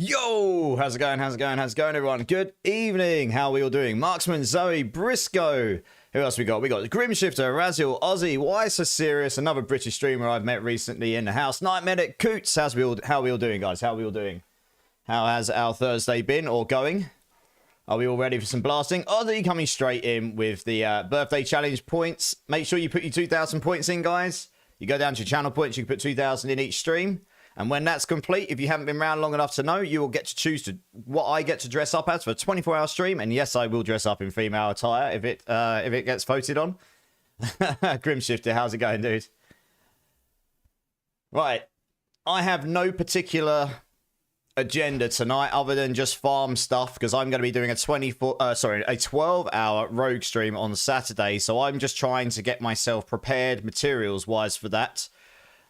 Yo, how's it going? How's it going? How's it going, everyone? Good evening. How are we all doing? Marksman, Zoe, Briscoe. Who else we got? We got Grimshifter, Raziel, Ozzy, Why So Serious, another British streamer I've met recently in the house. Night Medic, Coots. How are we all doing, guys? How are we all doing? How has our Thursday been or going? Are we all ready for some blasting? Ozzy coming straight in with the birthday challenge points. Make sure you put your 2,000 points in, guys. You go down to your channel points, you can put 2,000 in each stream. And when that's complete, if you haven't been around long enough to know, you will get to choose what I get to dress up as for a 24-hour stream. And yes, I will dress up in female attire if it gets voted on. Grimshifter, how's it going, dude? Right. I have no particular agenda tonight other than just farm stuff because I'm going to be doing a 12-hour rogue stream on Saturday. So I'm just trying to get myself prepared materials-wise for that.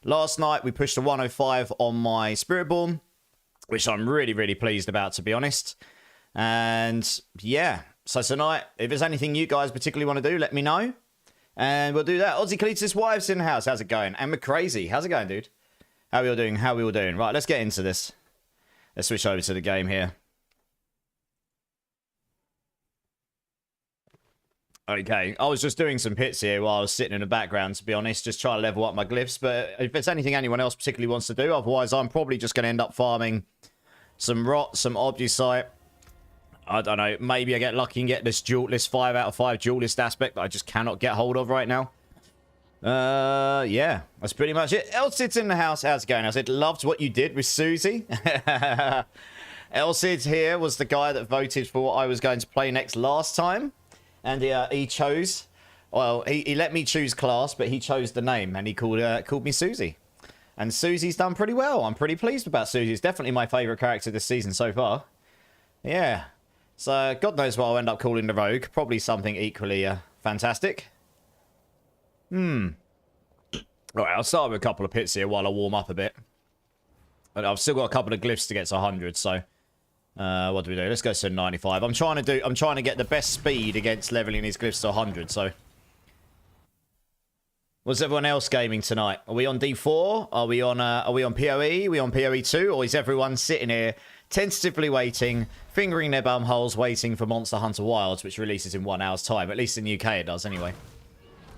Last night, we pushed a 105 on my Spiritborn, which I'm really, really pleased about, to be honest. And, yeah. So tonight, if there's anything you guys particularly want to do, let me know. And we'll do that. Aussie Cletus Wives in the house. How's it going? And McCrazy. How's it going, dude? How are we all doing? How are we all doing? Right, let's get into this. Let's switch over to the game here. Okay, I was just doing some hits here while I was sitting in the background, to be honest, just trying to level up my glyphs. But if there's anything anyone else particularly wants to do, otherwise I'm probably just going to end up farming some rot, some obusite. I don't know, maybe I get lucky and get this 5 out of 5 duelist aspect that I just cannot get hold of right now. Yeah, that's pretty much it. Elsid's in the house. How's it going? I said, loved what you did with Susie. Elsid here was the guy that voted for what I was going to play next last time. And he chose, well, he let me choose class, but he chose the name, and he called me Susie. And Susie's done pretty well. I'm pretty pleased about Susie. It's definitely my favourite character this season so far. Yeah. So, God knows what I'll end up calling the rogue. Probably something equally fantastic. Alright, I'll start with a couple of pits here while I warm up a bit. But I've still got a couple of glyphs to get to 100, so... what do we do? Let's go to 95. I'm trying to get the best speed against leveling these glyphs to 100, so. What's everyone else gaming tonight? Are we on D4? Are we on PoE? Are we on PoE 2? Or is everyone sitting here tentatively waiting, fingering their bum holes, waiting for Monster Hunter Wilds, which releases in 1 hour's time? At least in the UK it does anyway.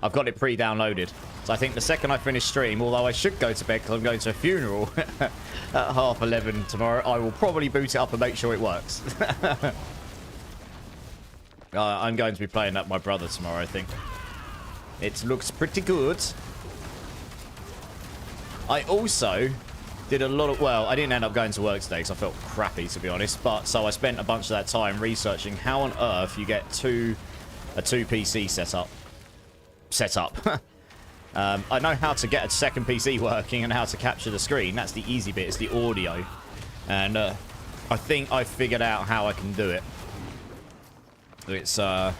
I've got it pre-downloaded. So I think the second I finish stream, although I should go to bed because I'm going to a funeral at 11:30 tomorrow, I will probably boot it up and make sure it works. I'm going to be playing that with my brother tomorrow, I think. It looks pretty good. I also did a lot of... Well, I didn't end up going to work today because I felt crappy, to be honest. But so I spent a bunch of that time researching how on earth you get a 2 PC setup. I know how to get a second PC working and how to capture the screen. That's the easy bit. It's the audio. And I think I figured out how I can do it. It's not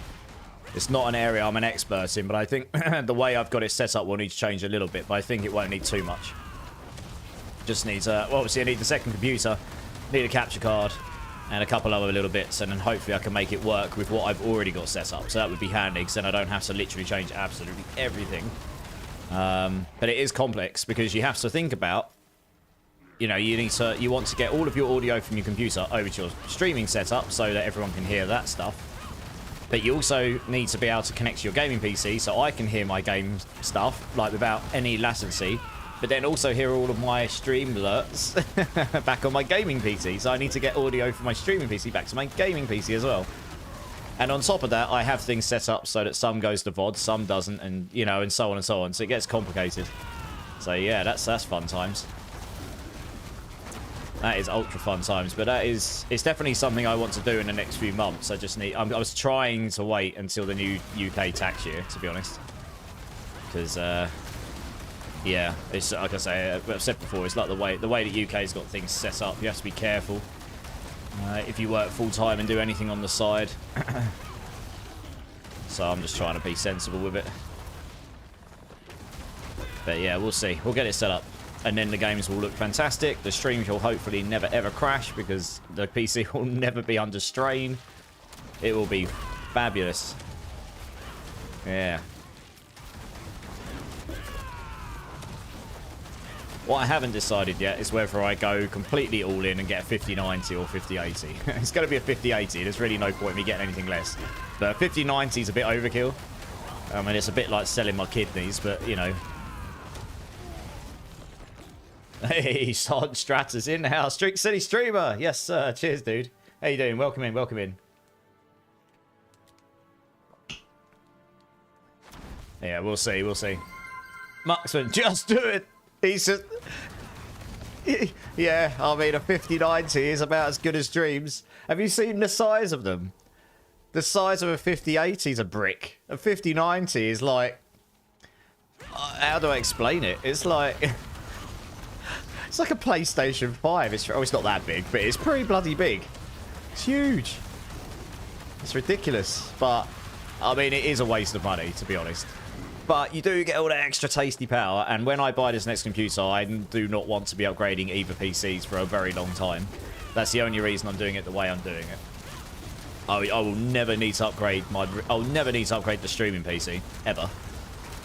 an area I'm an expert in, but I think the way I've got it set up will need to change a little bit, but I think it won't need too much. Just needs, well, obviously I need the second computer, need a capture card, and a couple other little bits, and then hopefully I can make it work with what I've already got set up. So that would be handy, because then I don't have to literally change absolutely everything. But it is complex, because you have to think about, you know, you want to get all of your audio from your computer over to your streaming setup, so that everyone can hear that stuff. But you also need to be able to connect to your gaming PC, so I can hear my game stuff, like, without any latency. But then also hear all of my stream alerts back on my gaming PC. So I need to get audio from my streaming PC back to my gaming PC as well. And on top of that, I have things set up so that some goes to VOD, some doesn't, and, you know, and so on and so on. So it gets complicated. So yeah, that's fun times. That is ultra fun times. But it's definitely something I want to do in the next few months. I was trying to wait until the new UK tax year, to be honest. Because, yeah, it's like I say, I've said before, it's like the way the UK's got things set up. You have to be careful if you work full-time and do anything on the side. So I'm just trying to be sensible with it. But yeah, we'll see. We'll get it set up. And then the games will look fantastic. The streams will hopefully never ever crash because the PC will never be under strain. It will be fabulous. Yeah. What I haven't decided yet is whether I go completely all in and get a 5090 or 5080. It's going to be a 5080. There's really no point in me getting anything less. But 5090 is a bit overkill. I mean, it's a bit like selling my kidneys, but, you know. Hey, Sergeant Stratus in the house. Streak City Streamer. Yes, sir. Cheers, dude. How you doing? Welcome in. Welcome in. Yeah, we'll see. We'll see. Marksman, just do it. He's just... Yeah, I mean, a 5090 is about as good as dreams. Have you seen the size of them? The size of a 5080 is a brick. A 5090 is like... How do I explain it? It's like... It's like a PlayStation 5. It's not that big, but it's pretty bloody big. It's huge. It's ridiculous. But, I mean, it is a waste of money, to be honest. But you do get all that extra tasty power, and when I buy this next computer, I do not want to be upgrading either PCs for a very long time. That's the only reason I'm doing it the way I'm doing it. I will never need to upgrade I'll never need to upgrade the streaming PC ever,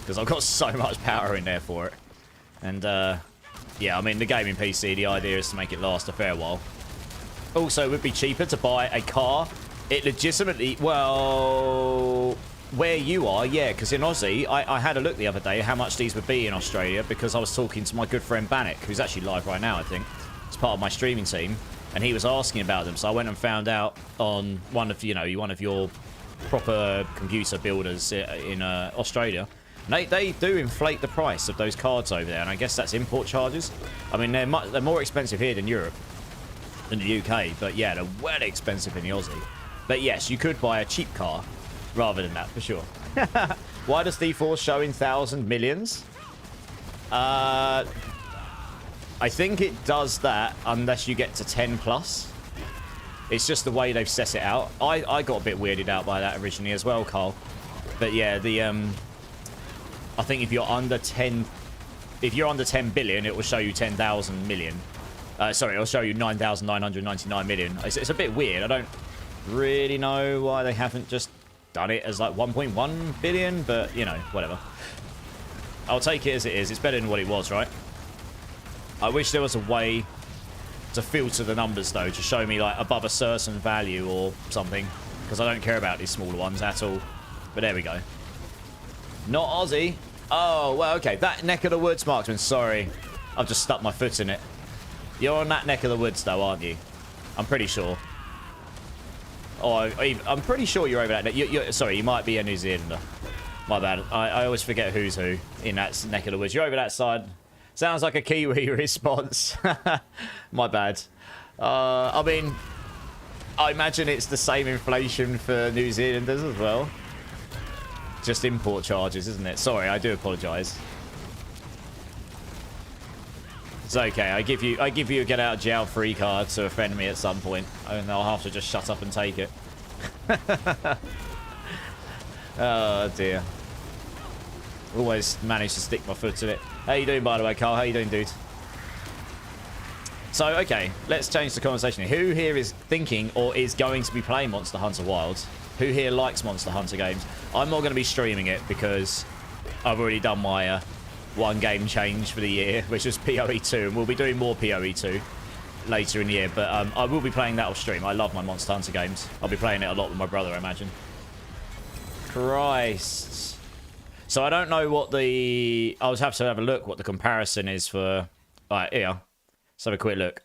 because I've got so much power in there for it. And yeah, I mean, the gaming PC, the idea is to make it last a fair while. Also, it would be cheaper to buy a car. It legitimately, well, where you are, yeah, because in Aussie, I had a look the other day how much these would be in Australia, because I was talking to my good friend Bannock, who's actually live right now, I think. It's part of my streaming team, and he was asking about them, so I went and found out on one of your proper computer builders in Australia. And they do inflate the price of those cards over there, and I guess that's import charges. I mean, they're more expensive here than Europe, than the UK, but yeah, they're well expensive in the Aussie. But yes, you could buy a cheap car rather than that, for sure. Why does D4 show in 1,000 millions? I think it does that unless you get to 10 plus. It's just the way they've set it out. I got a bit weirded out by that originally as well, Carl. But yeah, I think if you're under 10 billion, it will show you 10,000 million. Sorry, it'll show you 9,999 million. It's a bit weird. I don't really know why they haven't just done it as like 1.1 billion, but you know, whatever. I'll take it as it is. It's better than what it was, right? I wish there was a way to filter the numbers though, to show me like above a certain value or something, because I don't care about these smaller ones at all. But there we go. Not Aussie. Oh, well, okay. That neck of the woods, Marksman. Sorry. I've just stuck my foot in it. You're on that neck of the woods, though, aren't you? I'm pretty sure. Oh, I'm pretty sure you're over that. Sorry, you might be a New Zealander. My bad. I always forget who's who in that neck of the woods. You're over that side. Sounds like a Kiwi response. My bad. I mean, I imagine it's the same inflation for New Zealanders as well. Just import charges, isn't it? Sorry, I do apologise. It's okay. I give you a get out of jail free card to offend me at some point, and I'll have to just shut up and take it. Oh dear. Always manage to stick my foot in it. How you doing, by the way, Carl? How you doing, dude? So, okay, let's change the conversation. Who here is thinking or is going to be playing Monster Hunter Wilds? Who here likes Monster Hunter games? I'm not going to be streaming it because I've already done my one game change for the year, which was PoE 2, and we'll be doing more PoE 2 later in the year, but I will be playing that off stream. I love my Monster Hunter games. I'll be playing it a lot with my brother, I imagine. Christ. So I don't know what the... I'll have to have a look what the comparison is for... Alright, here. Let's have a quick look.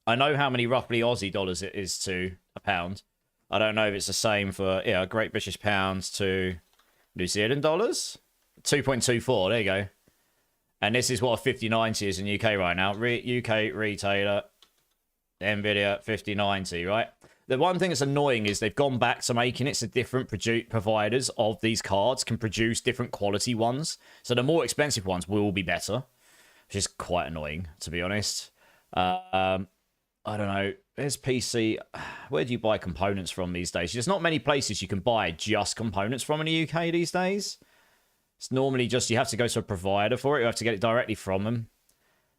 I know how many roughly Aussie dollars it is to a pound. I don't know if it's the same for, yeah, Great British pounds to New Zealand dollars. 2.24, there you go. And this is what a 5090 is in UK right now. UK retailer, Nvidia 5090, right? The one thing that's annoying is they've gone back to making it so different providers of these cards can produce different quality ones. So the more expensive ones will be better, which is quite annoying, to be honest. I don't know. There's PC. Where do you buy components from these days? There's not many places you can buy just components from in the UK these days. It's normally just you have to go to a provider for it. You have to get it directly from them.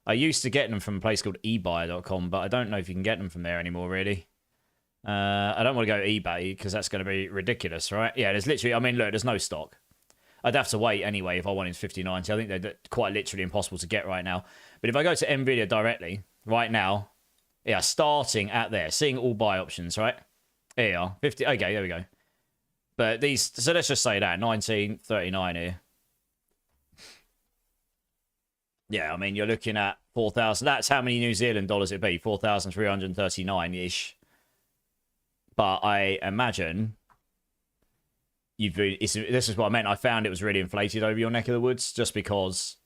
I used to get them from a place called eBuy.com, but I don't know if you can get them from there anymore, really. I don't want to go eBay because that's going to be ridiculous, right? Yeah, there's literally, I mean, look, there's no stock. I'd have to wait anyway if I wanted 5090. I think they're quite literally impossible to get right now. But if I go to Nvidia directly, right now, yeah, starting at there, seeing all buy options, right? Here you are, 50. Okay, there we go. But these, so let's just say that 1939 here. Yeah, I mean, you're looking at 4,000. That's how many New Zealand dollars it'd be, 4,339-ish. But I imagine this is what I meant. I found it was really inflated over your neck of the woods just because,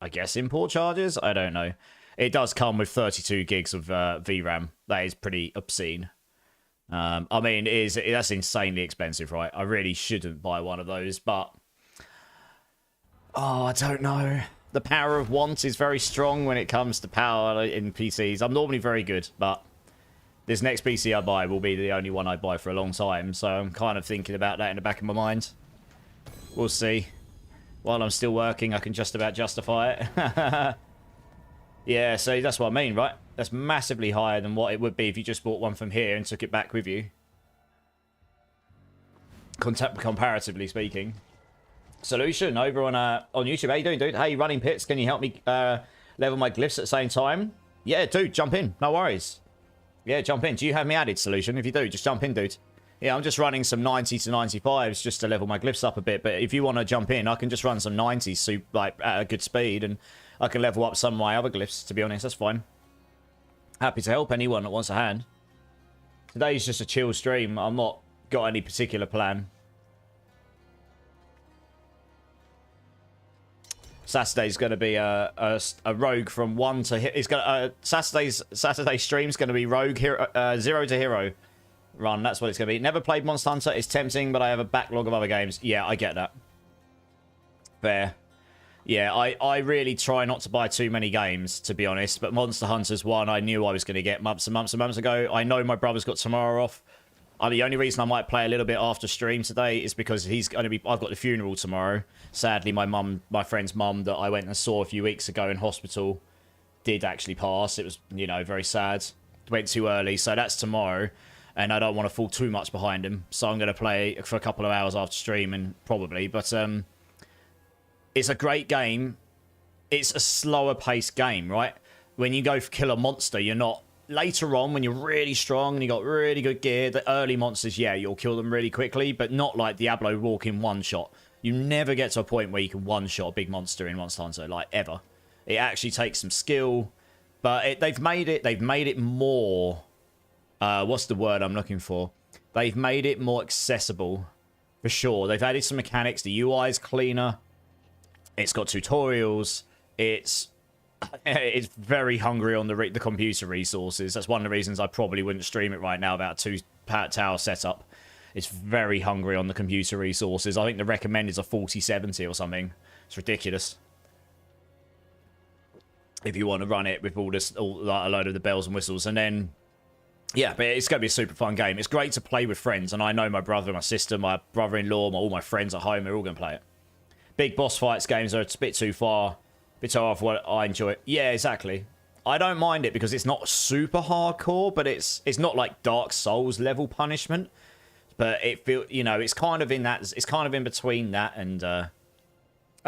I guess, import charges? I don't know. It does come with 32 gigs of VRAM. That is pretty obscene. I mean, that's insanely expensive, right? I really shouldn't buy one of those, but... Oh, I don't know. The power of want is very strong when it comes to power in PCs. I'm normally very good, but this next PC I buy will be the only one I buy for a long time, so I'm kind of thinking about that in the back of my mind. We'll see. While I'm still working, I can just about justify it. Yeah, so that's what I mean, right? That's massively higher than what it would be if you just bought one from here and took it back with you. Comparatively speaking. Solution over on YouTube. How you doing, dude? Hey, Running Pits, can you help me level my glyphs at the same time? Yeah, dude, jump in. No worries. Yeah, jump in. Do you have me added, Solution? If you do, just jump in, dude. Yeah, I'm just running some 90 to 95s just to level my glyphs up a bit. But if you want to jump in, I can just run some 90s so, like, at a good speed. And I can level up some of my other glyphs, to be honest. That's fine. Happy to help anyone that wants a hand. Today's just a chill stream. I'm not got any particular plan. Saturday's going to be a rogue from 1 to... It's going Saturday stream's going to be rogue hero, 0 to hero run. That's what it's going to be. Never played Monster Hunter. It's tempting, but I have a backlog of other games. Yeah, I get that. Fair. Yeah, I really try not to buy too many games, to be honest. But Monster Hunter's one I knew I was going to get months and months and months ago. I know my brother's got tomorrow off. The only reason I might play a little bit after stream today is because he's going to be... I've got the funeral tomorrow. Sadly, my friend's mum that I went and saw a few weeks ago in hospital did actually pass. It was, you know, very sad. Went too early, so that's tomorrow. And I don't want to fall too much behind him. So I'm going to play for a couple of hours after stream, and probably. But it's a great game. It's a slower paced game, right? When you go for kill a monster, you're not... Later on, when you're really strong and you got really good gear, the early monsters, yeah, you'll kill them really quickly, but not like Diablo walk in one shot. You never get to a point where you can one-shot a big monster in Monster Hunter, like, ever. It actually takes some skill, but they've made it more... what's the word I'm looking for? They've made it more accessible, for sure. They've added some mechanics. The UI is cleaner. It's got tutorials. It's very hungry on the computer resources. That's one of the reasons I probably wouldn't stream it right now about 2 tower setup. It's very hungry on the computer resources. I think the recommend is a 4070 or something. It's ridiculous. If you want to run it with all a load of the bells and whistles. And then, yeah, but it's going to be a super fun game. It's great to play with friends. And I know my brother, my sister, my brother-in-law, all my friends at home, they're all going to play it. Big boss fights games are a bit too far. Bit too hard for what I enjoy. Yeah, exactly. I don't mind it because it's not super hardcore, but it's not like Dark Souls level punishment. But it feels, you know, it's kind of in that. It's kind of in between that and I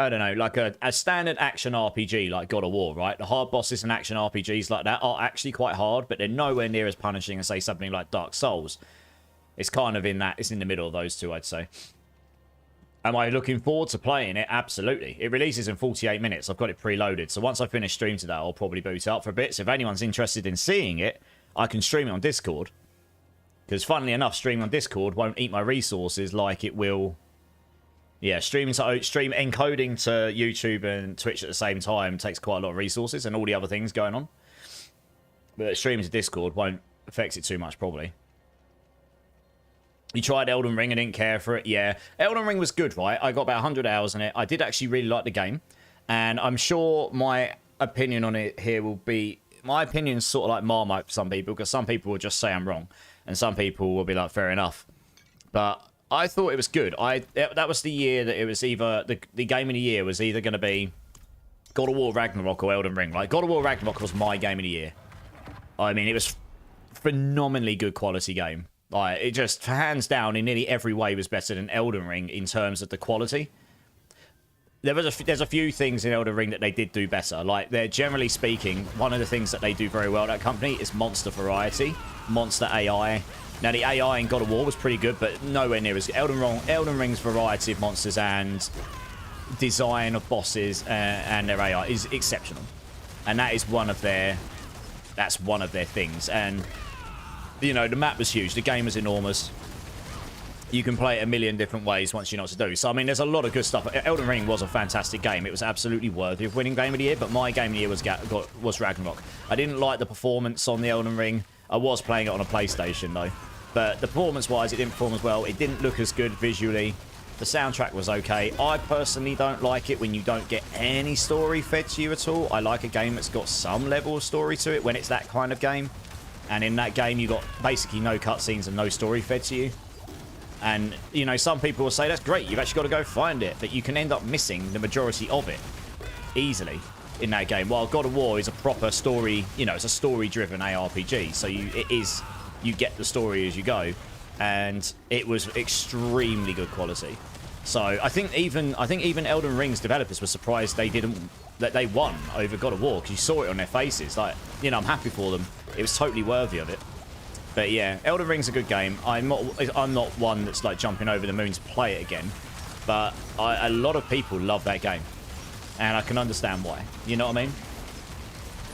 don't know, like a standard action RPG like God of War, right? The hard bosses and action RPGs like that are actually quite hard, but they're nowhere near as punishing as say something like Dark Souls. It's kind of in that. It's in the middle of those two, I'd say. Am I looking forward to playing it? Absolutely. It releases in 48 minutes. I've got it preloaded. So once I finish stream to that, I'll probably boot it up for a bit. So if anyone's interested in seeing it, I can stream it on Discord. Because funnily enough, streaming on Discord won't eat my resources like it will... Yeah, stream encoding to YouTube and Twitch at the same time takes quite a lot of resources and all the other things going on. But streaming to Discord won't affect it too much, probably. You tried Elden Ring and didn't care for it. Yeah, Elden Ring was good, right? I got about 100 hours in it. I did actually really like the game. And I'm sure my opinion on it here will be... My opinion's sort of like Marmite for some people, because some people will just say I'm wrong. And some people will be like, fair enough. But I thought it was good. That was the year that it was either... The game of the year was either going to be God of War Ragnarok or Elden Ring. Like, God of War Ragnarok was my game of the year. I mean, it was phenomenally good quality game. Like, it just, hands down, in nearly every way was better than Elden Ring in terms of the quality. there's a few things in Elden Ring that they did do better. Like, they're generally speaking, one of the things that they do very well at that company is monster variety, monster AI. Now, the AI in God of War was pretty good, but nowhere near as good. Elden Ring's variety of monsters and design of bosses and their AI is exceptional. And that is one of their things. And, you know, the map was huge. The game was enormous. You can play it a million different ways once you know what to do. So, I mean, there's a lot of good stuff. Elden Ring was a fantastic game. It was absolutely worthy of winning Game of the Year, but my Game of the Year was Ragnarok. I didn't like the performance on the Elden Ring. I was playing it on a PlayStation, though. But the performance-wise, it didn't perform as well. It didn't look as good visually. The soundtrack was okay. I personally don't like it when you don't get any story fed to you at all. I like a game that's got some level of story to it when it's that kind of game. And in that game, you got basically no cutscenes and no story fed to you. And, you know, some people will say, that's great, you've actually got to go find it. But you can end up missing the majority of it easily in that game. While God of War is a proper story, you know, it's a story-driven ARPG. So you get the story as you go. And it was extremely good quality. So I think even Elden Ring's developers were surprised that they won over God of War, because you saw it on their faces. Like, you know, I'm happy for them. It was totally worthy of it. But yeah, Elden Ring's a good game. I'm not one that's like jumping over the moon to play it again. But a lot of people love that game. And I can understand why. You know what I mean?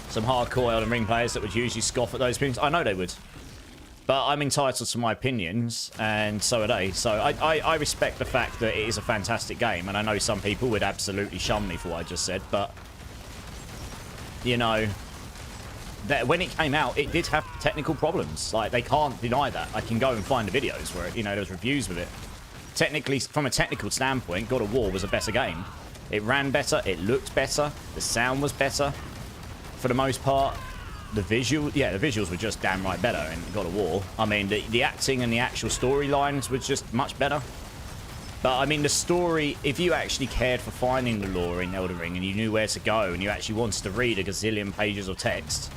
Some hardcore Elden Ring players that would usually scoff at those things. I know they would. But I'm entitled to my opinions, and so are they. So I respect the fact that it is a fantastic game. And I know some people would absolutely shun me for what I just said. But, you know, that when it came out, it did have technical problems. Like, they can't deny that. I can go and find the videos where, you know, there's reviews with it. Technically, from a technical standpoint, God of War was a better game. It ran better, it looked better, the sound was better, for the most part. The visuals were just damn right better in God of War. I mean, the acting and the actual storylines were just much better. But, I mean, the story, if you actually cared for finding the lore in Elden Ring and you knew where to go and you actually wanted to read a gazillion pages of text,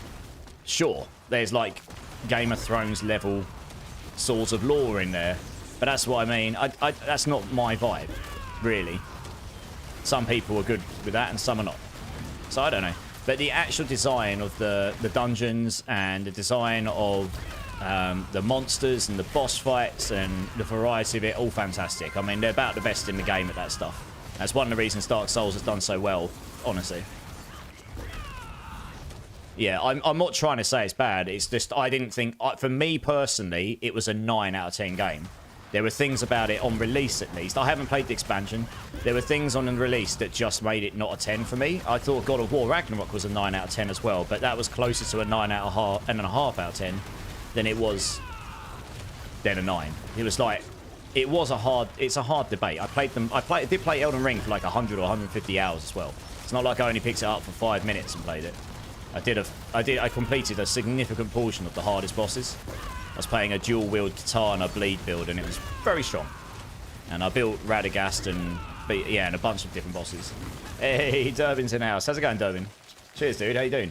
sure, there's like Game of Thrones level sorts of lore in there. But that's what I mean. That's not my vibe, really. Some people are good with that and some are not. So I don't know. But the actual design of the dungeons and the design of the monsters and the boss fights and the variety of it, all fantastic. I mean, they're about the best in the game at that stuff. That's one of the reasons Dark Souls has done so well, honestly. Yeah, I'm not trying to say it's bad. It's just I didn't think... For me, personally, it was a 9 out of 10 game. There were things about it on release, at least. I haven't played the expansion. There were things on the release that just made it not a 10 for me. I thought God of War Ragnarok was a 9 out of 10 as well, but that was closer to a 9.5 out of 10 than it was then a 9. It was like... It's a hard debate. I did play Elden Ring for like 100 or 150 hours as well. It's not like I only picked it up for 5 minutes and played it. I completed a significant portion of the hardest bosses. I was playing a dual-wield katana bleed build, and it was very strong. And I built Radagast and a bunch of different bosses. Hey, Durbin's in the house. How's it going, Durbin? Cheers, dude. How you doing?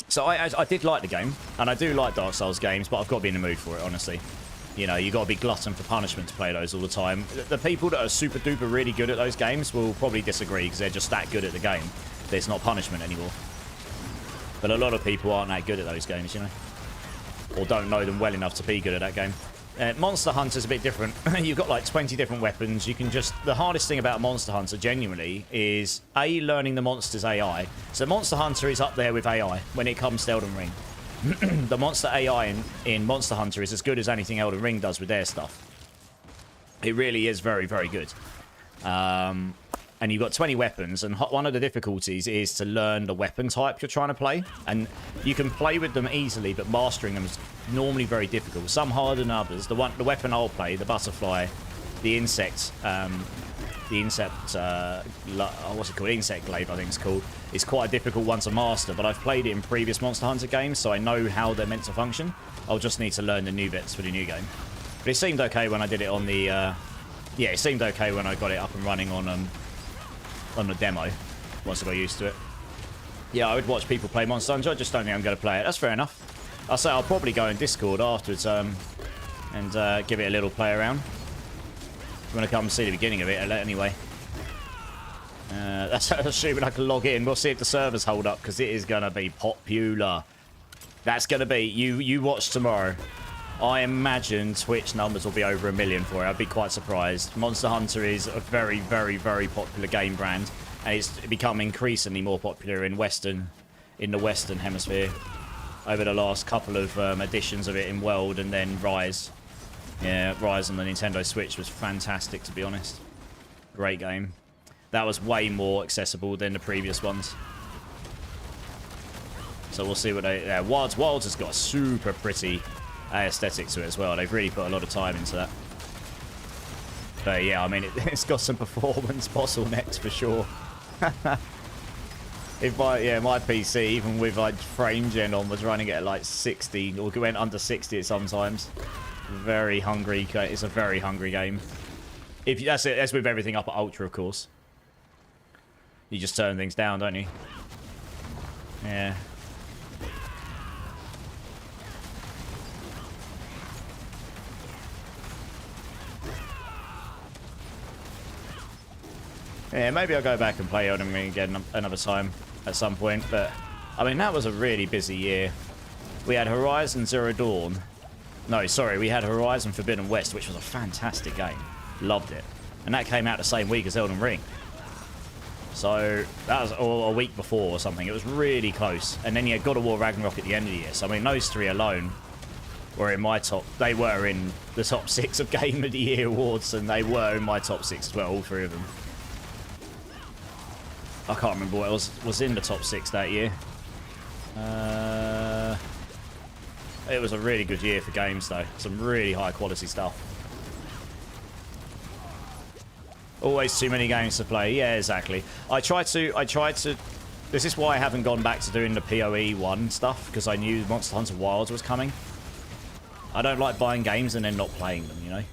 So I did like the game, and I do like Dark Souls games, but I've got to be in the mood for it, honestly. You know, you got to be glutton for punishment to play those all the time. The people that are super duper really good at those games will probably disagree because they're just that good at the game. There's not punishment anymore. But a lot of people aren't that good at those games, you know. Or don't know them well enough to be good at that game. Monster Hunter's a bit different. You've got like 20 different weapons. You can just... The hardest thing about Monster Hunter, genuinely, is A, learning the monster's AI. So Monster Hunter is up there with AI when it comes to Elden Ring. The monster AI in Monster Hunter is as good as anything Elden Ring does with their stuff. It really is very, very good. And you've got 20 weapons, and one of the difficulties is to learn the weapon type you're trying to play. And you can play with them easily, but mastering them is normally very difficult. Some harder than others. The weapon I'll play, the butterfly, the insect, what's it called? Insect glaive, I think it's called. It's quite a difficult one to master, but I've played it in previous Monster Hunter games, so I know how they're meant to function. I'll just need to learn the new bits for the new game. But it seemed okay when I did it on the... it seemed okay when I got it up and running on the demo, once I got used to it. Yeah, I would watch people play Monster Hunter. I just don't think I'm going to play it. That's fair enough. I'll say I'll probably go in Discord afterwards and give it a little play around. If you want to come see the beginning of it, anyway. That's assuming I can log in. We'll see if the servers hold up, because it is going to be popular. That's going to be... You watch tomorrow. I imagine Twitch numbers will be over 1 million for it. I'd be quite surprised. Monster Hunter is a very, very, very popular game brand, and it's become increasingly more popular in the Western Hemisphere over the last couple of editions of it in World and then Rise. Yeah, Rise on the Nintendo Switch was fantastic, to be honest. Great game. That was way more accessible than the previous ones. So we'll see what they... Yeah, Wilds has got a super pretty aesthetic to it as well. They've really put a lot of time into that. But yeah, I mean, it's got some performance bottlenecks for sure. If my PC, even with like frame gen on, was running at like 60 or went under 60 at sometimes. Very hungry. It's a very hungry game. If that's it, that's with everything up at ultra, of course. You just turn things down, don't you? Yeah. Yeah, maybe I'll go back and play Elden Ring again another time at some point. But, I mean, that was a really busy year. We had Horizon Zero Dawn. No, sorry, we had Horizon Forbidden West, which was a fantastic game. Loved it. And that came out the same week as Elden Ring. So, that was a week before or something. It was really close. And then you had God of War Ragnarok at the end of the year. So, I mean, those three alone were in my top... They were in the top 6 of Game of the Year awards, and they were in my top 6 as well, all three of them. I can't remember what else was in the top 6 that year. It was a really good year for games, though. Some really high quality stuff. Always too many games to play. Yeah, exactly. I tried to... This is why I haven't gone back to doing the PoE 1 stuff, because I knew Monster Hunter Wilds was coming. I don't like buying games and then not playing them, you know?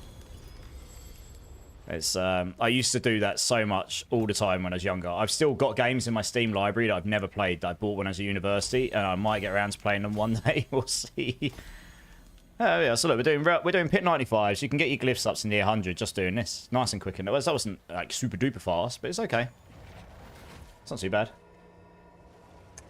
It's I used to do that so much all the time when I was younger. I've still got games in my Steam library that I've never played that I bought when I was at university, and I might get around to playing them one day. We'll see. Oh yeah, so look, we're doing Pit 95s. You can get your glyphs up to near 100 just doing this, nice and quick. And that wasn't like super duper fast, but it's okay. It's not too bad.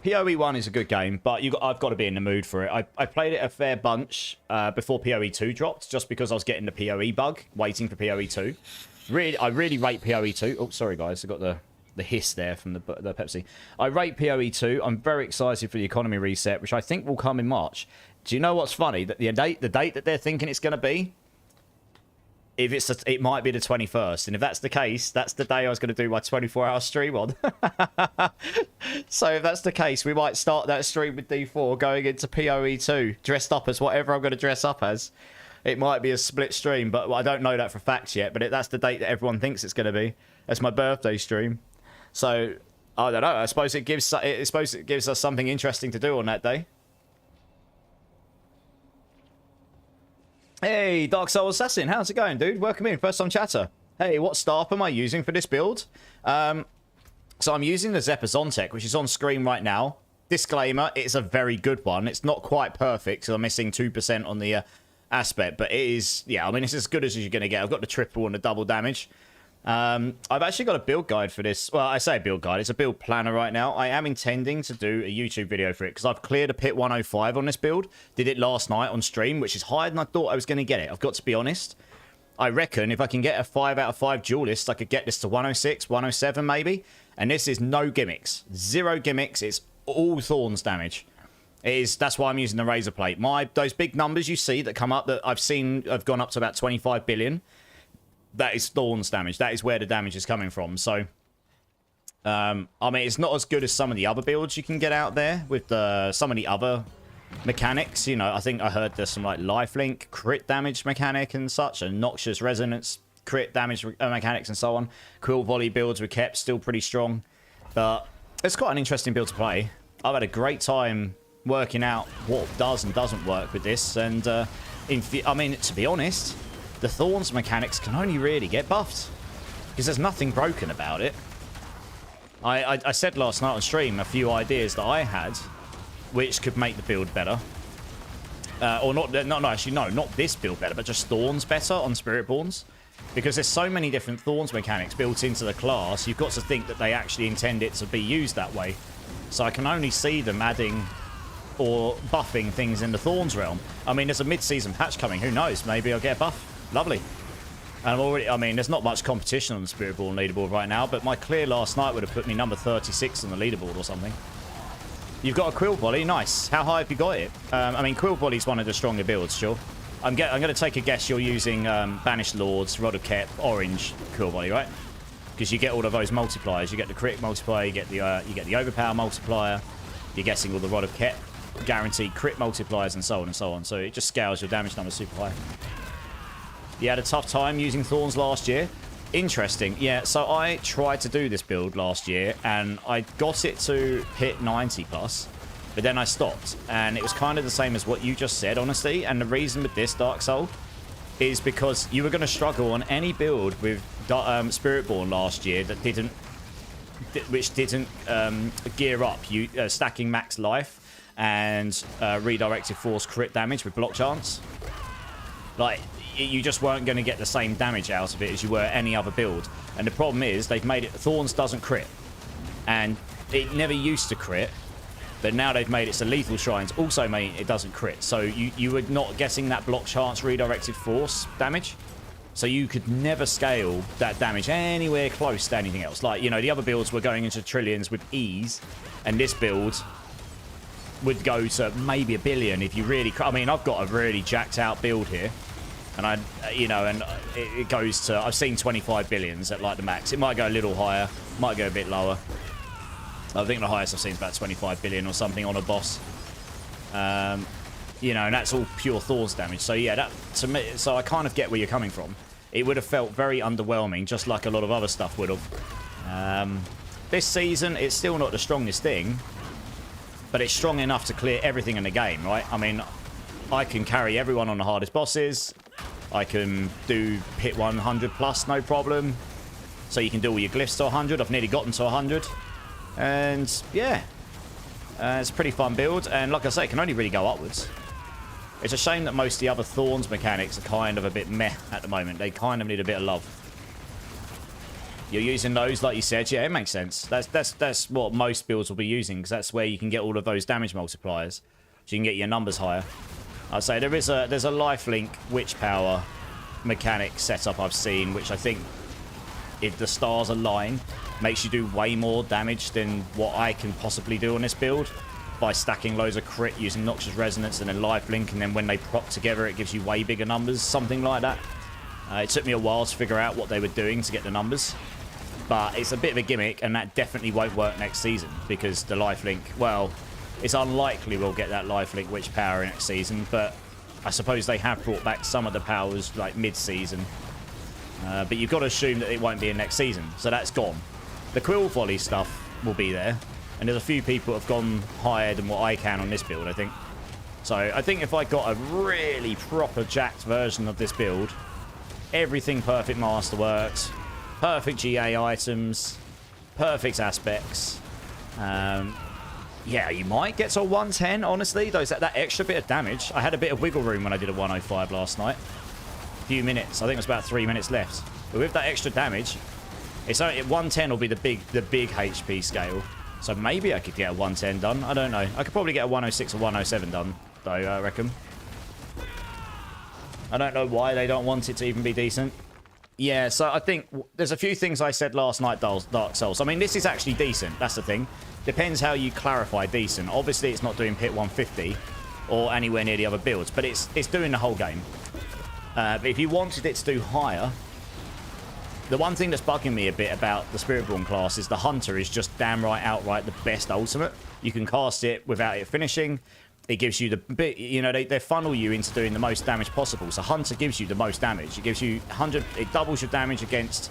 PoE 1 is a good game, but I've got to be in the mood for it. I played it a fair bunch before PoE 2 dropped, just because I was getting the PoE bug, waiting for PoE 2. I really rate PoE 2. Oh, sorry guys, I got the hiss there from the Pepsi. I rate PoE 2. I'm very excited for the economy reset, which I think will come in March. Do you know what's funny? That the date that they're thinking it's going to be, it might be the 21st, and if that's the case, that's the day I was going to do my 24-hour stream on. So if that's the case, we might start that stream with D4 going into PoE 2, dressed up as whatever I'm going to dress up as. It might be a split stream, but I don't know that for facts yet, but that's the date that everyone thinks it's going to be. That's my birthday stream. So, I don't know, I suppose it gives us something interesting to do on that day. Hey, Dark Soul Assassin, how's it going, dude? Welcome in, first time chatter. Hey, what staff am I using for this build? So I'm using the Zepazontech, which is on screen right now. Disclaimer, it's a very good one. It's not quite perfect, so I'm missing 2% on the aspect, but it is, yeah, I mean, it's as good as you're going to get. I've got the triple and the double damage. I've actually got a build guide for this. Well, I say build guide. It's a build planner right now. I am intending to do a YouTube video for it because I've cleared a Pit 105 on this build. Did it last night on stream, which is higher than I thought I was going to get it. I've got to be honest. I reckon if I can get a 5 out of 5 duelist, I could get this to 106, 107 maybe. And this is no gimmicks. 0 gimmicks. It's all Thorns damage. That's why I'm using the razor plate. Those big numbers you see that come up that I've seen have gone up to about 25 billion. That is Thorns damage. That is where the damage is coming from. So, I mean, it's not as good as some of the other builds you can get out there with some of the other mechanics. You know, I think I heard there's some like lifelink crit damage mechanic and such, and noxious resonance crit damage mechanics and so on. Quill volley builds were kept still pretty strong, but it's quite an interesting build to play. I've had a great time working out what does and doesn't work with this, and I mean, to be honest, the Thorns mechanics can only really get buffed because there's nothing broken about it. I said last night on stream a few ideas that I had which could make the build better. Or not actually, no, not this build better, but just Thorns better on Spiritborns. Because there's so many different Thorns mechanics built into the class, you've got to think that they actually intend it to be used that way. So I can only see them adding or buffing things in the Thorns realm. I mean, there's a mid-season patch coming. Who knows? Maybe I'll get a buff. Lovely. And I mean, there's not much competition on the Spiritborn leaderboard right now, but my clear last night would have put me number 36 on the leaderboard or something. You've got a Quill Volley. Nice. How high have you got it? I mean, Quill Volley's one of the stronger builds, sure. I'm going to take a guess you're using Banished Lords, Rod of Kep, Orange Quill Volley, right? Because you get all of those multipliers. You get the crit multiplier, you get the overpower multiplier. You're getting all the Rod of Kep guaranteed crit multipliers and so on and so on. So it just scales your damage number super high. You had a tough time using Thorns last year. Interesting. Yeah, so I tried to do this build last year and I got it to hit 90 plus. But then I stopped, and it was kind of the same as what you just said, honestly. And the reason with this Dark Soul is because you were going to struggle on any build with Spiritborn last year that didn't gear up. You stacking max life and redirected force crit damage with block chance. Like, you just weren't going to get the same damage out of it as you were any other build. And the problem is they've made it Thorns doesn't crit, and it never used to crit. But now they've made it so lethal shrines also mean it doesn't crit. So you were not getting that block chance redirected force damage. So you could never scale that damage anywhere close to anything else. Like, you know, the other builds were going into trillions with ease. And this build would go to maybe 1 billion if you really... I mean, I've got a really jacked out build here. And it goes to... I've seen 25 billions at like the max. It might go a little higher. Might go a bit lower. I think the highest I've seen is about 25 billion or something on a boss. You know, and that's all pure Thorns damage. So yeah, that to me, so I kind of get where you're coming from. It would have felt very underwhelming, just like a lot of other stuff would have. This season, it's still not the strongest thing, but it's strong enough to clear everything in the game, right? I mean, I can carry everyone on the hardest bosses. I can do hit 100 plus, no problem. So you can do all your glyphs to 100. I've nearly gotten to 100. And yeah, it's a pretty fun build, and like I say, it can only really go upwards. It's a shame that most of the other Thorns mechanics are kind of a bit meh at the moment. They kind of need a bit of love. You're using those, like you said. Yeah, it makes sense. That's what most builds will be using, because that's where you can get all of those damage multipliers, so you can get your numbers higher. I'd say there's a lifelink witch power mechanic setup I've seen, which I think, if the stars align, makes you do way more damage than what I can possibly do on this build by stacking loads of crit using Noxious Resonance and then lifelink, and then when they prop together it gives you way bigger numbers, something like that. It took me a while to figure out what they were doing to get the numbers, but it's a bit of a gimmick, and that definitely won't work next season because the lifelink, well, it's unlikely we'll get that lifelink witch power next season, but I suppose they have brought back some of the powers like mid-season. But you've got to assume that it won't be in next season, so that's gone. The Quill Volley stuff will be there, and there's a few people who have gone higher than what I can on this build, I think. So I think if I got a really proper jacked version of this build, everything perfect masterworks, perfect GA items, perfect aspects, yeah, you might get to a 110, honestly. That extra bit of damage. I had a bit of wiggle room when I did a 105 last night. A few minutes. I think it was about 3 minutes left. But with that extra damage, it's only 110 will be the big HP scale. So maybe I could get a 110 done. I don't know. I could probably get a 106 or 107 done, though, I reckon. I don't know why they don't want it to even be decent. Yeah, so I think there's a few things I said last night, Dark Souls. I mean, this is actually decent. That's the thing. Depends how you clarify decent. Obviously, it's not doing pit 150 or anywhere near the other builds, but it's doing the whole game. But if you wanted it to do higher, the one thing that's bugging me a bit about the Spiritborn class is the Hunter is just damn right outright the best ultimate. You can cast it without it finishing. It gives you the bit, you know, they funnel you into doing the most damage possible. So Hunter gives you the most damage. It gives you 100, it doubles your damage against,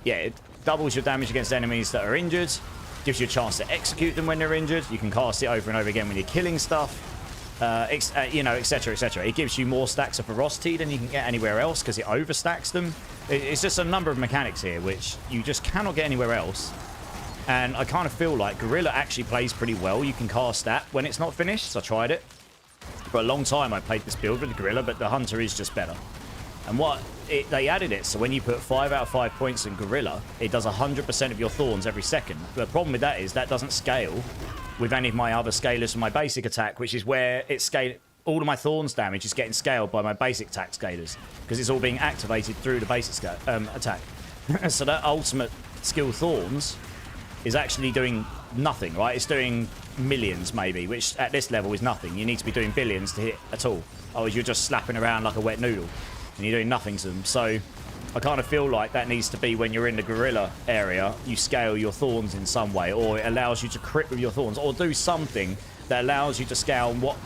yeah, it doubles your damage against enemies that are injured. Gives you a chance to execute them when they're injured. You can cast it over and over again when you're killing stuff. You know, etc, etc. It gives you more stacks of ferocity than you can get anywhere else because it overstacks them. It's just a number of mechanics here which you just cannot get anywhere else. And I kind of feel like Gorilla actually plays pretty well. You can cast that when it's not finished. So I tried it. For a long time I played this build with the Gorilla, but the Hunter is just better. And they added it, so when you put 5 out of 5 points in Gorilla, it does 100% of your Thorns every second. The problem with that is that doesn't scale with any of my other scalers from my basic attack, which is where it's scaled. All of my Thorns damage is getting scaled by my basic attack scalers, because it's all being activated through the basic attack. So that ultimate skill Thorns is actually doing nothing, right? It's doing millions, maybe, which at this level is nothing. You need to be doing billions to hit at all. Otherwise, you're just slapping around like a wet noodle, and you're doing nothing to them. So I kind of feel like that needs to be when you're in the Gorilla area, you scale your Thorns in some way, or it allows you to crit with your Thorns, or do something that allows you to scale what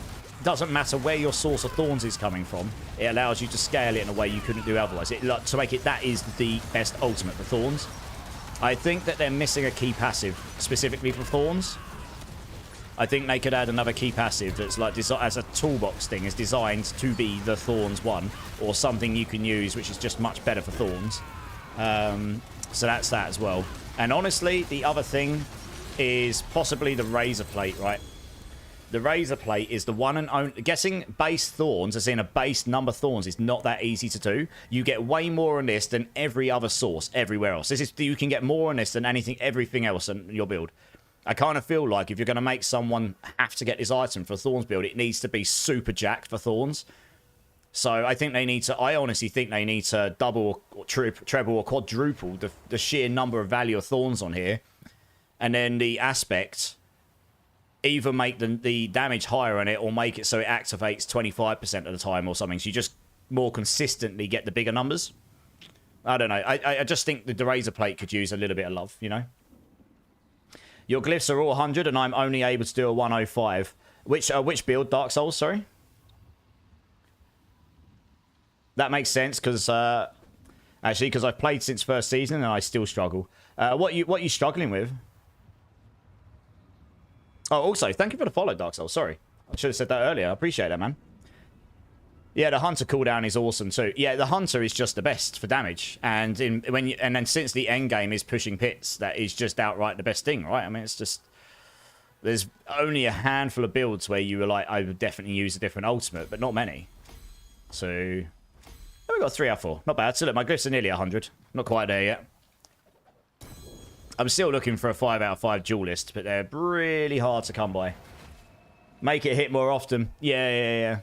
doesn't matter where your source of Thorns is coming from. It allows you to scale it in a way you couldn't do otherwise. To make it, that is the best ultimate for Thorns. I think that they're missing a key passive specifically for Thorns. I think they could add another key passive that's like as a toolbox thing, is designed to be the Thorns one, or something you can use which is just much better for Thorns. So that's that as well. And honestly, the other thing is possibly the Razor Plate, right? The Razor Plate is the one and only... Getting base Thorns, as in a base number Thorns, is not that easy to do. You get way more on this than every other source everywhere else. You can get more on this than everything else in your build. I kind of feel like if you're going to make someone have to get this item for a Thorns build, it needs to be super jacked for Thorns. So I think they need to... I honestly think they need to double or treble or quadruple the sheer number of value of Thorns on here. And then the aspect... Either make the damage higher on it, or make it so it activates 25% of the time or something, so you just more consistently get the bigger numbers. I don't know. I just think the Razor Plate could use a little bit of love, you know? Your glyphs are all 100, and I'm only able to do a 105. Which build? Dark Souls, sorry? That makes sense, because... actually, because I've played since first season, and I still struggle. What are you struggling with? Oh, also, thank you for the follow, Dark Souls. Sorry. I should have said that earlier. I appreciate that, man. Yeah, the Hunter cooldown is awesome, too. Yeah, the Hunter is just the best for damage. And then since the end game is pushing pits, that is just outright the best thing, right? I mean, it's just... There's only a handful of builds where you were like, I would definitely use a different ultimate, but not many. So... Oh, we got 3 out of 4. Not bad. So look, my glyphs are nearly 100. Not quite there yet. I'm still looking for a 5 out of 5 duelist, but they're really hard to come by. Make it hit more often. Yeah.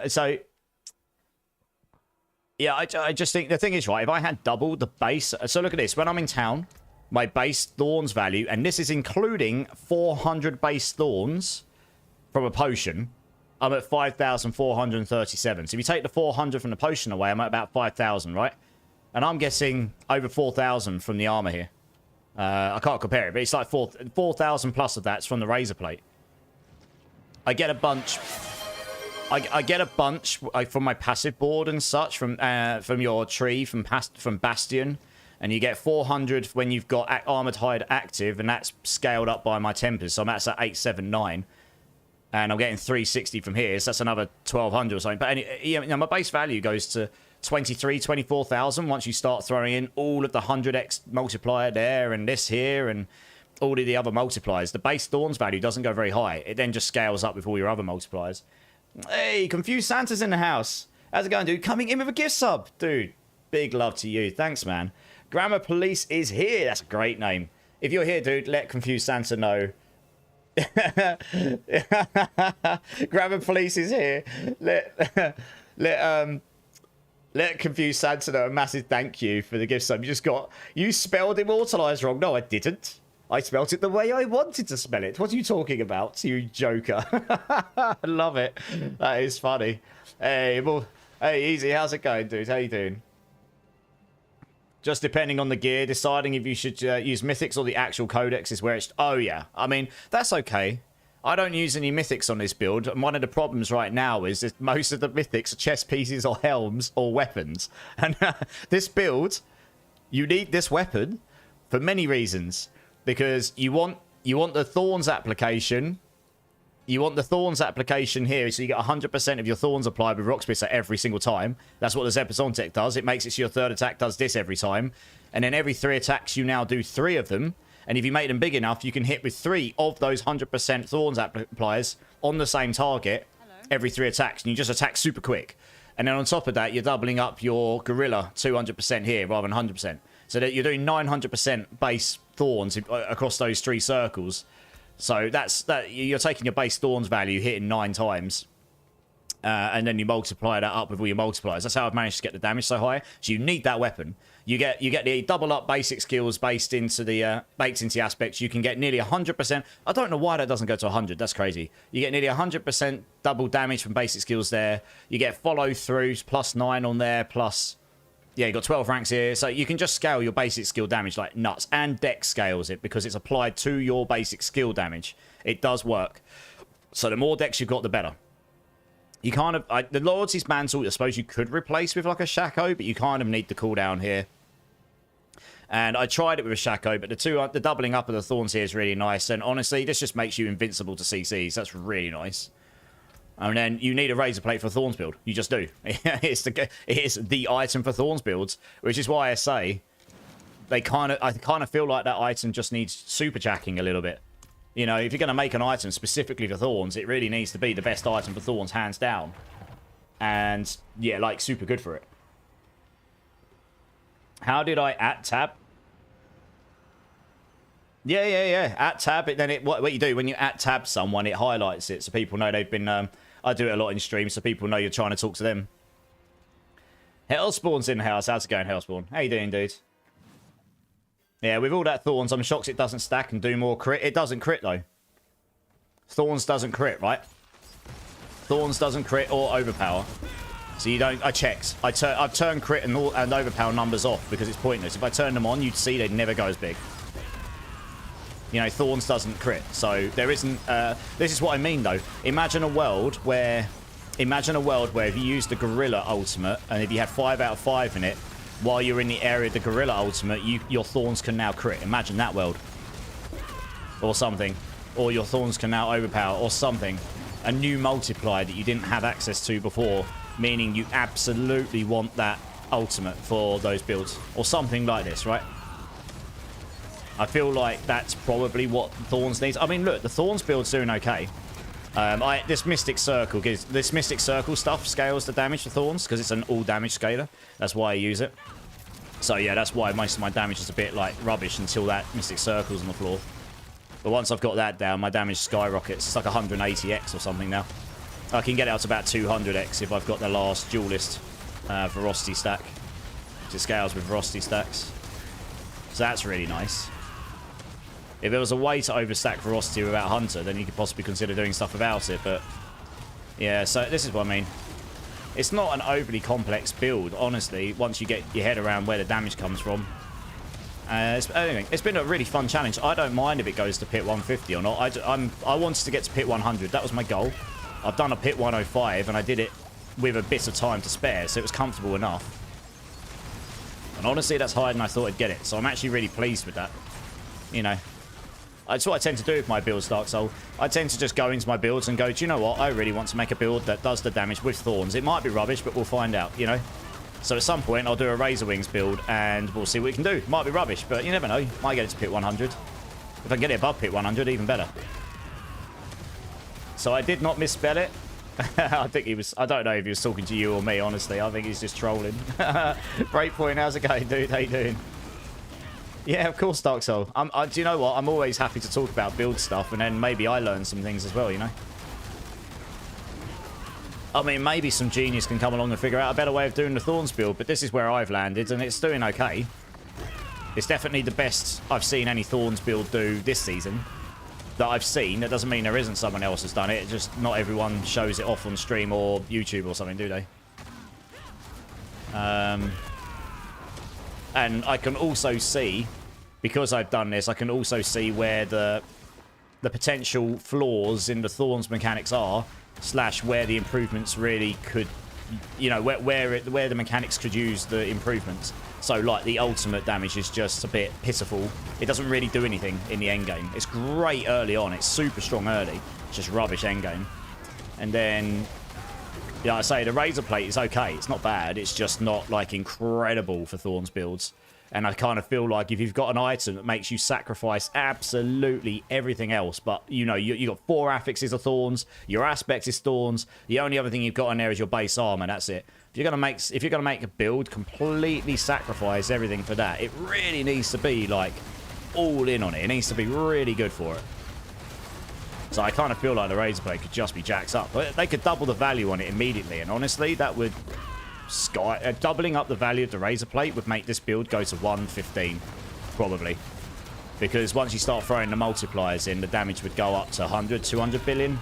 So... Yeah, I just think... The thing is, right, if I had doubled the base... So look at this. When I'm in town, my base Thorns value, and this is including 400 base Thorns from a potion, I'm at 5,437. So if you take the 400 from the potion away, I'm at about 5,000, right? And I'm guessing over 4,000 from the armor here. I can't compare it, but it's like 4,000 plus of that's from the Razor Plate. I get a bunch. I get a bunch from my passive board and such from your tree from Bastion, and you get 400 when you've got Armored Hide active, and that's scaled up by my Tempers, so that's at 879, and I'm getting 360 from here, so that's another 1,200 or something. But my base value goes to 24,000 once you start throwing in all of the 100x multiplier there and this here and all of the other multipliers. The base Thorns value doesn't go very high. It then just scales up with all your other multipliers. Hey, Confused Santa's in the house. How's it going, dude? Coming in with a gift sub. Dude, big love to you. Thanks, man. Grammar Police is here. That's a great name. If you're here, dude, let Confused Santa know. Grammar Police is here. Let Confused Santa know a massive thank you for the gift sub. You spelled immortalized wrong. No, I didn't. I spelt it the way I wanted to spell it. What are you talking about, you joker? I love it. That is funny. Hey, well, hey, easy. How's it going, dude? How you doing? Just depending on the gear, deciding if you should use mythics or the actual codex is where it's... Oh, yeah. I mean, that's okay. I don't use any mythics on this build, and one of the problems right now is that most of the mythics are chest pieces or helms or weapons. And this build, you need this weapon for many reasons. Because you want the Thorns application. You want the Thorns application here, so you get 100% of your Thorns applied with Rock Splitter every single time. That's what the Zepazon tech does. It makes it so your third attack does this every time. And then every 3 attacks, you now do 3 of them. And if you make them big enough, you can hit with 3 of those 100% Thorns appliers on the same target every 3 attacks. And you just attack super quick. And then on top of that, you're doubling up your Gorilla 200% here rather than 100%. So that you're doing 900% base Thorns across those 3 circles. So that you're taking your base Thorns value, hitting 9 times. And then you multiply that up with all your multipliers. That's how I've managed to get the damage so high. So you need that weapon. You get the double up basic skills baked into the aspects. You can get nearly 100%. I don't know why that doesn't go to 100. That's crazy. You get nearly 100% double damage from basic skills there. You get follow throughs plus 9 on there plus. Yeah, you got 12 ranks here. So you can just scale your basic skill damage like nuts. And Dex scales it because it's applied to your basic skill damage. It does work. So the more Dex you've got, the better. You kind of... the Loyalty's Mantle, I suppose you could replace with like a Shaco, but you kind of need the cooldown here. And I tried it with a Shaco, but the doubling up of the Thorns here is really nice. And honestly, this just makes you invincible to CCs. That's really nice. And then you need a Razor Plate for Thorns build. You just do. It's the item for Thorns builds, which is why I say I kind of feel like that item just needs super jacking a little bit. You know, if you're going to make an item specifically for Thorns, it really needs to be the best item for Thorns, hands down. And yeah, like super good for it. How did I @tab? Yeah. @tab. Then what you do when you @tab someone, it highlights it so people know they've been. I do it a lot in streams so people know you're trying to talk to them. Hellspawn's in the house. How's it going, Hellspawn? How you doing, dude? Yeah, with all that Thorns, I'm shocked it doesn't stack and do more crit. It doesn't crit, though. Thorns doesn't crit, right? Thorns doesn't crit or overpower. So you don't... I checked. I've turned crit and overpower numbers off because it's pointless. If I turn them on, you'd see they'd never go as big. You know, Thorns doesn't crit. So there isn't... this is what I mean, though. Imagine a world where if you use the Gorilla ultimate and if you had 5 out of 5 in it, while you're in the area of the Gorilla ultimate, your Thorns can now crit. Imagine that world. Or something. Or your Thorns can now overpower. Or something. A new multiplier that you didn't have access to before. Meaning you absolutely want that ultimate for those builds. Or something like this, right? I feel like that's probably what Thorns needs. I mean, look, the Thorns build's doing okay. This Mystic Circle stuff scales the damage for Thorns because it's an all damage scaler. That's why I use it. So yeah, that's why most of my damage is a bit like rubbish until that Mystic Circle's on the floor. But once I've got that down, my damage skyrockets. It's like 180x or something now. I can get out to about 200x if I've got the last duelist ferocity stack. It scales with ferocity stacks. So that's really nice. If there was a way to overstack ferocity without Hunter, then you could possibly consider doing stuff about it, but... yeah, so this is what I mean. It's not an overly complex build, honestly, once you get your head around where the damage comes from. Anyway, it's been a really fun challenge. I don't mind if it goes to pit 150 or not. I wanted to get to pit 100. That was my goal. I've done a pit 105, and I did it with a bit of time to spare, so it was comfortable enough. And honestly, that's higher than I thought I'd get it, so I'm actually really pleased with that. You know. That's what I tend to do with my builds, Dark Soul. I tend to just go into my builds and go, do you know what? I really want to make a build that does the damage with Thorns. It might be rubbish, but we'll find out, you know? So at some point, I'll do a Razor Wings build, and we'll see what we can do. It might be rubbish, but you never know. Might get it to pit 100. If I can get it above pit 100, even better. So I did not misspell it. I think he was... I don't know if he was talking to you or me, honestly. I think he's just trolling. Breakpoint, how's it going, dude? How you doing? Yeah, of course, Dark Soul. Do you know what? I'm always happy to talk about build stuff, and then maybe I learn some things as well, you know? I mean, maybe some genius can come along and figure out a better way of doing the Thorns build, but this is where I've landed, and it's doing okay. It's definitely the best I've seen any Thorns build do this season that I've seen. That doesn't mean there isn't someone else that's done it. It's just not everyone shows it off on stream or YouTube or something, do they? And I can also see, because I've done this, I can also see where the potential flaws in the Thorns mechanics are, / where the improvements really could, you know, where the mechanics could use the improvements. So, like, the ultimate damage is just a bit pitiful. It doesn't really do anything in the end game. It's great early on. It's super strong early. It's just rubbish end game. And then... yeah, I say the Razor Plate is okay. It's not bad. It's just not, like, incredible for Thorns builds. And I kind of feel like if you've got an item that makes you sacrifice absolutely everything else, but, you know, you got 4 affixes of Thorns, your aspect is Thorns, the only other thing you've got in there is your base armor, and that's it. If you're gonna make a build, completely sacrifice everything for that. It really needs to be, like, all in on it. It needs to be really good for it. So I kind of feel like the Razor Blade could just be jacked up. But they could double the value on it immediately, and honestly, that would... doubling up the value of the Razor Plate would make this build go to 115, probably. Because once you start throwing the multipliers in, the damage would go up to 100, 200 billion.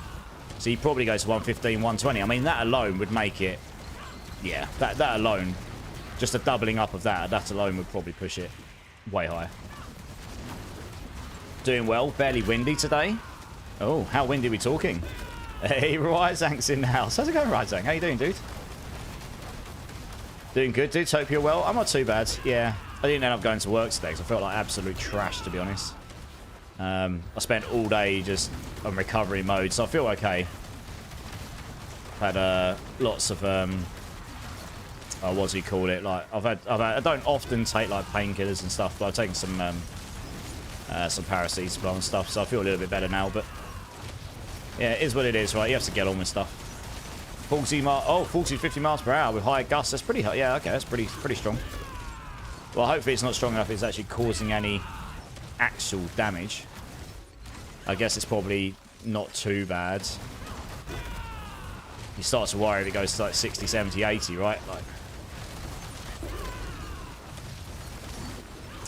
So you probably go to 115, 120. I mean, that alone would make it... Yeah, that alone, just a doubling up of that alone would probably push it way higher. Doing well. Barely windy today. Oh, how windy are we talking? Hey, Ryzang's in the house. How's it going, Ryzang? How you doing, dude? Doing good, dude. Hope you're well. I'm not too bad. Yeah, I didn't end up going to work today because I felt like absolute trash, to be honest. I spent all day just on recovery mode, so I feel okay. Had lots of what do you call it? Like I don't often take like painkillers and stuff, but I've taken some paracetamol and stuff, so I feel a little bit better now. But yeah, it is what it is, right? You have to get on with stuff. 40 to 50 miles per hour with high gusts. That's pretty high. Yeah, okay, that's pretty strong. Well, hopefully it's not strong enough it's actually causing any actual damage. I guess it's probably not too bad. You start to worry if it goes to like 60, 70, 80, right? Like,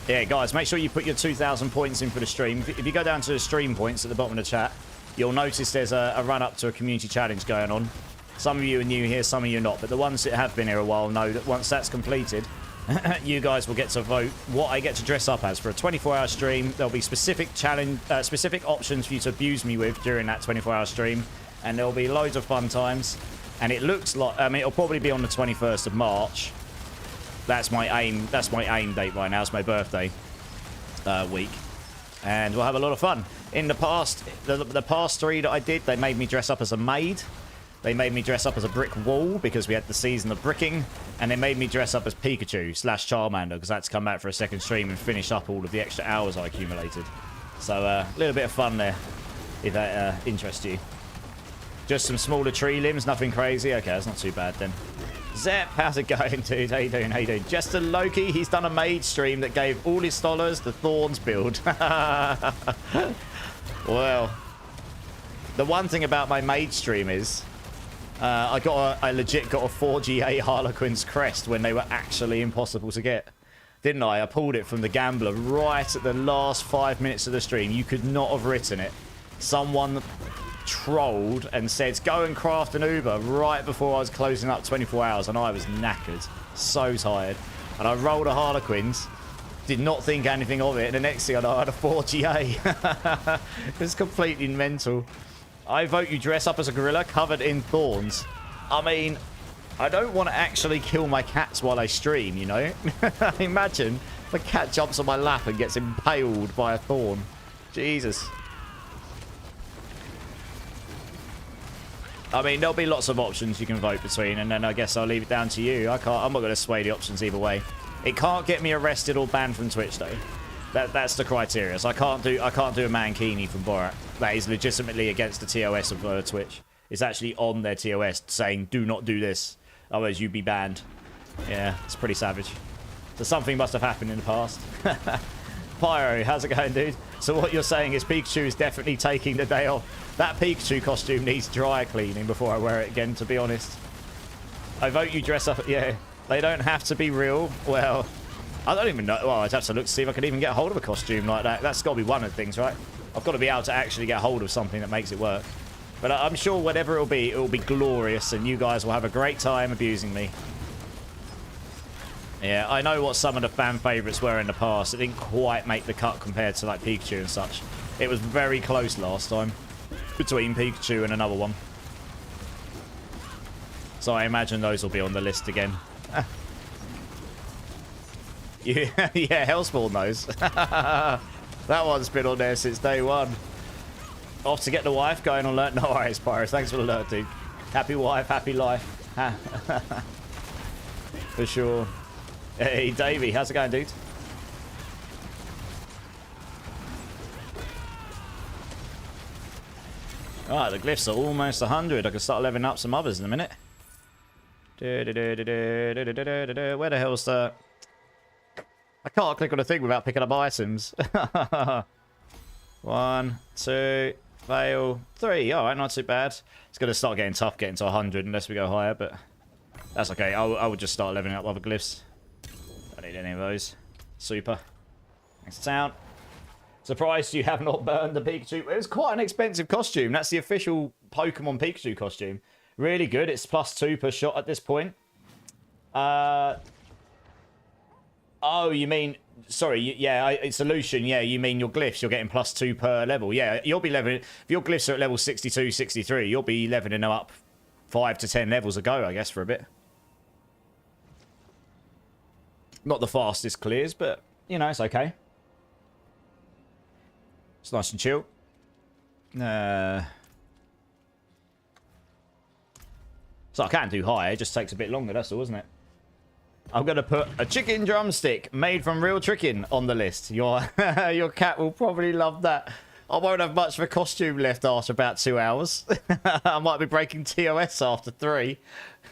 yeah, guys, make sure you put your 2,000 points in for the stream. If you go down to the stream points at the bottom of the chat, you'll notice there's a run-up to a community challenge going on. Some of you are new here, some of you are not, but the ones that have been here a while know that once that's completed, you guys will get to vote what I get to dress up as for a 24-hour stream. There'll be specific options for you to abuse me with during that 24-hour stream, and there'll be loads of fun times. And it looks like, I mean, it'll probably be on the 21st of March. That's my aim. That's my aim date right now. It's my birthday week, and we'll have a lot of fun. In the past, the past 3 that I did, they made me dress up as a maid. They made me dress up as a brick wall because we had the season of bricking. And they made me dress up as Pikachu / Charmander because I had to come back for a second stream and finish up all of the extra hours I accumulated. So a little bit of fun there, if that interests you. Just some smaller tree limbs, nothing crazy. Okay, that's not too bad then. Zep, how's it going, dude? How you doing? How you doing? Jester Loki, he's done a maid stream that gave all his scholars the Thorns build. Well, the one thing about my maid stream is I legit got a 4GA Harlequin's crest when they were actually impossible to get. Didn't I? I pulled it from the gambler right at the last 5 minutes of the stream. You could not have written it. Someone trolled and said, go and craft an Uber right before I was closing up 24 hours, and I was knackered. So tired. And I rolled a Harlequin's. Did not think anything of it, and the next thing I know, I had a 4GA. It's completely mental. I vote you dress up as a gorilla covered in thorns. I mean, I don't want to actually kill my cats while I stream, you know? Imagine if a cat jumps on my lap and gets impaled by a thorn. Jesus. I mean, there'll be lots of options you can vote between, and then I guess I'll leave it down to you. I'm not going to sway the options either way. It can't get me arrested or banned from Twitch, though. That's the criteria. So I can't do a Mankini from Borat. That is legitimately against the TOS of Twitch. It's actually on their TOS saying, do not do this, otherwise you'd be banned. Yeah, it's pretty savage. So something must have happened in the past. Pyro, how's it going, dude? So what you're saying is Pikachu is definitely taking the day off. That Pikachu costume needs dry cleaning before I wear it again, to be honest. I vote you dress up. Yeah, they don't have to be real. Well, I don't even know. Well, I'd have to look to see if I could even get a hold of a costume like that. That's got to be one of the things, right? I've got to be able to actually get a hold of something that makes it work. But I'm sure whatever it'll be glorious, and you guys will have a great time abusing me. Yeah, I know what some of the fan favourites were in the past. It didn't quite make the cut compared to like Pikachu and such. It was very close last time between Pikachu and another one. So I imagine those will be on the list again. Yeah, Hellspawn knows. That one's been on there since day one. Off to get the wife, going on alert. No worries, Pyro. Thanks for the alert, dude. Happy wife, happy life. For sure. Hey, Davey, how's it going, dude? Alright, the glyphs are almost 100. I can start leveling up some others in a minute. Where the hell's the... I can't click on a thing without picking up items. 1, 2, fail, 3. Alright, not too bad. It's going to start getting tough getting to 100 unless we go higher, but that's okay. I would just start leveling up other glyphs. Don't need any of those. Super. Next town. Surprised you have not burned the Pikachu. It was quite an expensive costume. That's the official Pokemon Pikachu costume. Really good. It's +2 per shot at this point. Oh, you mean... Sorry, yeah, it's Elution. Yeah, you mean your glyphs. You're getting +2 per level. Yeah, you'll be leveling... If your glyphs are at level 62, 63, you'll be leveling them up 5 to 10 levels ago, I guess, for a bit. Not the fastest clears, but, you know, it's okay. It's nice and chill. So I can do higher, it just takes a bit longer, that's all, isn't it? I'm going to put a chicken drumstick made from real chicken on the list. Your cat will probably love that. I won't have much of a costume left after about 2 hours. I might be breaking TOS after 3.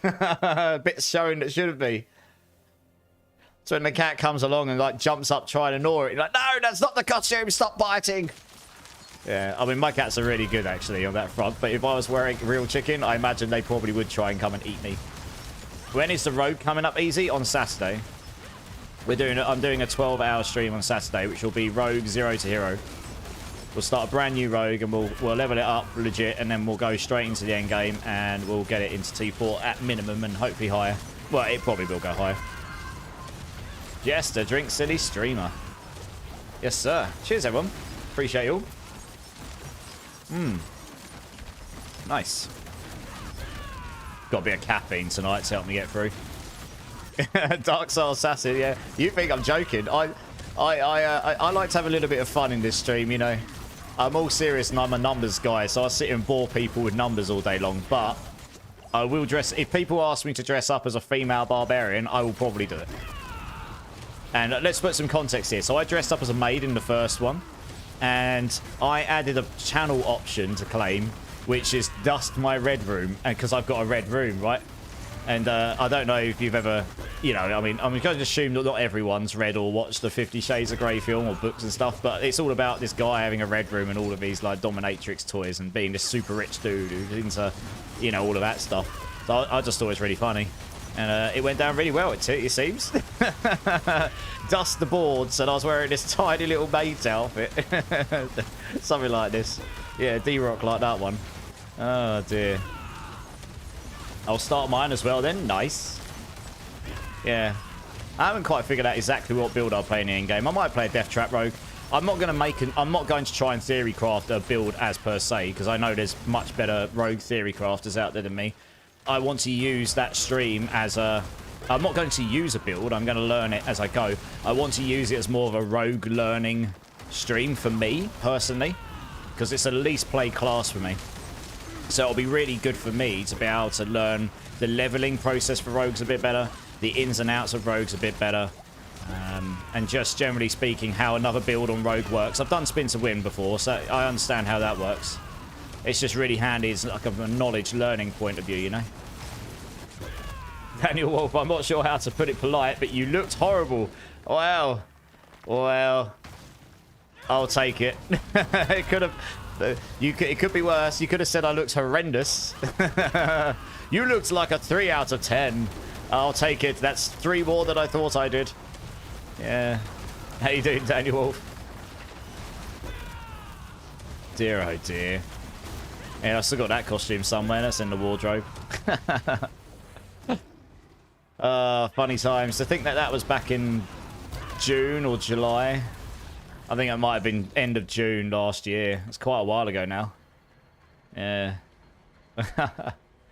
A bit showing that shouldn't be. So when the cat comes along and like jumps up trying to gnaw it, you're like, no, that's not the costume, stop biting. Yeah, I mean, my cats are really good actually on that front, but if I was wearing real chicken, I imagine they probably would try and come and eat me. When is the rogue coming up easy? On Saturday. I'm doing a 12-hour stream on Saturday, which will be Rogue 0 to Hero. We'll start a brand new Rogue and we'll level it up legit, and then we'll go straight into the end game and we'll get it into T4 at minimum and hopefully higher. Well, it probably will go higher. Jester, Drink City Streamer. Yes, sir. Cheers, everyone. Appreciate you all. Nice. Got to be a caffeine tonight to help me get through. Dark Soul Assassin, yeah. You think I'm joking? I like to have a little bit of fun in this stream, you know. I'm all serious and I'm a numbers guy, so I sit and bore people with numbers all day long, but I will dress... If people ask me to dress up as a female barbarian, I will probably do it. And let's put some context here. So I dressed up as a maid in the first one, and I added a channel option to claim, which is dust my red room, and because I've got a red room, right? And I don't know if you've ever, you know, I mean, I'm going to assume that not everyone's read or watched the 50 Shades of Grey film or books and stuff, but it's all about this guy having a red room and all of these, like, dominatrix toys and being this super rich dude who's into, you know, all of that stuff. So I just thought it was really funny. And it went down really well, it seems. Dust the boards, and I was wearing this tiny little maid's outfit. Something like this. Yeah, D-Rock like that one. Oh, dear. I'll start mine as well then. Nice. Yeah. I haven't quite figured out exactly what build I'll play in the end game. I might play a Death Trap Rogue. I'm not going to try and theory craft a build as per se, because I know there's much better Rogue theory crafters out there than me. I want to use that stream as a... I'm not going to use a build. I'm going to learn it as I go. I want to use it as more of a rogue learning stream for me, personally, because it's a least play class for me. So it'll be really good for me to be able to learn the leveling process for rogues a bit better, the ins and outs of rogues a bit better, and just generally speaking how another build on rogue works. I've done Spin to Win before, so I understand how that works. It's just really handy. It's like a knowledge learning point of view, you know. Daniel Wolf, I'm not sure how to put it polite, but you looked horrible. Well, I'll take it. It could have... it could be worse. You could have said I looked horrendous. You looked like a 3 out of 10. I'll take it. That's 3 more than I thought I did. Yeah. How you doing, Daniel Wolf? Dear, oh dear. Yeah, I still got that costume somewhere. That's in the wardrobe. Funny times. To think that that was back in June or July. I think it might have been end of June last year. It's quite a while ago now. Yeah.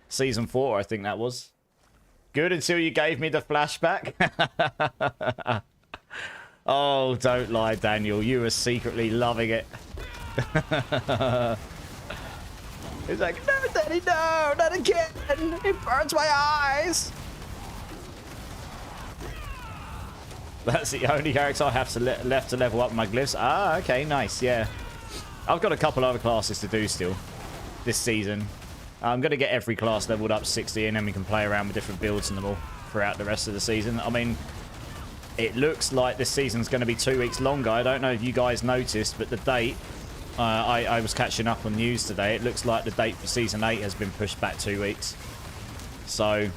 Season 4, I think that was. Good until you gave me the flashback. Oh, don't lie, Daniel. You were secretly loving it. He's like, no, Daddy, no, not again. It burns my eyes. That's the only character I have to left to level up my glyphs. Ah, okay, nice, yeah. I've got a couple other classes to do still. this season. I'm going to get every class leveled up 60, and then we can play around with different builds and them all throughout the rest of the season. I mean, it looks like this season's going to be 2 weeks longer. I don't know if you guys noticed, but the date, I was catching up on news today. It looks like the date for Season 8 has been pushed back 2 weeks. So,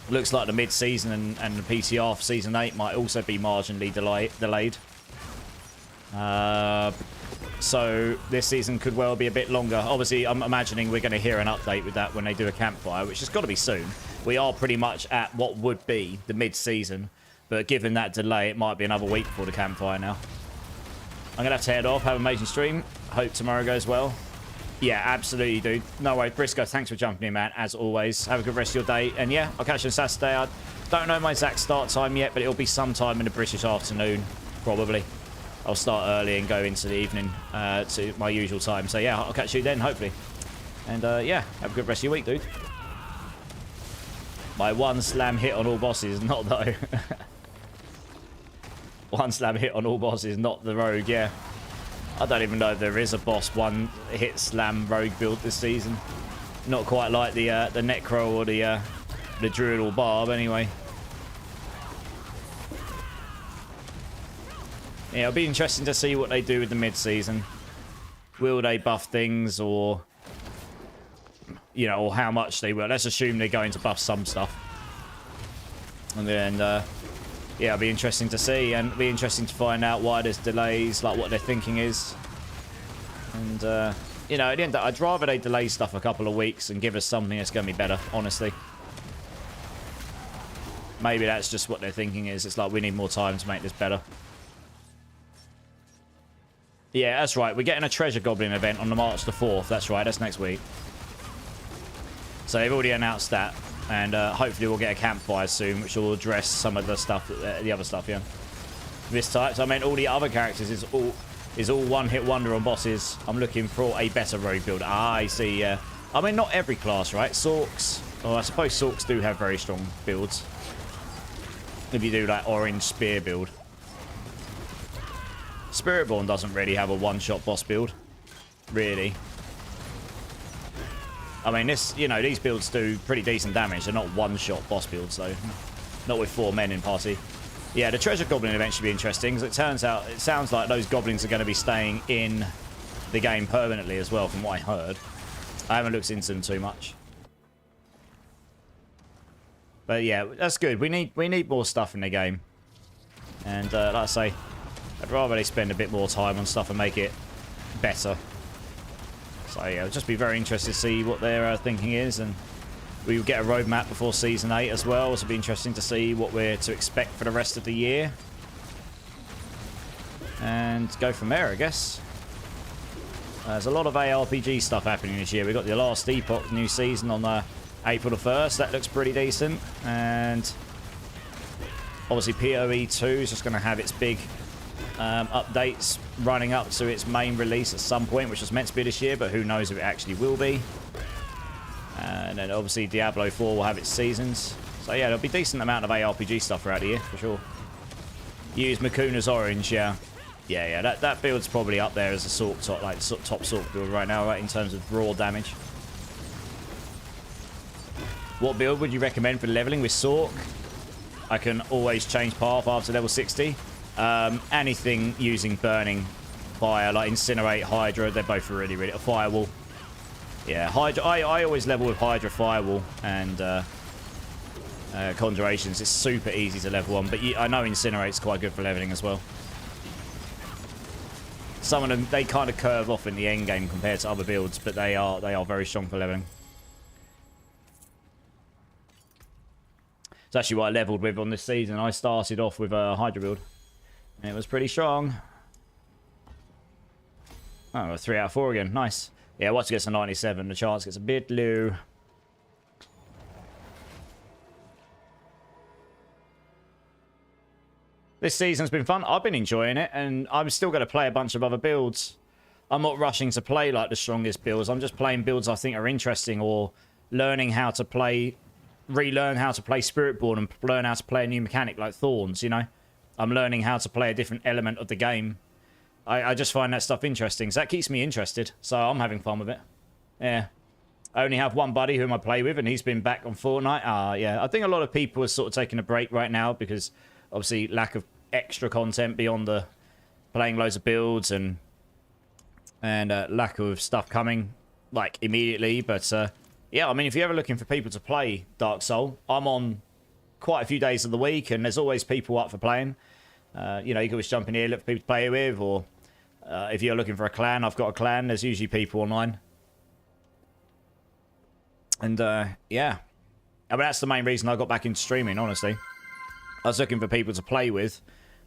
looks like the mid-season and the PTR for Season 8 might also be marginally delayed. So, this season could well be a bit longer. Obviously, I'm imagining we're going to hear an update with that when they do a campfire, which has got to be soon. We are pretty much at what would be the mid-season. But given that delay, it might be another week before the campfire now. I'm going to have to head off. Have an amazing stream. Hope tomorrow goes well. Yeah, absolutely, dude. No way. Briscoe, thanks for jumping in, man. As always. Have a good rest of your day. And yeah, I'll catch you on Saturday. I don't know my exact start time yet, but it'll be sometime in the British afternoon, probably. I'll start early and go into the evening to my usual time. So yeah, I'll catch you then, hopefully. And yeah, have a good rest of your week, dude. My one slam hit on all bosses, not though. One slam hit on all bosses, not the rogue, yeah. I don't even know if there is a boss one hit slam rogue build this season. Not quite like the Necro or the Druid or Barb, anyway. Yeah, it'll be interesting to see what they do with the mid-season. Will they buff things, or you know, or how much they will? Let's assume they're going to buff some stuff, and then yeah, it'll be interesting to see, and it'll be interesting to find out why there's delays, like what their thinking is. And you know, at the end, I'd rather they delay stuff a couple of weeks and give us something that's going to be better, honestly. Maybe that's just what their thinking is. It's like, we need more time to make this better. Yeah, that's right. We're getting a Treasure Goblin event on the March the 4th. That's right. That's next week. So they've already announced that. And hopefully we'll get a campfire soon, which will address some of the stuff, the other stuff, yeah. This type. So I mean, all the other characters is all one-hit wonder on bosses. I'm looking for a better rogue build. Ah, I see, yeah. I mean, not every class, right? Sorks. Oh, I suppose Sorks do have very strong builds. If you do that orange spear build. Spiritborn doesn't really have a one-shot boss build. Really. I mean, this, you know, these builds do pretty decent damage. They're not one-shot boss builds, though. Not with 4 men in party. Yeah, the Treasure Goblin event should be interesting, because it turns out, it sounds like those goblins are going to be staying in the game permanently as well, from what I heard. I haven't looked into them too much. But yeah, that's good. We need more stuff in the game. And like I say, I'd rather they spend a bit more time on stuff and make it better. So yeah, it'll just be very interesting to see what their thinking is, and we will get a roadmap before Season 8 as well, so it'll be interesting to see what we're to expect for the rest of the year. And go from there, I guess. There's a lot of ARPG stuff happening this year. We've got the Last Epoch new season on April the 1st. That looks pretty decent. And obviously PoE 2 is just going to have its big updates running up to its main release at some point, which was meant to be this year, but who knows if it actually will be. And then obviously Diablo 4 will have its seasons. So yeah, there'll be a decent amount of ARPG stuff throughout the year, for sure. Use Makuna's Orange, yeah. Yeah, that build's probably up there as a Sork top, like top Sork build right now, right, in terms of raw damage. What build would you recommend for leveling with Sork? I can always change path after level 60. Anything using burning fire, like Incinerate, Hydra, they're both really, a Firewall. Yeah, Hydra. I always level with Hydra, Firewall, and Conjurations. It's super easy to level on, but I know Incinerate's quite good for leveling as well. Some of them, they kind of curve off in the end game compared to other builds, but they are very strong for leveling. It's actually what I leveled with on this season. I started off with a Hydra build, and it was pretty strong. Oh, a 3 out of 4 again. Nice. Yeah, once it gets to 97, the chance gets a bit low. This season's been fun. I've been enjoying it, and I'm still going to play a bunch of other builds. I'm not rushing to play like the strongest builds. I'm just playing builds I think are interesting, or learning how to play, relearn how to play Spiritborn and learn how to play a new mechanic like Thorns, you know? I'm learning how to play a different element of the game. I just find that stuff interesting, so that keeps me interested, so I'm having fun with it. Yeah. I only have one buddy whom I play with, and he's been back on Fortnite. Yeah. I think a lot of people are sort of taking a break right now because, obviously, lack of extra content beyond the playing loads of builds and lack of stuff coming, like, immediately. But, yeah, I mean, if you're ever looking for people to play Dark Soul, I'm on quite a few days of the week, and there's always people up for playing. You know, you can always jump in here, look for people to play with, or if you're looking for a clan, I've got a clan. There's usually people online. And, yeah. I mean, that's the main reason I got back into streaming, honestly. I was looking for people to play with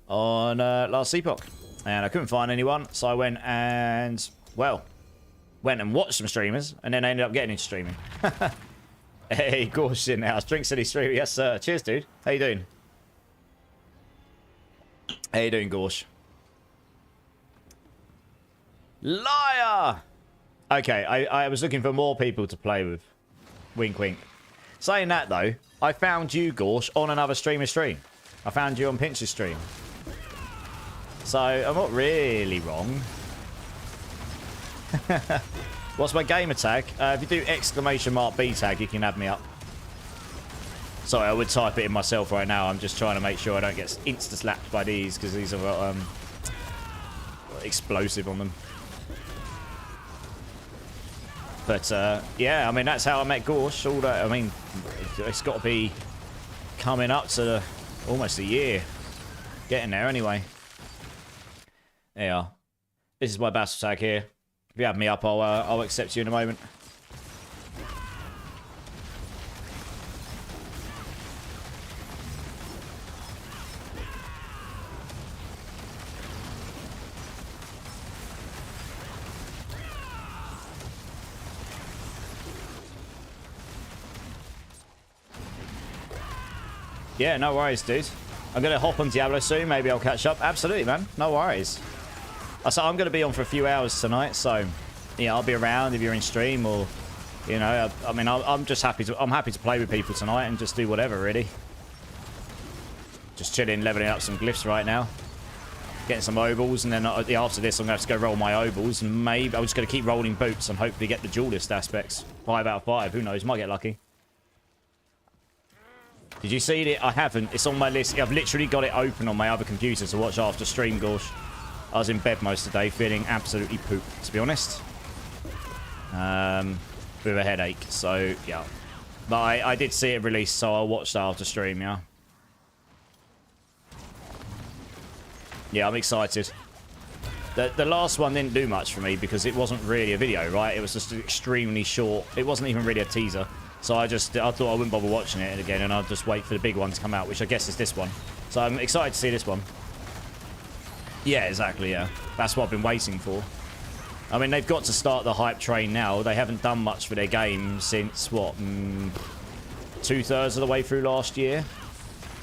on last Epoch. And I couldn't find anyone, so I went and, well, went and watched some streamers, and then I ended up getting into streaming. Hey, Gorsh in the house. Drink City streamer. Yes, sir. Cheers, dude. How you doing? How you doing, Gorsh? Liar! Okay, I was looking for more people to play with. Wink, wink. Saying that, though, I found you, Gorsh, on another streamer's stream. I found you on Pinch's stream. So, I'm not really wrong. What's my gamer tag? If you do !B tag, you can add me up. Sorry, I would type it in myself right now. I'm just trying to make sure I don't get insta-slapped by these, because these have got explosive on them. But, yeah, I mean, that's how I met Gorsh. All that, I mean, it's got to be coming up to almost a year. Getting there, anyway. Yeah. This is my battle tag here. If you have me up, I'll accept you in a moment. Yeah, no worries, dude. I'm going to hop on Diablo soon. Maybe I'll catch up. Absolutely, man. No worries. So I'm going to be on for a few hours tonight, so yeah, I'll be around if you're in stream, or you know, I mean, I'm just happy to play with people tonight and just do whatever, really. Just chilling, leveling up some glyphs right now, getting some obals, and then after this, I'm going to have to go roll my obals, and maybe I'm just going to keep rolling boots and hopefully get the duelist aspects. 5 out of 5. Who knows? Might get lucky. Did you see it? I haven't. It's on my list. I've literally got it open on my other computer to watch after stream, Gorsh. I was in bed most of the day, feeling absolutely pooped, to be honest. With a headache, so, yeah. But I did see it released, so I watched after stream, yeah. Yeah, I'm excited. The last one didn't do much for me because it wasn't really a video, right? It was just extremely short. It wasn't even really a teaser. So I thought I wouldn't bother watching it again, and I'll just wait for the big one to come out, which I guess is this one. So I'm excited to see this one. Yeah, exactly, yeah. That's what I've been waiting for. I mean, they've got to start the hype train now. They haven't done much for their game since, what, 2/3 of the way through last year.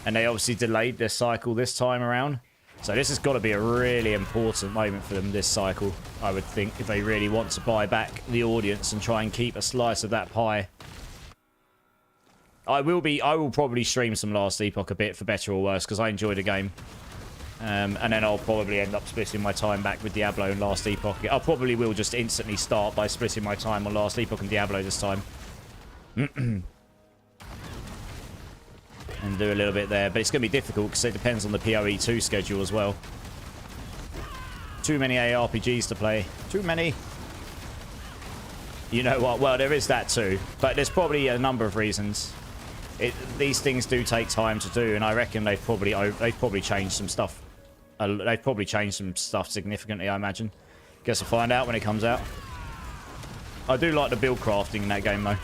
And they obviously delayed their cycle this time around. So this has got to be a really important moment for them this cycle, I would think, if they really want to buy back the audience and try and keep a slice of that pie. I will probably stream some Last Epoch a bit, for better or worse, because I enjoy the game. And then I'll probably end up splitting my time back with Diablo and Last Epoch. I probably will just instantly start by splitting my time on Last Epoch and Diablo this time. And do a little bit there. But it's going to be difficult because it depends on the PoE 2 schedule as well. Too many ARPGs to play. Too many. You know what? Well, there is that too. But there's probably a number of reasons. These things do take time to do, and I reckon they've probably changed some stuff. They've probably changed some stuff significantly, I imagine. Guess I'll find out when it comes out. I do like the build crafting in that game, though.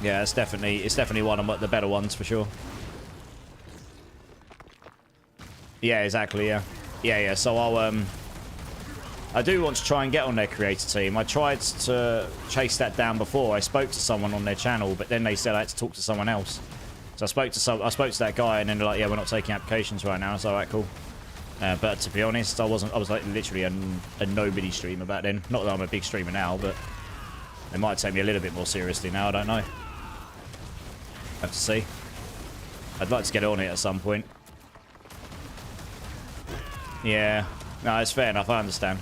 Yeah, it's definitely one of the better ones for sure. Yeah, exactly. Yeah, yeah. So I do want to try and get on their creator team. I tried to chase that down before. I spoke to someone on their channel, but then they said I had to talk to someone else. So I spoke to that guy, and then they're like, "Yeah, we're not taking applications right now." So alright, cool. But to be honest, I was like literally a nobody streamer back then. Not that I'm a big streamer now, but they might take me a little bit more seriously now. I don't know. Have to see. I'd like to get on it at some point. Yeah. No, it's fair enough. I understand.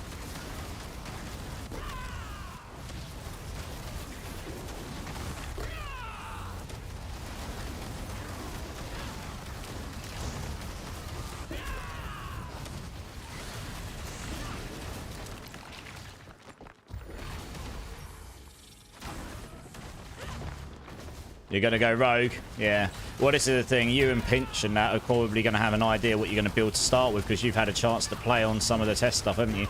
You're going to go rogue? Yeah. Well, this is the thing. You and Pinch and that are probably going to have an idea what you're going to build to start with because you've had a chance to play on some of the test stuff, haven't you?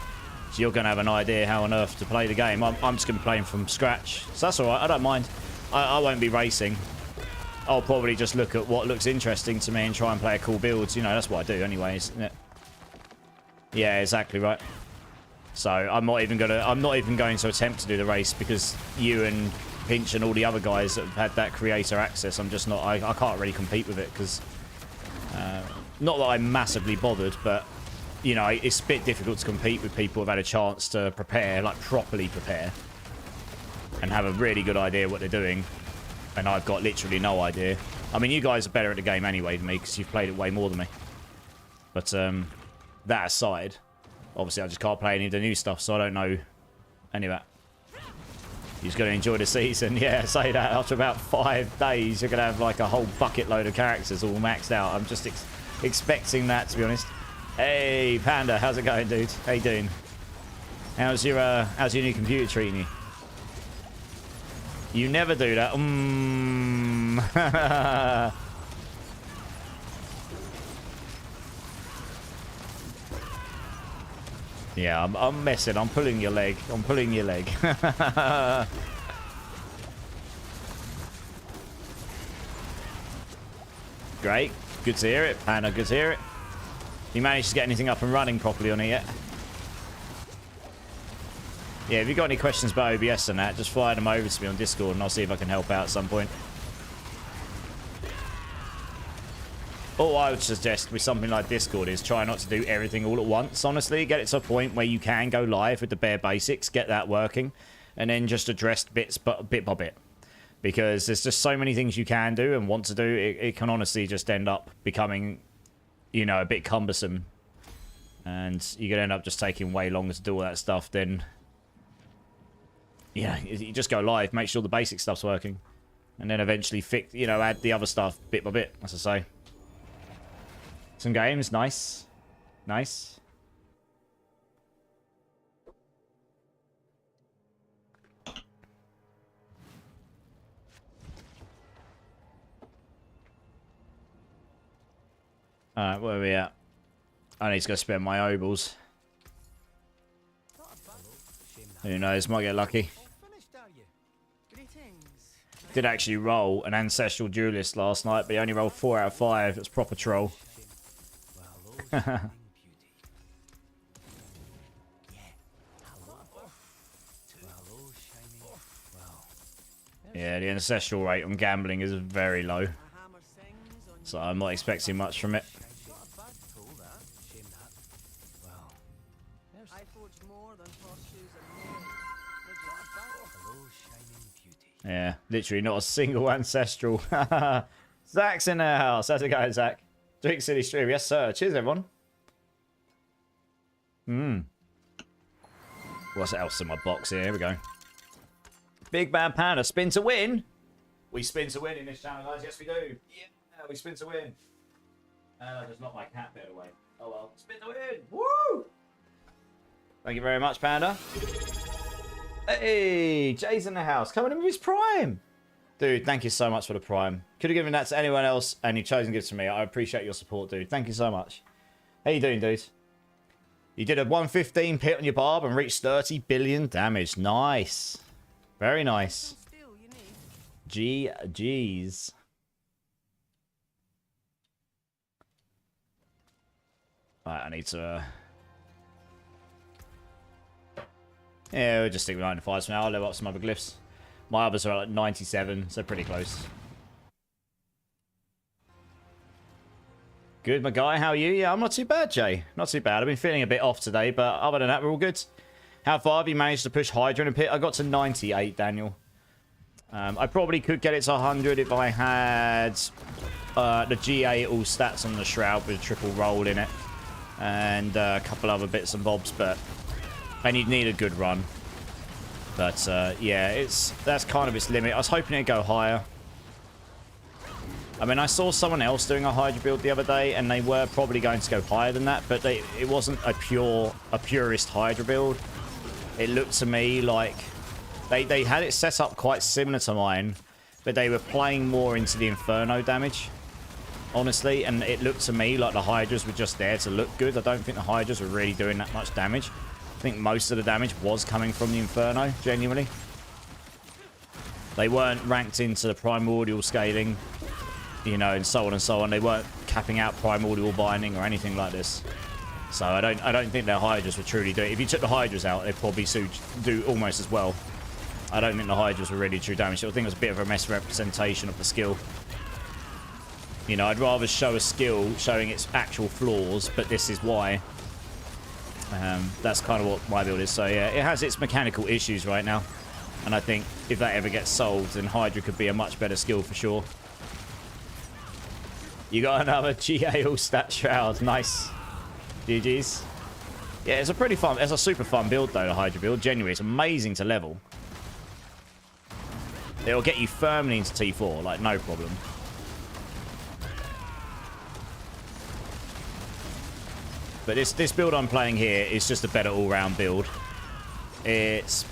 So you're going to have an idea how on earth to play the game. I'm just going to be playing from scratch. So that's all right. I don't mind. I won't be racing. I'll probably just look at what looks interesting to me and try and play a cool build. You know, that's what I do anyways, isn't it? Yeah, exactly right. So I'm not even going to attempt to do the race because you and Pinch and all the other guys that have had that creator access, I'm just not, I can't really compete with it because, not that I'm massively bothered, but, you know, it's a bit difficult to compete with people who've had a chance to prepare, like properly prepare, and have a really good idea what they're doing, and I've got literally no idea. I mean, you guys are better at the game anyway than me because you've played it way more than me. But, that aside, obviously I just can't play any of the new stuff, so I don't know any of that. You're just going to enjoy the season. Yeah, say that. After about 5 days, you're going to have like a whole bucket load of characters all maxed out. I'm just expecting that, to be honest. Hey, Panda, how's it going, dude? How you doing? How's your new computer treating you? You never do that. Yeah, I'm messing. I'm pulling your leg. I'm pulling your leg. Great. Good to hear it. Panda, good to hear it. You managed to get anything up and running properly on it yet? Yeah, if you've got any questions about OBS and that, just fire them over to me on Discord and I'll see if I can help out at some point. All I would suggest with something like Discord is try not to do everything all at once, honestly. Get it to a point where you can go live with the bare basics, get that working, and then just address bit by bit. Because there's just so many things you can do and want to do, it can honestly just end up becoming, you know, a bit cumbersome. And you could end up just taking way longer to do all that stuff than... Yeah, you just go live, make sure the basic stuff's working. And then eventually fix, you know, add the other stuff bit by bit, as I say. Some games, nice. Nice. Alright, where are we at? I need to go spend my obols. Who knows, might get lucky. Did actually roll an Ancestral Duelist last night, but he only rolled 4 out of 5. It's proper troll. Yeah, the ancestral rate on gambling is very low, so I'm not expecting much from it. Yeah, literally not a single ancestral. Zach's in the house. How's it going, Zach? Drink City Stream. Yes, sir. Cheers, everyone. What's else in my box here? Here we go. Big Bad Panda. Spin to win. We spin to win in this channel, guys. Yes, we do. Yeah, we spin to win. I just knocked my cat bed away. Oh, well. Spin to win. Woo! Thank you very much, Panda. Hey, Jay's in the house. Coming in with his Prime. Dude, thank you so much for the Prime. Could have given that to anyone else, and you've chosen to give it to me. I appreciate your support, dude. Thank you so much. How you doing, dude? You did a 115 hit on your barb and reached 30 billion damage. Nice. Very nice. GG's. Right, I need to... Yeah, we'll just stick with 95 for now. I'll level up some other glyphs. My others are like 97, so pretty close. Good, my guy. How are you? Yeah, I'm not too bad, Jay. Not too bad. I've been feeling a bit off today, but other than that, we're all good. How far have you managed to push Hydra in a pit? I got to 98, Daniel. I probably could get it to 100 if I had the GA all stats on the Shroud with a triple roll in it. And a couple other bits and bobs, but... And you'd need a good run. But, yeah, that's kind of its limit. I was hoping it'd go higher. I mean, I saw someone else doing a Hydra build the other day, and they were probably going to go higher than that, but it wasn't a purist Hydra build. It looked to me like... They had it set up quite similar to mine, but they were playing more into the Inferno damage, honestly, and it looked to me like the Hydras were just there to look good. I don't think the Hydras were really doing that much damage. I think most of the damage was coming from the Inferno, genuinely. They weren't ranked into the Primordial scaling, you know, and so on and so on. They weren't capping out Primordial binding or anything like this. So I don't think their Hydras were truly doing it. If you took the Hydras out, they'd probably do almost as well. I don't think the Hydras were really true damage. So I think it was a bit of a misrepresentation of the skill. You know, I'd rather show a skill showing its actual flaws, but this is why. That's kind of what my build is. So yeah, it has its mechanical issues right now. And I think if that ever gets solved, then Hydra could be a much better skill for sure. You got another GA all-stat shroud. Nice. GG's. Yeah, it's a pretty fun, it's a super fun build though, the Hydra build. Genuinely, it's amazing to level. It'll get you firmly into T4, like no problem. But this build I'm playing here is just a better all-round build. It's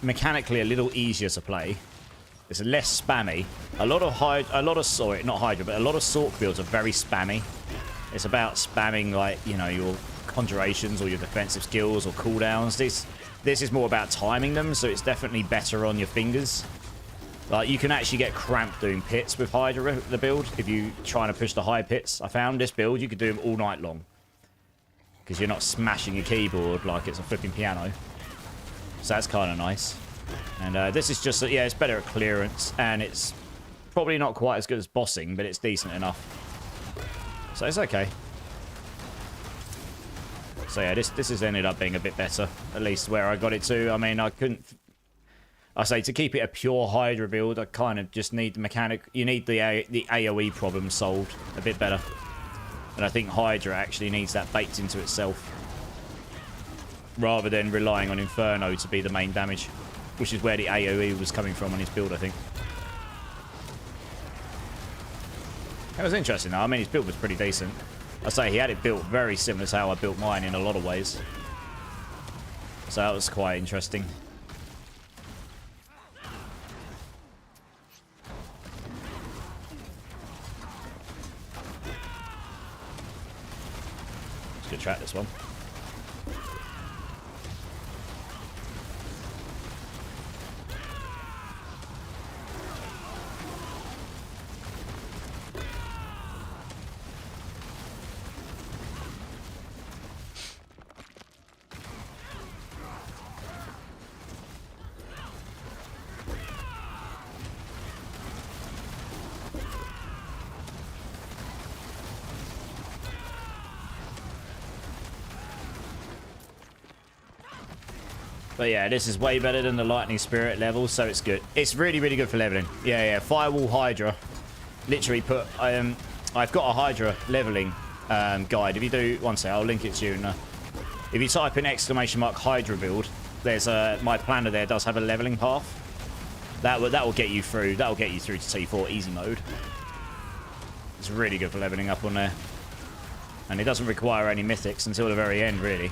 mechanically a little easier to play. It's less spammy. A lot of Sorc builds are very spammy. It's about spamming, like, you know, your conjurations or your defensive skills or cooldowns. This is more about timing them, so it's definitely better on your fingers. Like, you can actually get cramped doing pits with Hydra, the build, if you trying to push the high pits. I found this build, you could do them all night long. Because you're not smashing your keyboard like it's a flipping piano. So that's kind of nice. And this is just, yeah, it's better at clearance. And it's probably not quite as good as bossing, but it's decent enough. So it's okay. So yeah, this has ended up being a bit better. At least where I got it to. I mean, I couldn't... I say, to keep it a pure Hydra build, I kind of just need the mechanic... You need the AoE problem solved a bit better. And I think Hydra actually needs that baked into itself. Rather than relying on Inferno to be the main damage. Which is where the AoE was coming from on his build, I think. It was interesting though. I mean, his build was pretty decent. I say he had it built very similar to how I built mine in a lot of ways. So that was quite interesting. It's a good track, this one. But yeah, this is way better than the Lightning Spirit level, so it's good. It's really, really good for leveling. Yeah, yeah. Firewall Hydra. Literally put... I've got a Hydra leveling guide. If you do... One sec, I'll link it to you. If you type in ! Hydra build, there's a... My planner there does have a leveling path. That will get you through. That will get you through to T4 easy mode. It's really good for leveling up on there. And it doesn't require any mythics until the very end, really.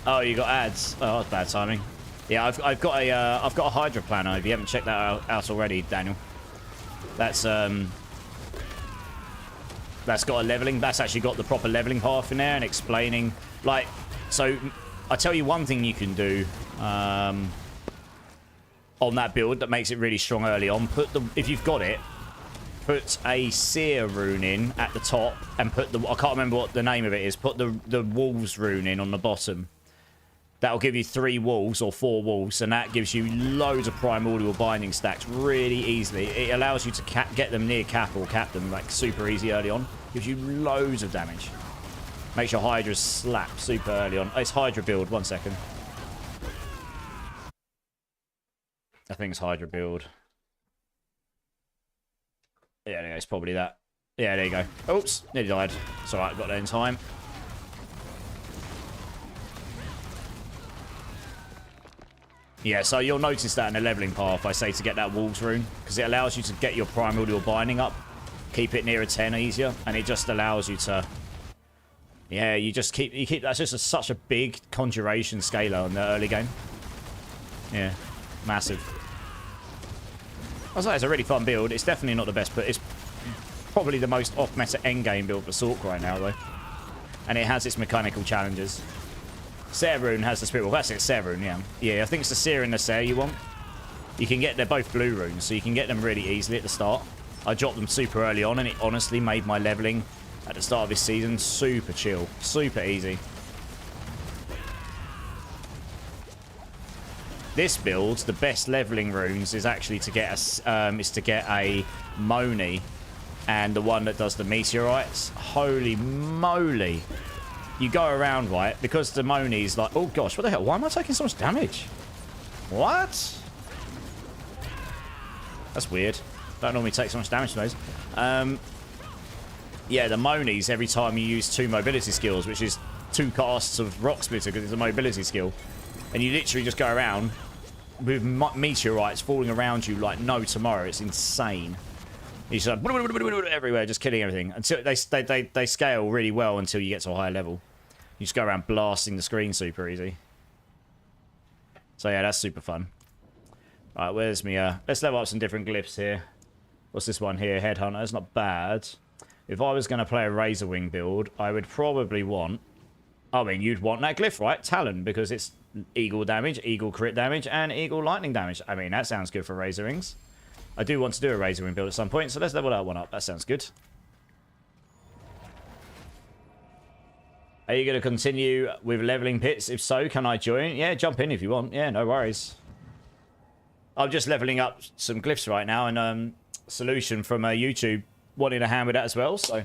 Oh, you got ads. Oh, that's bad timing. Yeah, I've got a Hydra planner. If you haven't checked that out already, Daniel, that's got a leveling. That's actually got the proper leveling path in there and explaining. Like, so I tell you one thing you can do on that build that makes it really strong early on. If you've got it, put a Seer rune in at the top and put the... I can't remember what the name of it is. Put the Wolves rune in on the bottom. That'll give you 3 wolves or 4 wolves, and that gives you loads of primordial binding stacks really easily. It allows you to get them near cap or cap them like super easy early on. Gives you loads of damage. Makes your Hydra slap super early on. It's Hydra build. 1 second. I think it's Hydra build. Yeah, anyway, it's probably that. Yeah, there you go. Oops, nearly died. It's alright, got there in time. Yeah, so you'll notice that in the leveling path, I say to get that Wolves rune, because it allows you to get your primordial binding up, keep it near a 10 easier, and it just allows you to... Yeah, you keep that's just such a scalar conjuration scaler in the early game. Yeah, massive. I was like, it's a really fun build. It's definitely not the best, but it's probably the most off-meta endgame build for Sork right now, though. And it has its mechanical challenges. Rune has the spirit. Well, that's it, Rune, yeah. Yeah, I think it's the Seer and the Seer you want. You can get, they're both blue runes, so you can get them really easily at the start. I dropped them super early on, and it honestly made my leveling at the start of this season super chill, super easy. This build, the best leveling runes is actually to get a Moni, and the one that does the meteorites. Holy moly! You go around, right, because the Moni's like, oh gosh, what the hell? Why am I taking so much damage? What? That's weird. Don't normally take so much damage from those. Yeah, the Moni's every time you use 2 mobility skills, which is 2 casts of Rock Splitter because it's a mobility skill. And you literally just go around with meteorites falling around you like no tomorrow. It's insane. You just like everywhere, just killing everything. Until they scale really well until you get to a higher level. You just go around blasting the screen super easy. So yeah, that's super fun. Alright, where's me? Let's level up some different glyphs here. What's this one here? Headhunter. It's not bad. If I was going to play a Razor Wing build, I would probably want... I mean, you'd want that glyph, right? Talon, because it's eagle damage, eagle crit damage, and eagle lightning damage. I mean, that sounds good for Razor Wings. I do want to do a Razor Wing build at some point, so let's level that one up. That sounds good. Are you going to continue with leveling pits? If so, can I join? Yeah, jump in if you want. Yeah, no worries. I'm just leveling up some glyphs right now, and Solution from YouTube wanted a hand with that as well, so...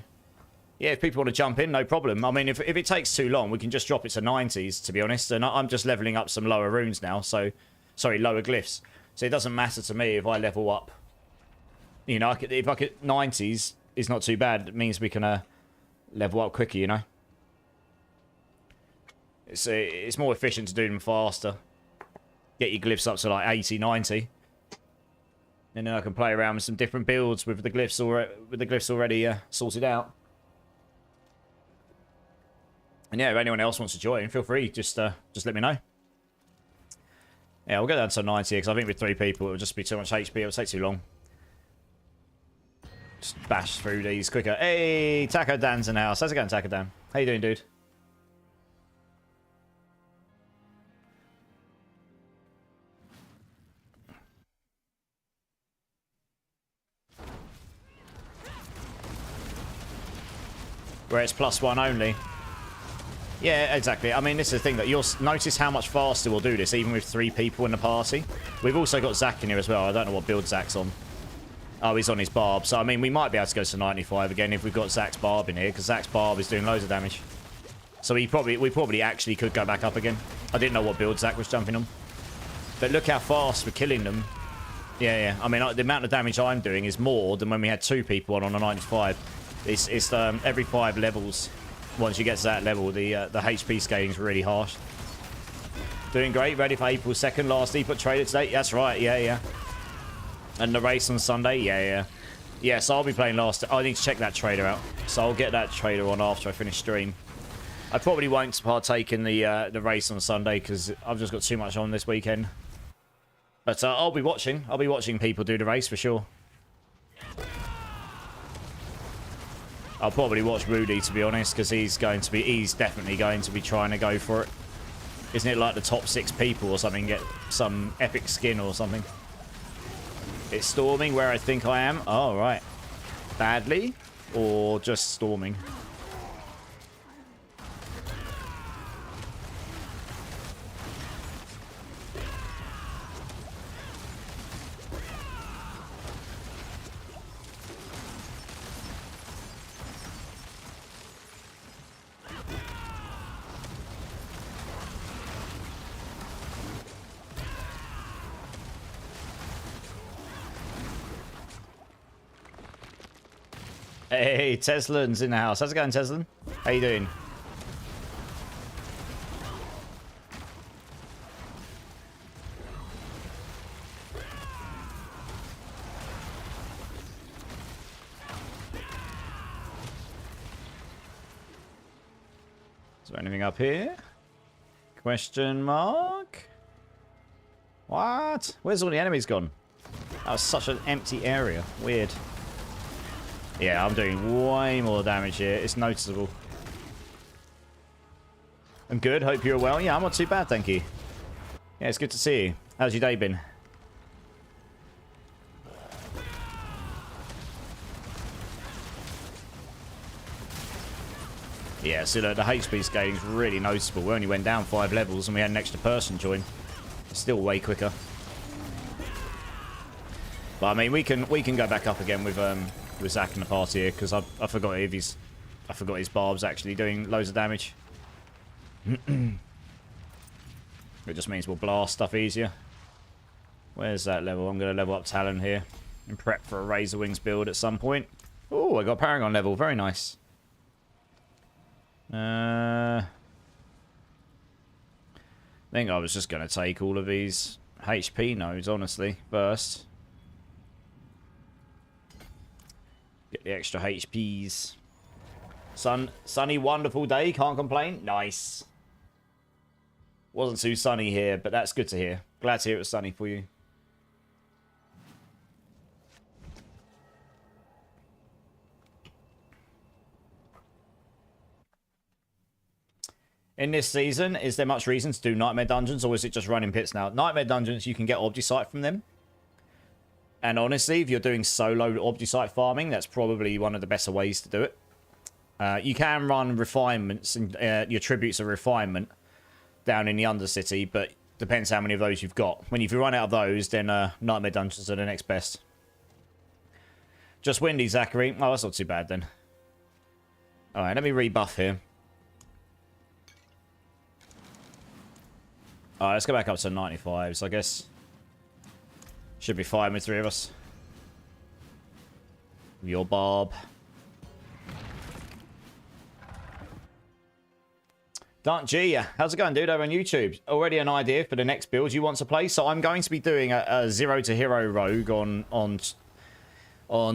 Yeah, if people want to jump in, no problem. I mean, if it takes too long, we can just drop it to 90s, to be honest. And I'm just leveling up some lower runes now, so... Sorry, lower glyphs. So it doesn't matter to me if I level up. You know, if I could... 90s is not too bad. It means we can level up quicker, you know? It's more efficient to do them faster. Get your glyphs up to like 80, 90. And then I can play around with some different builds with the glyphs already sorted out. And yeah, if anyone else wants to join, feel free. Just let me know. Yeah, we'll go down to 90 because I think with 3 people, it'll just be too much HP. It'll take too long. Just bash through these quicker. Hey, Taco Dan's in the house. How's it going, Taco Dan? How you doing, dude? Where it's +1 only. Yeah, exactly. I mean, this is the thing that you'll notice how much faster we'll do this, even with 3 people in the party. We've also got Zach in here as well. I don't know what build Zach's on. Oh, he's on his barb. So, I mean, we might be able to go to 95 again if we've got Zach's barb in here, because Zach's barb is doing loads of damage. So we probably actually could go back up again. I didn't know what build Zach was jumping on. But look how fast we're killing them. Yeah. I mean, the amount of damage I'm doing is more than when we had 2 people on a 95. It's every 5 levels. Once you get to that level, the HP scaling is really harsh. Doing great. Ready for April 2nd. Last Depot trader today. That's right. Yeah. And the race on Sunday. Yeah. Yeah, so I'll be playing last. I need to check that trader out. So I'll get that trader on after I finish stream. I probably won't partake in the race on Sunday because I've just got too much on this weekend. But I'll be watching. I'll be watching people do the race for sure. I'll probably watch Rudy, to be honest, because he's definitely going to be trying to go for it. Isn't it like the top 6 people or something get some epic skin or something? It's storming where I think I am. Oh, right. Badly? Or just storming? Hey, Teslan's in the house. How's it going, Teslan? How you doing? Is there anything up here? Question mark? What? Where's all the enemies gone? That was such an empty area. Weird. Yeah, I'm doing way more damage here. It's noticeable. I'm good. Hope you're well. Yeah, I'm not too bad, thank you. Yeah, it's good to see you. How's your day been? Yeah, so the HP scaling is really noticeable. We only went down 5 levels and we had an extra person join. It's still way quicker. But I mean, we can go back up again with Zach in the party here because I forgot his barbs actually doing loads of damage. It just means we'll blast stuff easier. Where's that level? I'm going to level up Talon here and prep for a Razor Wings build at some point. Oh, I got Paragon level. Very nice. I think I was just going to take all of these HP nodes, honestly, first. Get the extra HPs. Sunny, wonderful day. Can't complain. Nice. Wasn't too sunny here, but that's good to hear. Glad to hear it was sunny for you. In this season, is there much reason to do Nightmare Dungeons, or is it just running pits now? Nightmare Dungeons, you can get Obdicite from them. And honestly, if you're doing solo Obdicite farming, that's probably one of the better ways to do it. You can run refinements, and your tributes are refinement down in the Undercity, but depends how many of those you've got. If you run out of those, then Nightmare Dungeons are the next best. Just windy, Zachary. Oh, that's not too bad then. Alright, let me rebuff here. Alright, let's go back up to 95s, I guess. Should be fine with 3 of us. Your barb. Dant G, how's it going, dude, over on YouTube? Already an idea for the next build you want to play? So I'm going to be doing a 0 to hero rogue on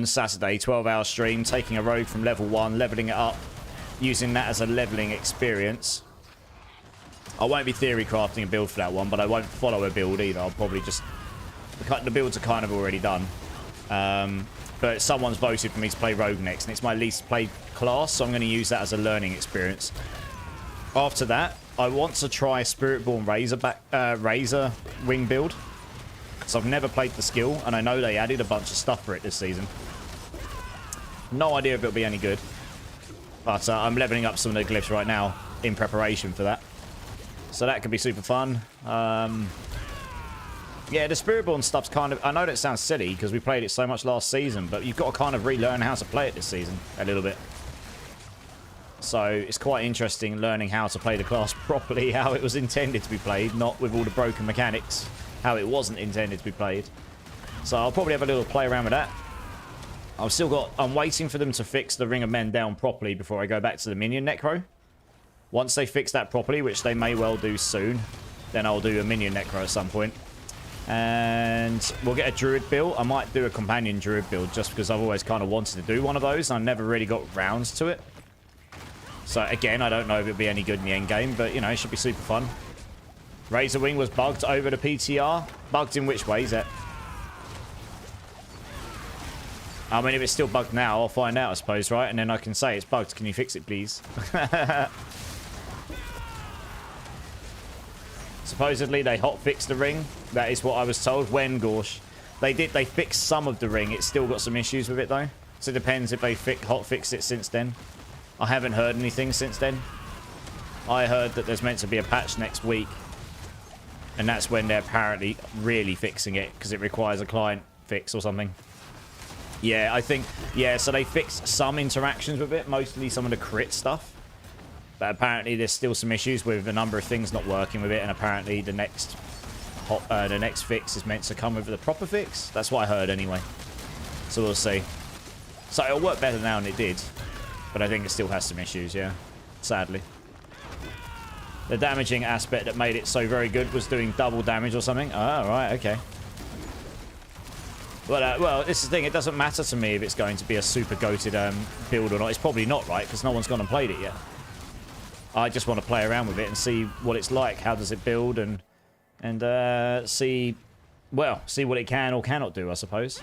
Saturday, 12-hour stream, taking a rogue from level 1, leveling it up, using that as a leveling experience. I won't be theory crafting a build for that one, but I won't follow a build either. I'll probably just... The builds are kind of already done. But someone's voted for me to play rogue next, and it's my least played class, so I'm going to use that as a learning experience. After that, I want to try Spiritborn Razor Wing build. So I've never played the skill, and I know they added a bunch of stuff for it this season. No idea if it'll be any good. But I'm leveling up some of the glyphs right now in preparation for that. So that could be super fun. Yeah, the Spiritborn stuff's kind of... I know that sounds silly because we played it so much last season, but you've got to kind of relearn how to play it this season a little bit. So it's quite interesting learning how to play the class properly, how it was intended to be played, not with all the broken mechanics, how it wasn't intended to be played. So I'll probably have a little play around with that. I'm waiting for them to fix the Ring of Men down properly before I go back to the Minion Necro. Once they fix that properly, which they may well do soon, then I'll do a Minion Necro at some point. And we'll get a Druid build. I might do a Companion Druid build just because I've always kind of wanted to do one of those. I never really got rounds to it. So again, I don't know if it'll be any good in the end game, but you know, it should be super fun. Razor Wing was bugged over the PTR. Bugged in which way is it? I mean, if it's still bugged now, I'll find out, I suppose, right? And then I can say it's bugged. Can you fix it, please? Supposedly they hotfixed the ring. That is what I was told. When, Gorsh? They fixed some of the ring. It's still got some issues with it, though. So it depends if they hotfixed it since then. I haven't heard anything since then. I heard that there's meant to be a patch next week. And that's when they're apparently really fixing it, because it requires a client fix or something. Yeah, I think... Yeah, so they fixed some interactions with it, mostly some of the crit stuff. But apparently there's still some issues with a number of things not working with it, and apparently the next fix is meant to come with the proper fix. That's what I heard anyway. So we'll see. So it'll work better now than it did. But I think it still has some issues, yeah. Sadly. The damaging aspect that made it so very good was doing double damage or something. Oh, right, okay. Well, this is the thing. It doesn't matter to me if it's going to be a super goated build or not. It's probably not, right? Because no one's gone and played it yet. I just want to play around with it and see what it's like. How does it build and see what it can or cannot do, I suppose.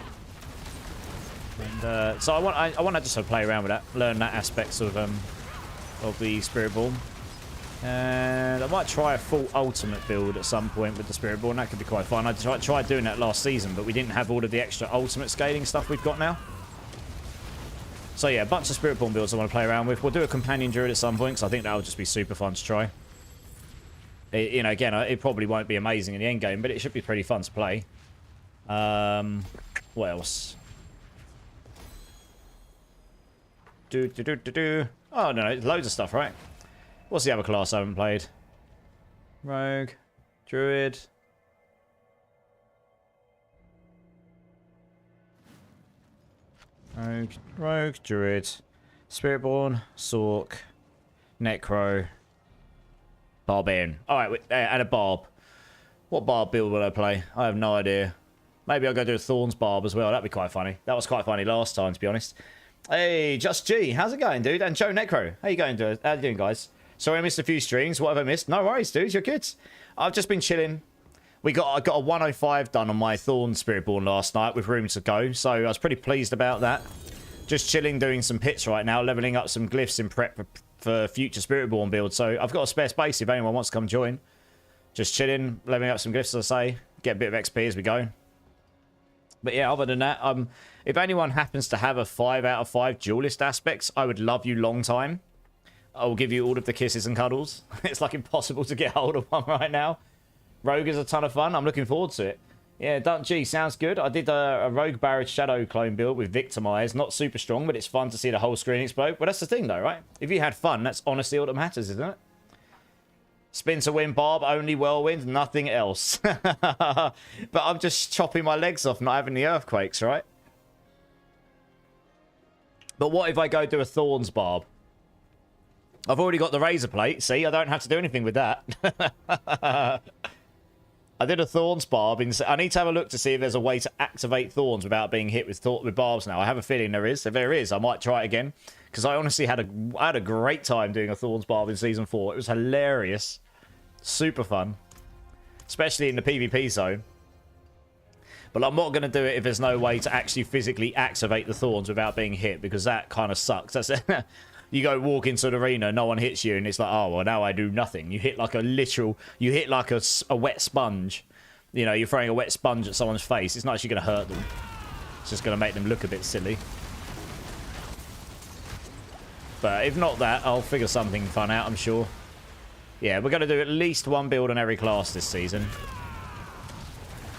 And so I want to just sort of play around with that, learn that aspects of the Spiritborn. And I might try a full ultimate build at some point with the Spiritborn. That could be quite fun. I tried doing that last season, but we didn't have all of the extra ultimate scaling stuff we've got now. So yeah, a bunch of Spiritborn builds I want to play around with. We'll do a companion druid at some point, because I think that'll just be super fun to try. You know, again, it probably won't be amazing in the end game, but it should be pretty fun to play. What else? Oh, no, loads of stuff, right? What's the other class I haven't played? Rogue, Druid. Rogue, Druid, Spiritborn, Sork, Necro, Barbarian. Alright, and a Barb. What Barb build will I play? I have no idea. Maybe I'll go do a Thorns Barb as well. That'd be quite funny. That was quite funny last time, to be honest. Hey, Just G, how's it going, dude? And Joe Necro, how you going, dude? How you doing, guys? Sorry I missed a few streams. What have I missed? No worries, dude. You're good. I've just been chilling. I got a 105 done on my Thorns Spiritborn last night with room to go, so I was pretty pleased about that. Just chilling, doing some pits right now, leveling up some glyphs in prep for future Spiritborn builds. So I've got a spare space if anyone wants to come join. Just chilling, leveling up some glyphs, as I say. Get a bit of XP as we go. But yeah, other than that, if anyone happens to have a 5 out of 5 duelist aspects, I would love you long time. I will give you all of the kisses and cuddles. It's like impossible to get hold of one right now. Rogue is a ton of fun. I'm looking forward to it. Yeah, Gee, sounds good. I did a Rogue Barrage Shadow clone build with Victimize. Not super strong, but it's fun to see the whole screen explode. But that's the thing, though, right? If you had fun, that's honestly all that matters, isn't it? Spin to win, Barb. Only Whirlwind, nothing else. But I'm just chopping my legs off not having the earthquakes, right? But what if I go do a Thorns Barb? I've already got the razor plate. See, I don't have to do anything with that. I did a Thorns Barb. I need to have a look to see if there's a way to activate Thorns without being hit with barbs now. I have a feeling there is. If there is, I might try it again. Because I honestly had a great time doing a Thorns Barb in Season 4. It was hilarious. Super fun. Especially in the PvP zone. But I'm not going to do it if there's no way to actually physically activate the Thorns without being hit. Because that kind of sucks. That's You go walk into the arena, no one hits you, and it's like, oh, well, now I do nothing. You hit like you hit like a wet sponge. You know, you're throwing a wet sponge at someone's face. It's not actually going to hurt them. It's just going to make them look a bit silly. But if not that, I'll figure something fun out, I'm sure. Yeah, we're going to do at least one build on every class this season.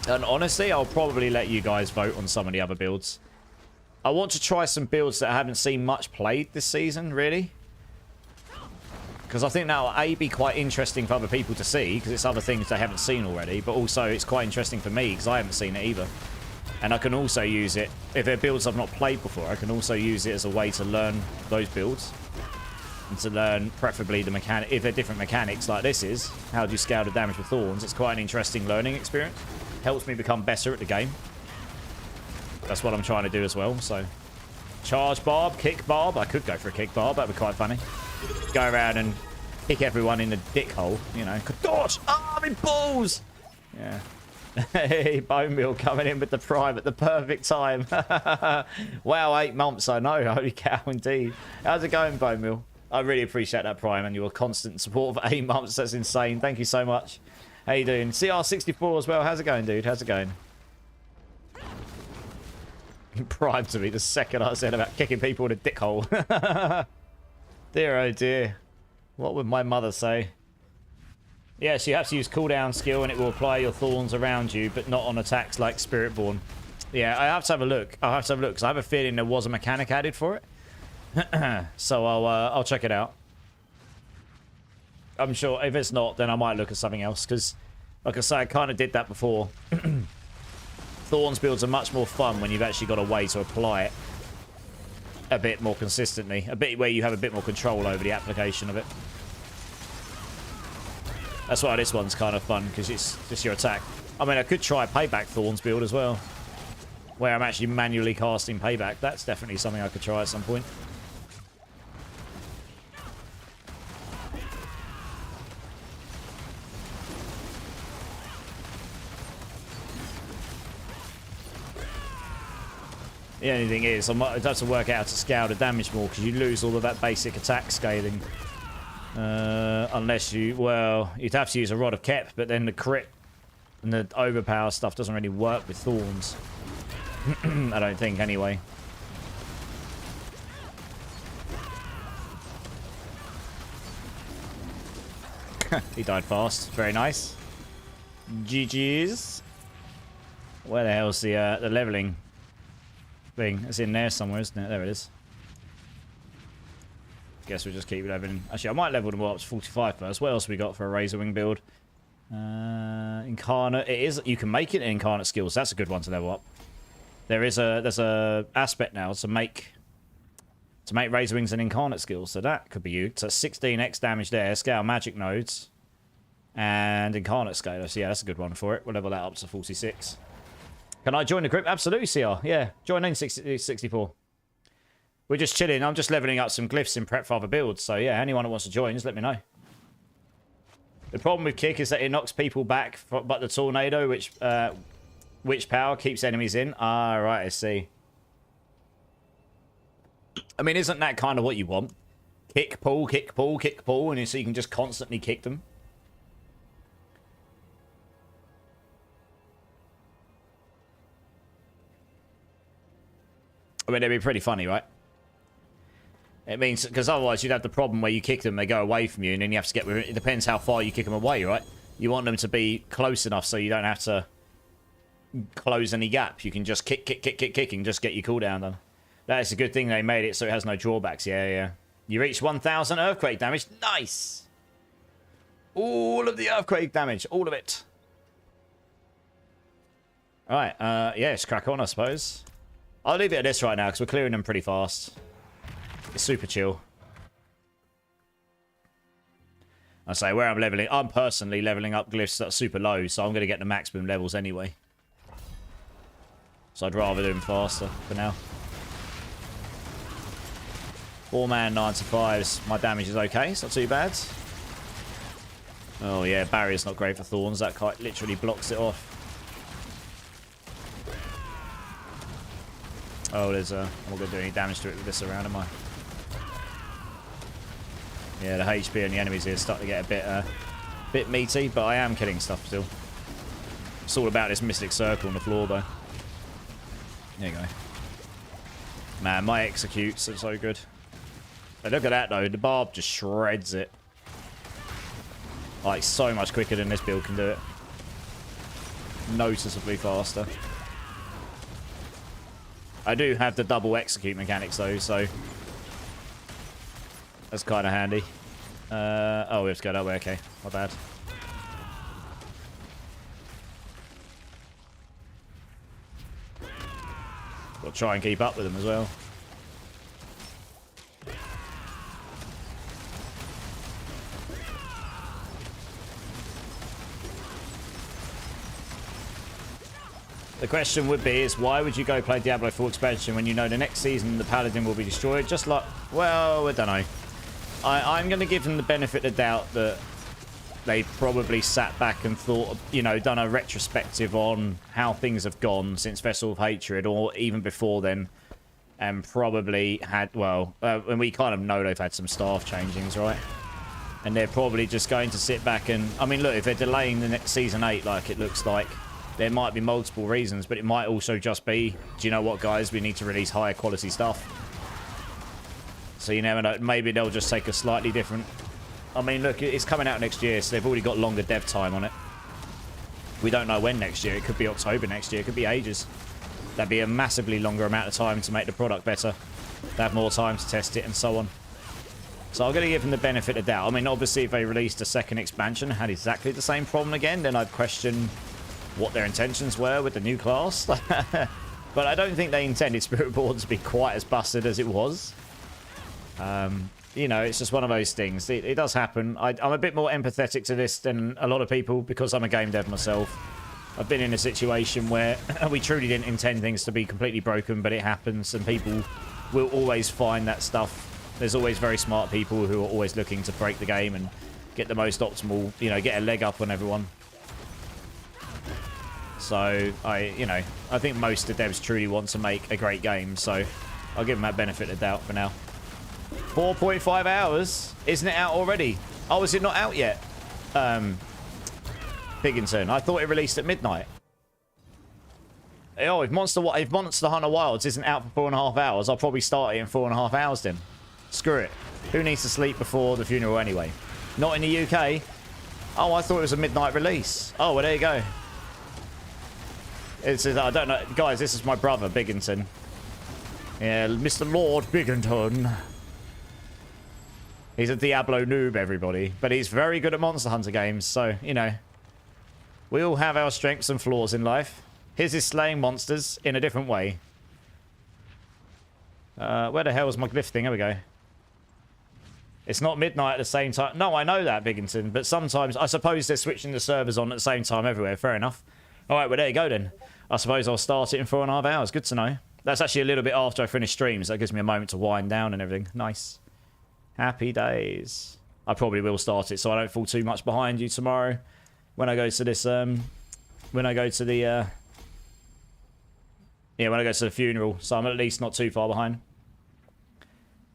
And honestly, I'll probably let you guys vote on some of the other builds. I want to try some builds that I haven't seen much played this season, really. Because I think that will, A, be quite interesting for other people to see, because it's other things they haven't seen already, but also it's quite interesting for me, because I haven't seen it either. And I can also use it, if they're builds I've not played before, I can also use it as a way to learn those builds. And to learn, preferably, the mechanic. If they're different mechanics, like this is, how do you scale the damage with Thorns, it's quite an interesting learning experience. Helps me become better at the game. That's what I'm trying to do as well, so... Charge Barb, kick Barb. I could go for a kick Barb, that'd be quite funny. Go around and kick everyone in the dick hole, you know. Dodge! Oh, I'm in balls! Yeah. Hey, Bone Meal coming in with the prime at the perfect time. Wow, 8 months, I know. Holy cow, indeed. How's it going, Bone Meal? I really appreciate that prime and your constant support for 8 months. That's insane. Thank you so much. How you doing? CR64 as well. How's it going, dude? How's it going? Prime to me the second I said about kicking people in a dick hole. Dear oh dear. What would my mother say? Yes, you have to use cooldown skill and it will apply your Thorns around you, but not on attacks like Spiritborn. Yeah, I have to have a look. I'll have to have a look because I have a feeling there was a mechanic added for it. So I'll check it out. I'm sure if it's not, then I might look at something else because, like I say, I kind of did that before. Thorns builds are much more fun when you've actually got a way to apply it a bit more consistently. A bit where you have a bit more control over the application of it. That's why this one's kind of fun, because it's just your attack. I mean, I could try a Payback Thorns build as well, where I'm actually manually casting Payback. That's definitely something I could try at some point. The only thing is, I'd have to work out how to scale the damage more, because you lose all of that basic attack scaling. Unless you, well, you'd have to use a Rod of Kep, but then the crit and the overpower stuff doesn't really work with Thorns. I don't think, anyway. He died fast. Very nice. GG's. Where the hell's the leveling thing? It's in there somewhere, isn't it? There it is. Guess we'll just keep leveling. Actually, I might level them all up to 45 first. What else have we got for a Razor Wing build? Incarnate. It is. You can make it in Incarnate skills. That's a good one to level up. There's a aspect now to make Razor Wings and Incarnate skills. So that could be used. So 16x damage there. Scale magic nodes. And Incarnate scaler. So yeah, that's a good one for it. We'll level that up to 46. Can I join the group? Absolutely, CR. Yeah, join in 64. We're just chilling. I'm just leveling up some glyphs in prep for other builds. So yeah, anyone that wants to join, just let me know. The problem with Kick is that it knocks people back, but the Tornado, which power keeps enemies in. Ah, right, I see. I mean, isn't that kind of what you want? Kick, pull, kick, pull, kick, pull, and so you can just constantly kick them. I mean, it'd be pretty funny, right? It means, because otherwise you'd have the problem where you kick them, they go away from you, and then you have to get, it depends how far you kick them away, right? You want them to be close enough so you don't have to close any gap. You can just kick, and just get your cooldown done. That's a good thing they made it so it has no drawbacks. Yeah, yeah. You reach 1,000 earthquake damage. Nice! All of the earthquake damage. All of it. Alright, yeah, let's crack on, I suppose. I'll leave it at this right now, because we're clearing them pretty fast. It's super chill. I say, where I'm leveling, I'm personally leveling up glyphs that are super low, so I'm going to get the maximum levels anyway. So I'd rather do them faster for now. 4-man 95s. My damage is okay. It's not too bad. Oh yeah, barrier's not great for Thorns. That quite literally blocks it off. Oh, there's a... I'm not going to do any damage to it with this around, am I? Yeah, the HP on the enemies here is starting to get a bit meaty, but I am killing stuff still. It's all about this mystic circle on the floor, though. There you go. Man, my executes are so good. But look at that, though. The barb just shreds it. Like, so much quicker than this build can do it. Noticeably faster. I do have the double execute mechanics, though, so... that's kind of handy. Oh, we have to go that way. Okay, my bad. Got to try and keep up with them as well. The question would be is why would you go play Diablo 4 expansion when you know the next season the Paladin will be destroyed? Just like, well, I don't know. I'm going to give them the benefit of the doubt that they probably sat back and thought, you know, done a retrospective on how things have gone since Vessel of Hatred, or even before then, and probably had, well, and we kind of know they've had some staff changings, right? And they're probably just going to sit back and, I mean, look, if they're delaying the next Season 8 like it looks like, there might be multiple reasons, but it might also just be, do you know what, guys, we need to release higher quality stuff. So you never know, maybe they'll just take a slightly different... I mean, look, it's coming out next year, so they've already got longer dev time on it. We don't know when next year. It could be October next year. It could be ages. That'd be a massively longer amount of time to make the product better. They have more time to test it and so on. So I'm going to give them the benefit of doubt. I mean, obviously, if they released a second expansion and had exactly the same problem again, then I'd question what their intentions were with the new class. But I don't think they intended Spiritborn to be quite as busted as it was. You know, it's just one of those things. It does happen. I'm a bit more empathetic to this than a lot of people because I'm a game dev myself. I've been in a situation where we truly didn't intend things to be completely broken, but it happens, and people will always find that stuff. There's always very smart people who are always looking to break the game and get the most optimal, you know, get a leg up on everyone. So, I think most of the devs truly want to make a great game. So, I'll give them that benefit of the doubt for now. 4.5 hours? Isn't it out already? Oh, is it not out yet? Bigginson. I thought it released at midnight. Oh, if Monster Hunter Wilds isn't out for 4.5 hours, I'll probably start it in 4.5 hours then. Screw it. Who needs to sleep before the funeral anyway? Not in the UK. Oh, I thought it was a midnight release. Oh, well, there you go. I don't know. Guys, this is my brother, Bigginson. Yeah, Mr. Lord Bigginton. He's a Diablo noob, everybody. But he's very good at Monster Hunter games, so, you know. We all have our strengths and flaws in life. His is slaying monsters in a different way. Where the hell is my glyph thing? Here we go. It's not midnight at the same time. No, I know that, Bigginson. But sometimes, I suppose they're switching the servers on at the same time everywhere. Fair enough. All right, well, there you go then. I suppose I'll start it in 4.5 hours. Good to know. That's actually a little bit after I finish streams. That gives me a moment to wind down and everything. Nice. Happy days. I probably will start it so I don't fall too much behind you tomorrow when I go to this, when I go to the funeral. So I'm at least not too far behind.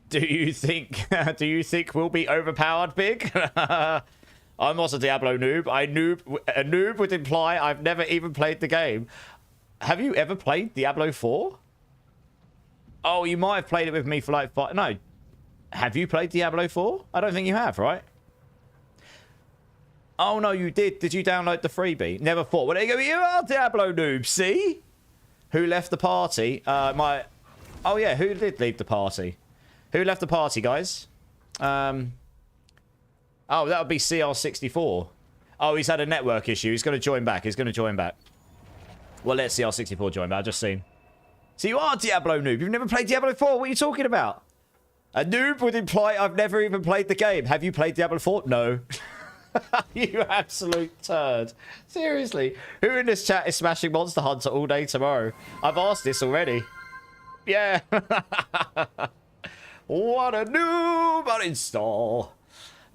Do you think we'll be overpowered, Big? I'm not a Diablo noob. A noob would imply I've never even played the game. Have you ever played Diablo 4? Oh, you might have played it with me for like 5... No. Have you played Diablo 4? I don't think you have, right? Oh, no, you did. Did you download the freebie? Never thought. Well, there you go. You are Diablo noob, see? Who left the party? Oh, yeah, who did leave the party? Who left the party, guys? Oh, that would be CR64. Oh, he's had a network issue. He's going to join back. Well, let CR64 join back. I've just seen. So you are Diablo noob. You've never played Diablo 4. What are you talking about? A noob would imply I've never even played the game. Have you played Diablo 4? No. You absolute turd. Seriously. Who in this chat is smashing Monster Hunter all day tomorrow? I've asked this already. Yeah. What a noob uninstall.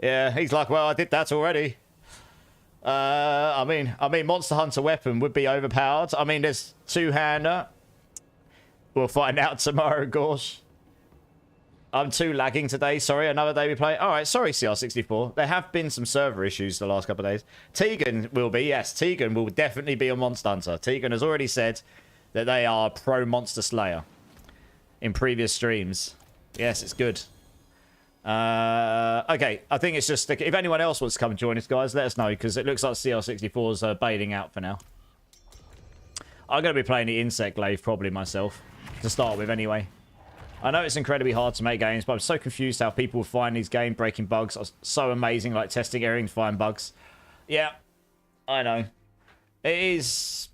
Yeah, he's like, well, I did that already. I mean, Monster Hunter weapon would be overpowered. I mean, there's two-hander. We'll find out tomorrow, Gorsh. I'm too lagging today. Sorry, another day we play. All right, sorry, CR64. There have been some server issues the last couple of days. Tegan will be, yes. Tegan will definitely be on Monster Hunter. Tegan has already said that they are pro Monster Slayer in previous streams. Yes, it's good. Okay, I think it's just... If anyone else wants to come and join us, guys, let us know, because it looks like CR64's bailing out for now. I'm going to be playing the Insect Glaive probably myself, to start with anyway. I know it's incredibly hard to make games, but I'm so confused how people find these game-breaking bugs are so amazing, like testing everything to find bugs. Yeah, I know. It is...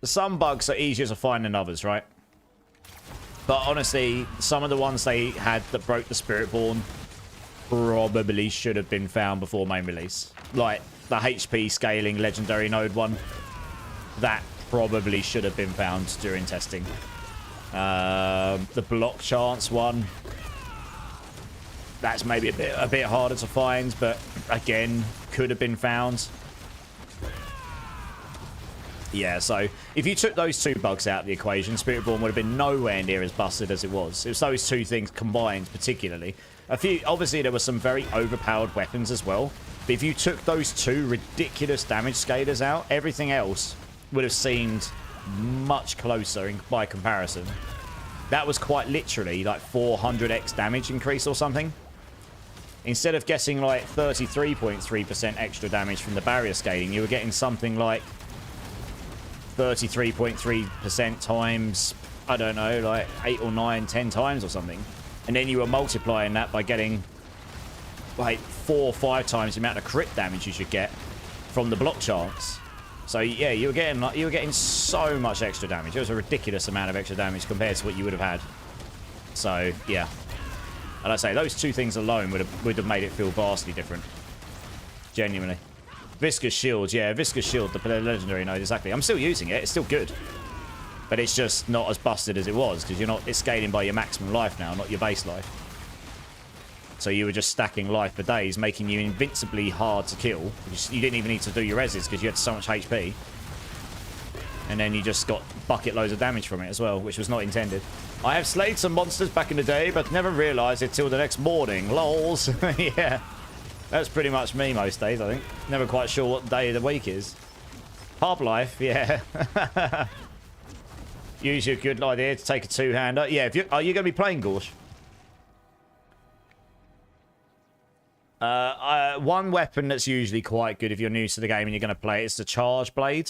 Some bugs are easier to find than others, right? But honestly, some of the ones they had that broke the Spiritborn probably should have been found before main release. Like the HP scaling legendary node one. That probably should have been found during testing. The block chance one. That's maybe a bit harder to find, but again, could have been found. Yeah, so if you took those two bugs out of the equation, Spiritborn would have been nowhere near as busted as it was. It was those two things combined, particularly. Obviously, there were some very overpowered weapons as well. But if you took those two ridiculous damage scalers out, everything else would have seemed much closer by comparison. That was quite literally like 400x damage increase or something. Instead of getting like 33.3% extra damage from the barrier scaling, you were getting something like 33.3% times, I don't know, like 8 or 9, 10 times or something. And then you were multiplying that by getting like 4 or 5 times the amount of crit damage you should get from the block chance. So yeah, you were getting so much extra damage. It was a ridiculous amount of extra damage compared to what you would have had. So yeah. And I say those two things alone would have made it feel vastly different. Genuinely. Viscous Shield, yeah, Viscous Shield, the legendary node, exactly. I'm still using it, it's still good. But it's just not as busted as it was, because it's scaling by your maximum life now, not your base life. So you were just stacking life for days, making you invincibly hard to kill. You didn't even need to do your reses, because you had so much HP. And then you just got bucket loads of damage from it as well, which was not intended. I have slayed some monsters back in the day, but never realized it till the next morning. Lols. Yeah. That's pretty much me most days, I think. Never quite sure what day of the week is. Pub life, yeah. Usually a good idea to take a two-hander. Yeah, are you going to be playing Gorsh? One weapon that's usually quite good if you're new to the game and you're going to play it is the Charge Blade.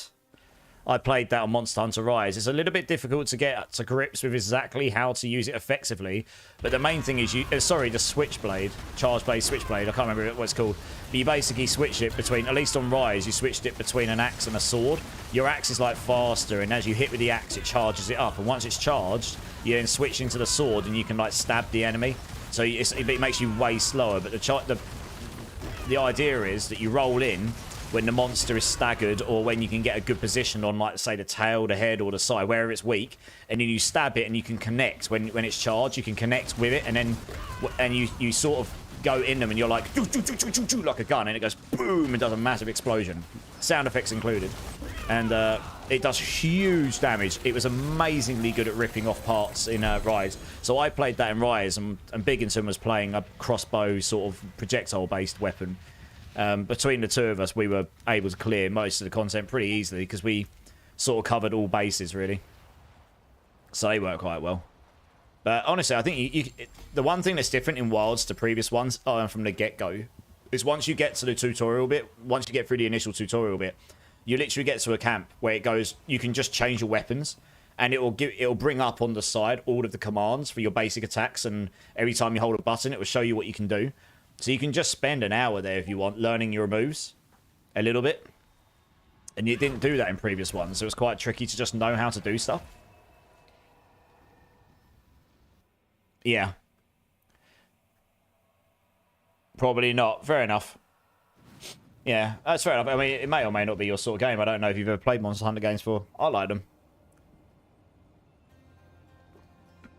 I played that on Monster Hunter Rise. It's a little bit difficult to get to grips with exactly how to use it effectively, but the main thing is the Switchblade, Charge Blade, Switchblade. I can't remember what it's called. But you basically switch it between, at least on Rise, you switched it between an axe and a sword. Your axe is like faster, and as you hit with the axe, it charges it up. And once it's charged, you then switch into the sword, and you can like stab the enemy. So it makes you way slower. But the idea is that you roll in when the monster is staggered, or when you can get a good position on, like, say, the tail, the head, or the side, wherever it's weak, and then you stab it, and you can connect. When it's charged, you can connect with it, and then you sort of go in them, and you're like, doo, doo, doo, doo, doo, doo, like a gun, and it goes boom, and does a massive explosion. Sound effects included. And it does huge damage. It was amazingly good at ripping off parts in Rise. So I played that in Rise, and Bigginson was playing a crossbow sort of projectile-based weapon. Between the two of us, we were able to clear most of the content pretty easily because we sort of covered all bases, really. So they work quite well. But honestly, I think the one thing that's different in Wilds to previous ones from the get-go is once you get to the tutorial bit, once you get through the initial tutorial bit, you literally get to a camp where it goes, you can just change your weapons, and it'll bring up on the side all of the commands for your basic attacks, and every time you hold a button, it will show you what you can do. So you can just spend an hour there if you want, learning your moves a little bit. And you didn't do that in previous ones, so it was quite tricky to just know how to do stuff. Yeah. Probably not. Fair enough. Yeah, that's fair enough. I mean, it may or may not be your sort of game. I don't know if you've ever played Monster Hunter games before. I like them.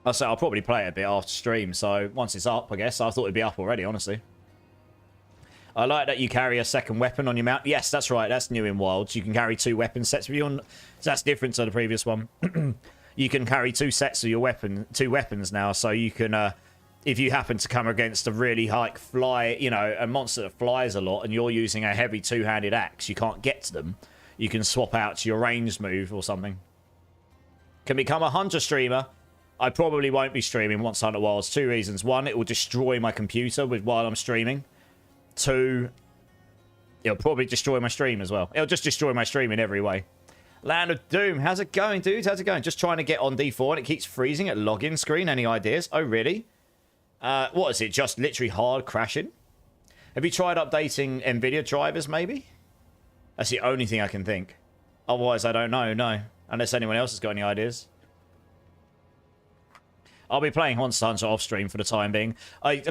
I'll say I'll probably play it a bit after stream, so once it's up, I guess. I thought it'd be up already, honestly. I like that you carry a second weapon on your mount. Yes, that's right. That's new in Wilds. You can carry 2 weapon sets with you on. So that's different to the previous one. You can carry 2 sets of your 2 weapons now, so you can, if you happen to come against a really high a monster that flies a lot, and you're using a heavy 2-handed axe, you can't get to them. You can swap out to your ranged move or something. Can become a hunter streamer. I probably won't be streaming Monster Hunter Wilds. 2 reasons. 1, it will destroy my computer while I'm streaming. 2, it'll probably destroy my stream as well. It'll just destroy my stream in every way. Land of Doom. How's it going, dudes? How's it going? Just trying to get on D4 and it keeps freezing at login screen. Any ideas? Oh, really? What is it? Just literally hard crashing? Have you tried updating NVIDIA drivers, maybe? That's the only thing I can think. Otherwise, I don't know. No. Unless anyone else has got any ideas. I'll be playing Monster Hunter off stream for the time being.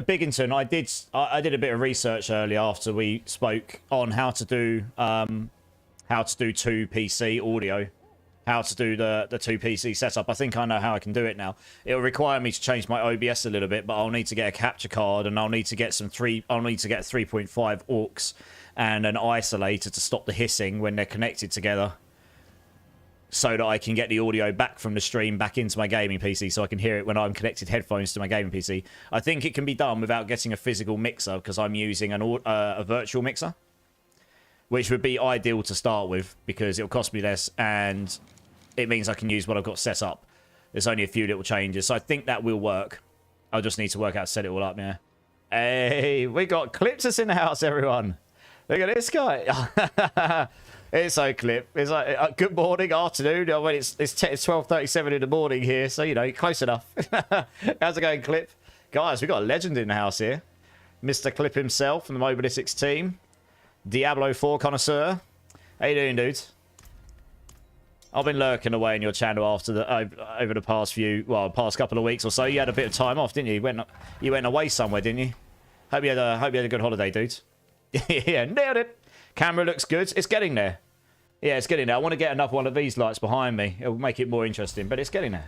Bigginson, I did a bit of research earlier after we spoke on how to do 2 PC audio, how to do the 2 PC setup. I think I know how I can do it now. It'll require me to change my OBS a little bit, but I'll need to get a capture card, and I'll need to get 3.5 aux and an isolator to stop the hissing when they're connected together, so that I can get the audio back from the stream back into my gaming PC, so I can hear it when I'm connected headphones to my gaming PC. I think it can be done without getting a physical mixer, because I'm using a virtual mixer, which would be ideal to start with, because it'll cost me less, and it means I can use what I've got set up. There's only a few little changes, so I think that will work. I'll just need to work out how to set it all up, yeah. Hey, we got Clipsus in the house, everyone. Look at this guy. It's so Clip. It's like, good morning, afternoon. I mean, it's 12:37 in the morning here, so, you know, close enough. How's it going, Clip? Guys, we got a legend in the house here. Mr. Clip himself from the Mobilitics team. Diablo 4 connoisseur. How you doing, dudes? I've been lurking away in your channel after over the past couple of weeks or so. You had a bit of time off, didn't you? You went away somewhere, didn't you? Hope you had a good holiday, dudes. Yeah, nailed it. Camera looks good. It's getting there. Yeah, it's getting there. I want to get another one of these lights behind me. It'll make it more interesting, but it's getting there.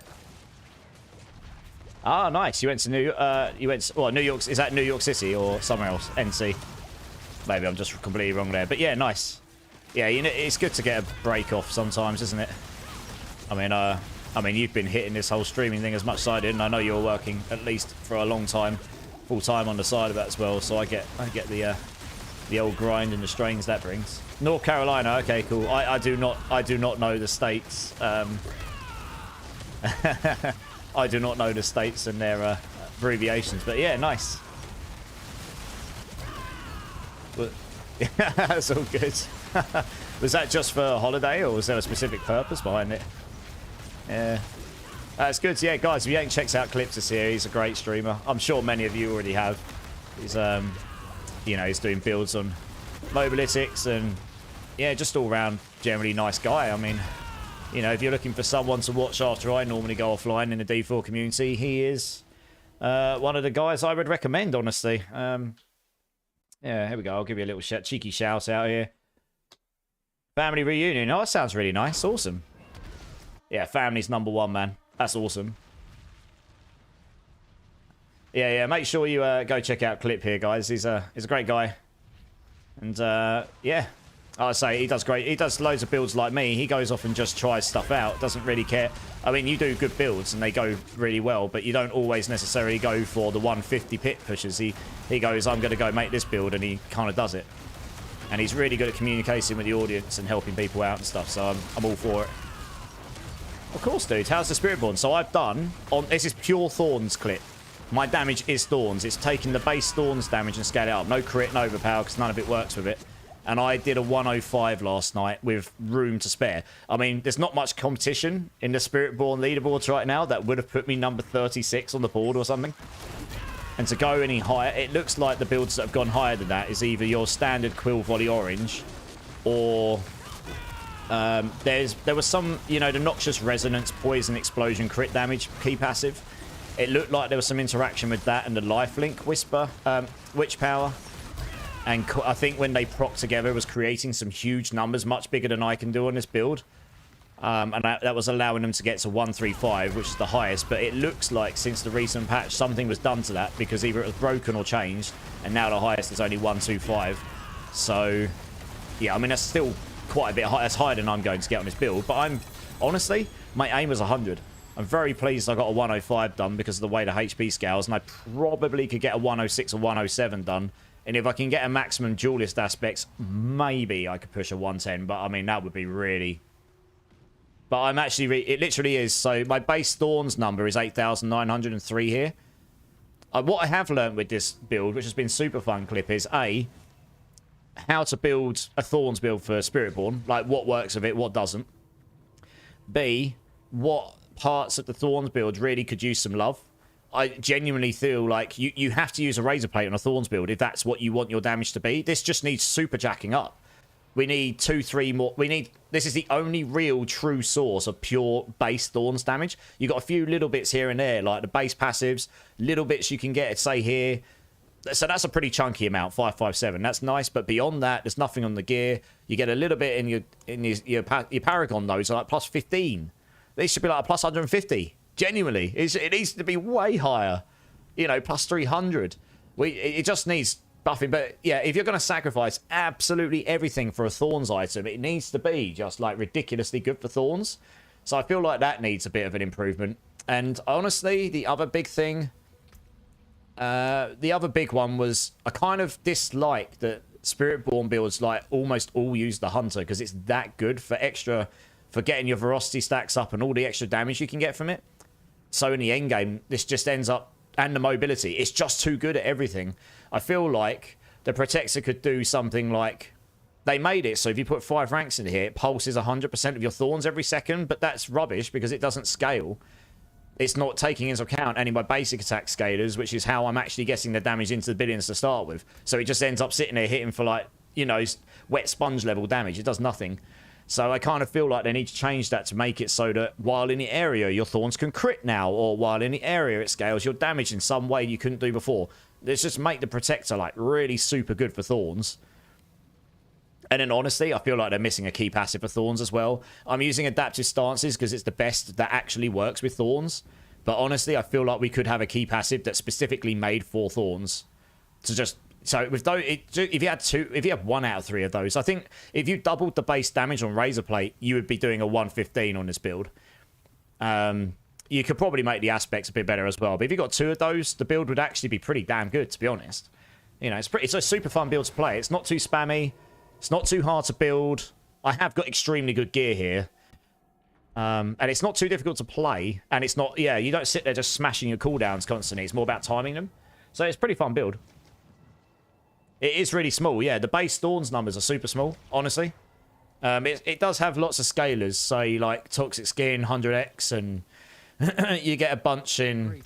Ah, nice. You went to New York. Is that New York City or somewhere else? NC. Maybe I'm just completely wrong there. But yeah, nice. Yeah, you know, it's good to get a break off sometimes, isn't it? I mean, you've been hitting this whole streaming thing as much as I did, and I know you're working at least for a long time, full time on the side of that as well. So I get the old grind and the strains that brings. North Carolina, okay, cool. I do not know the states. I do not know the states and their abbreviations, but yeah, nice. But, that's all good. Was that just for a holiday, or was there a specific purpose behind it? Yeah. That's good. Yeah, guys, if you ain't checked out Clips this year, he's a great streamer. I'm sure many of you already have. He's, you know, he's doing builds on Mobalytics and, yeah, just all round generally nice guy. I mean, you know, if you're looking for someone to watch after I normally go offline in the D4 community, he is one of the guys I would recommend, honestly. Yeah, here we go. I'll give you a little cheeky shout out here. Family reunion. Oh, that sounds really nice. Awesome. Yeah, family's #1, man. That's awesome. Yeah. Make sure you go check out Clip here, guys. He's a great guy. And, yeah. I say, he does great. He does loads of builds like me. He goes off and just tries stuff out. Doesn't really care. I mean, you do good builds and they go really well, but you don't always necessarily go for the 150 pit pushes. He goes, I'm going to go make this build, and he kind of does it. And he's really good at communicating with the audience and helping people out and stuff, so I'm all for it. Of course, dude. How's the Spiritborn? So I've done, this is pure Thorns Clip. My damage is Thorns. It's taking the base Thorns damage and scale it up. No crit, no overpower, because none of it works with it. And I did a 105 last night with room to spare. I mean, there's not much competition in the Spiritborn leaderboards right now that would have put me number 36 on the board or something. And to go any higher, it looks like the builds that have gone higher than that is either your standard Quill Volley Orange, or there was some, you know, the Noxious Resonance, Poison, Explosion, crit damage key passive. It looked like there was some interaction with that and the Lifelink Whisper, Witch Power. And I think when they proc together, it was creating some huge numbers, much bigger than I can do on this build. And that was allowing them to get to 135, which is the highest. But it looks like since the recent patch, something was done to that, because either it was broken or changed. And now the highest is only 125. So, yeah, I mean, that's still quite a bit high. That's higher than I'm going to get on this build. But honestly, my aim was 100. I'm very pleased I got a 105 done because of the way the HP scales. And I probably could get a 106 or 107 done. And if I can get a maximum duelist aspects, maybe I could push a 110. But, I mean, that would be really... But I'm actually... It literally is. So, my base Thorns number is 8,903 here. What I have learned with this build, which has been super fun, Clip, is A, how to build a Thorns build for Spiritborn. Like, what works with it, what doesn't. B, what parts of the Thorns build really could use some love. I genuinely feel like you have to use a Razor Plate on a Thorns build if that's what you want your damage to be. This just needs super jacking up. We need 2, 3 more. This is the only real true source of pure base Thorns damage. You got a few little bits here and there, like the base passives, little bits you can get, say here. So that's a pretty chunky amount, 557. That's nice, but beyond that, there's nothing on the gear. You get a little bit in your Paragon, though, so like plus 15. These should be like a plus 150. Genuinely, it needs to be way higher. You know, plus 300. It just needs buffing. But yeah, if you're going to sacrifice absolutely everything for a Thorns item, it needs to be just like ridiculously good for Thorns. So I feel like that needs a bit of an improvement. And honestly, the other big thing, the other big one was I kind of dislike that Spiritborn builds like almost all use the Hunter, because it's that good for getting your Ferocity stacks up and all the extra damage you can get from it. So in the end game, this just ends up, and the mobility, it's just too good at everything. I feel like the Protector could do something like, they made it so if you put 5 ranks in here, it pulses 100% of your Thorns every second, but that's rubbish because it doesn't scale. It's not taking into account any of my basic attack scalers, which is how I'm actually getting the damage into the billions to start with. So it just ends up sitting there hitting for like, you know, wet sponge level damage. It does nothing. So I kind of feel like they need to change that to make it so that while in the area, your Thorns can crit now, or while in the area, it scales your damage in some way you couldn't do before. Let's just make the Protector, like, really super good for Thorns. And then, honestly, I feel like they're missing a key passive for Thorns as well. I'm using Adaptive Stances because it's the best that actually works with Thorns. But honestly, I feel like we could have a key passive that's specifically made for Thorns. To just... So with those, if you had 1 out of 3 of those, I think if you doubled the base damage on Razor Plate, you would be doing a 115 on this build. You could probably make the aspects a bit better as well. But if you got 2 of those, the build would actually be pretty damn good, to be honest. You know, it's a super fun build to play. It's not too spammy. It's not too hard to build. I have got extremely good gear here. And it's not too difficult to play. And it's not, yeah, you don't sit there just smashing your cooldowns constantly. It's more about timing them. So it's a pretty fun build. It is really small, yeah. The base Thorns numbers are super small, honestly. It does have lots of scalers, say like Toxic Skin, 100x, and you get a bunch in...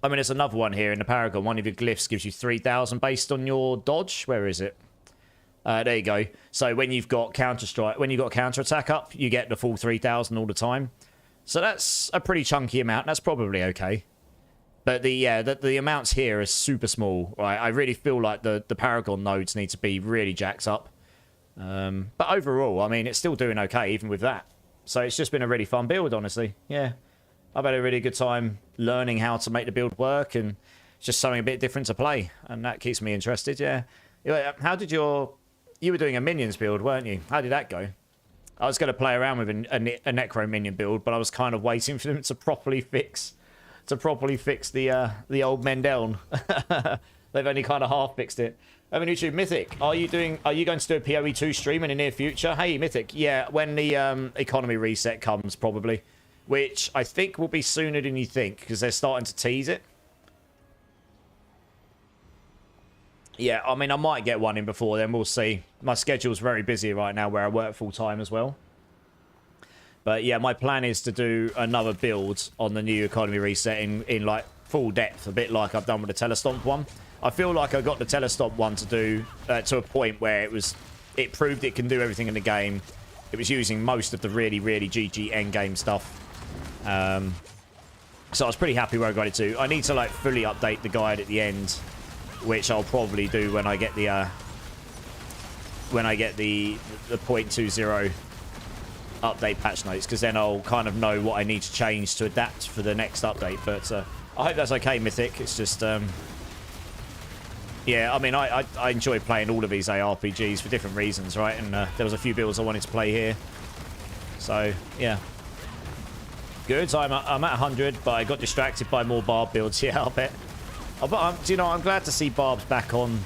I mean, there's another one here in the Paragon. One of your glyphs gives you 3,000 based on your dodge. Where is it? There you go. So when you've got counter-strike, when you've got counter-attack up, you get the full 3,000 all the time. So that's a pretty chunky amount. That's probably okay. But the amounts here are super small. Right? I really feel like the Paragon nodes need to be really jacked up. But overall, I mean, it's still doing okay even with that. So it's just been a really fun build, honestly. Yeah. I've had a really good time learning how to make the build work, and it's just something a bit different to play, and that keeps me interested, yeah. How did you were doing a minions build, weren't you? How did that go? I was going to play around with a Necro minion build, but I was kind of waiting for them to properly fix the old Mendel. They've only kind of half fixed it. I mean, YouTube Mythic, are you going to do a PoE 2 stream in the near future? Hey, Mythic, yeah, when the economy reset comes, probably. Which I think will be sooner than you think, because they're starting to tease it. Yeah, I mean, I might get one in before then, we'll see. My schedule's very busy right now where I work full-time as well. But yeah, my plan is to do another build on the new economy reset in like full depth, a bit like I've done with the Telestomp one. I feel like I got the Telestomp one to do to a point where it proved it can do everything in the game. It was using most of the really, really GG endgame stuff. So I was pretty happy where I got it to. I need to like fully update the guide at the end, which I'll probably do when I get the 0.20 update patch notes, because then I'll kind of know what I need to change to adapt for the next update. But I hope that's okay, Mythic. It's just yeah, I mean, I enjoy playing all of these ARPGs for different reasons, right? And there was a few builds I wanted to play here, so yeah. Good. So I'm at 100, but I got distracted by more Barb builds. Yeah, I'll bet. Do you know, I'm glad to see Barb's back on.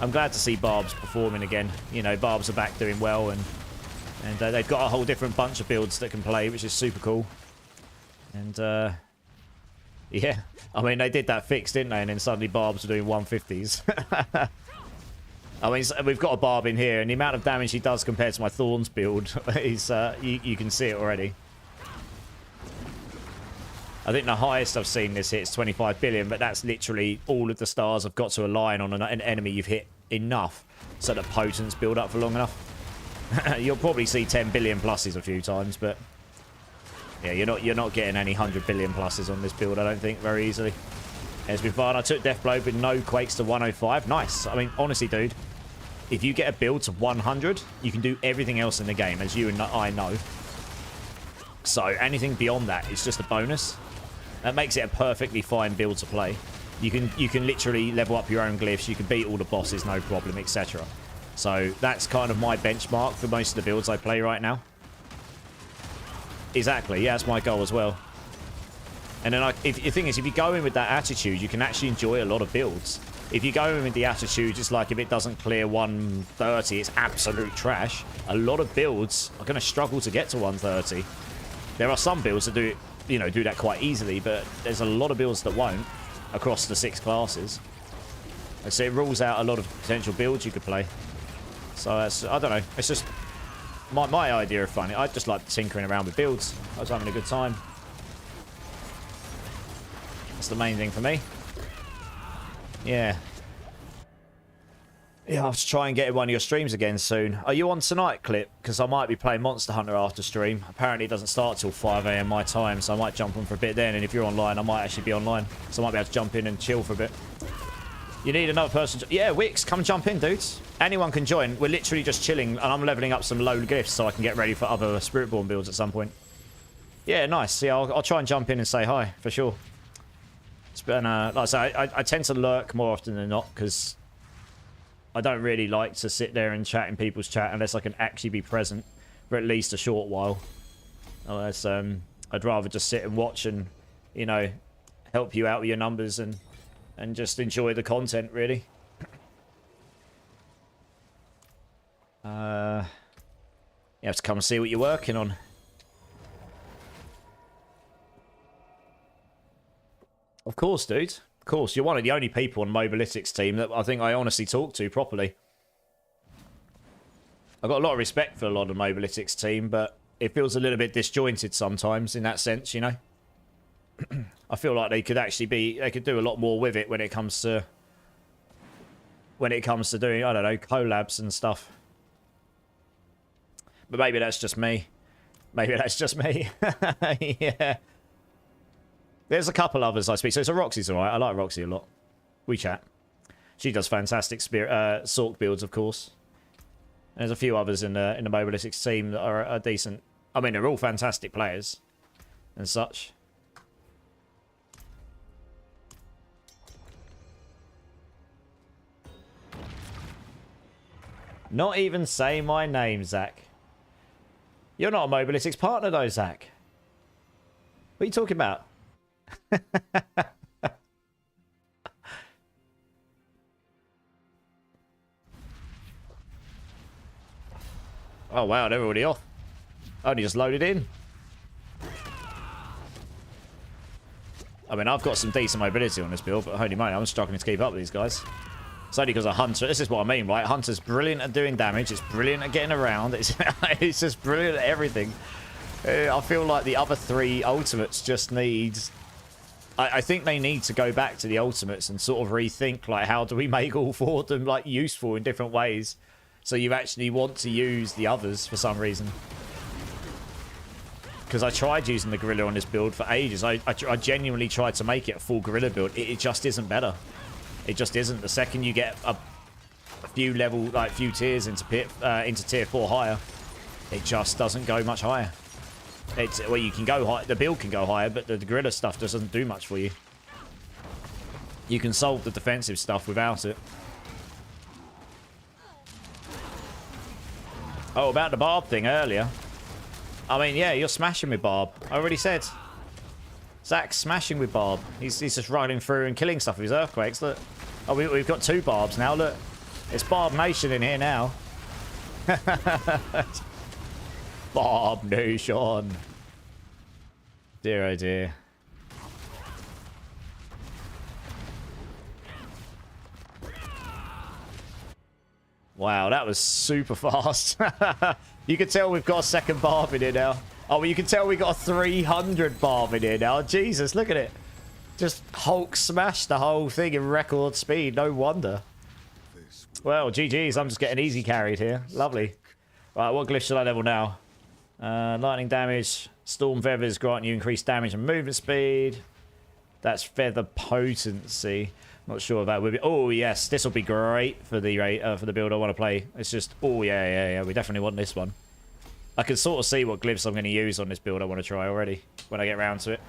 I'm glad to see Barb's performing again. You know, Barb's are back doing well, and they've got a whole different bunch of builds that can play, which is super cool. And yeah, I mean, they did that fix, didn't they? And then suddenly Barb's are doing 150s. I mean, we've got a Barb in here, and the amount of damage he does compared to my Thorns build is you can see it already. I think the highest I've seen this hit is 25 billion, but that's literally all of the stars have got to align on an enemy you've hit enough so that potence build up for long enough. You'll probably see 10 billion pluses a few times, but yeah, you're not getting any 100 billion pluses on this build, I don't think, very easily. It's been fun. I took Deathblow with no quakes to 105. Nice. I mean, honestly, dude, if you get a build to 100, you can do everything else in the game, as you and I know. So anything beyond that is just a bonus. That makes it a perfectly fine build to play. You can literally level up your own glyphs. You can beat all the bosses, no problem, etc. So that's kind of my benchmark for most of the builds I play right now. Exactly. Yeah, that's my goal as well. And then the thing is, if you go in with that attitude, you can actually enjoy a lot of builds. If you go in with the attitude, just like if it doesn't clear 130, it's absolute trash. A lot of builds are going to struggle to get to 130. There are some builds that do it, you know, do that quite easily, but there's a lot of builds that won't across the 6 classes. So it rules out a lot of potential builds you could play. So that's, I don't know, it's just my idea of fun. I just like tinkering around with builds. I was having a good time. That's the main thing for me. Yeah. Yeah, I'll have to try and get in one of your streams again soon. Are you on tonight, Clip? Because I might be playing Monster Hunter after stream. Apparently it doesn't start till 5 AM my time, so I might jump on for a bit then. And if you're online, I might actually be online. So I might be able to jump in and chill for a bit. You need another person. Yeah, Wix, come jump in, dudes. Anyone can join. We're literally just chilling, and I'm leveling up some low glyphs so I can get ready for other Spiritborn builds at some point. Yeah, nice. Yeah, I'll try and jump in and say hi, for sure. It's been, like I say, I tend to lurk more often than not, because I don't really like to sit there and chat in people's chat unless I can actually be present for at least a short while. Unless, I'd rather just sit and watch and, you know, help you out with your numbers and just enjoy the content, really. You have to come and see what you're working on. Of course, dude. Of course. You're one of the only people on Mobalytics team that I think I honestly talk to properly. I've got a lot of respect for a lot of Mobalytics team, but it feels a little bit disjointed sometimes in that sense, you know? I feel like they could actually be... They could do a lot more with it when it comes to... When it comes to doing, I don't know, collabs and stuff. But maybe that's just me. Maybe that's just me. Yeah. There's a couple others I speak. So Roxy's alright. I like Roxy a lot. We chat. She does fantastic Sork builds, of course. And there's a few others in the Mobalytics team that are decent. I mean, they're all fantastic players and such. Not even say my name, Zach. You're not a Mobalytics partner, though, Zach. What are you talking about? Oh, wow, they're already off. Only just loaded in. I mean, I've got some decent mobility on this build, but holy moly, I'm struggling to keep up with these guys. It's only because a Hunter... This is what I mean, right? Hunter's brilliant at doing damage. It's brilliant at getting around. It's just brilliant at everything. I feel like the other three ultimates just need... I think they need to go back to the ultimates and sort of rethink, like, how do we make all four of them, like, useful in different ways? So you actually want to use the others for some reason. Because I tried using the gorilla on this build for ages. I genuinely tried to make it a full gorilla build. It just isn't better. It just isn't. The second you get a few level, like few tiers into tier 4 higher, it just doesn't go much higher. Well, you can go high. The build can go higher, but the gorilla stuff just doesn't do much for you. You can solve the defensive stuff without it. Oh, about the Barb thing earlier. I mean, yeah, you're smashing with Barb. I already said. Zach's smashing with Barb. He's just running through and killing stuff with his earthquakes. Look. Oh, we've got two Barbs now. Look. It's Barb Nation in here now. Barb Nation. Dear, oh dear. Wow, that was super fast. You can tell we've got a second Barb in here now. Oh, well, you can tell we got a 300 Barb in here now. Jesus, look at it. Just Hulk smashed the whole thing in record speed. No wonder. Well, GG's. I'm just getting easy carried here. Lovely. Right, what glyph should I level now? Lightning damage. Storm feathers grant you increased damage and movement speed. That's feather potency. Not sure if that would be... Oh, yes. This will be great for the build I want to play. It's just... Oh, yeah. We definitely want this one. I can sort of see what glyphs I'm going to use on this build I want to try already when I get around to it.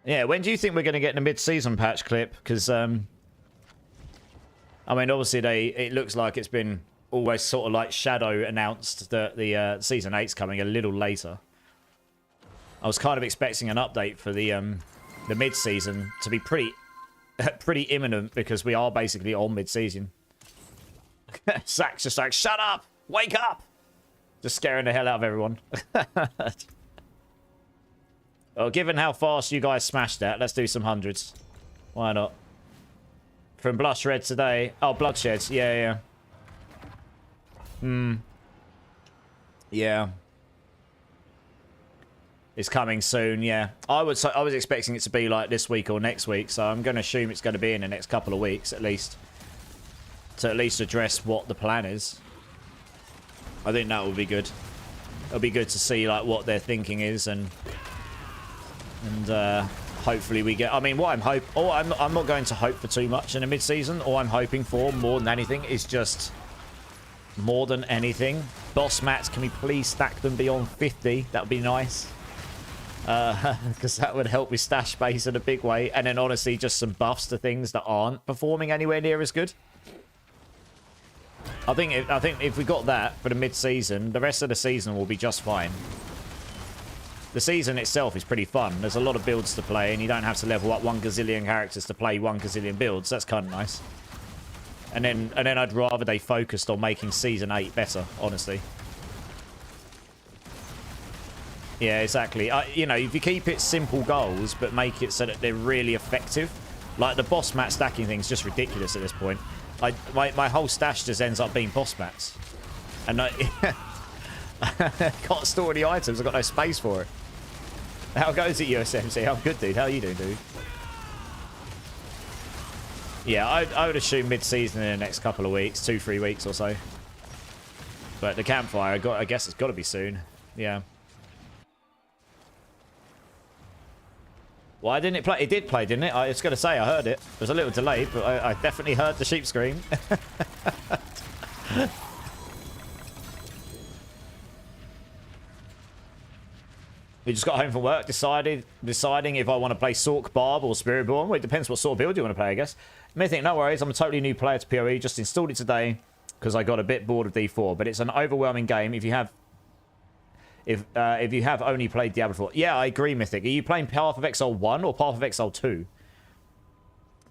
Yeah, when do you think we're going to get the mid-season patch clip? Because, I mean, obviously, it looks like it's been always sort of like shadow announced that the Season 8's coming a little later. I was kind of expecting an update for the mid-season to be pretty imminent because we are basically on mid-season. Zach's just like, shut up! Wake up! Just scaring the hell out of everyone. Well, given how fast you guys smashed that, let's do some hundreds. Why not? From Blush Red today. Oh, Bloodsheds. Yeah. Yeah. It's coming soon, yeah. I was expecting it to be like this week or next week, so I'm going to assume it's going to be in the next couple of weeks, at least. To at least address what the plan is. I think that would be good. It'll be good to see like what their thinking is and hopefully we get... I mean, what I'm not going to hope for too much in the mid-season. All I'm hoping for, more than anything, is just... More than anything. Boss mats, can we please stack them beyond 50? That would be nice. Because that would help with stash space in a big way. And then, honestly, just some buffs to things that aren't performing anywhere near as good. I think if we got that for the mid-season, the rest of the season will be just fine. The season itself is pretty fun. There's a lot of builds to play, and you don't have to level up 1 gazillion characters to play 1 gazillion builds. That's kind of nice. And then I'd rather they focused on making Season 8 better, honestly. Yeah, exactly. You know, if you keep it simple goals, but make it so that they're really effective. Like, the boss mat stacking thing's just ridiculous at this point. My whole stash just ends up being boss mats. And I can't store any items. I've got no space for it. How goes it, USMC? I'm good, dude. How are you doing, dude? Yeah, I would assume mid-season in the next couple of weeks. 2-3 weeks or so. But the campfire, I guess it's got to be soon. Yeah. Why didn't it play? It did play, didn't it? I was going to say, I heard it. It was a little delayed, but I definitely heard the sheep scream. We just got home from work, deciding if I want to play Sork, Barb, or Spiritborn. Well, it depends what sort of build you want to play, I guess. Mythic, no worries. I'm a totally new player to PoE. Just installed it today because I got a bit bored of D4. But it's an overwhelming game if you have only played Diablo 4. Yeah, I agree, Mythic. Are you playing Path of Exile 1 or Path of Exile 2?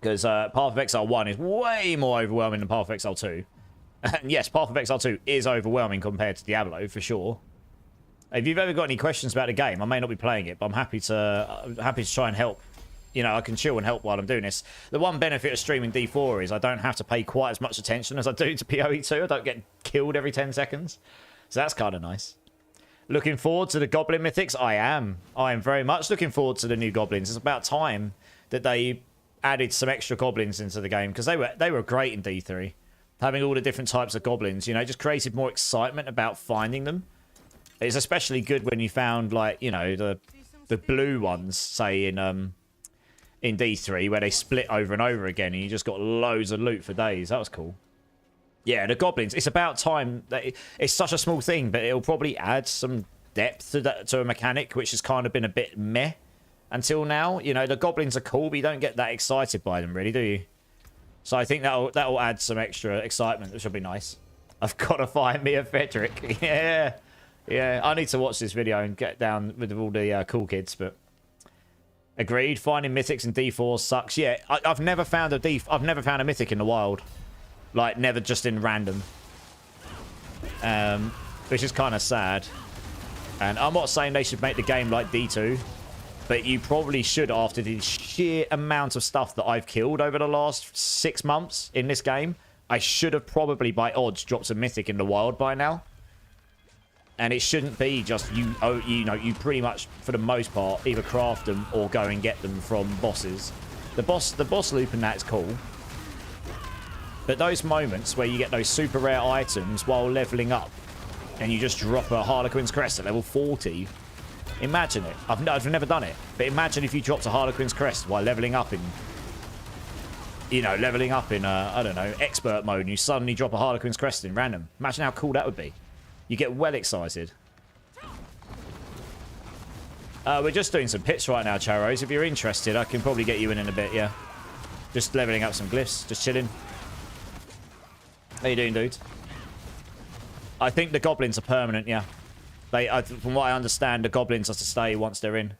Because Path of Exile 1 is way more overwhelming than Path of Exile 2. And yes, Path of Exile 2 is overwhelming compared to Diablo, for sure. If you've ever got any questions about the game, I may not be playing it, but I'm happy to try and help. You know, I can chill and help while I'm doing this. The one benefit of streaming D4 is I don't have to pay quite as much attention as I do to PoE 2. I don't get killed every 10 seconds. So that's kind of nice. Looking forward to the Goblin Mythics? I am. I am very much looking forward to the new Goblins. It's about time that they added some extra Goblins into the game, because they were great in D3. Having all the different types of Goblins, you know, just created more excitement about finding them. It's especially good when you found, like, you know, the blue ones, say, in D3, where they split over and over again, and you just got loads of loot for days. That was cool. Yeah, the Goblins. It's about time. It's such a small thing, but it'll probably add some depth to a mechanic, which has kind of been a bit meh until now. You know, the Goblins are cool, but you don't get that excited by them, really, do you? So I think that'll add some extra excitement, which will be nice. I've got to find me a Frederick. Yeah. Yeah, I need to watch this video and get down with all the cool kids, but agreed. Finding mythics in D4 sucks. Yeah, I've never found a mythic in the wild, like never just in random, which is kind of sad. And I'm not saying they should make the game like D2, but you probably should after the sheer amount of stuff that I've killed over the last 6 months in this game. I should have probably by odds dropped a mythic in the wild by now. And it shouldn't be just you pretty much, for the most part, either craft them or go and get them from bosses. The boss loop in that is cool. But those moments where you get those super rare items while leveling up, and you just drop a Harlequin's Crest at level 40, imagine it. I've never done it, but imagine if you dropped a Harlequin's Crest while leveling up in, I don't know, expert mode, and you suddenly drop a Harlequin's Crest in random. Imagine how cool that would be. You get well excited. We're just doing some pits right now, Charos. If you're interested, I can probably get you in a bit, yeah. Just leveling up some glyphs, just chilling. How you doing, dude? I think the goblins are permanent, yeah. From what I understand, the goblins are to stay once they're in.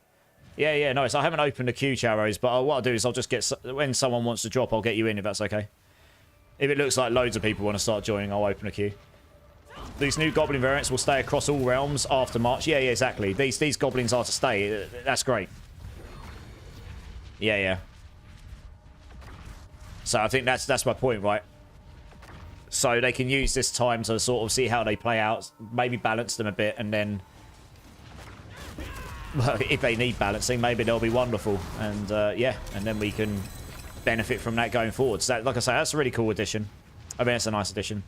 Yeah, nice. I haven't opened the queue, Charos, but what I'll do is I'll just get... When someone wants to drop, I'll get you in, if that's okay. If it looks like loads of people want to start joining, I'll open a queue. These new goblin variants will stay across all realms after March. Yeah, exactly. These goblins are to stay. That's great. Yeah. So I think that's my point, right? So they can use this time to sort of see how they play out, maybe balance them a bit, and then, well, if they need balancing, maybe they'll be wonderful. And yeah, and then we can benefit from that going forward. So that, like I say, that's a really cool addition. I mean, it's a nice addition.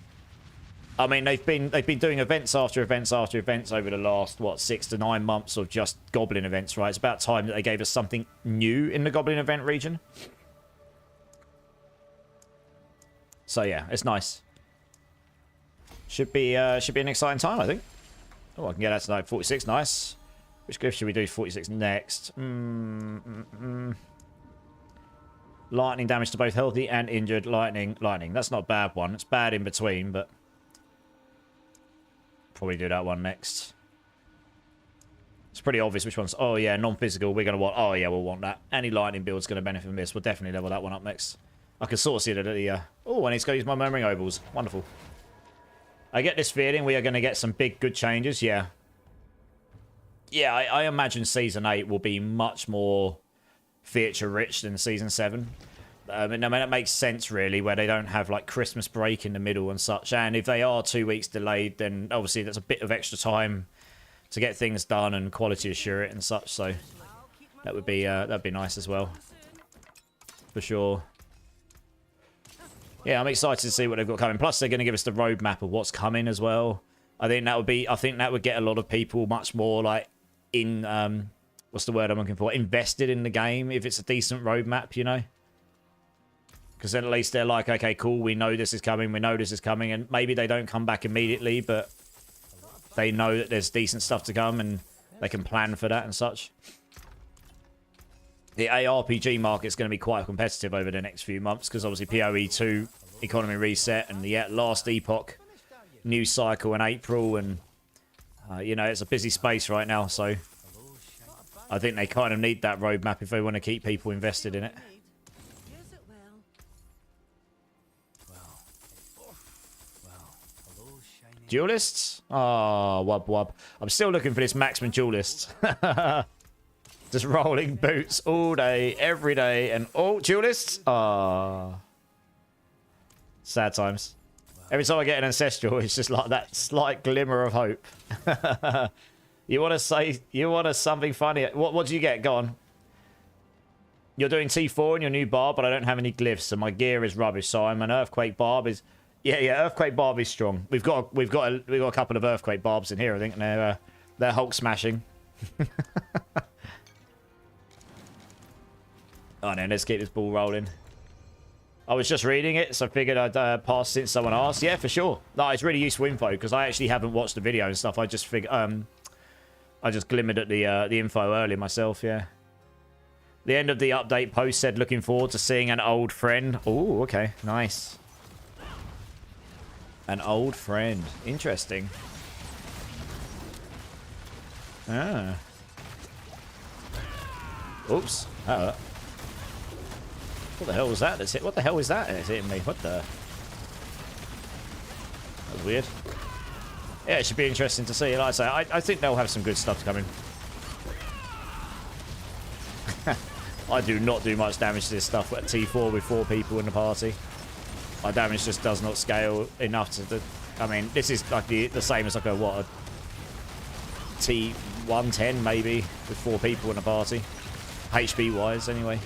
I mean, they've been doing events after events after events over the last, what, 6 to 9 months of just Goblin events, right? It's about time that they gave us something new in the Goblin event region. So yeah, it's nice. Should be an exciting time, I think. Oh, I can get that tonight. 46, nice. Which glyph should we do 46 next? Lightning damage to both healthy and injured. Lightning. That's not a bad one. It's bad in between, but probably do that one next. It's pretty obvious which one's... Oh, yeah, non-physical. We're going to want... Oh, yeah, we'll want that. Any lightning build's going to benefit from this. We'll definitely level that one up next. I can sort of see that at the... Oh, I need to go use my murmuring ovals. Wonderful. I get this feeling we are going to get some big, good changes. Yeah. Yeah, I imagine Season 8 will be much more feature-rich than Season 7. I mean, it makes sense, really, where they don't have, like, Christmas break in the middle and such. And if they are 2 weeks delayed, then obviously that's a bit of extra time to get things done and quality assure it and such. So that would be that'd be nice as well, for sure. Yeah, I'm excited to see what they've got coming. Plus, they're going to give us the roadmap of what's coming as well. I think that would get a lot of people much more like in what's the word I'm looking for? Invested in the game if it's a decent roadmap, you know. Because then at least they're like, okay, cool, we know this is coming, and maybe they don't come back immediately, but they know that there's decent stuff to come, and they can plan for that and such. The ARPG market's going to be quite competitive over the next few months, because obviously PoE 2, economy reset, and the last epoch, new cycle in April, and, you know, it's a busy space right now, so I think they kind of need that roadmap if they want to keep people invested in it. Duelists? Oh, wub wub. I'm still looking for this maximum duelist. Just rolling boots all day, every day, and all duelists? Oh. Sad times. Every time I get an ancestral, it's just like that slight glimmer of hope. You want something funny? What do you get? Go on. You're doing T4 in your new barb, but I don't have any glyphs, so my gear is rubbish. So I'm an earthquake barb. Yeah, earthquake barb is strong. We've got a couple of earthquake barbs in here, I think, and they're Hulk smashing. Oh no, let's keep this ball rolling. I was just reading it, so I figured I'd pass since someone asked. Yeah, for sure. No, it's really useful info because I actually haven't watched the video and stuff. I just I just glimmered at the info earlier myself. Yeah. The end of the update post said, "Looking forward to seeing an old friend." Oh, okay, nice. An old friend. Interesting. Ah. Oops. What the hell was that? That's it. What the hell is that? It's hitting me. What the? That was weird. Yeah, it should be interesting to see. Like I say, I think they'll have some good stuff coming. I do not do much damage to this stuff at T4 with 4 people in the party. My damage just does not scale enough to... I mean, this is like the same as like a, what, a T110 maybe with 4 people in the party. HP-wise, anyway.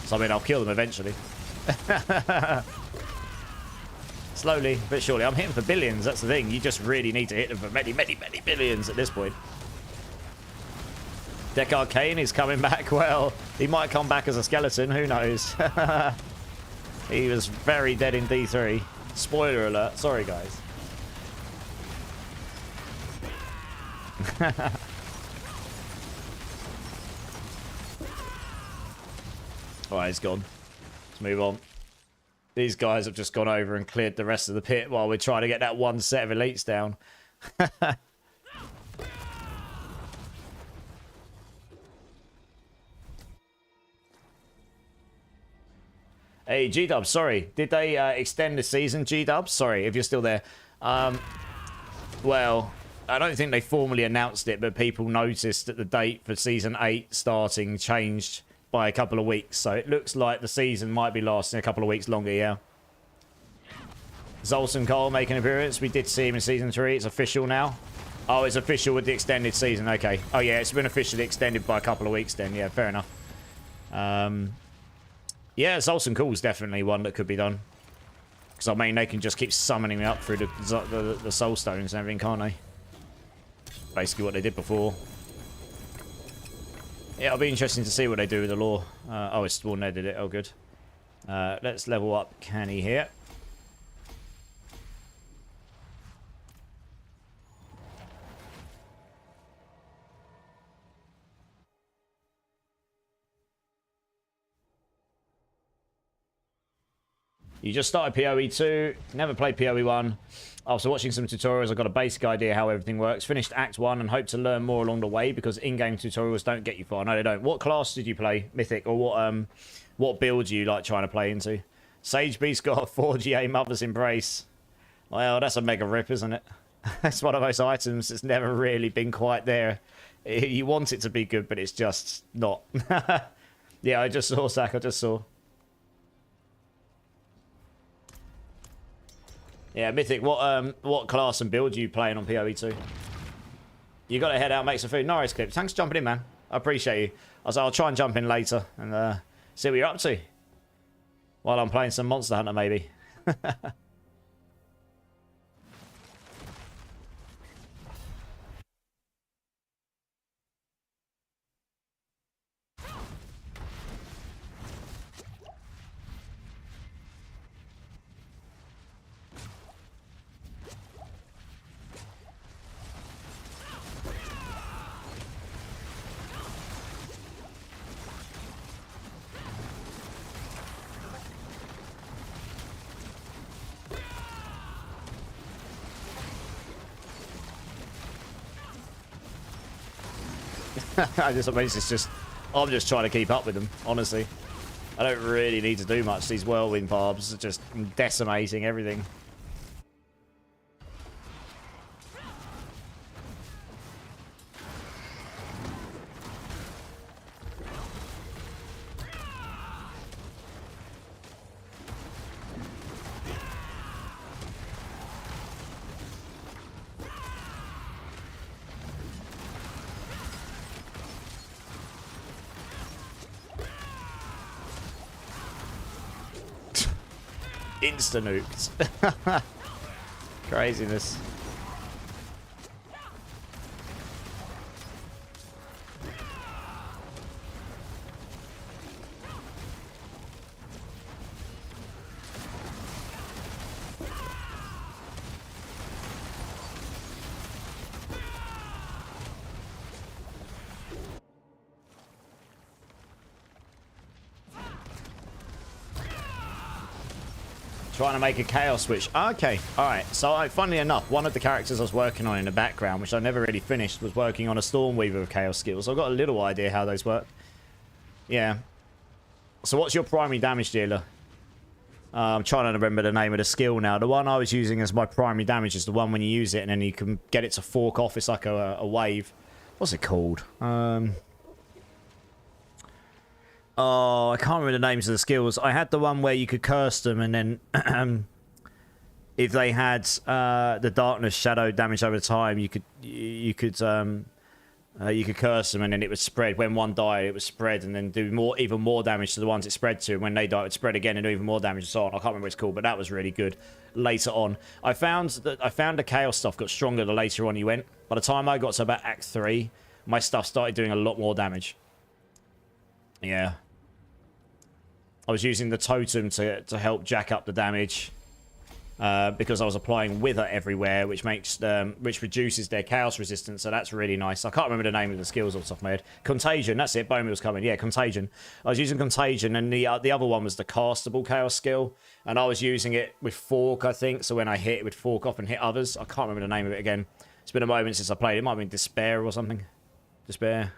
So, I mean, I'll kill them eventually. Slowly, but surely. I'm hitting for billions, that's the thing. You just really need to hit them for many, many, many billions at this point. Deck Arcane is coming back. Well, he might come back as a skeleton. Who knows? He was very dead in D3. Spoiler alert. Sorry, guys. Alright, he's gone. Let's move on. These guys have just gone over and cleared the rest of the pit while we're trying to get that one set of elites down. Hey, G-Dubs, sorry. Did they extend the season, G-Dubs? Sorry, if you're still there. Well, I don't think they formally announced it, but people noticed that the date for Season 8 starting changed by a couple of weeks. So it looks like the season might be lasting a couple of weeks longer, yeah. Zoltan Cole making an appearance. We did see him in Season 3. It's official now. Oh, it's official with the extended season. Okay. Oh, yeah, it's been officially extended by a couple of weeks then. Yeah, fair enough. Yeah, Zoltan Cool's definitely one that could be done. Because, I mean, they can just keep summoning me up through the soul stones and everything, can't they? Basically what they did before. Yeah, it'll be interesting to see what they do with the lore. Oh, it's Spawn did it. Oh, good. Let's level up Canny here. You just started PoE 2, never played PoE 1. After watching some tutorials, I got a basic idea how everything works. Finished Act 1 and hope to learn more along the way because in-game tutorials don't get you far. No, they don't. What class did you play, Mythic? Or what build you like trying to play into? Sage Beast got a 4GA Mother's Embrace. Well, that's a mega rip, isn't it? That's one of those items that's never really been quite there. You want it to be good, but it's just not. Yeah, I just saw, Zach. I just saw. Yeah, Mythic, what class and build are you playing on PoE2? You got to head out, make some food. Nice, Clip. Thanks for jumping in, man. I appreciate you. I'll try and jump in later and see what you're up to. While I'm playing some Monster Hunter, maybe. I'm just trying to keep up with them, honestly. I don't really need to do much. These whirlwind barbs are just decimating everything. Insta-nuked. Craziness. Trying to make a chaos switch. Okay, alright. So, funnily enough, one of the characters I was working on in the background, which I never really finished, was working on a Stormweaver with chaos skills. I've got a little idea how those work. Yeah. So, what's your primary damage dealer? I'm trying to remember the name of the skill now. The one I was using as my primary damage is the one when you use it and then you can get it to fork off. It's like a wave. What's it called? Oh, I can't remember the names of the skills. I had the one where you could curse them, and then if they had the darkness shadow damage over time, you could curse them, and then it would spread. When one died, it would spread, and then do even more damage to the ones it spread to. And when they died, it would spread again and do even more damage, and so on. I can't remember what it's called, but that was really good. Later on, I found the chaos stuff got stronger the later on you went. By the time I got to about Act 3, my stuff started doing a lot more damage. Yeah. I was using the totem to help jack up the damage because I was applying Wither everywhere, which reduces their chaos resistance. So that's really nice. I can't remember the name of the skills off the top of my head. Contagion, that's it. Bone was coming. Yeah, Contagion. I was using Contagion, and the other one was the castable chaos skill, and I was using it with Fork, I think. So when I hit, it would fork off and hit others. I can't remember the name of it again. It's been a moment since I played. It might have been Despair or something. Despair.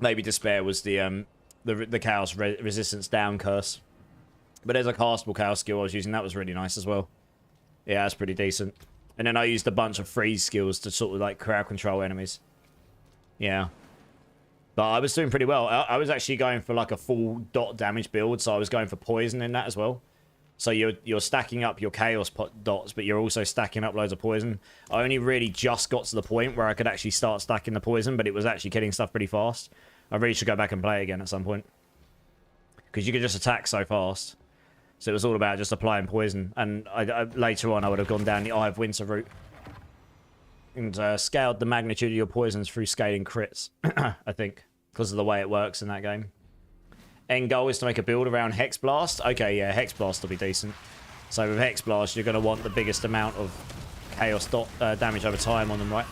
Maybe Despair was the chaos resistance down curse. But there's a castable chaos skill I was using. That was really nice as well. Yeah, that's pretty decent. And then I used a bunch of freeze skills to sort of like crowd control enemies. Yeah. But I was doing pretty well. I was actually going for like a full dot damage build, so I was going for poison in that as well. So you're stacking up your chaos dots, but you're also stacking up loads of poison. I only really just got to the point where I could actually start stacking the poison, but it was actually killing stuff pretty fast. I really should go back and play again at some point. Because you could just attack so fast. So it was all about just applying poison. And later on, I would have gone down the Eye of Winter route. And scaled the magnitude of your poisons through scaling crits, I think. Because of the way it works in that game. End goal is to make a build around Hex Blast. Okay, yeah, Hex Blast will be decent. So with Hex Blast, you're going to want the biggest amount of chaos damage over time on them, right?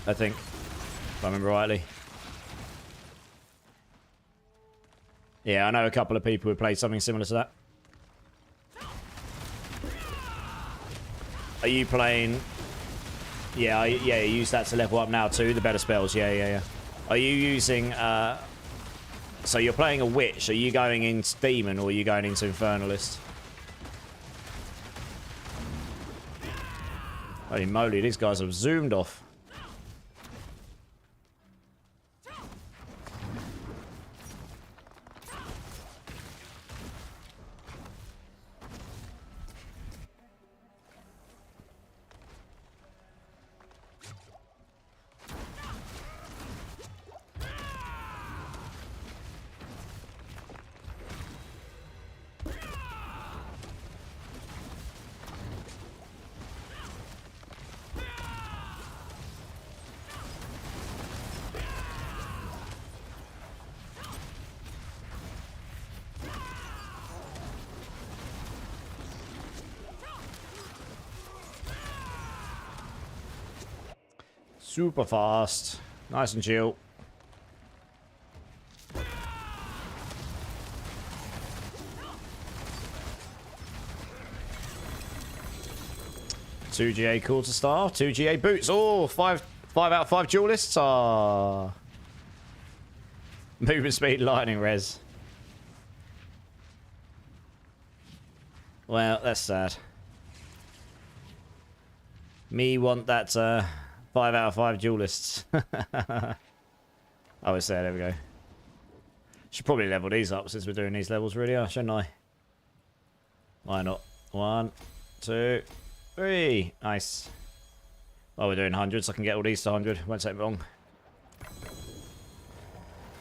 I think. If I remember rightly. Yeah, I know a couple of people who played something similar to that. Are you playing... Yeah, yeah, you use that to level up now too, the better spells. Yeah, yeah, yeah. Are you using... So you're playing a witch. Are you going into demon or are you going into infernalist? Holy moly, these guys have zoomed off. Super fast. Nice and chill. Two GA cool to start. 2 GA boots. Oh, five out of 5 duelists. Ah. Movement speed, lightning res. Well, that's sad. Me want that 5 out of 5 duelists. I was there. There we go. Should probably level these up since we're doing these levels, really, shouldn't I? Why not? 1, 2, 3. Nice. Oh, we're doing hundreds. I can get all these to 100. Won't take me long.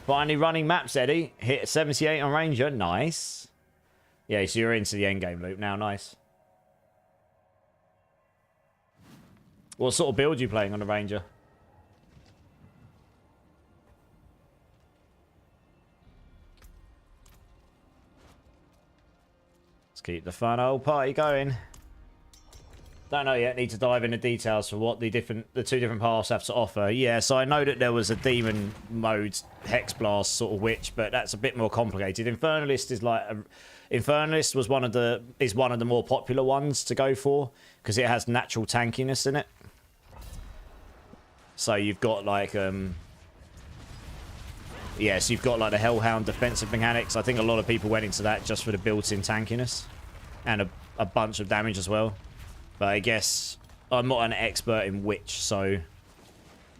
Finally running maps, Eddie. Hit 78 on Ranger. Nice. Yeah, so you're into the endgame loop now. Nice. What sort of build are you playing on the Ranger? Let's keep the fun old party going. Don't know yet. Need to dive into details for what the two different paths have to offer. Yeah, so I know that there was a demon mode hex blast sort of witch, but that's a bit more complicated. Infernalist is like Infernalist was one of the more popular ones to go for because it has natural tankiness in it. So you've got like yeah, so you've got like the Hellhound defensive mechanics. I think a lot of people went into that just for the built-in tankiness and a bunch of damage as well. But I guess I'm not an expert in witch, so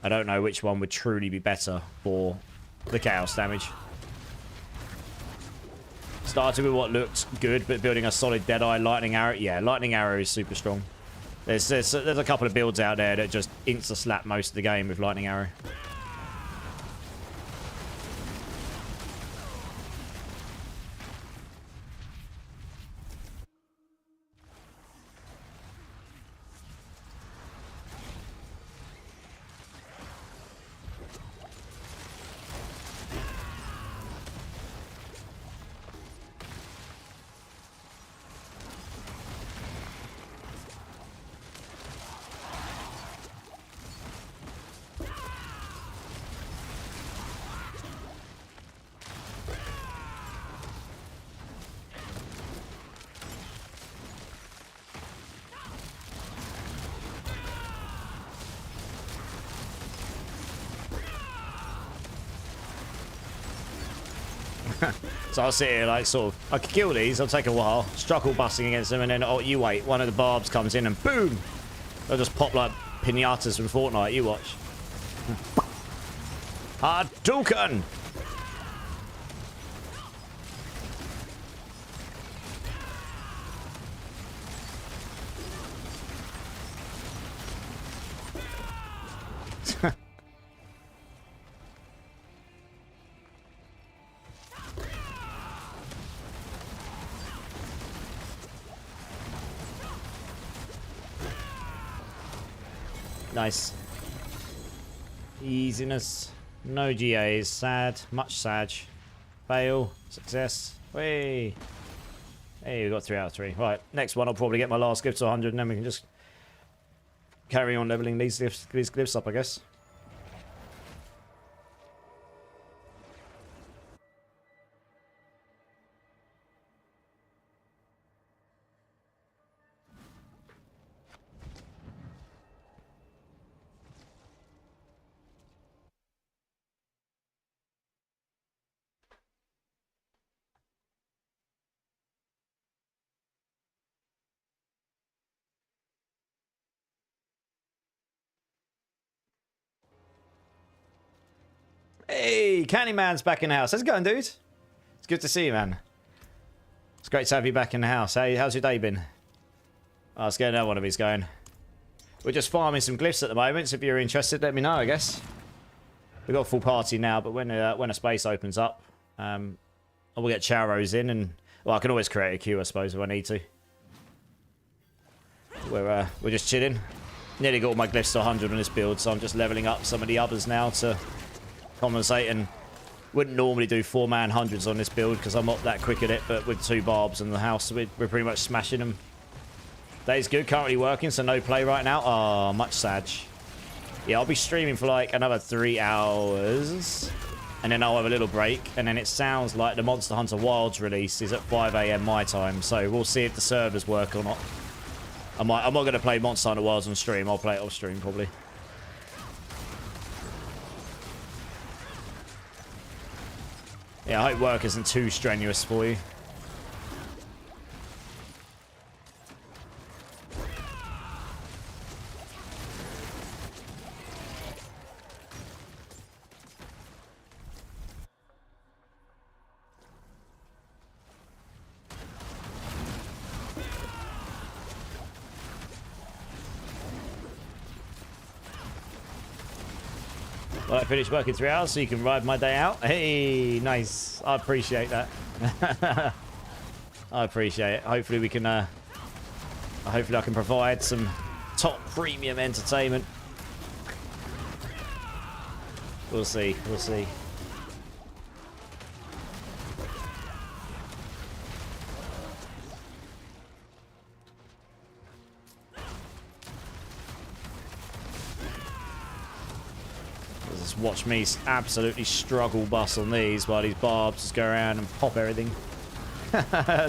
I don't know which one would truly be better for the chaos damage. Started with what looked good, but building a solid Deadeye Lightning Arrow. Yeah, Lightning Arrow is super strong. There's a couple of builds out there that just insta-slap most of the game with Lightning Arrow. So I'll sit here like sort of, I could kill these, I'll take a while, struggle busting against them, and then, oh, you wait, one of the barbs comes in and boom! They'll just pop like pinatas from Fortnite, you watch. Hadouken! Nice. Easiness. No GAs. Sad. Much sad. Fail. Success. Hey. Hey, we got 3 out of 3. Right. Next one, I'll probably get my last glyph to 100, and then we can just carry on leveling these glyphs up, I guess. Hey, Candyman's back in the house. How's it going, dude? It's good to see you, man. It's great to have you back in the house. Hey, how's your day been? Oh, let's get another one of these going. We're just farming some glyphs at the moment, so if you're interested, let me know, I guess. We've got a full party now, but when a space opens up, we'll get Charos in, and well, I can always create a queue, I suppose, if I need to. We're just chilling. Nearly got all my glyphs to 100 on this build, so I'm just leveling up some of the others now to compensate. And wouldn't normally do 4-man hundreds on this build because I'm not that quick at it, but with 2 barbs in the house, we're pretty much smashing them. Day's good, currently working, so no play right now. Oh, much sad. Yeah, I'll be streaming for like another 3 hours, and then I'll have a little break, and then it sounds like the Monster Hunter Wilds release is at 5 AM my time, so we'll see if the servers work or not. I'm not going to play Monster Hunter Wilds on stream. I'll play it off stream, probably. Yeah, I hope work isn't too strenuous for you. Well, I finished work in 3 hours, so you can ride my day out. Hey, nice. I appreciate that. I appreciate it. Hopefully we can, hopefully I can provide some top premium entertainment. We'll see. We'll see. Just watch me absolutely struggle bust on these while these barbs just go around and pop everything.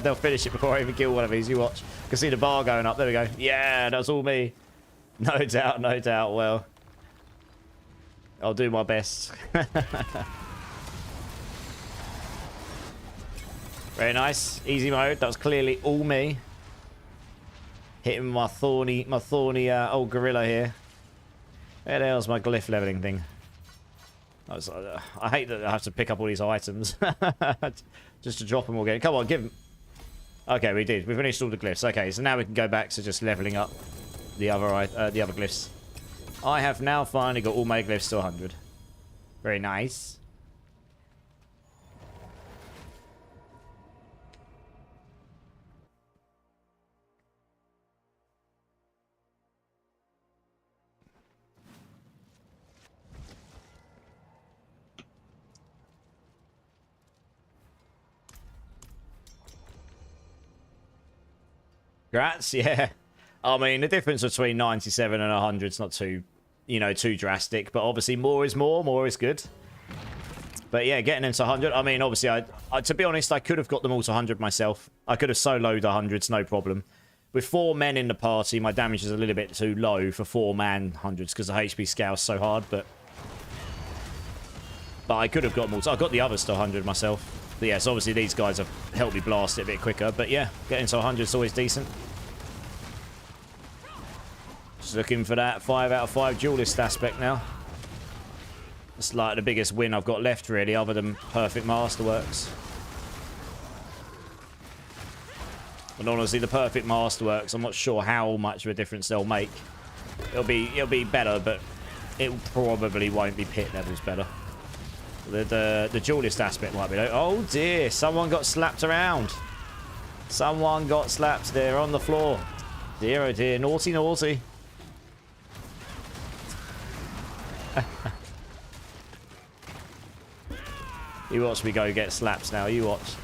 They'll finish it before I even kill one of these. You watch. You can see the bar going up. There we go. Yeah, that's all me. No doubt, no doubt. Well, I'll do my best. Very nice. Easy mode. That was clearly all me. Hitting my thorny old gorilla here. Where the hell's my glyph leveling thing? I hate that I have to pick up all these items just to drop them all again. Come on, give them. Okay, we did. We finished all the glyphs. Okay, so now we can go back to just leveling up the other glyphs. I have now finally got all my glyphs to 100. Very nice. Congrats, yeah. I mean, the difference between 97 and 100 is not too, too drastic. But obviously, more is more. More is good. But yeah, getting into 100. I mean, obviously, I to be honest, I could have got them all to 100 myself. I could have soloed 100s, no problem. With 4 men in the party, my damage is a little bit too low for 4-man 100s because the HP scale's so hard. But I could have got them all. So I got the others to 100 myself. But yes, obviously these guys have helped me blast it a bit quicker. But yeah, getting to 100 is always decent. Just looking for that 5 out of 5 duelist aspect now. It's like the biggest win I've got left, really, other than Perfect Masterworks. And honestly, the Perfect Masterworks, I'm not sure how much of a difference they'll make. It'll be better, but it probably won't be pit levels better. The duelist aspect might be though. Oh dear, someone got slapped around. Someone got slapped there on the floor. Dear oh dear, naughty naughty. You watch me go get slaps now, you watch.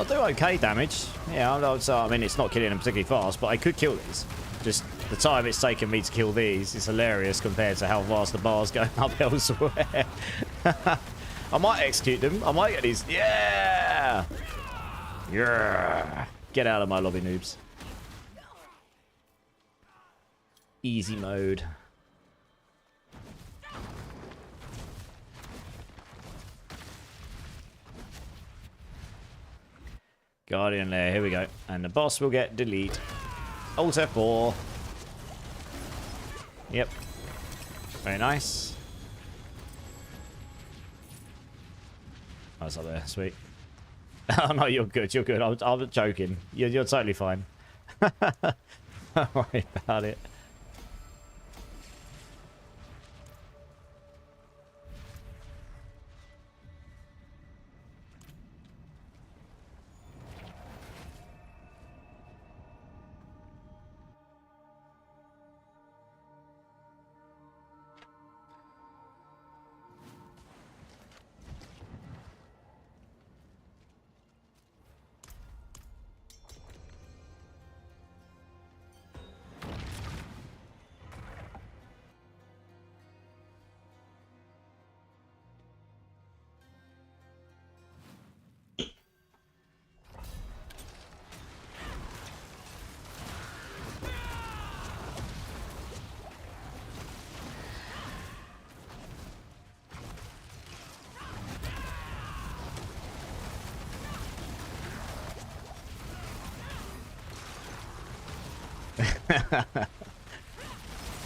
do okay damage. Yeah, I mean, it's not killing them particularly fast, but I could kill these. Just the time it's taken me to kill these is hilarious compared to how fast the bar's going up elsewhere. I might execute them. I might get these. Yeah! Yeah! Get out of my lobby, noobs. Easy mode. Guardian lair, here we go. And the boss will get delete. Alt F4. Yep. Very nice. That's up there, sweet. Oh no, you're good, you're good. I'm joking. You're totally fine. Don't worry about it.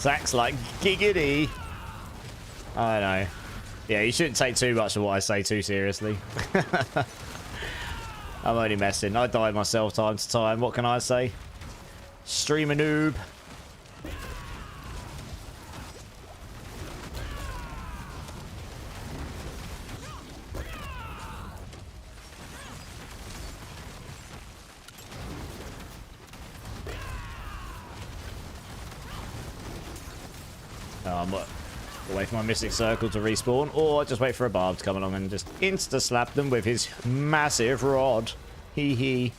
Zach's like, giggity. I know. Yeah, you shouldn't take too much of what I say too seriously. I'm only messing. I die myself time to time. What can I say? Streamer noob. Wait for my Mystic Circle to respawn, or just wait for a barb to come along and just insta-slap them with his massive rod. Hee hee.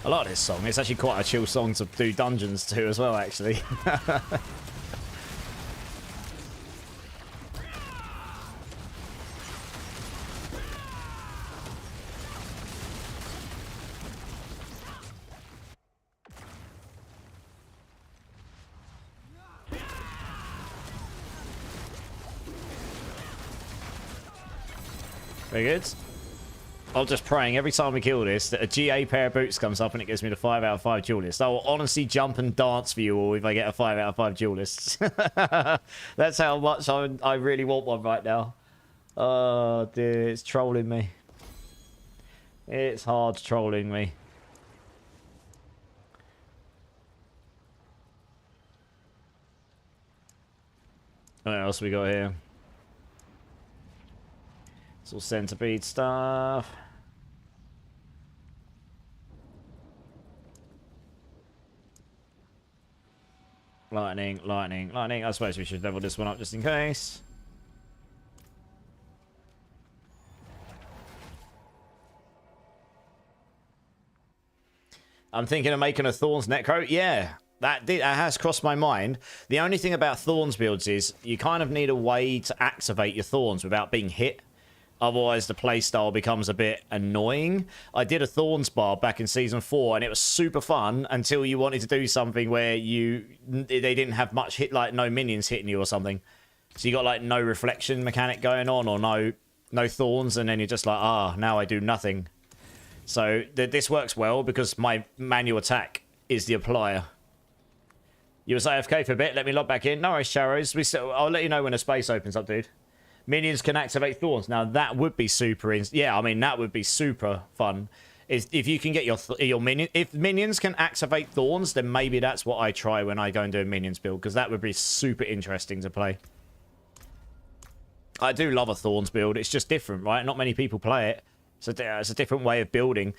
I like this song. It's actually quite a chill song to do dungeons to as well, actually. Very good. I'm just praying every time we kill this that a GA pair of boots comes up and it gives me the 5 out of 5 duelist. I will honestly jump and dance for you all if I get a 5 out of 5 duelist. That's how much I really want one right now. Oh dear, it's trolling me. It's hard trolling me. What else we got here? It's all centipede stuff. Lightning, lightning, lightning. I suppose we should level this one up just in case. I'm thinking of making a Thorns Necro. Yeah, that has crossed my mind. The only thing about Thorns builds is you kind of need a way to activate your Thorns without being hit. Otherwise, the playstyle becomes a bit annoying. I did a Thorns bar back in Season 4, and it was super fun until you wanted to do something where they didn't have much hit, like no minions hitting you or something. So you got like no reflection mechanic going on, or no Thorns, and then you're just like, now I do nothing. So this works well because my manual attack is the applier. You was AFK for a bit. Let me log back in. No worries, Charros. I'll let you know when a space opens up, dude. Minions can activate Thorns. Now, that would be super... yeah, I mean, that would be super fun. If you can get your minion... If minions can activate Thorns, then maybe that's what I try when I go and do a minions build, because that would be super interesting to play. I do love a Thorns build. It's just different, right? Not many people play it. So it's a different way of building.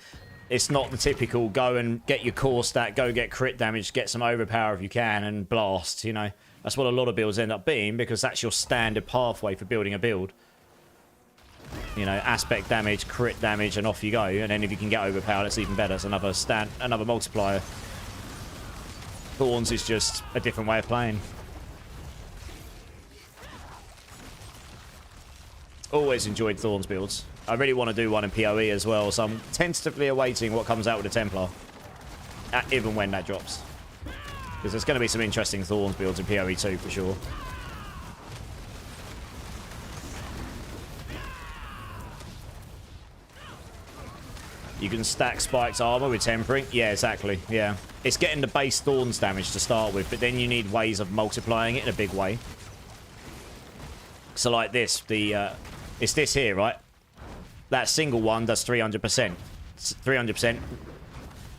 It's not the typical go and get your core stat, go get crit damage, get some overpower if you can, and blast, you know. That's what a lot of builds end up being, because that's your standard pathway for building a build. You know, aspect damage, crit damage, and off you go. And then if you can get overpower, that's even better. It's another multiplier. Thorns is just a different way of playing. Always enjoyed Thorns builds. I really want to do one in PoE as well, so I'm tentatively awaiting what comes out with the Templar. Even when that drops. Because there's going to be some interesting Thorns builds in PoE 2 for sure. You can stack Spike's armor with Tempering. Yeah, exactly. Yeah. It's getting the base Thorns damage to start with, but then you need ways of multiplying it in a big way. So like this, it's this here, right? That single one does 300%. 300%.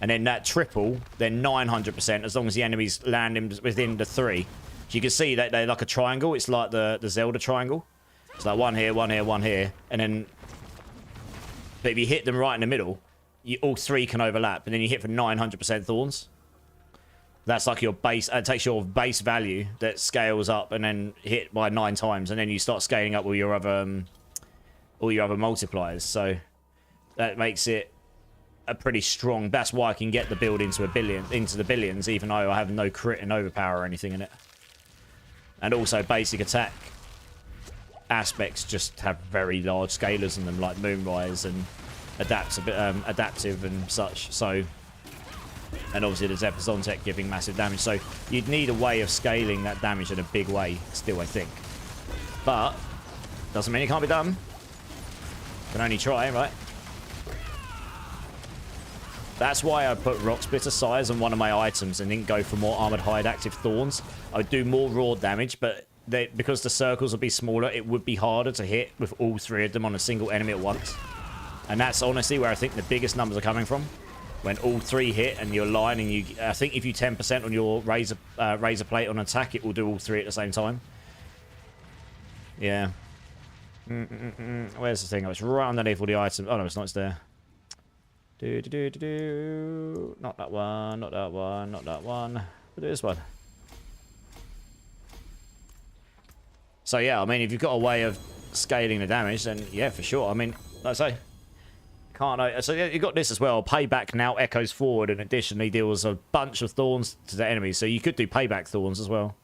And then that triple, then 900%, as long as the enemies land within the 3. So you can see that they're like a triangle. It's like the Zelda triangle. It's like one here, one here, one here. And then... But if you hit them right in the middle, all 3 can overlap. And then you hit for 900% Thorns. That's like your base... It takes your base value that scales up and then hit by 9 times. And then you start scaling up all your other multipliers. So that makes it a pretty strong... That's why I can get the build into the billions, even though I have no crit and overpower or anything in it. And also basic attack aspects just have very large scalers in them, like Moonrise and adaptive and such. So, and obviously there's Epizontek giving massive damage. So you'd need a way of scaling that damage in a big way still, I think. But doesn't mean it can't be done. Can only try, right? That's why I put Rock Splitter size on one of my items and didn't go for more Armored Hide active Thorns. I would do more raw damage, but because the circles would be smaller, it would be harder to hit with all 3 of them on a single enemy at once. And that's honestly where I think the biggest numbers are coming from. When all 3 hit and you're lining, I think if you 10% on your razor plate on attack, it will do all 3 at the same time. Yeah. Where's the thing? Oh, it's right underneath all the items. Oh no, it's not. It's there. Not that one. Not that one. Not that one. But this one. So yeah, I mean, if you've got a way of scaling the damage, then yeah, for sure. I mean, like I say, can't. So yeah, you got this as well. Payback now echoes forward and additionally deals a bunch of Thorns to the enemies. So you could do payback Thorns as well.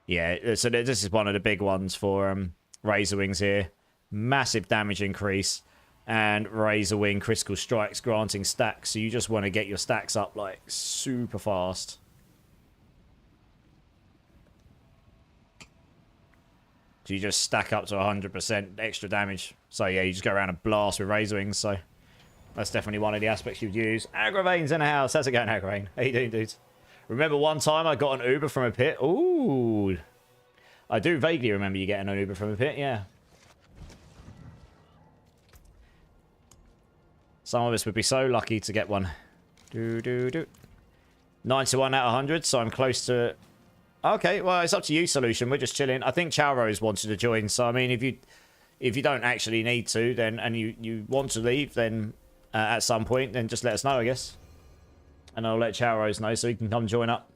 Yeah, so this is one of the big ones for Razor Wings here. Massive damage increase and Razor Wing critical strikes granting stacks. So you just want to get your stacks up like super fast. So you just stack up to 100% extra damage. So yeah, you just go around and blast with Razor Wings. So that's definitely one of the aspects you'd use. Agravain's in the house. How's it going, Agravain? How you doing, dudes? Remember one time I got an Uber from a pit? Ooh. I do vaguely remember you getting an Uber from a pit, yeah. Some of us would be so lucky to get one. 91 out of 100, so I'm close to... Okay, well, it's up to you, Solution. We're just chilling. I think Chowrose wanted to join, so I mean, if you don't actually need to, then and you want to leave, then at some point, then just let us know, I guess. And I'll let Chowrose know so he can come join up.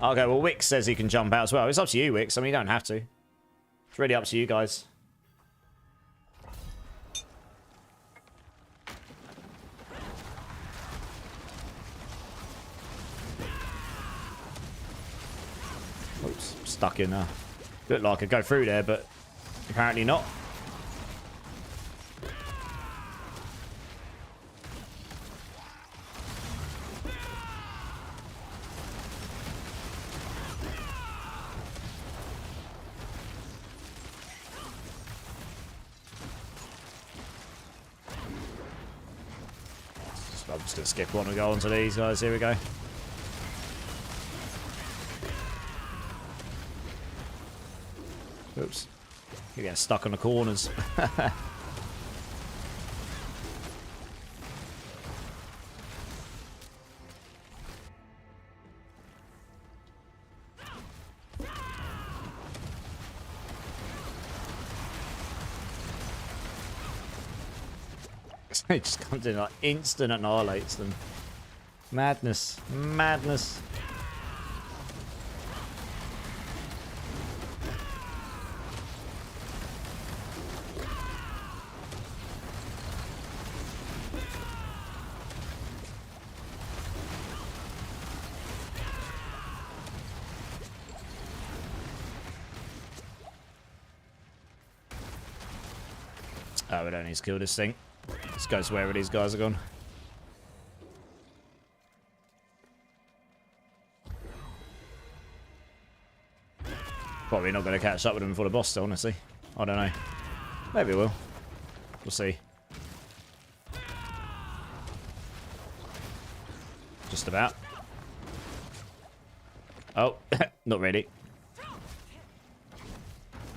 Okay, well, Wix says he can jump out as well. It's up to you, Wix. I mean, you don't have to. It's really up to you guys. Oops, stuck in there. Looked like I could go through there, but apparently not. I'm just going to skip one and go on to these guys. Here we go. Oops. You get stuck on the corners. It just comes in like instant annihilates them. Madness. Madness. Oh, we don't need to kill this thing. Let's go to wherever these guys are gone. Probably not going to catch up with them before the boss, honestly. I don't know. Maybe we will. We'll see. Just about. Oh, not really.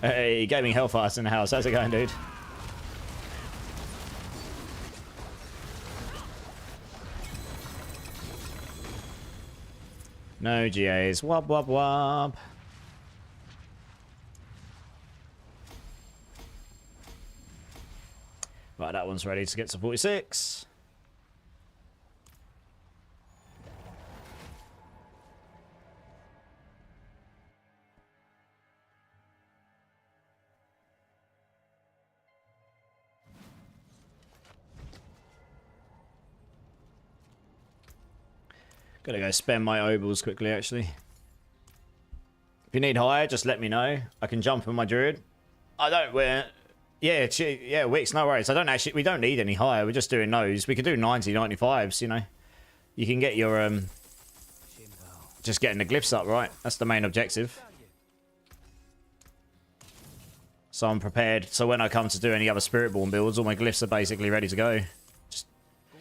Hey, gaming hellfires in the house. How's it going, dude? No GAs. Wub, wub, wub. Right, that one's ready to get to 46. Gotta go spend my obols quickly, actually. If you need higher, just let me know. I can jump on my druid. I don't wear... Yeah, Wix, no worries. We don't need any higher. We're just doing those. We could do 90, 95s, you know. You can get your, just getting the glyphs up, right? That's the main objective. So I'm prepared. So when I come to do any other Spiritborn builds, all my glyphs are basically ready to go. Just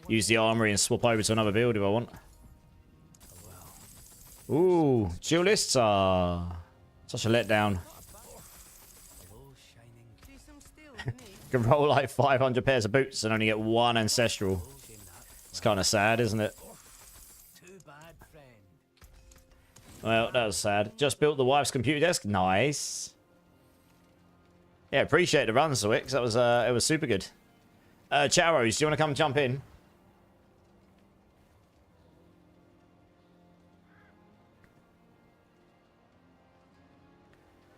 use the armory and swap over to another build if I want. Ooh, duelists are such a letdown. Can roll like 500 pairs of boots and only get one ancestral. It's kind of sad, isn't it? Well, that was sad. Just built the wife's computer desk. Nice. Yeah, appreciate the run, Swix. That was it was super good. Charos, do you want to come jump in?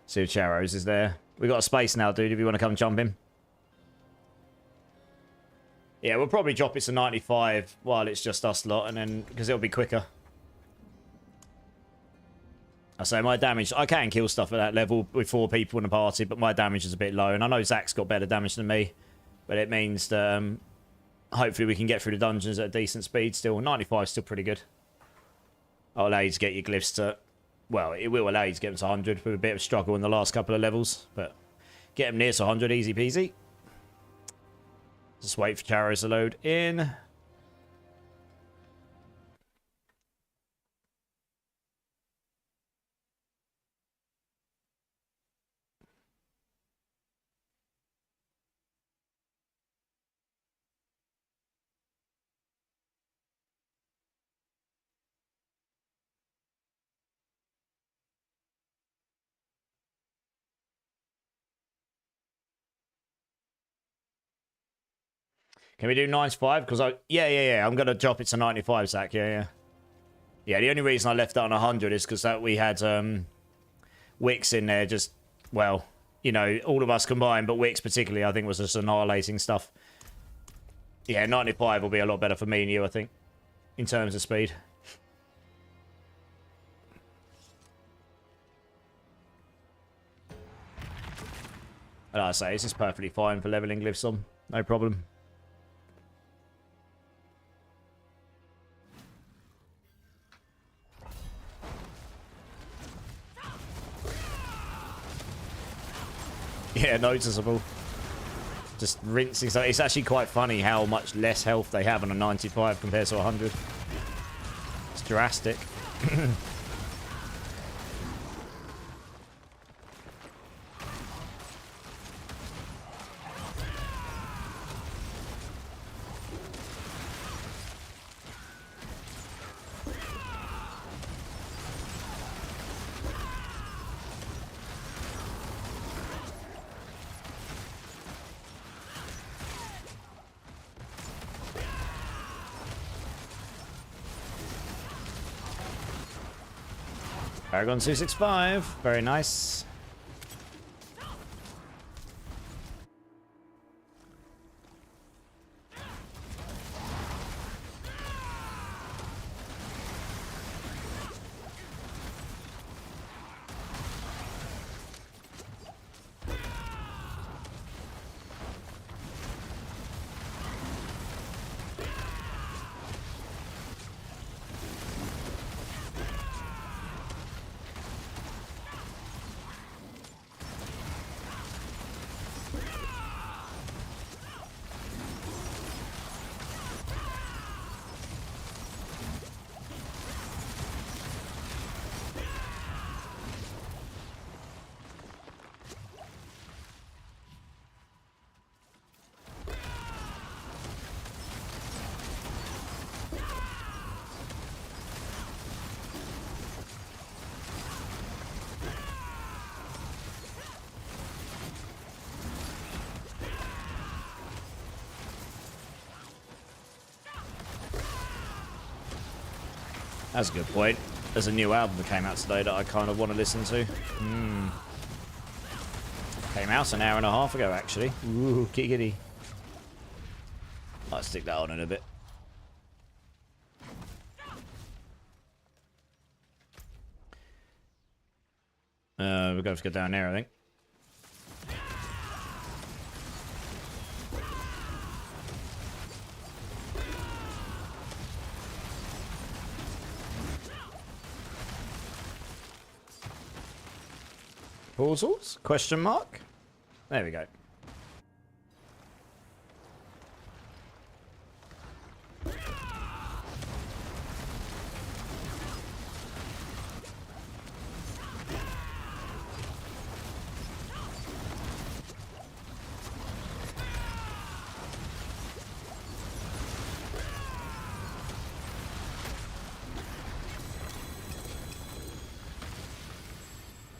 See if Charos is there. We got a space now, dude, if you want to come jump in. Yeah, we'll probably drop it to 95 while it's just us lot, and then because it'll be quicker. I say my damage, I can kill stuff at that level with 4 people in the party, but my damage is a bit low, and I know Zach's got better damage than me, but it means that hopefully we can get through the dungeons at a decent speed still. 95 is still pretty good. I'll allow you to get your glyphs to, well, it will allow you to get them to 100 with a bit of a struggle in the last couple of levels, but get them near to 100, easy peasy. Just wait for Charos to load in. Can we do 95? Because yeah. I'm gonna drop it to 95, Zach. Yeah. The only reason I left that on 100 is because we had Wix in there. Just, well, you know, all of us combined, but Wix particularly, I think, was just annihilating stuff. Yeah, 95 will be a lot better for me and you, I think, in terms of speed. And I say, this is perfectly fine for leveling glyphs on. No problem. Yeah, noticeable. just rinsing. So it's actually quite funny how much less health they have on a 95 compared to 100. It's drastic. Paragon 265, very nice. That's a good point. There's a new album that came out today that I kind of want to listen to. Came out an hour and a half ago, actually. Ooh, giggity. I'll stick that on in a bit. We're going to go down there, I think. Portals? Question mark? There we go.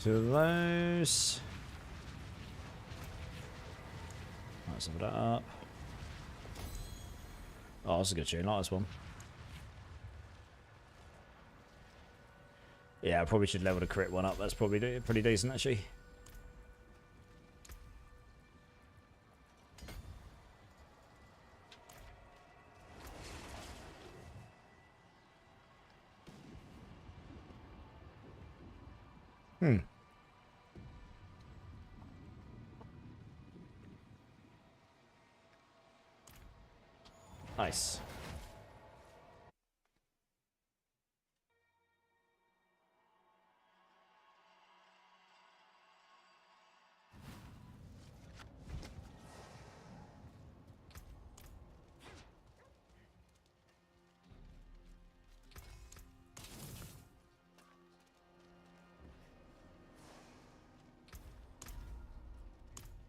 Two of those. Light some of that up. Oh, that's a good tune. Like this one. Yeah, I probably should level the crit one up. That's probably pretty decent, actually. Nice.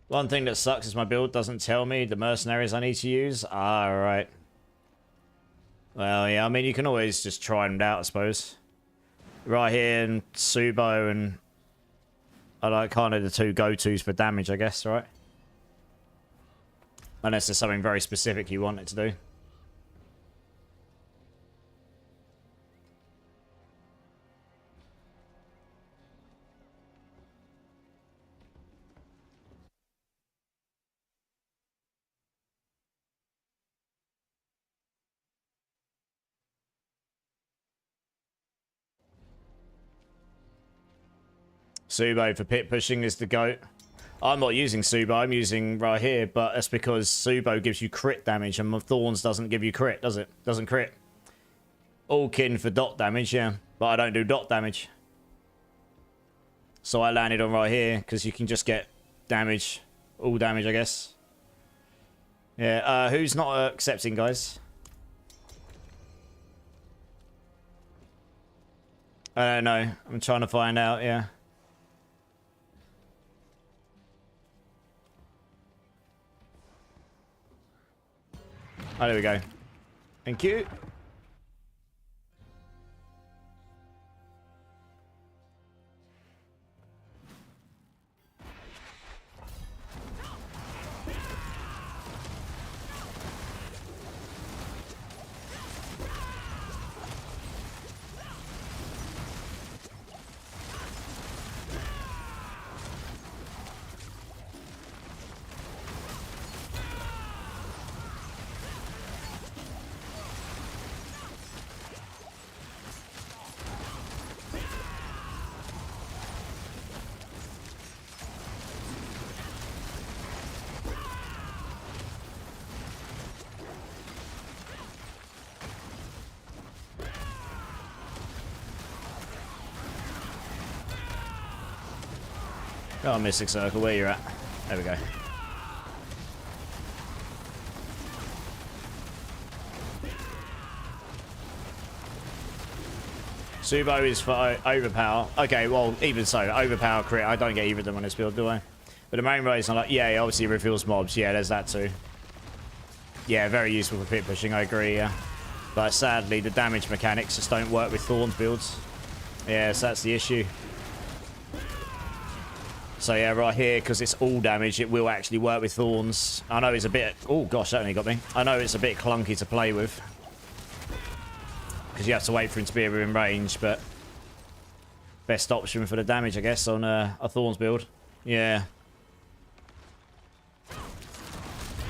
One thing that sucks is my build doesn't tell me the mercenaries I need to use. Ah, right. Well, yeah, I mean, you can always just try them out, I suppose. Right here, and Subo, and I like kind of the two go-tos for damage, I guess, right? Unless there's something very specific you want it to do. Subo for pit pushing is the GOAT. I'm not using Subo, I'm using right here, but that's because Subo gives you crit damage and Thorns doesn't give you crit, does it? Doesn't crit. All kin for dot damage, yeah, but I don't do dot damage. So I landed on right here because you can just get damage, all damage, I guess. Yeah, who's not accepting, guys? I don't know. I'm trying to find out, yeah. Oh, there we go. Thank you. Oh, Mystic Circle, where you're at. There we go. Subo is for overpower. Okay, well, even so, overpower crit. I don't get either of them on this build, do I? But the main reason, like, yeah, obviously reveals mobs. Yeah, there's that too. Yeah, very useful for pit pushing, I agree, yeah. But sadly, the damage mechanics just don't work with Thorns builds. Yeah, so that's the issue. So yeah, right here, because it's all damage, it will actually work with Thorns. I know it's a bit... Oh, gosh, that only got me. I know it's a bit clunky to play with. Because you have to wait for him to be within range, but... Best option for the damage, I guess, on a Thorns build. Yeah.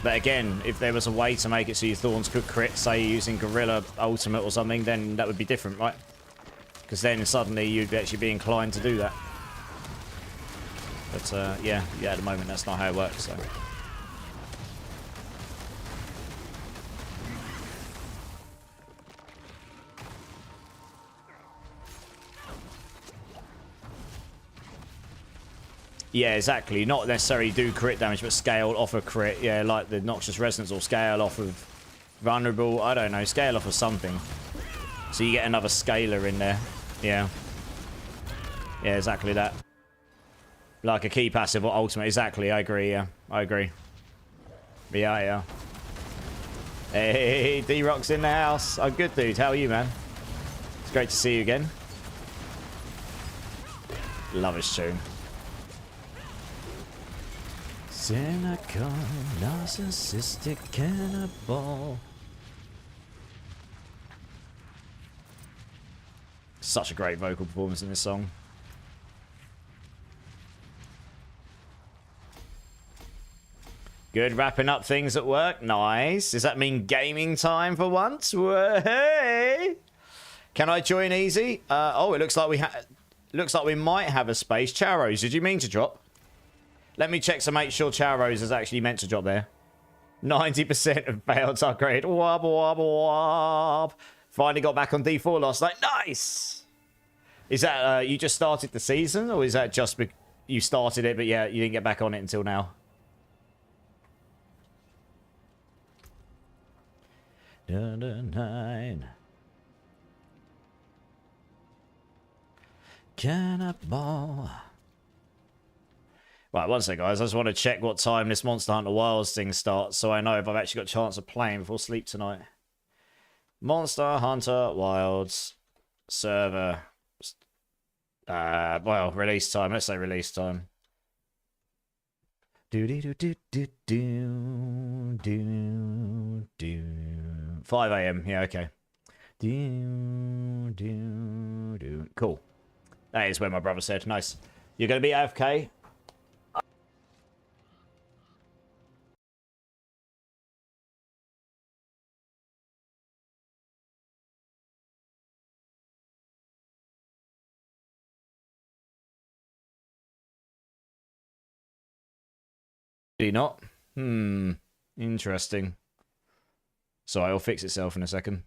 But again, if there was a way to make it so your Thorns could crit, say using Gorilla Ultimate or something, then that would be different, right? Because then suddenly you'd actually be inclined to do that. But yeah, at the moment that's not how it works, so. Yeah, exactly. Not necessarily do crit damage, but scale off of crit. Yeah, like the Noxious Resonance, or scale off of Vulnerable. I don't know, scale off of something. So you get another scaler in there. Yeah. Yeah, exactly that. Like a key passive or ultimate. Exactly, I agree, yeah. I agree. Yeah. Hey, D-Rock's in the house. Oh, good, dude. How are you, man? It's great to see you again. Love his tune. Cynical, narcissistic cannibal. Such a great vocal performance in this song. Good, wrapping up things at work. Nice. Does that mean gaming time for once? Hey! Can I join easy? Oh, it looks like we might have a space. Charos, did you mean to drop? Let me check to make sure Charos is actually meant to drop there. 90% of failed to upgrade. Wob, wob, wob. Finally got back on D4 last night. Nice! Is that, you just started the season? Or is that just you started it, but yeah, you didn't get back on it until now? Nine. Cannibal. Right, one sec, guys. I just want to check what time this Monster Hunter Wilds thing starts, so I know if I've actually got a chance of playing before sleep tonight. Monster Hunter Wilds server. Well, release time. Let's say release time. 5 AM. Yeah, okay. Cool. That is where my brother said. Nice. You're going to be AFK? Do you not? Interesting. Sorry, it'll fix itself in a second.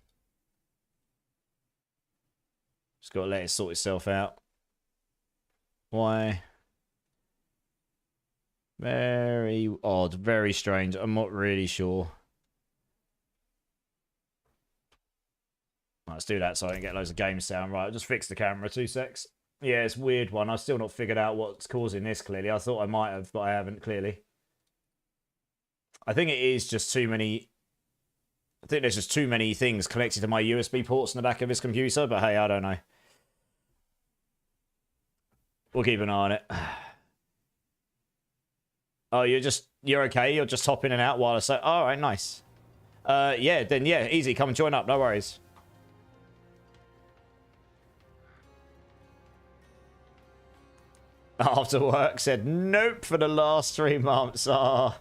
Just got to let it sort itself out. Why? Very odd. Very strange. I'm not really sure. Let's do that so I can get loads of game sound. Right, I'll just fix the camera. 2 secs. Yeah, it's a weird one. I've still not figured out what's causing this, clearly. I thought I might have, but I haven't, clearly. I think it is just too many... I think there's just too many things connected to my USB ports in the back of this computer, but hey, I don't know. We'll keep an eye on it. Oh, you're okay? You're just hopping in and out while I say... All right, nice. Yeah, then yeah, easy. Come and join up. No worries. After work said nope for the last 3 months. Ah.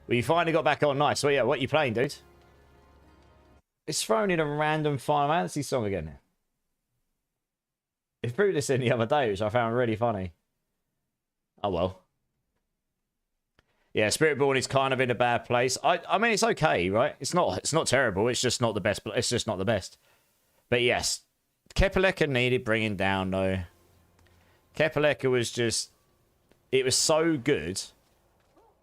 Well, you finally got back on. Nice. So yeah, what are you playing, dude? It's thrown in a random Final Fantasy song again. It threw this in the other day, which I found really funny. Oh well. Yeah, Spiritborn is kind of in a bad place. I mean, it's okay, right? It's not terrible. It's just not the best. It's just not the best. But yes, Kepaleka needed bringing down though. Kepaleka was just... It was so good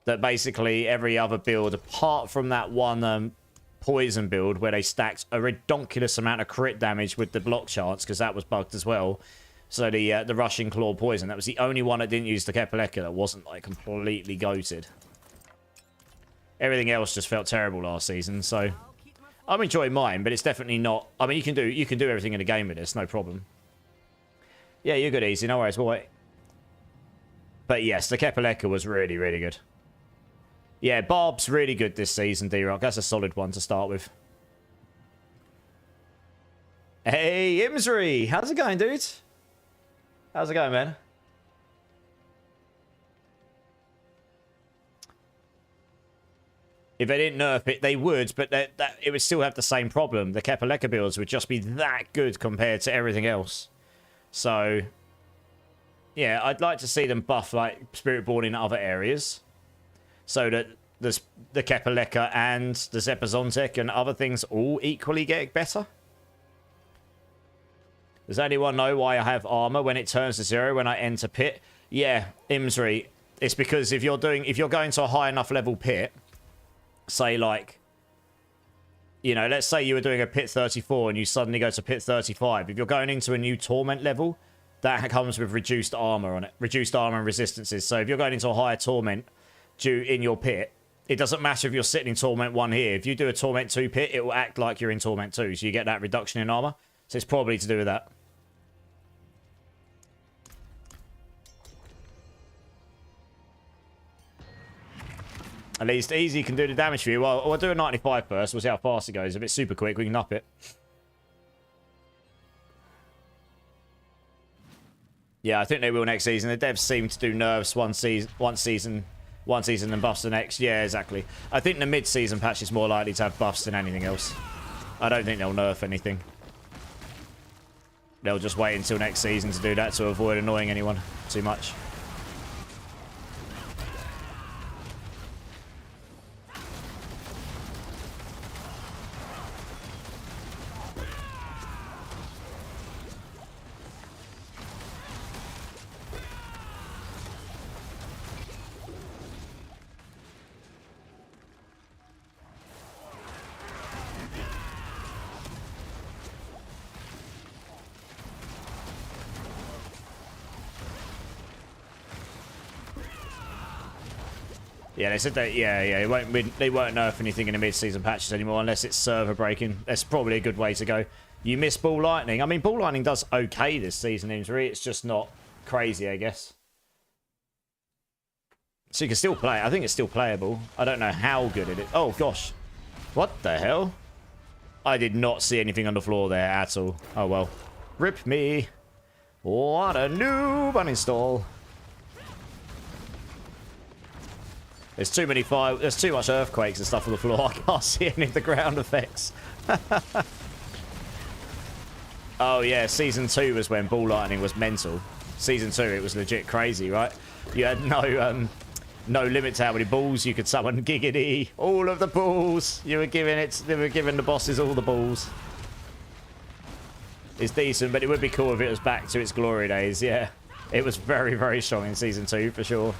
that basically every other build, apart from that one poison build where they stacked a redonkulous amount of crit damage with the block chance, because that was bugged as well. So the Rushing Claw poison, that was the only one that didn't use the Kepaleka that wasn't like completely goated. Everything else just felt terrible last season, so I'm enjoying mine, but it's definitely not... I mean, you can do everything in the game with this, no problem. Yeah, you're good, easy. No worries, boy. But yes, the Kepaleka was really, really good. Yeah, Barb's really good this season, D-Rock. That's a solid one to start with. Hey, Imsri! How's it going, dude? How's it going, man? If they didn't nerf it, they would, but it would still have the same problem. The Kepaleka builds would just be that good compared to everything else. So, yeah, I'd like to see them buff like Spiritborn in other areas, so that the Kepaleka and the Zepazontek and other things all equally get better. Does anyone know why I have armor when it turns to 0 when I enter pit? Yeah, Imsri, it's because if you're going to a high enough level pit, say like, you know, let's say you were doing a pit 34 and you suddenly go to pit 35. If you're going into a new torment level, that comes with reduced armor on it. Reduced armor and resistances. So if you're going into a higher torment in your pit, it doesn't matter if you're sitting in torment 1 here. If you do a torment 2 pit, it will act like you're in torment 2. So you get that reduction in armor. So it's probably to do with that. At least easy can do the damage for you. Well, we'll do a 95 first. We'll see how fast it goes. If it's super quick, we can up it. Yeah, I think they will next season. The devs seem to do nerfs one season and buffs the next. Yeah, exactly. I think the mid-season patch is more likely to have buffs than anything else. I don't think they'll nerf anything. They'll just wait until next season to do that to avoid annoying anyone too much. Yeah, they said that. Yeah, they won't nerf anything in the mid-season patches anymore unless it's server breaking. That's probably a good way to go. You miss Ball Lightning. I mean, Ball Lightning does okay this season, Injury. It's just not crazy, I guess. So you can still play. I think it's still playable. I don't know how good it is. Oh gosh, what the hell? I did not see anything on the floor there at all. Oh well, rip me. What a noob uninstall. There's too many fire. There's too much earthquakes and stuff on the floor. I can't see any of the ground effects. Oh yeah, season 2 was when Ball Lightning was mental. Season 2, it was legit crazy, right? You had no limit to how many balls you could summon. Giggity, all of the balls. You were giving it. They were giving the bosses all the balls. It's decent, but it would be cool if it was back to its glory days. Yeah, it was very, very strong in season 2 for sure.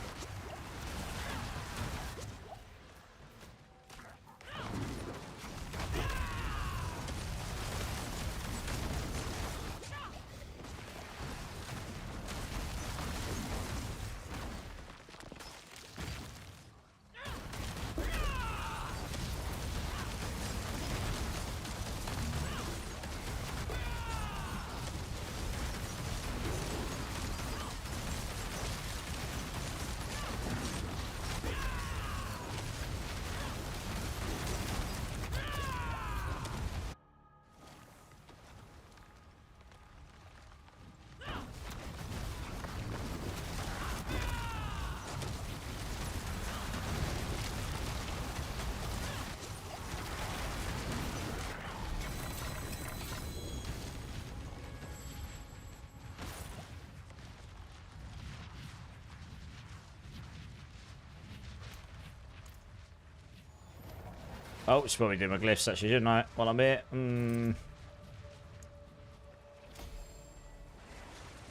Oh, should probably do my glyphs actually, shouldn't I? While I'm here.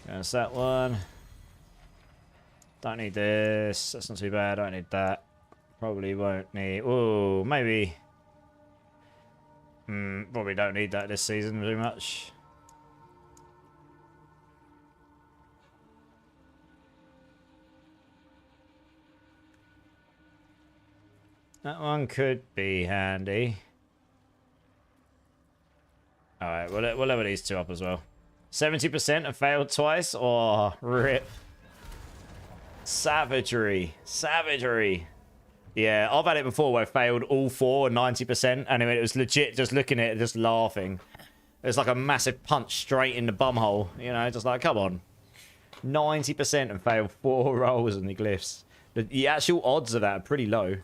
There's that one. Don't need this. That's not too bad. Don't need that. Probably won't need... Oh, maybe... probably don't need that this season very much. That one could be handy. Alright, we'll level these two up as well. 70% have failed twice? Oh, rip. Savagery. Savagery. Yeah, I've had it before where I failed all 4 and 90%, and it was legit just looking at it, just laughing. It's like a massive punch straight in the bumhole, you know, just like, come on. 90% and failed 4 rolls in the glyphs. The actual odds of that are pretty low.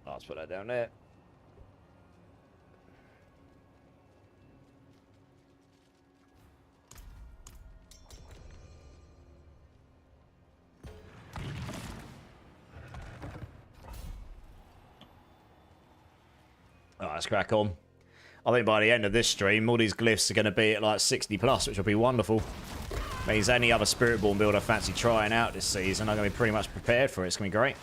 Let's put that down there. Alright, let's crack on. I think by the end of this stream, all these glyphs are going to be at like 60 plus, which will be wonderful. Means any other Spiritborn build I fancy trying out this season, I'm going to be pretty much prepared for it. It's going to be great.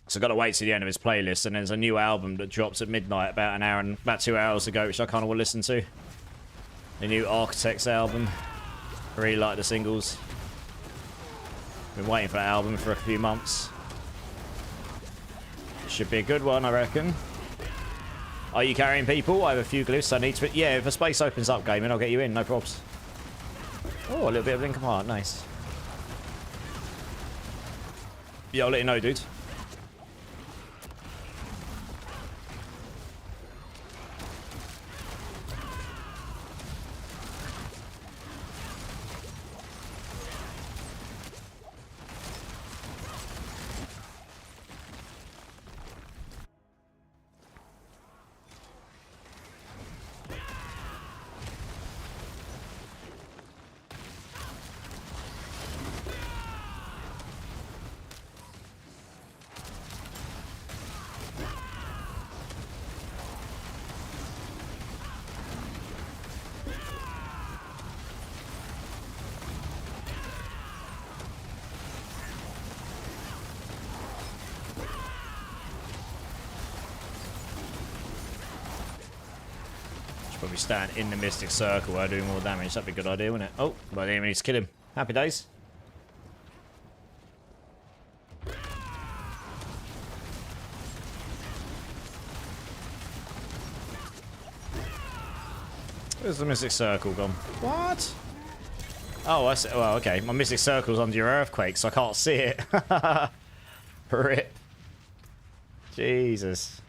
So I've got to wait to the end of his playlist, and there's a new album that drops at midnight about 2 hours ago, which I kind of want to listen to. The new Architects album. I really like the singles. Been waiting for that album for a few months. Should be a good one, I reckon. Are you carrying people? I have a few glyphs I need to... Yeah, if a space opens up, gaming, I'll get you in, no probs. Oh, a little bit of Linkin Park, nice. Yeah, I'll let you know, dude. Probably stand in the Mystic Circle while doing more damage. That'd be a good idea, wouldn't it? Oh, but I need to kill him. Happy days. Where's the Mystic Circle gone? What? Oh, I see. Well, okay. My Mystic Circle's under your Earthquake, so I can't see it. Rip. Jesus.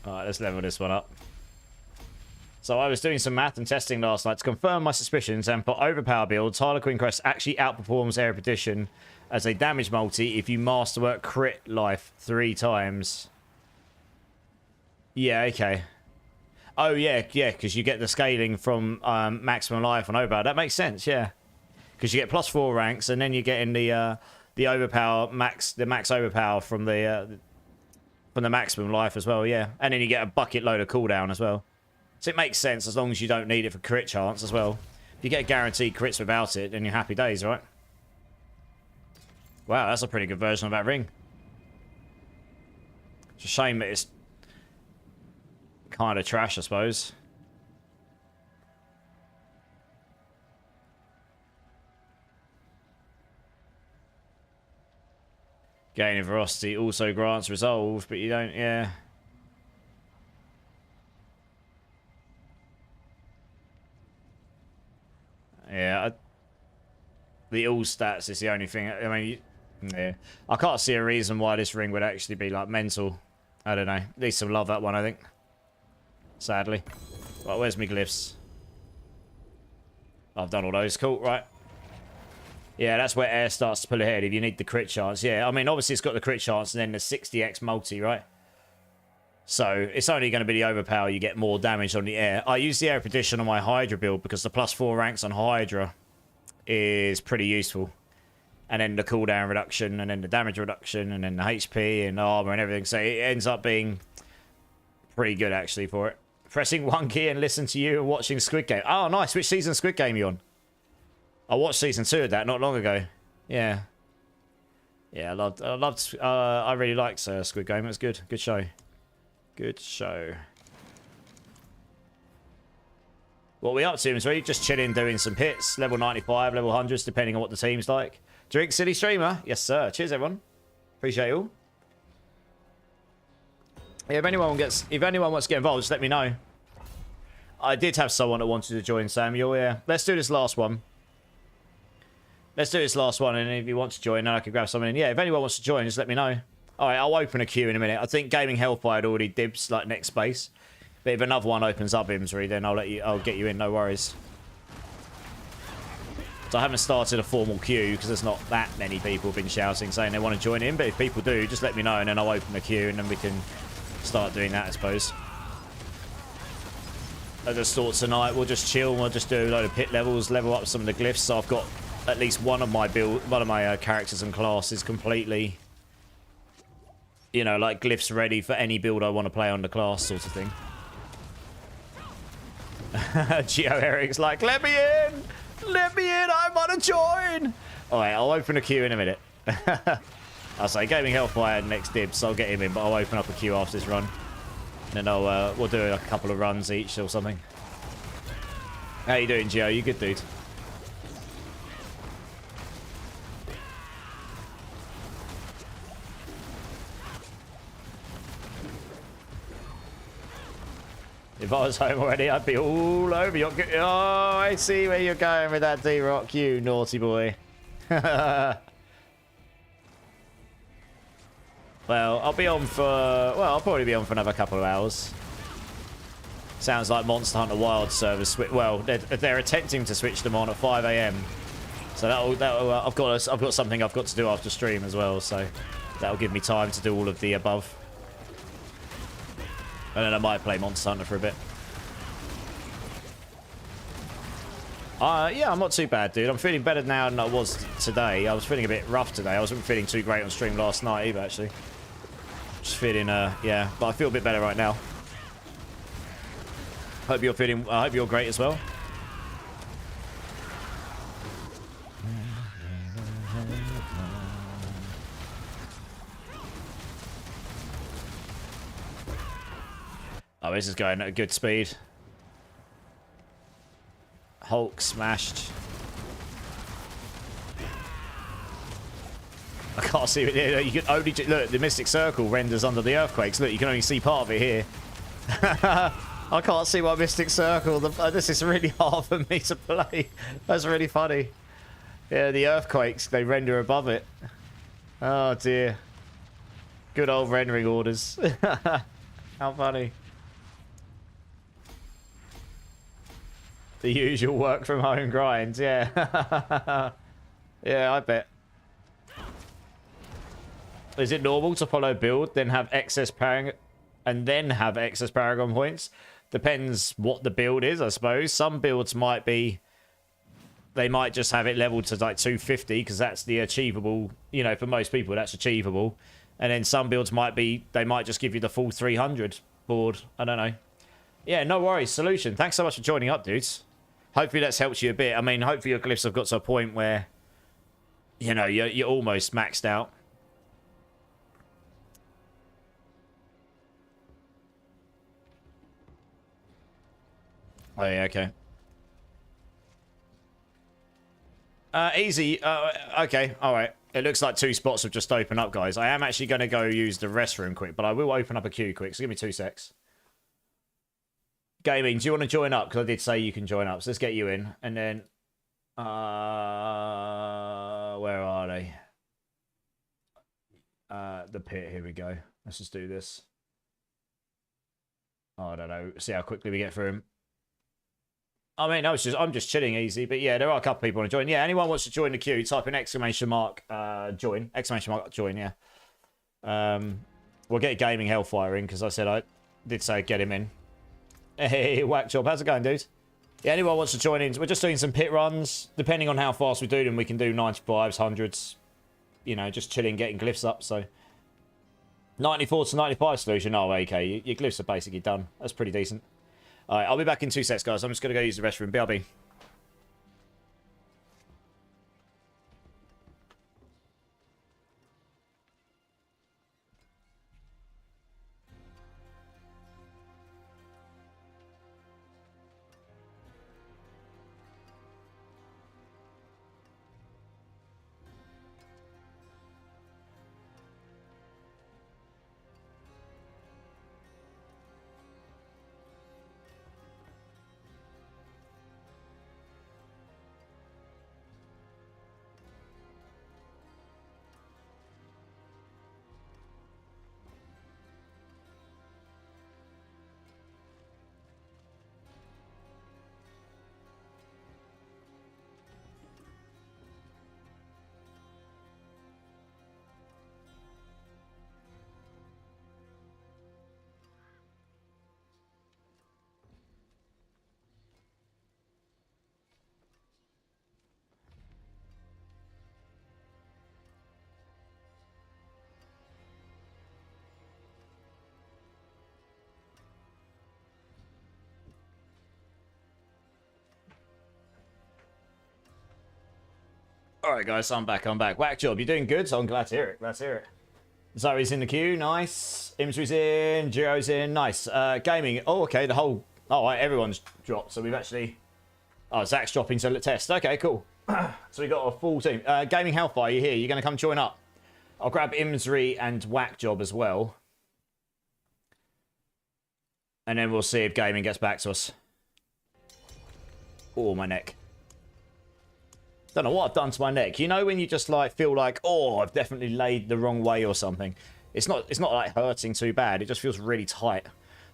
Alright, let's level this one up. So I was doing some math and testing last night to confirm my suspicions, and for overpower builds, Harlequin Crest actually outperforms Erudition as a damage multi if you masterwork crit life 3 times. Yeah, okay. Oh, yeah, because you get the scaling from maximum life on overpower. That makes sense, yeah. Because you get +4 ranks, and then you're getting the overpower max overpower from the maximum life as well, yeah. And then you get a bucket load of cooldown as well. So it makes sense as long as you don't need it for crit chance as well. If you get guaranteed crits without it, then you're happy days, right? Wow, that's a pretty good version of that ring. It's a shame that it's kind of trash, I suppose. Gaining velocity also grants resolve, but you don't, yeah. Yeah, The all stats is the only thing. I mean, yeah. I can't see a reason why this ring would actually be, like, mental. I don't know. Needs some love, that one, I think. Sadly. Right, where's my glyphs? I've done all those. Cool, right. Yeah, that's where air starts to pull ahead if you need the crit chance. Yeah, I mean, obviously it's got the crit chance and then the 60x multi, right? So it's only going to be the overpower. You get more damage on the air. I use the air prediction on my Hydra build because the +4 ranks on Hydra is pretty useful. And then the cooldown reduction, and then the damage reduction, and then the HP and armor and everything. So it ends up being pretty good, actually, for it. Pressing one key and listen to you and watching Squid Game. Oh, nice. Which season Squid Game are you on? I watched season 2 of that not long ago. Yeah. Yeah, I really liked Squid Game. It was good. Good show. Good show. What are we up to, Mr. Just chilling, doing some hits. Level 95, level 100s, depending on what the team's like. Drink City Streamer. Yes, sir. Cheers, everyone. Appreciate you all. Yeah, if anyone wants to get involved, just let me know. I did have someone that wanted to join, Samuel. Yeah. Let's do this last one. Let's do this last one, and if you want to join, then I can grab someone in. Yeah, if anyone wants to join, just let me know. Alright, I'll open a queue in a minute. I think Gaming Hellfire had already dibs, like, next space. But if another one opens up, Imsry, then I'll get you in, no worries. So I haven't started a formal queue because there's not that many people have been shouting saying they want to join in. But if people do, just let me know and then I'll open the queue and then we can start doing that, I suppose. I just thought tonight we'll just chill. We'll just do a load of pit levels, level up some of the glyphs. So I've got at least one of my characters and classes completely, you know, like glyphs ready for any build I want to play on the class, sort of thing. Geo Eric's like, let me in! Let me in! I want to join! Alright, I'll open a queue in a minute. I'll say Gaming Hellfire next dibs, so I'll get him in, but I'll open up a queue after this run. And then we'll do a couple of runs each or something. How you doing, Geo? You good, dude? If I was home already, I'd be all over your... Oh, I see where you're going with that, D-Rock, you naughty boy. Well, I'll be on for... Well, I'll probably be on for another couple of hours. Sounds like Monster Hunter Wild servers... Well, they're attempting to switch them on at 5 AM. So that'll I've got something I've got to do after stream as well, so that'll give me time to do all of the above. And then I might play Monster Hunter for a bit. Yeah, I'm not too bad, dude. I'm feeling better now than I was today. I was feeling a bit rough today. I wasn't feeling too great on stream last night either, actually. Just feeling, yeah. But I feel a bit better right now. I hope you're great as well. Oh, this is going at a good speed. Hulk smashed. I can't see it. You can only look. The Mystic Circle renders under the earthquakes. Look, you can only see part of it here. I can't see my Mystic Circle. This is really hard for me to play. That's really funny. Yeah, the earthquakes, they render above it. Oh dear. Good old rendering orders. How funny. The usual work from home grind, yeah. Yeah, I bet. Is it normal to follow build, then have excess Paragon, and then have excess Paragon points? Depends what the build is, I suppose. Some builds might be... They might just have it leveled to like 250, because that's the achievable... You know, for most people, that's achievable. And then some builds might be... They might just give you the full 300 board. I don't know. Yeah, no worries. Solution. Thanks so much for joining up, dudes. Hopefully that's helped you a bit. I mean, hopefully your glyphs have got to a point where, you know, you're almost maxed out. Oh, yeah, okay. Easy. Okay, all right. It looks like 2 spots have just opened up, guys. I am actually going to go use the restroom quick, but I will open up a queue quick, so give me 2 secs. Gaming, do you want to join up? Because I did say you can join up, so let's get you in. And then Where are they? The pit. Here we go. Let's just do this. Oh, I don't know. See how quickly we get through him. I mean, I'm just chilling easy, but yeah, there are a couple people want to join. Yeah, anyone wants to join the queue, type in exclamation mark join. Exclamation mark join, yeah. We'll get Gaming Hellfire in, because I said I did say get him in. Hey, Whack Job, how's it going, dude? Yeah, anyone wants to join in? We're just doing some pit runs. Depending on how fast we do them, we can do 95s, 100s. You know, just chilling, getting glyphs up, so... 94 to 95 solution. Oh, okay. Your glyphs are basically done. That's pretty decent. Alright, I'll be back in 2 sets, guys. I'm just going to go use the restroom. BRB. Alright, guys, I'm back. Whack Job, you're doing good, so I'm glad to hear it. Zoe's in the queue, nice. Imsry's in, Jiro's in, nice. Gaming, oh, okay, the whole... Oh, right, everyone's dropped, so we've actually... Oh, Zach's dropping to test. Okay, cool. So we got a full team. Gaming Hellfire, you here? You're going to come join up? I'll grab Imsry and Whack Job as well. And then we'll see if Gaming gets back to us. Oh, my neck. Don't know what I've done to my neck. You know when you just like feel like, oh, I've definitely laid the wrong way or something. It's not like hurting too bad. It just feels really tight.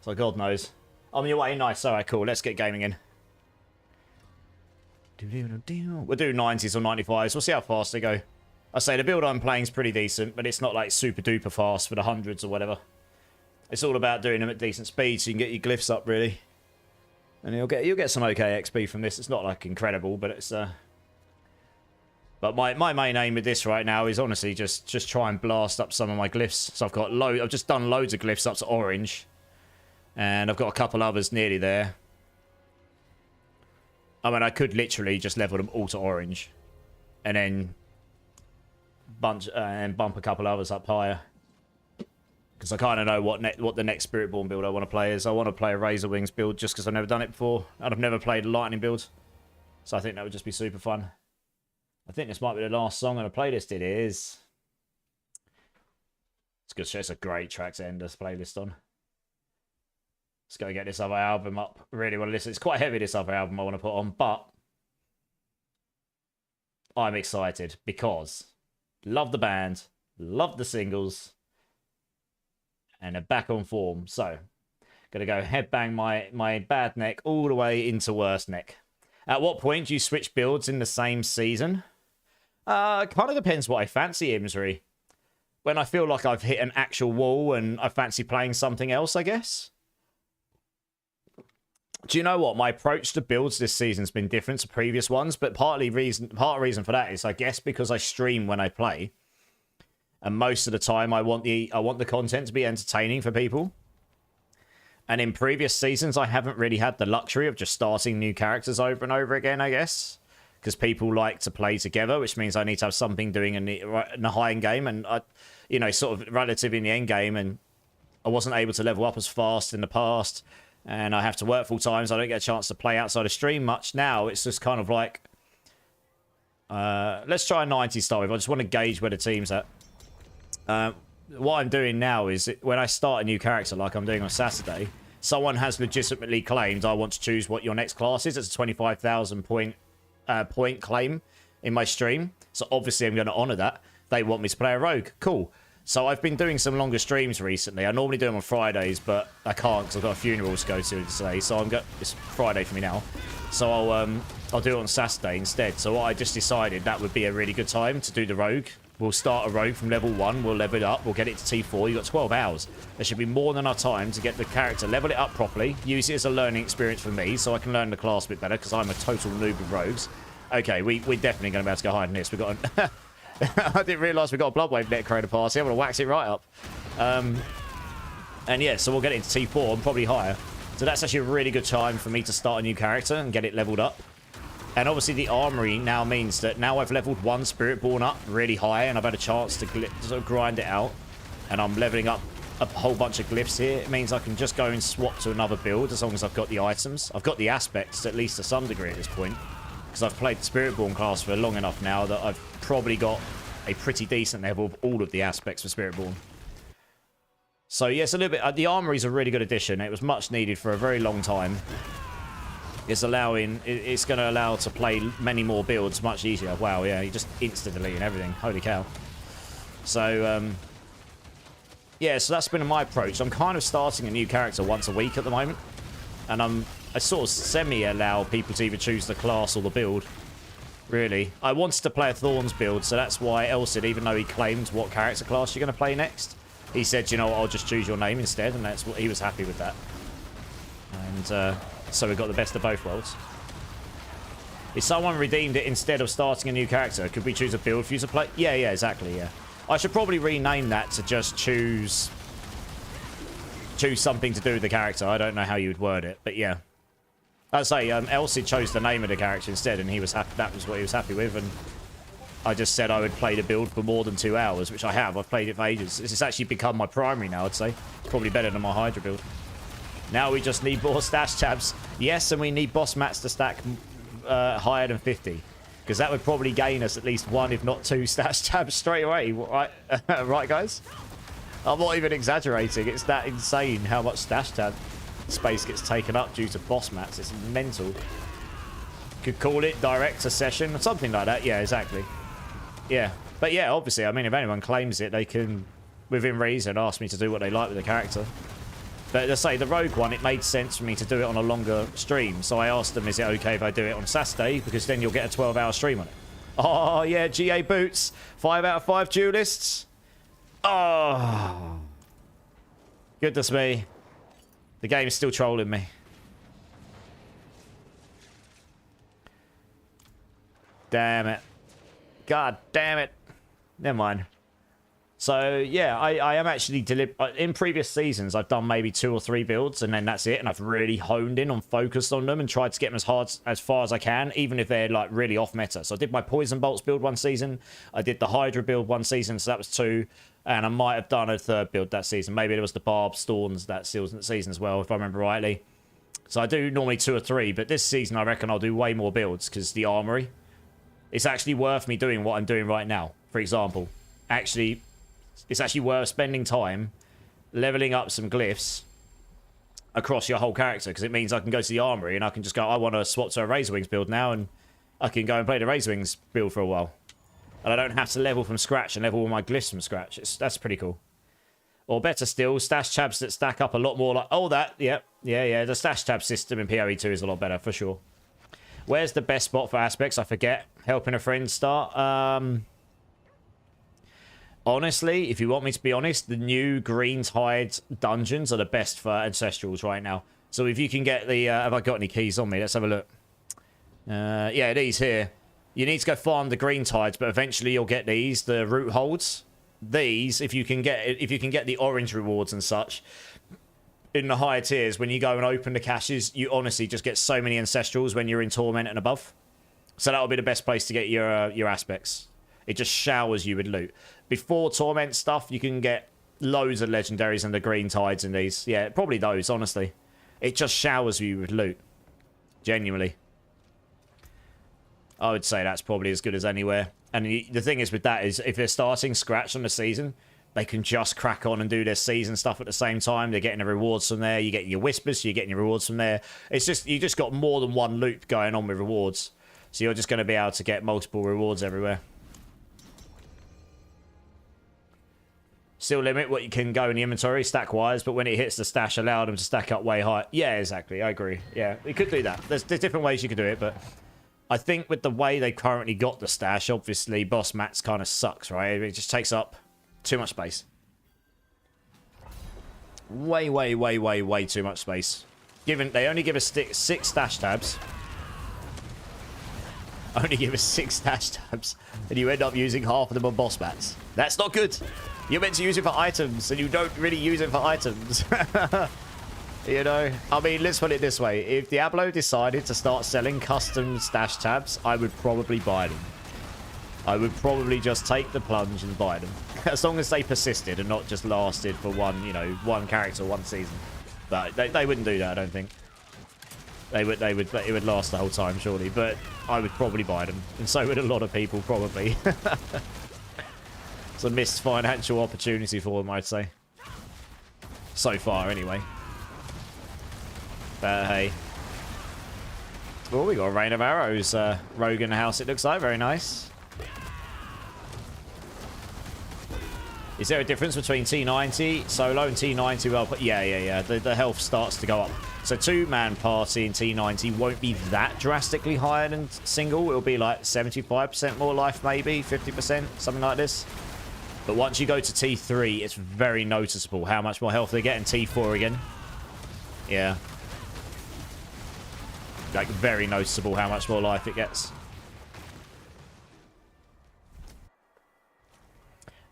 So God knows. I'm on your way. Nice. Alright, cool. Let's get gaming in. We'll do 90s or 95s. We'll see how fast they go. I say the build I'm playing is pretty decent, but it's not like super duper fast for the 100s or whatever. It's all about doing them at decent speed so you can get your glyphs up really. And you'll get some okay XP from this. It's not like incredible, but it's But my main aim with this right now is honestly just try and blast up some of my glyphs. So I've just done loads of glyphs up to orange. And I've got a couple others nearly there. I mean, I could literally just level them all to orange. And then bump a couple others up higher. Because I kind of know what the next Spiritborn build I want to play is. I want to play a Razor Wings build just because I've never done it before. And I've never played a Lightning build. So I think that would just be super fun. I think this might be the last song on the playlist. It is. It's good. It's a great track to end this playlist on. Let's go get this other album up. Really want to listen. It's quite heavy, this other album I want to put on, but I'm excited because love the band, love the singles, and they're back on form. So, gonna go headbang my bad neck all the way into worst neck. At what point do you switch builds in the same season? Kind of depends what I fancy, Imsry. When I feel like I've hit an actual wall and I fancy playing something else, I guess. Do you know what? My approach to builds this season's been different to previous ones, but part of the reason for that is, I guess, because I stream when I play. And most of the time I want the content to be entertaining for people. And in previous seasons, I haven't really had the luxury of just starting new characters over and over again, I guess. Because people like to play together, which means I need to have something doing in the high end game. And, sort of relative in the end game. And I wasn't able to level up as fast in the past. And I have to work full time, so I don't get a chance to play outside of stream much. Now, it's just kind of like... let's try a 90 start with. I just want to gauge where the team's at. What I'm doing now is, when I start a new character, like I'm doing on Saturday, someone has legitimately claimed, I want to choose what your next class is. It's a 25,000 point point claim in my stream. So obviously I'm going to honor that. They want me to play a rogue. Cool. So I've been doing some longer streams recently. I normally do them on Fridays, but I can't because I've got a funeral to go to today. So it's Friday for me now. So I'll do it on Saturday instead. So I just decided that would be a really good time to do the rogue. We'll start a rogue from level 1. We'll level it up. We'll get it to T4. You've got 12 hours. There should be more than enough time to get the character, level it up properly, use it as a learning experience for me so I can learn the class a bit better because I'm a total noob with rogues. Okay, we're definitely going to be able to go higher than this. We've got I didn't realise we got a Bloodwave net creator party. I'm going to wax it right up. And yeah, so we'll get it into T4 and probably higher. So that's actually a really good time for me to start a new character and get it leveled up. And obviously the armory now means that now I've leveled 1 Spiritborn up really high and I've had a chance to sort of grind it out. And I'm leveling up a whole bunch of glyphs here. It means I can just go and swap to another build as long as I've got the items. I've got the aspects at least to some degree at this point. Because I've played the Spiritborn class for long enough now that I've probably got a pretty decent level of all of the aspects for Spiritborn. So yes, a little bit. The armory is a really good addition. It was much needed for a very long time. It's going to allow to play many more builds much easier. Wow, yeah, you just instantly and everything. Holy cow. So, yeah, so that's been my approach. I'm kind of starting a new character once a week at the moment. And I sort of semi-allow people to either choose the class or the build. Really. I wanted to play a Thorns build, so that's why Elsid, even though he claimed what character class you're going to play next, he said, you know what, I'll just choose your name instead, and that's what he was happy with that. And, so we got the best of both worlds. If someone redeemed it instead of starting a new character, could we choose a build for you to play? Yeah, exactly, yeah. I should probably rename that to just choose something to do with the character. I don't know how you would word it, but yeah. I'd say Elsie chose the name of the character instead, and he was happy. That was what he was happy with, and I just said I would play the build for more than 2 hours, which I have. I've played it for ages. This has actually become my primary now, I'd say. Probably better than my Hydra build. Now we just need more stash tabs. Yes, and we need boss mats to stack higher than 50. Because that would probably gain us at least 1, if not 2 stash tabs straight away. Right, right guys? I'm not even exaggerating. It's that insane how much stash tab space gets taken up due to boss mats. It's mental. Could call it direct accession or something like that. Yeah, exactly. Yeah. But yeah, obviously, I mean, if anyone claims it, they can, within reason, ask me to do what they like with the character. But let's say the rogue one, it made sense for me to do it on a longer stream. So I asked them, is it okay if I do it on Saturday? Because then you'll get a 12-hour stream on it. Oh, yeah, GA Boots. 5 out of 5 duelists. Oh. Goodness me. The game's still trolling me. Damn it. God damn it. Never mind. So, yeah, I am actually... In previous seasons, I've done maybe 2 or 3 builds, and then that's it. And I've really honed in and focused on them and tried to get them as far as I can, even if they're, like, really off meta. So I did my Poison Bolts build one season. I did the Hydra build one season, so that was 2. And I might have done a 3rd build that season. Maybe it was the Barb Storms that season as well, if I remember rightly. So I do normally 2 or 3, but this season I reckon I'll do way more builds, because the armory... It's actually worth me doing what I'm doing right now, for example. Actually... It's actually worth spending time leveling up some glyphs across your whole character, because it means I can go to the armory and I can just go, I want to swap to a Razorwings build now, and I can go and play the Razorwings build for a while. And I don't have to level from scratch and level all my glyphs from scratch. That's pretty cool. Or better still, stash tabs that stack up a lot more like... Oh, that, yeah. The stash tab system in PoE 2 is a lot better, for sure. Where's the best spot for aspects? I forget. Helping a friend start. Honestly, if you want me to be honest, the new Green Tide dungeons are the best for Ancestrals right now. So if you can get the... have I got any keys on me? Let's have a look. Yeah, these here. You need to go farm the Green Tides, but eventually you'll get these, the root holds. These, if you can get the orange rewards and such, in the higher tiers, when you go and open the caches, you honestly just get so many Ancestrals when you're in Torment and above. So that'll be the best place to get your aspects. It just showers you with loot. Before Torment stuff, you can get loads of legendaries and the Green Tides in these. Yeah, probably those, honestly. It just showers you with loot. Genuinely. I would say that's probably as good as anywhere. And the thing is with that is, if they're starting scratch on the season, they can just crack on and do their season stuff at the same time. They're getting the rewards from there. You get your Whispers, you're getting your rewards from there. It's just, you just got more than one loop going on with rewards. So you're just going to be able to get multiple rewards everywhere. Still limit what you can go in the inventory stack-wise, but when it hits the stash, allow them to stack up way high. Yeah, exactly. I agree. Yeah, we could do that. There's different ways you could do it, but I think with the way they currently got the stash, obviously, boss mats kind of sucks, right? It just takes up too much space. Way, way, way, way, way too much space. Given they only give us 6 stash tabs. Only give us 6 stash tabs, and you end up using half of them on boss mats. That's not good. You're meant to use it for items, and you don't really use it for items. You know? I mean, let's put it this way. If Diablo decided to start selling custom stash tabs, I would probably buy them. I would probably just take the plunge and buy them. As long as they persisted and not just lasted for one, you know, one character, one season. But they wouldn't do that, I don't think. It would last the whole time, surely. But I would probably buy them. And so would a lot of people, probably. It's a missed financial opportunity for them, I'd say. So far, anyway. But hey. Oh, we got a rain of arrows. Rogue in the house, it looks like. Very nice. Is there a difference between T90 solo and T90? Well, yeah. The health starts to go up. So 2-man party in T90 won't be that drastically higher than single. It'll be like 75% more life, maybe 50%, something like this. But once you go to T3, it's very noticeable how much more health they get in T4 again. Yeah. Like, very noticeable how much more life it gets.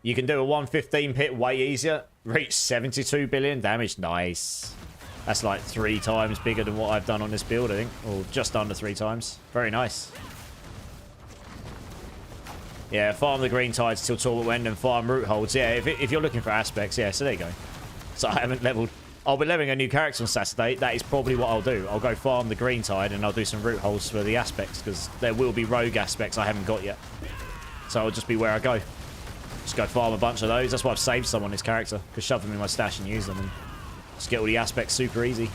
You can do a 115 pit way easier. Reach 72 billion damage. Nice. That's like 3 times bigger than what I've done on this build, I think. Or just under 3 times. Very nice. Yeah, farm the green tides till Torment Wind and farm root holds. Yeah, if you're looking for aspects, yeah, so there you go. So I haven't leveled. I'll be leveling a new character on Saturday. That is probably what I'll do. I'll go farm the green tide and I'll do some root holds for the aspects because there will be rogue aspects I haven't got yet. So I'll just be where I go. Just go farm a bunch of those. That's why I've saved some on this character. Because shove them in my stash and use them and just get all the aspects super easy.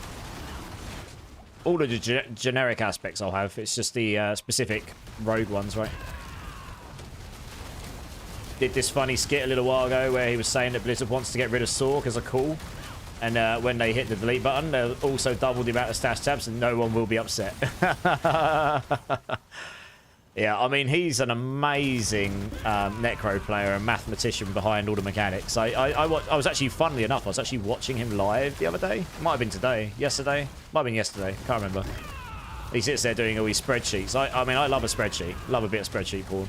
All of the generic aspects I'll have. It's just the specific rogue ones, right? Did this funny skit a little while ago where he was saying that Blizzard wants to get rid of Sork as a call. And when they hit the delete button, they'll also double the amount of stash tabs and no one will be upset. Yeah, I mean, he's an amazing Necro player and mathematician behind all the mechanics. I was actually, funnily enough, I was actually watching him live the other day. Might have been today. Yesterday? Might have been yesterday. Can't remember. He sits there doing all these spreadsheets. I mean, I love a spreadsheet. Love a bit of spreadsheet porn.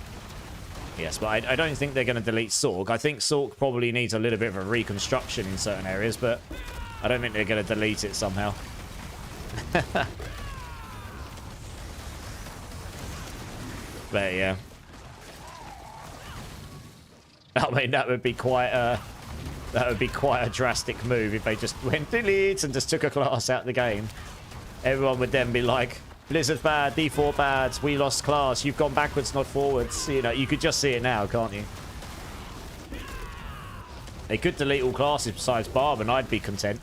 Yes, but I don't think they're going to delete Sork. I think Sork probably needs a little bit of a reconstruction in certain areas, but I don't think they're going to delete it somehow. But yeah. I mean, that would be quite a drastic move if they just went delete and just took a class out of the game. Everyone would then be like, Blizzard bad, D4 bad, we lost class, you've gone backwards, not forwards. You know, you could just see it now, can't you? They could delete all classes besides Barb and I'd be content.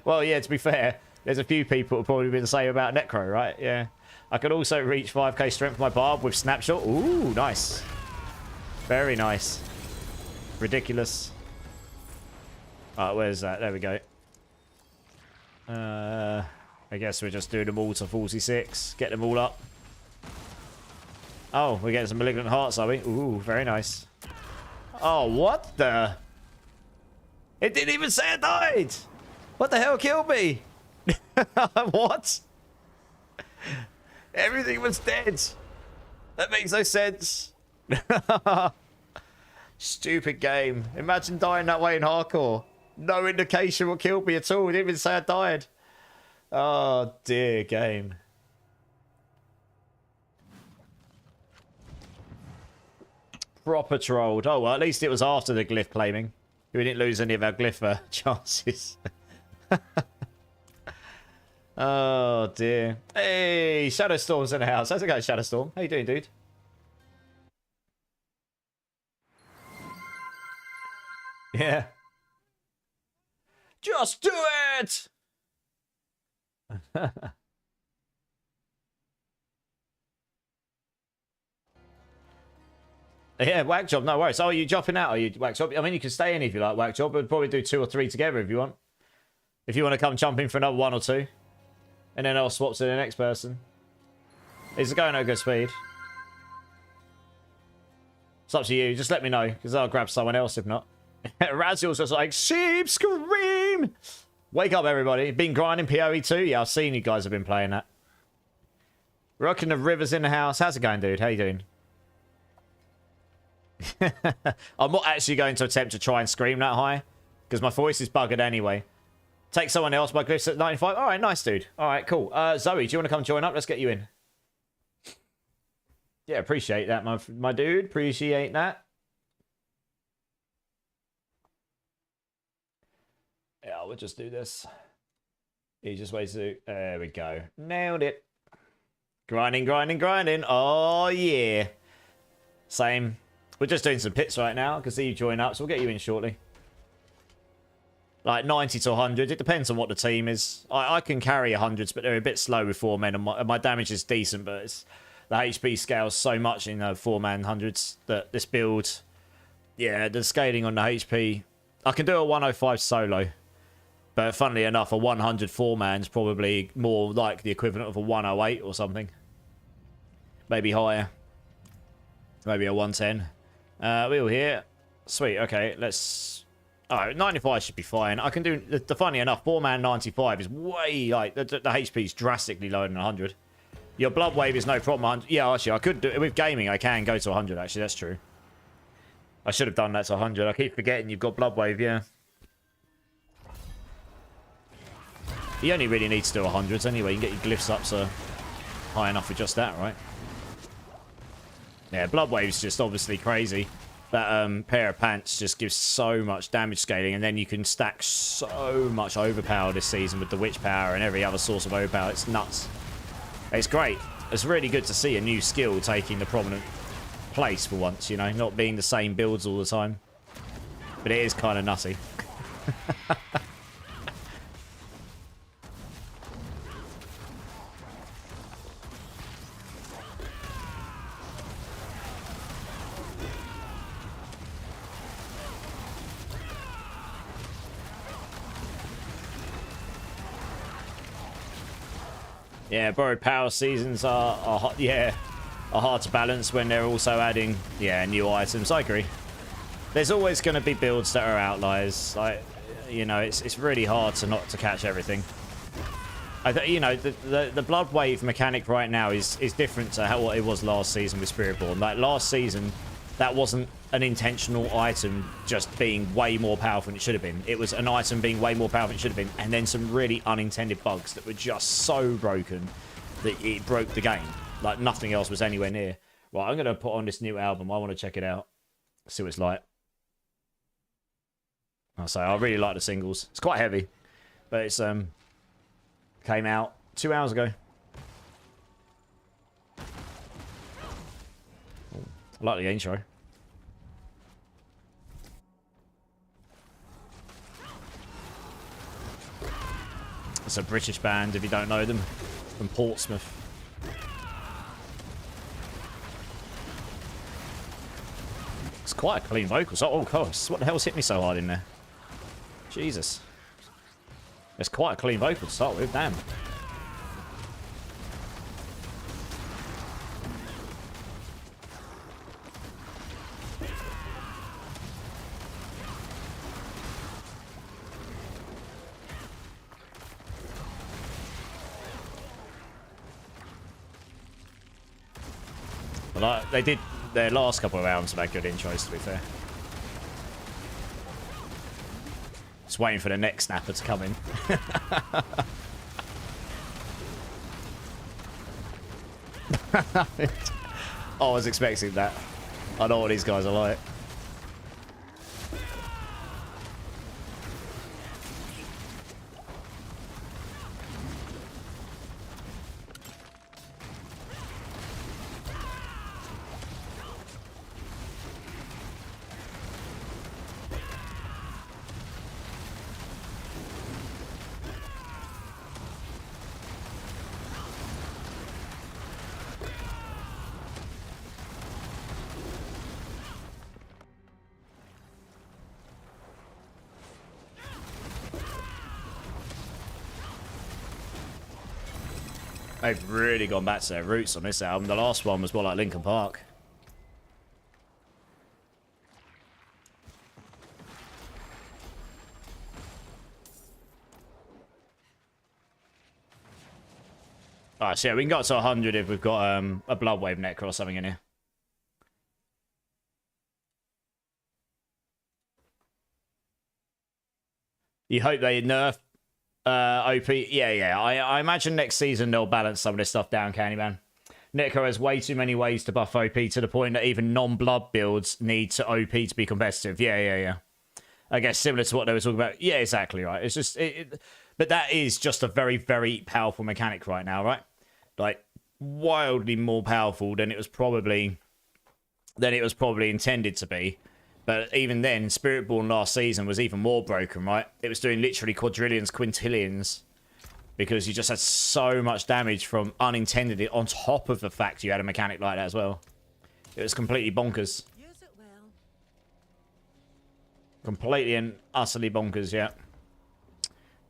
Well, yeah, to be fair, there's a few people who've probably been the same about Necro, right? Yeah. I could also reach 5k strength for my Barb with Snapshot. Ooh, nice. Very nice. Ridiculous. Alright, where's that? There we go. I guess we're just doing them all to 46. Get them all up. Oh, we're getting some Malignant Hearts, are we? Ooh, very nice. Oh, what the? It didn't even say I died! What the hell killed me? What? Everything was dead. That makes no sense. Stupid game. Imagine dying that way in hardcore. No indication what killed me at all. It didn't even say I died. Oh, dear game. Proper trolled. Oh, well, at least it was after the glyph claiming. We didn't lose any of our glyph chances. Oh, dear. Hey, Shadowstorm's in the house. How's it going, Shadowstorm? How you doing, dude? Yeah. Just do it! Yeah, Whack Job, no worries. Oh, are you dropping out? Are you Whack Job? I mean, you can stay in if you like, Whack Job. We'd probably do 2 or 3 together if you want. If you want to come jump in for another 1 or 2. And then I'll swap to the next person. Is it going at a good speed? It's up to you. Just let me know, because I'll grab someone else if not. Raziel's just like, sheep scream! Wake up, everybody. Been grinding PoE 2? Yeah, I've seen you guys have been playing that. Rocking the Rivers in the house. How's it going, dude? How you doing? I'm not actually going to attempt to try and scream that high, because my voice is buggered anyway. Take someone else. My glyph's at 95. All right, nice, dude. All right, cool. Zoe, do you want to come join up? Let's get you in. Yeah, appreciate that, my dude. Appreciate that. Yeah, we'll just do this. He just waits to... There we go. Nailed it. Grinding, grinding, grinding. Oh, yeah. Same. We're just doing some pits right now. I can see you join up, so we'll get you in shortly. Like 90 to 100. It depends on what the team is. I can carry 100s, but they're a bit slow with 4 men. And my damage is decent, but it's... The HP scales so much in 4-man 100s that this build... Yeah, the scaling on the HP... I can do a 105 solo. But funnily enough, a 100 4-man is probably more like the equivalent of a 108 or something. Maybe higher. Maybe a 110. We all here. Sweet, okay, let's... Alright, 95 should be fine. I can do... The funny enough, 4-man 95 is way, like... The HP is drastically lower than 100. Your blood wave is no problem. 100. Yeah, actually, I could do it. With gaming, I can go to 100, actually. That's true. I should have done that to 100. I keep forgetting you've got blood wave, yeah. You only really need to do 100s anyway. You can get your glyphs up so high enough for just that, right? Yeah, blood wave's just obviously crazy. That pair of pants just gives so much damage scaling, and then you can stack so much overpower this season with the witch power and every other source of overpower. It's nuts. It's great. It's really good to see a new skill taking the prominent place for once, you know, not being the same builds all the time. But it is kind of nutty. Yeah, borrowed power seasons are hard to balance when they're also adding, new items. I agree. There's always going to be builds that are outliers. Like, you know, it's really hard to not to catch everything. You know, the blood wave mechanic right now is different to what it was last season with Spiritborn. Like last season, that wasn't an intentional item just being way more powerful than it should have been. It was an item being way more powerful than it should have been, and then some really unintended bugs that were just so broken that it broke the game. Like nothing else was anywhere near. Right, I'm going to put on this new album. I want to check it out. See what it's like. I'll say I really like the singles. It's quite heavy, but it's came out 2 hours ago. I like the intro. It's a British band, if you don't know them, from Portsmouth. It's quite a clean vocals. Oh, gosh. What the hell's hit me so hard in there? Jesus. It's quite a clean vocal to start with, damn. Well, they did their last couple of albums about good intros, to be fair. Just waiting for the next snapper to come in. I was expecting that. I know what these guys are like. They've really gone back to their roots on this album. The last one was more like Linkin Park. Alright, so yeah, we can go up to 100 if we've got a Bloodwave Necro or something in here. You hope they nerf OP? Yeah. I imagine next season they'll balance some of this stuff down, Candyman. Necro has way too many ways to buff OP to the point that even non-blood builds need to OP to be competitive. Yeah. I guess similar to what they were talking about. Yeah, exactly right. It's just... but that is just a very, very powerful mechanic right now, right? Like, wildly more powerful than it was probably intended to be. But even then, Spiritborn last season was even more broken, right? It was doing literally quadrillions, quintillions. Because you just had so much damage from unintended it on top of the fact you had a mechanic like that as well. It was completely bonkers. Use it well. Completely and utterly bonkers, yeah.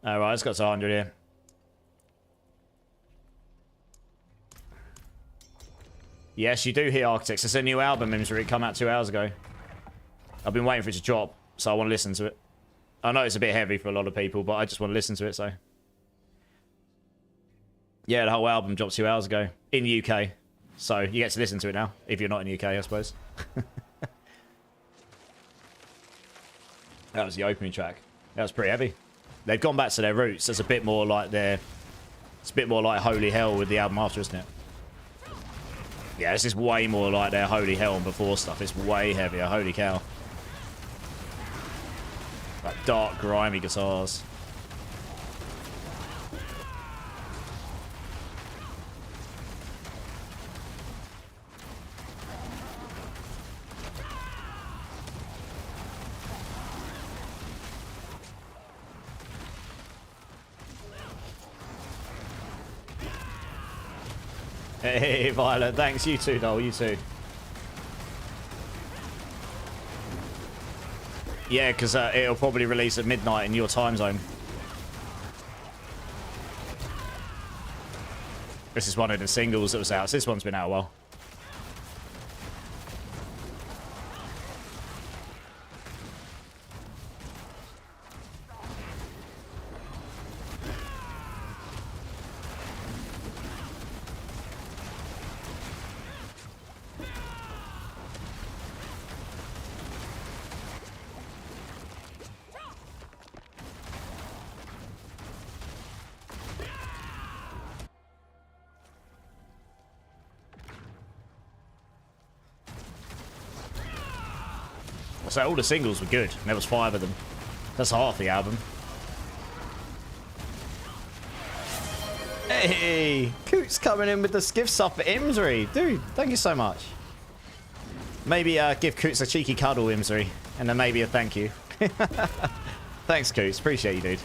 Alright, let's go to 100 here. Yes, you do hear Architects. It's a new album, Imsry. It came out 2 hours ago. I've been waiting for it to drop, so I want to listen to it. I know it's a bit heavy for a lot of people, but I just want to listen to it, so... Yeah, the whole album dropped 2 hours ago. In the UK. So, you get to listen to it now. If you're not in the UK, I suppose. That was the opening track. That was pretty heavy. They've gone back to their roots. It's a bit more like their... It's a bit more like Holy Hell with the album after, isn't it? Yeah, this is way more like their Holy Hell and before stuff. It's way heavier. Holy cow. Like dark, grimy guitars. Hey, Violet. Thanks. You too, doll. You too. Yeah, because it'll probably release at midnight in your time zone. This is one of the singles that was out. So this one's been out a while. So all the singles were good. And there was 5 of them. That's half the album. Hey! Coot's coming in with the skiff stuff for Imsry. Dude, thank you so much. Maybe give Coots a cheeky cuddle, Imsry. And then maybe a thank you. Thanks, Coots. Appreciate you, dude.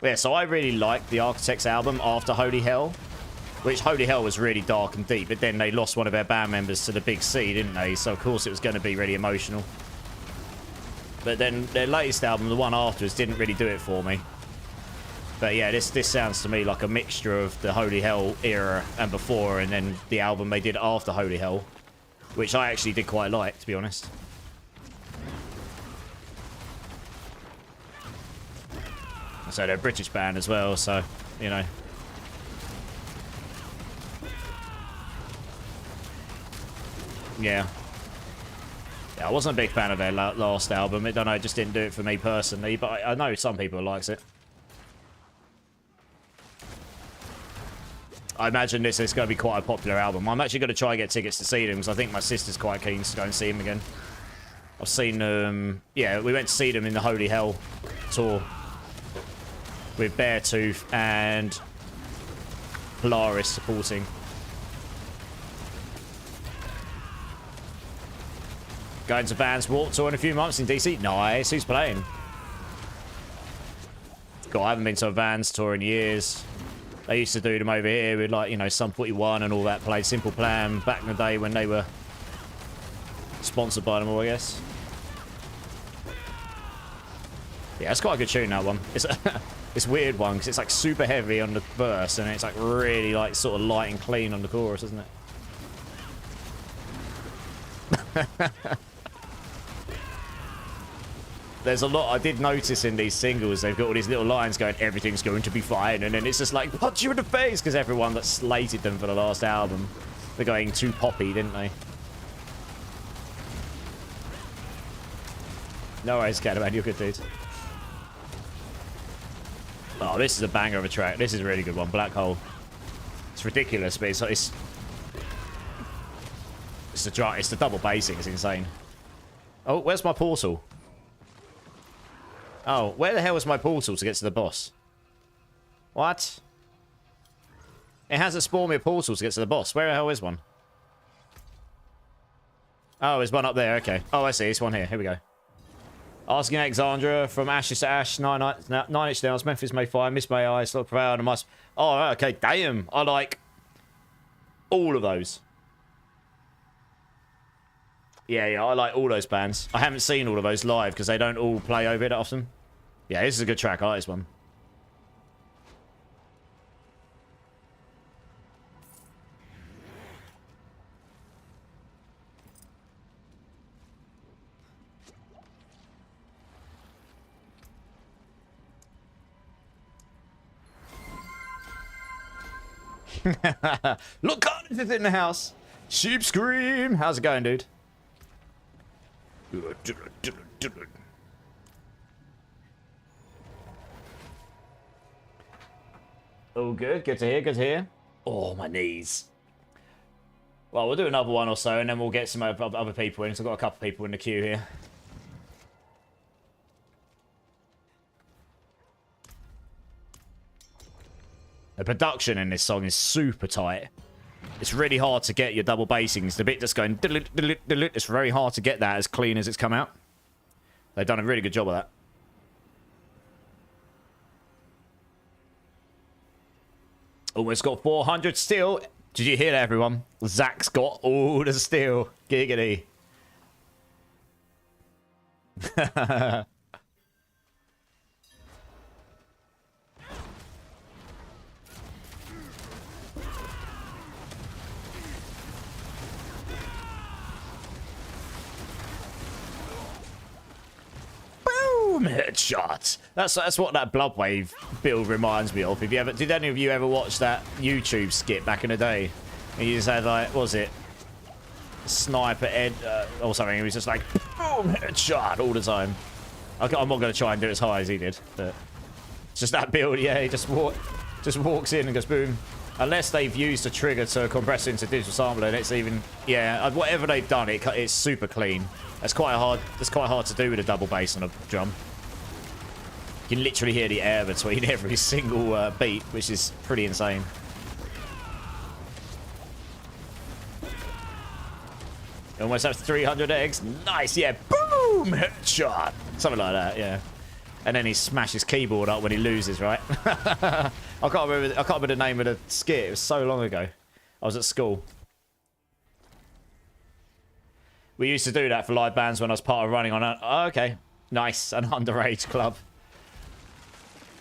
Yeah, so I really liked the Architects album after Holy Hell. Which, Holy Hell was really dark and deep, but then they lost one of their band members to the Big C, didn't they? So, of course, it was going to be really emotional. But then their latest album, the one afterwards, didn't really do it for me. But yeah, this sounds to me like a mixture of the Holy Hell era and before, and then the album they did after Holy Hell. Which I actually did quite like, to be honest. So they're a British band as well, so, you know... Yeah, I wasn't a big fan of their last album. I don't know, it just didn't do it for me personally, but I know some people likes it. I imagine this is going to be quite a popular album. I'm actually going to try and get tickets to see them, because I think my sister's quite keen to go and see them again. I've seen them... Yeah, we went to see them in the Holy Hell tour with Beartooth and Polaris supporting. Going to Vans Warped Tour in a few months in DC. Nice. Who's playing? God, I haven't been to a Vans tour in years. They used to do them over here with, like, you know, Sum 41 and all that. Played Simple Plan back in the day when they were sponsored by them all, I guess. Yeah, it's quite a good tune, that one. It's this weird one because it's like super heavy on the verse and it's like really like sort of light and clean on the chorus, isn't it? There's a lot I did notice in these singles. They've got all these little lines going, everything's going to be fine, and then it's just like, punch you in the face, because everyone that slated them for the last album, they're going too poppy, didn't they? No worries, Cataman, you're good, dude. Oh, this is a banger of a track. This is a really good one. Black Hole. It's ridiculous, but it's the double bassing. It's insane. Oh, where's my portal? Oh, where the hell is my portal to get to the boss? What? It hasn't spawned me a portal to get to the boss. Where the hell is one? Oh, there's one up there. Okay. Oh, I see. It's one here. Here we go. Asking Alexandra from Ashes to Ash, 9 Inch Nails, Memphis May Fire, Miss May I, Slot Prevail, and Must. Oh, okay, damn. I like all of those. Yeah, I like all those bands. I haven't seen all of those live because they don't all play over it often. Yeah, this is a good track. I like this one. Look, Carnage is in the house. Sheep scream. How's it going, dude? Oh, good. Good to hear. Good to hear. Oh, my knees. Well, we'll do another one or so, and then we'll get some other people in. So I've got a couple of people in the queue here. The production in this song is super tight. It's really hard to get your double bassings. The bit that's going... It's very hard to get that as clean as it's come out. They've done a really good job of that. Almost got 400 steel. Did you hear that, everyone? Zach's got all the steel. Giggity. Headshots. That's what that Bloodwave build reminds me of. If you ever did any of you ever watch that YouTube skit back in the day? And you just had like, what was it? Sniper Ed or something. He was just like boom headshot all the time. I'm not going to try and do it as high as he did, but it's just that build. Yeah, he just walks in and goes boom. Unless they've used a trigger to compress it into digital sampler, and it's even whatever they've done, it's super clean. That's quite hard to do with a double bass on a drum. You can literally hear the air between every single beat, which is pretty insane. Almost have 300 eggs. Nice, yeah. Boom! Headshot. Something like that, yeah. And then he smashes keyboard up when he loses, right? I can't remember the name of the skit. It was so long ago. I was at school. We used to do that for live bands when I was part of running on a... Oh, okay. Nice. An underage club.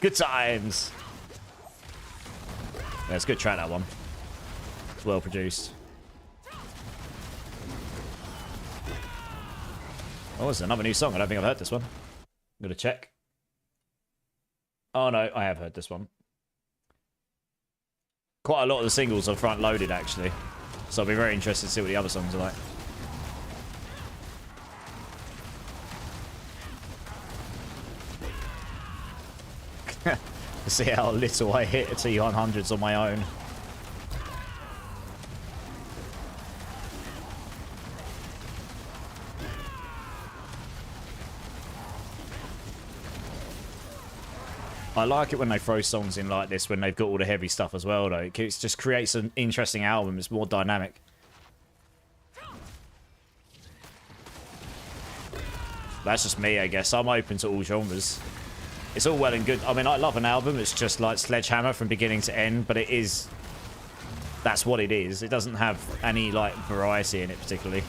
Good times. Yeah, it's a good track, that one. It's well produced. Oh, it's another new song. I don't think I've heard this one. I'm going to check. Oh, no. I have heard this one. Quite a lot of the singles are front-loaded, actually. So I'll be very interested to see what the other songs are like. To see how little I hit T100s on my own. I like it when they throw songs in like this when they've got all the heavy stuff as well, though. It just creates an interesting album. It's more dynamic. That's just me, I guess. I'm open to all genres. It's all well and good. I mean, I love an album. It's just like Sledgehammer from beginning to end, but it is... That's what it is. It doesn't have any, like, variety in it particularly.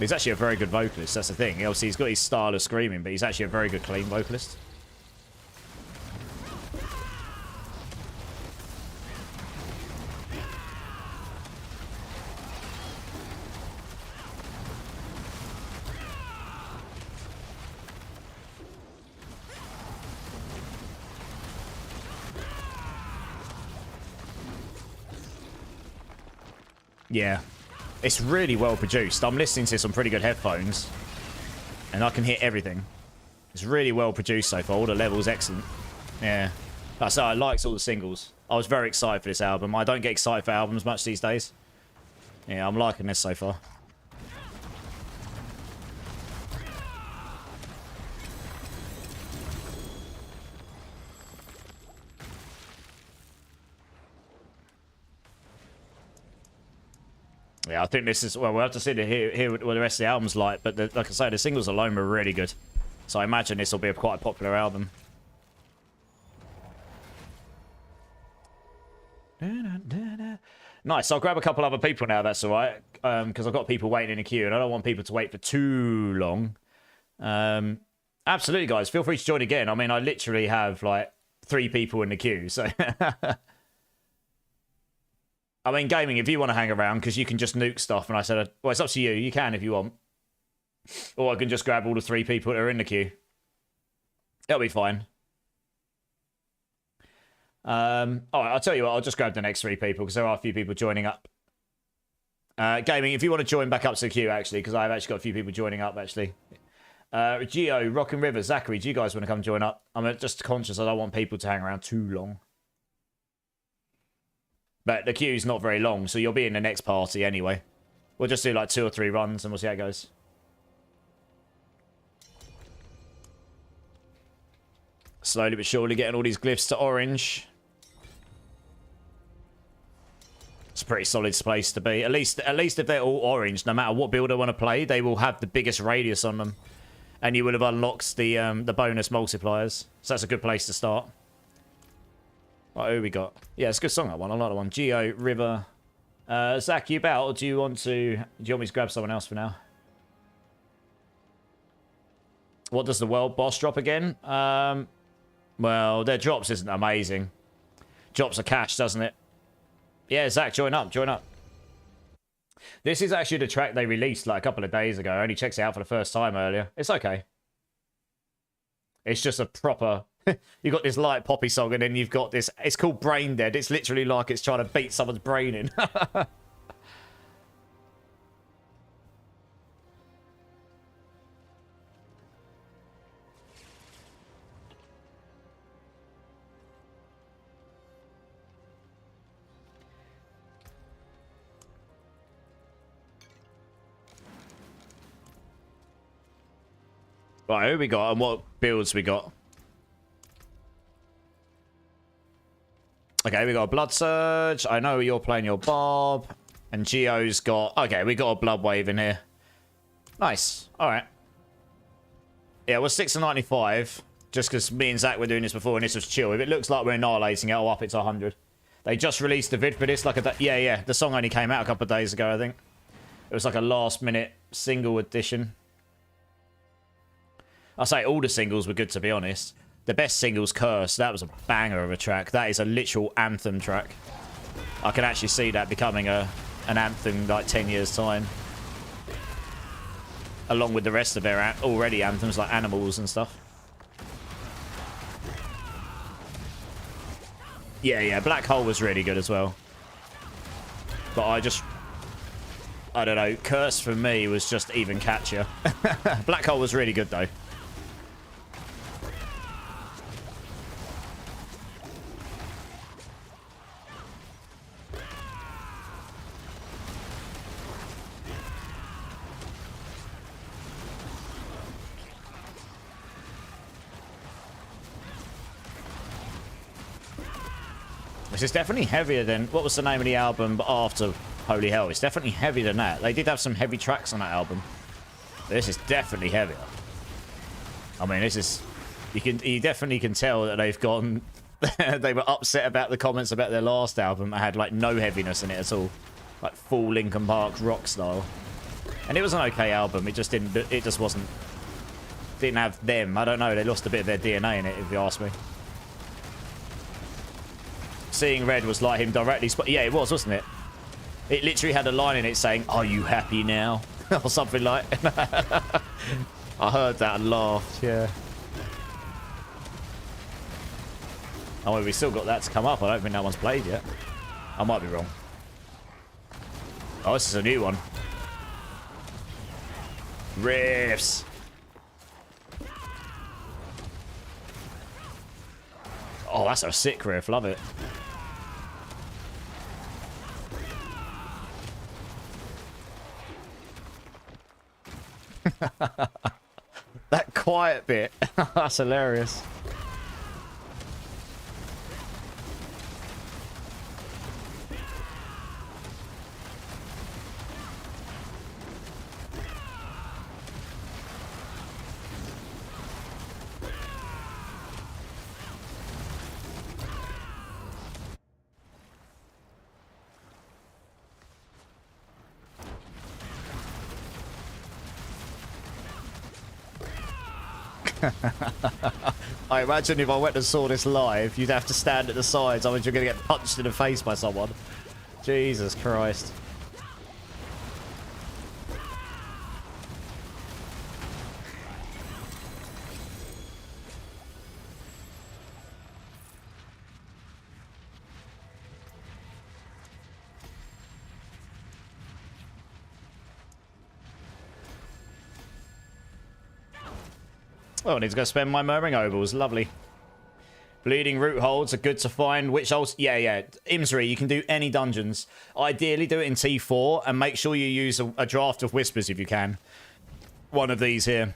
He's actually a very good vocalist, that's the thing. Obviously, he's got his style of screaming, but he's actually a very good, clean vocalist. Yeah. It's really well produced. I'm listening to some pretty good headphones, and I can hear everything. It's really well produced so far. All the levels excellent. Yeah. So I liked all the singles. I was very excited for this album. I don't get excited for albums much these days. Yeah, I'm liking this so far. Yeah, I think this is... Well, we'll have to see hear what the rest of the album's like. But like I say, the singles alone were really good. So I imagine this will be quite a popular album. Nice. I'll grab a couple other people now, that's all right. Because I've got people waiting in the queue, and I don't want people to wait for too long. Absolutely, guys. Feel free to join again. I mean, I literally have, like, 3 people in the queue, so... I mean, gaming, if you want to hang around, because you can just nuke stuff, and I said, well, it's up to you. You can if you want. Or I can just grab all the 3 people that are in the queue. It'll be fine. Alright, I'll tell you what, I'll just grab the next 3 people, because there are a few people joining up. Gaming, if you want to join back up to the queue, actually, because I've actually got a few people joining up, actually. Geo, Rock and River, Zachary, do you guys want to come join up? I'm just conscious I don't want people to hang around too long. But the queue's not very long, so you'll be in the next party anyway. We'll just do like 2 or 3 runs and we'll see how it goes. Slowly but surely getting all these glyphs to orange. It's a pretty solid place to be. At least if they're all orange, no matter what build I want to play, they will have the biggest radius on them. And you will have unlocked the bonus multipliers. So that's a good place to start. Right, who we got? Yeah, it's a good song, that one. I like that one. Geo, River. Zach, you about, or do you want me to grab someone else for now? What does the world boss drop again? Well, their drops isn't amazing. Drops are cash, doesn't it? Yeah, Zach, join up, join up. This is actually the track they released like a couple of days ago. I only checked it out for the first time earlier. It's okay. It's just a proper... You've got this light poppy song, and then you've got this... It's called Brain Dead. It's literally like it's trying to beat someone's brain in. Right, who we got and what builds we got? Okay, we got a Blood Surge. I know you're playing your Bob. And Geo's got... Okay, we got a Blood Wave in here. Nice. Alright. Yeah, we're 695. Just because me and Zach were doing this before and this was chill. If it looks like we're annihilating it, I'll up it to 100. They just released the vid for this. Yeah. The song only came out a couple of days ago, I think. It was like a last-minute single edition. I'll say all the singles were good, to be honest. The best single's Curse. That was a banger of a track. That is a literal anthem track. I can actually see that becoming an anthem like 10 years' time. Along with the rest of their already anthems like Animals and stuff. Yeah, Black Hole was really good as well. But I don't know. Curse for me was just even catchier. Black Hole was really good though. This is definitely heavier than... What was the name of the album after Holy Hell? It's definitely heavier than that. They did have some heavy tracks on that album. This is definitely heavier. I mean, this is... You definitely can tell that they've gone... They were upset about the comments about their last album that had, like, no heaviness in it at all. Like, full Linkin Park rock style. And it was an okay album. It just didn't. It just wasn't. Didn't have them. I don't know. They lost a bit of their DNA in it, if you ask me. Seeing Red was like him directly. Yeah, it was, wasn't it? It literally had a line in it saying, "Are you happy now?" or something like. I heard that and laughed. Yeah. Oh, well, we still got that to come up. I don't think that one's played yet. I might be wrong. Oh, this is a new one. Riffs. Oh, that's a sick riff. Love it. That quiet bit. That's hilarious. I imagine if I went and saw this live, you'd have to stand at the sides. I mean, you're going to get punched in the face by someone. Jesus Christ. Oh, I need to go spend my murmuring ovals. Lovely. Bleeding root holds are good to find. Which holds? Yeah. Imsri, you can do any dungeons. Ideally, do it in T4 and make sure you use a draft of whispers if you can. One of these here.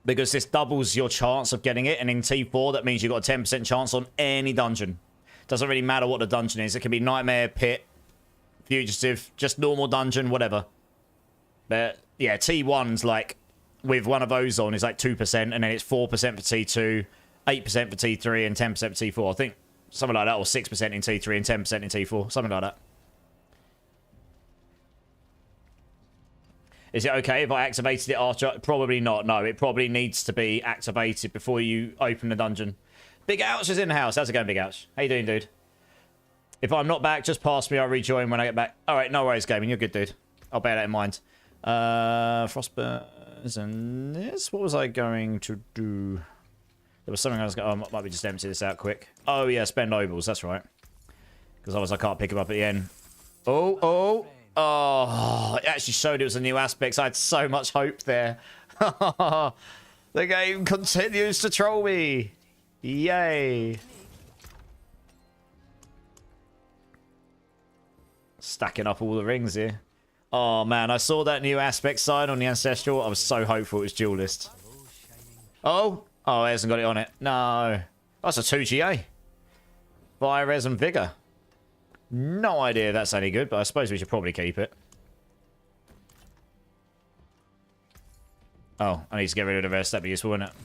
Because this doubles your chance of getting it. And in T4, that means you've got a 10% chance on any dungeon. Doesn't really matter what the dungeon is. It can be Nightmare, Pit, Fugitive, just normal dungeon, whatever. But yeah, T1's like... with one of those on is like 2%, and then it's 4% for T2, 8% for T3, and 10% for T4. I think something like that, or 6% in T3 and 10% in T4. Something like that. Is it okay if I activated it after? Probably not. No, it probably needs to be activated before you open the dungeon. Big Ouch is in the house. How's it going, Big Ouch? How you doing, dude? If I'm not back, just pass me. I'll rejoin when I get back. All right, no worries, gaming. You're good, dude. I'll bear that in mind. Frostburn. And this, what was I going to do? There was something I was going to... Oh, might be just empty this out quick. Oh, yeah, spend ovals. That's right. Because otherwise I can't pick them up at the end. Oh, it actually showed it was a new aspect. I had so much hope there. The game continues to troll me. Yay. Stacking up all the rings here. Oh, man, I saw that new aspect sign on the Ancestral. I was so hopeful it was Duelist. Oh, it hasn't got it on it. No. That's a 2GA. Fire, Res, and Vigor. No idea if that's any good, but I suppose we should probably keep it. Oh, I need to get rid of the rest. That'd be useful, wouldn't it?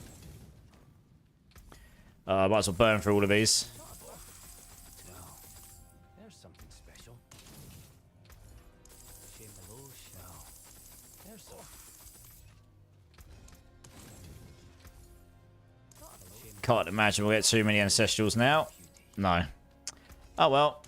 I might as well burn through all of these. Can't imagine we'll get too many Ancestrals now. No. Oh, well.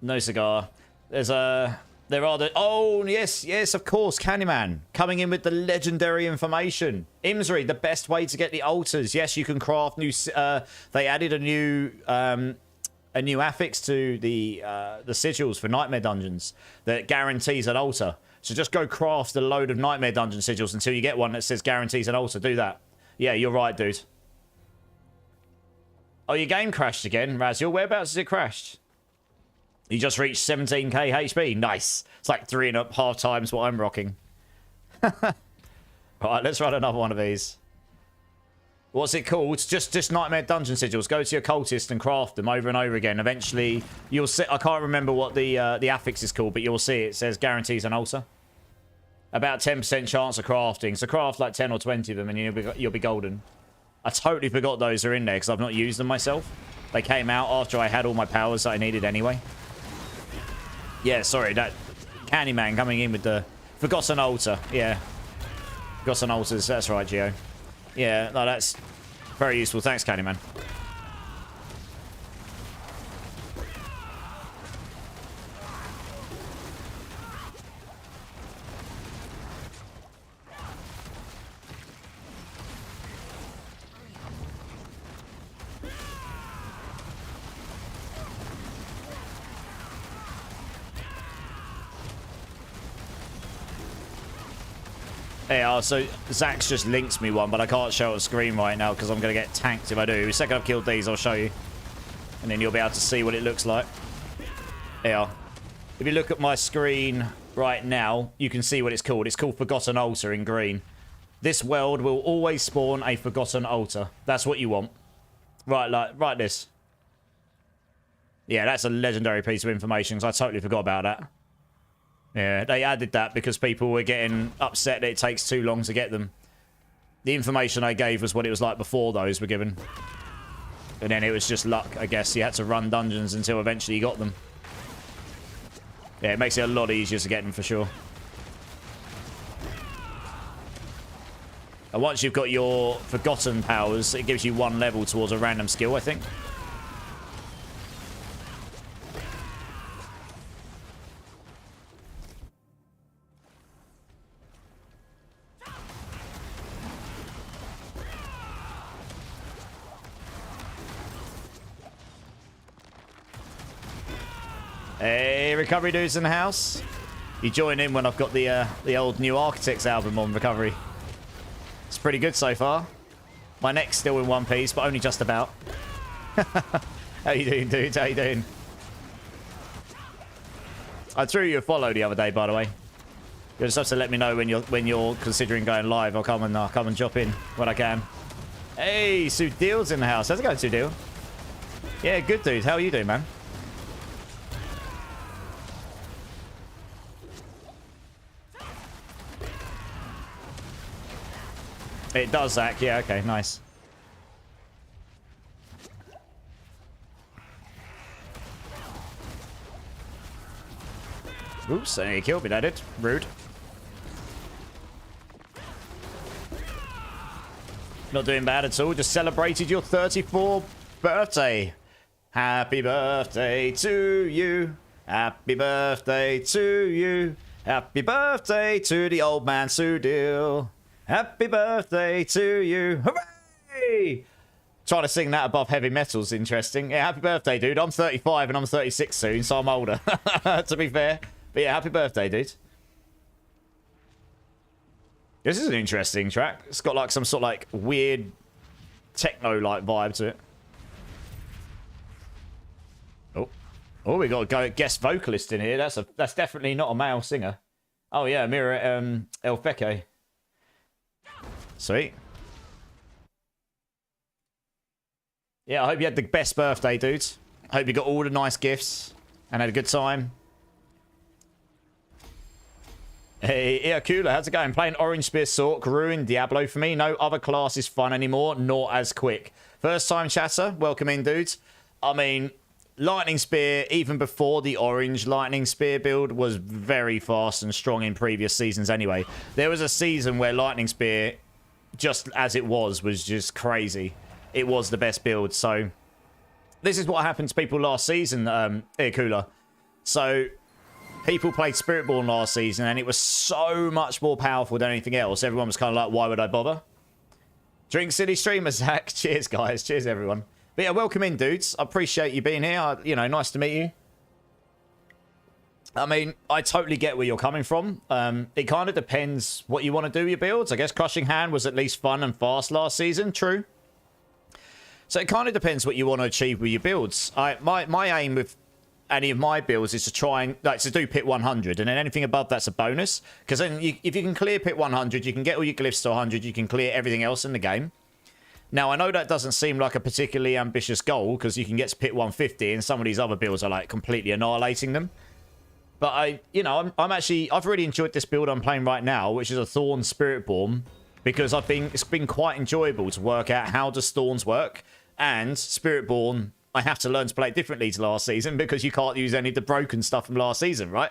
No cigar. There are the... Oh, yes, of course. Candyman. Coming in with the legendary information. Imsri, the best way to get the altars. Yes, you can craft new... they added a new affix to the sigils for Nightmare Dungeons that guarantees an altar. So just go craft a load of Nightmare Dungeon sigils until you get one that says guarantees an altar. Do that. Yeah, you're right, dude. Oh, your game crashed again, Raziel. Whereabouts has it crashed? You just reached 17k HP. Nice. It's like 3.5 times what I'm rocking. Right, let's run another one of these. What's it called? It's just Nightmare Dungeon sigils. Go to your cultist and craft them over and over again. Eventually, you'll see... I can't remember what the affix is called, but you'll see it says guarantees an altar. About 10% chance of crafting. So craft like 10 or 20 of them and you'll be golden. I totally forgot those are in there because I've not used them myself. They came out after I had all my powers that I needed anyway. Yeah, sorry. Candyman coming in with the Forgotten Altar. Yeah. Forgotten Altars. That's right, Gio. Yeah, no, that's very useful. Thanks, Candyman. Yeah, so Zach's just linked me one, but I can't show it on screen right now because I'm going to get tanked if I do. The second I've killed these, I'll show you. And then you'll be able to see what it looks like. Yeah. If you look at my screen right now, you can see what it's called. It's called Forgotten Altar in green. This world will always spawn a Forgotten Altar. That's what you want. Right, like this. Yeah, that's a legendary piece of information, because I totally forgot about that. Yeah, they added that because people were getting upset that it takes too long to get them. The information I gave was what it was like before those were given. And then it was just luck, I guess. You had to run dungeons until eventually you got them. Yeah, it makes it a lot easier to get them for sure. And once you've got your Forgotten powers, it gives you 1 level towards a random skill, I think. Hey, Recovery Dudes in the house. You join in when I've got the old New Architects album on Recovery. It's pretty good so far. My neck's still in one piece, but only just about. How you doing, dudes? How you doing? I threw you a follow the other day, by the way. You just have to let me know when you're considering going live. I'll come and drop in when I can. Hey, Sudil's in the house. How's it going, Sudil? Yeah, good, dude. How are you doing, man? It does, Zach. Yeah, okay, nice. Oops, he killed me, that did. Rude. Not doing bad at all. Just celebrated your 34th birthday. Happy birthday to you. Happy birthday to you. Happy birthday to the old man Sudil. Happy birthday to you. Hooray! Trying to sing that above heavy metal's interesting. Yeah, happy birthday, dude. I'm 35 and I'm 36 soon, so I'm older. To be fair. But yeah, happy birthday, dude. This is an interesting track. It's got like some sort of like weird techno-like vibe to it. Oh, we got a guest vocalist in here. That's definitely not a male singer. Oh yeah, Mira El Feke. Sweet. Yeah, I hope you had the best birthday, dudes. I hope you got all the nice gifts and had a good time. Hey, Iakula, how's it going? Playing Orange Spear Sork ruined Diablo for me. No other class is fun anymore, nor as quick. First time chatter, welcome in, dudes. I mean, Lightning Spear, even before the Orange Lightning Spear build, was very fast and strong in previous seasons anyway. There was a season where Lightning Spear, just as it was just crazy. It was the best build. So this is what happened to people last season, Iakula. So people played Spiritborn last season and it was so much more powerful than anything else. Everyone was kind of like, why would I bother? Drink City Streamer, Zach. Cheers, guys. Cheers, everyone. But yeah, welcome in, dudes. I appreciate you being here. You know, nice to meet you. I mean, I totally get where you're coming from. It kind of depends what you want to do with your builds. I guess Crushing Hand was at least fun and fast last season. True. So it kind of depends what you want to achieve with your builds. My aim with any of my builds is to try and to do pit 100, and then anything above that's a bonus. Because then if you can clear pit 100, you can get all your glyphs to 100. You can clear everything else in the game. Now, I know that doesn't seem like a particularly ambitious goal because you can get to pit 150 and some of these other builds are like completely annihilating them. But I've really enjoyed this build I'm playing right now, which is a Thorns Spiritborn, because it's been quite enjoyable to work out how does Thorns work. And Spiritborn, I have to learn to play it differently to last season because you can't use any of the broken stuff from last season, right?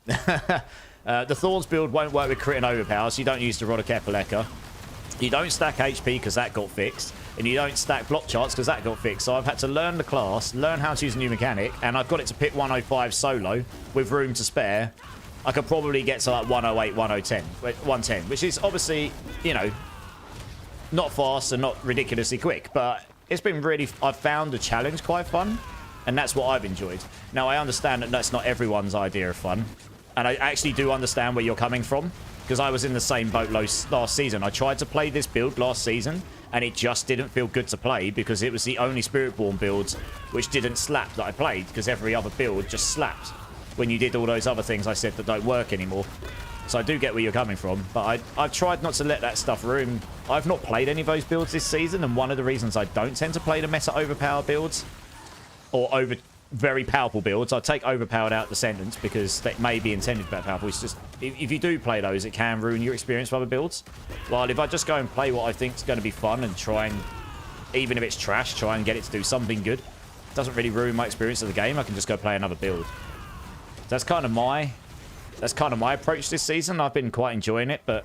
The Thorns build won't work with crit and overpower, so you don't use the Rodok Epileka. You don't stack HP because that got fixed, and you don't stack block charts because that got fixed. So I've had to learn the class, learn how to use a new mechanic, and I've got it to pit 105 solo with room to spare. I could probably get to like 108, 110, which is obviously, you know, not fast and not ridiculously quick, but it's been really, I've found the challenge quite fun, and that's what I've enjoyed. Now, I understand that that's not everyone's idea of fun, and I actually do understand where you're coming from, because I was in the same boat last season. I tried to play this build last season, and it just didn't feel good to play, because it was the only Spiritborn build which didn't slap that I played, because every other build just slapped when you did all those other things I said that don't work anymore. So I do get where you're coming from, but I've tried not to let that stuff ruin. I've not played any of those builds this season, and one of the reasons I don't tend to play the meta overpower builds, or over very powerful builds, I take overpowered out the sentence because they may be intended to be powerful. It's just, if you do play those, it can ruin your experience with other builds. While if I just go and play what I think is going to be fun and try and, even if it's trash, try and get it to do something good, it doesn't really ruin my experience of the game. I can just go play another build. That's kind of my approach this season. I've been quite enjoying it, but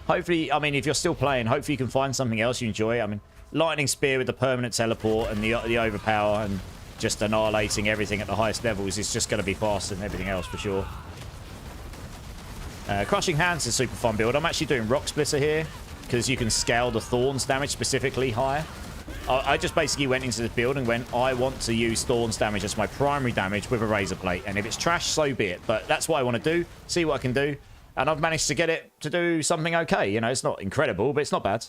hopefully, I mean, if you're still playing, hopefully you can find something else you enjoy. I mean, Lightning Spear with the permanent teleport and the overpower and just annihilating everything at the highest levels is just going to be faster than everything else for sure. Crushing Hands is a super fun build. I'm actually doing Rock Splitter here because you can scale the Thorns damage specifically higher. I just basically went into this build and went, I want to use Thorns damage as my primary damage with a Razor Plate. And if it's trash, so be it. But that's what I want to do. See what I can do. And I've managed to get it to do something okay. You know, it's not incredible, but it's not bad.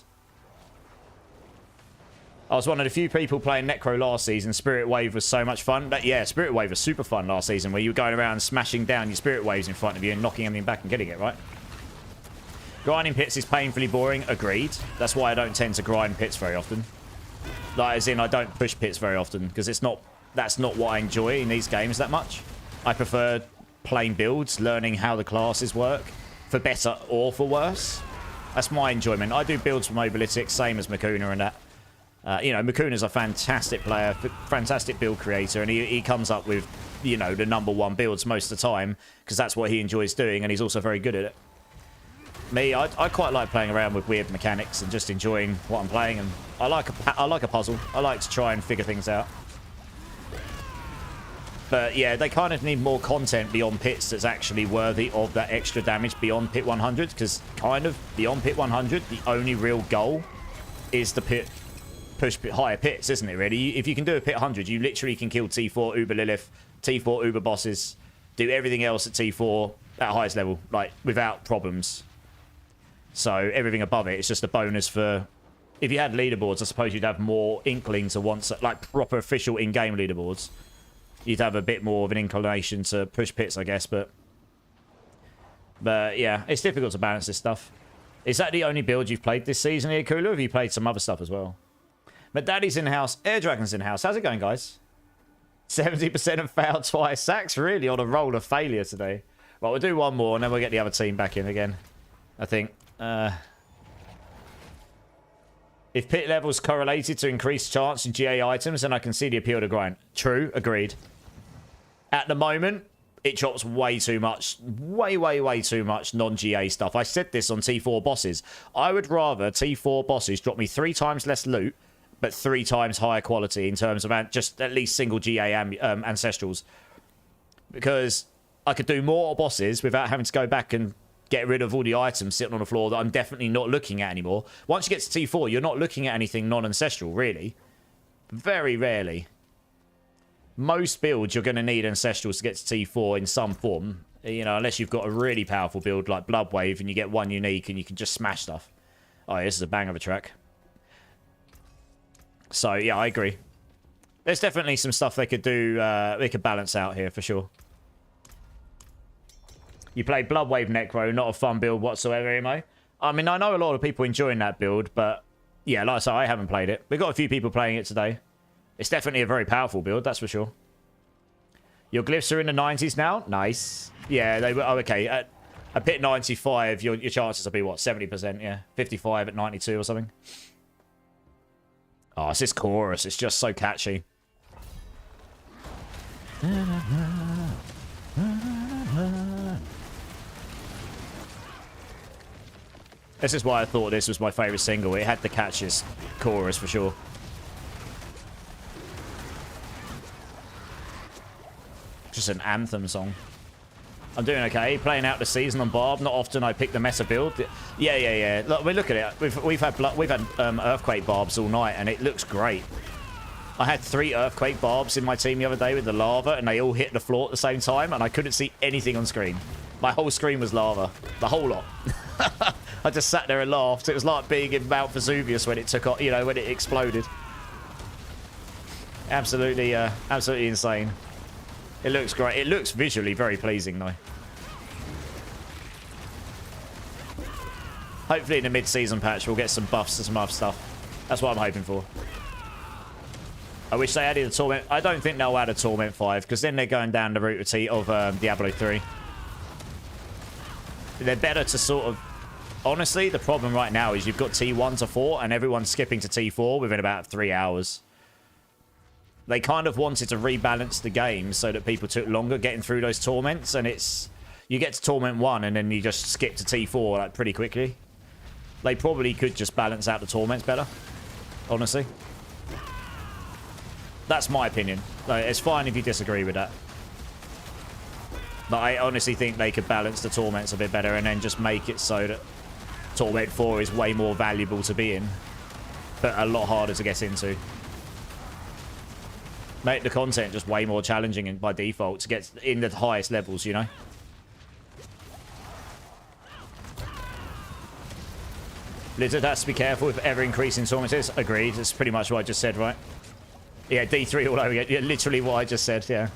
I was one of the few people playing Necro last season. Spiritwave was so much fun. Yeah, Spiritwave was super fun last season, where you were going around smashing down your Spirit Waves in front of you and knocking everything back and getting it, right? Grinding pits is painfully boring. Agreed. That's why I don't tend to grind pits very often. Like, as in, I don't push pits very often, because that's not what I enjoy in these games that much. I prefer playing builds, learning how the classes work, for better or for worse. That's my enjoyment. I do builds for Mobalytics, same as Makuna and that. You know, Makuna's a fantastic player, fantastic build creator, and he comes up with, you know, the #1 builds most of the time, because that's what he enjoys doing, and he's also very good at it. Me, I quite like playing around with weird mechanics and just enjoying what I'm playing, and I like a puzzle. I like to try and figure things out. But yeah, they kind of need more content beyond pits that's actually worthy of that extra damage beyond pit 100, because kind of beyond pit 100, the only real goal is the push higher pits, isn't it, really? If you can do a pit 100, you literally can kill T4 Uber Lilith, T4 Uber bosses, do everything else at T4 at highest level, like, without problems. So everything above it is just a bonus for... If you had leaderboards, I suppose you'd have more inkling to want, like, proper official in-game leaderboards. You'd have a bit more of an inclination to push pits, I guess, but yeah, it's difficult to balance this stuff. Is that the only build you've played this season here, Kula, or have you played some other stuff as well? But Daddy's in-house. Air Dragon's in-house. How's it going, guys? 70% have failed twice. Sack's really on a roll of failure today. Well, we'll do one more, and then we'll get the other team back in again, I think. If pit levels correlated to increased chance in GA items, then I can see the appeal to grind. True. Agreed. At the moment, it drops way too much. Way too much non-GA stuff. I said this on T4 bosses. I would rather T4 bosses drop me 3 times less loot, but 3 times higher quality in terms of just at least single GA ancestrals. Because I could do more bosses without having to go back and get rid of all the items sitting on the floor that I'm definitely not looking at anymore. Once you get to T4, you're not looking at anything non-ancestral, really. Very rarely. Most builds, you're going to need ancestrals to get to T4 in some form. You know, unless you've got a really powerful build like Bloodwave and you get one unique and you can just smash stuff. Oh, yeah, this is a bang of a track. So, yeah, I agree. There's definitely some stuff they could do, they could balance out here for sure. You play Bloodwave Necro, not a fun build whatsoever, Emo. I mean, I know a lot of people enjoying that build, but yeah, like I said, I haven't played it. We've got a few people playing it today. It's definitely a very powerful build, that's for sure. Your glyphs are in the 90s now? Nice. Yeah, they were... Oh, okay. At pit 95, your chances will be, what, 70%? Yeah. 55 at 92 or something. Oh, it's this chorus. It's just so catchy. This is why I thought this was my favourite single. It had the catchiest chorus for sure. Just an anthem song. I'm doing okay. Playing out the season on Barb. Not often I pick the meta build. Yeah. Look, look at it. We've had Earthquake Barbs all night, and it looks great. I had 3 Earthquake Barbs in my team the other day with the lava, and they all hit the floor at the same time, and I couldn't see anything on screen. My whole screen was lava. The whole lot. I just sat there and laughed. It was like being in Mount Vesuvius when it took off, you know, when it exploded. Absolutely, absolutely insane. It looks great. It looks visually very pleasing, though. Hopefully in the mid-season patch, we'll get some buffs and some other stuff. That's what I'm hoping for. I wish they added a Torment. I don't think they'll add a Torment 5, because then they're going down the route of Diablo 3. They're better to sort of... Honestly, the problem right now is you've got T1 to 4, and everyone's skipping to T4 within about 3 hours. They kind of wanted to rebalance the game so that people took longer getting through those torments, and it's... You get to Torment 1, and then you just skip to T4 like pretty quickly. They probably could just balance out the torments better, honestly. That's my opinion. Like, it's fine if you disagree with that. But I honestly think they could balance the torments a bit better and then just make it so that Torment 4 is way more valuable to be in, but a lot harder to get into. Make the content just way more challenging by default to get in the highest levels, you know? Blizzard has to be careful with ever-increasing torments. Agreed. That's pretty much what I just said, right? Yeah, D3 all over again. Yeah, literally what I just said, yeah.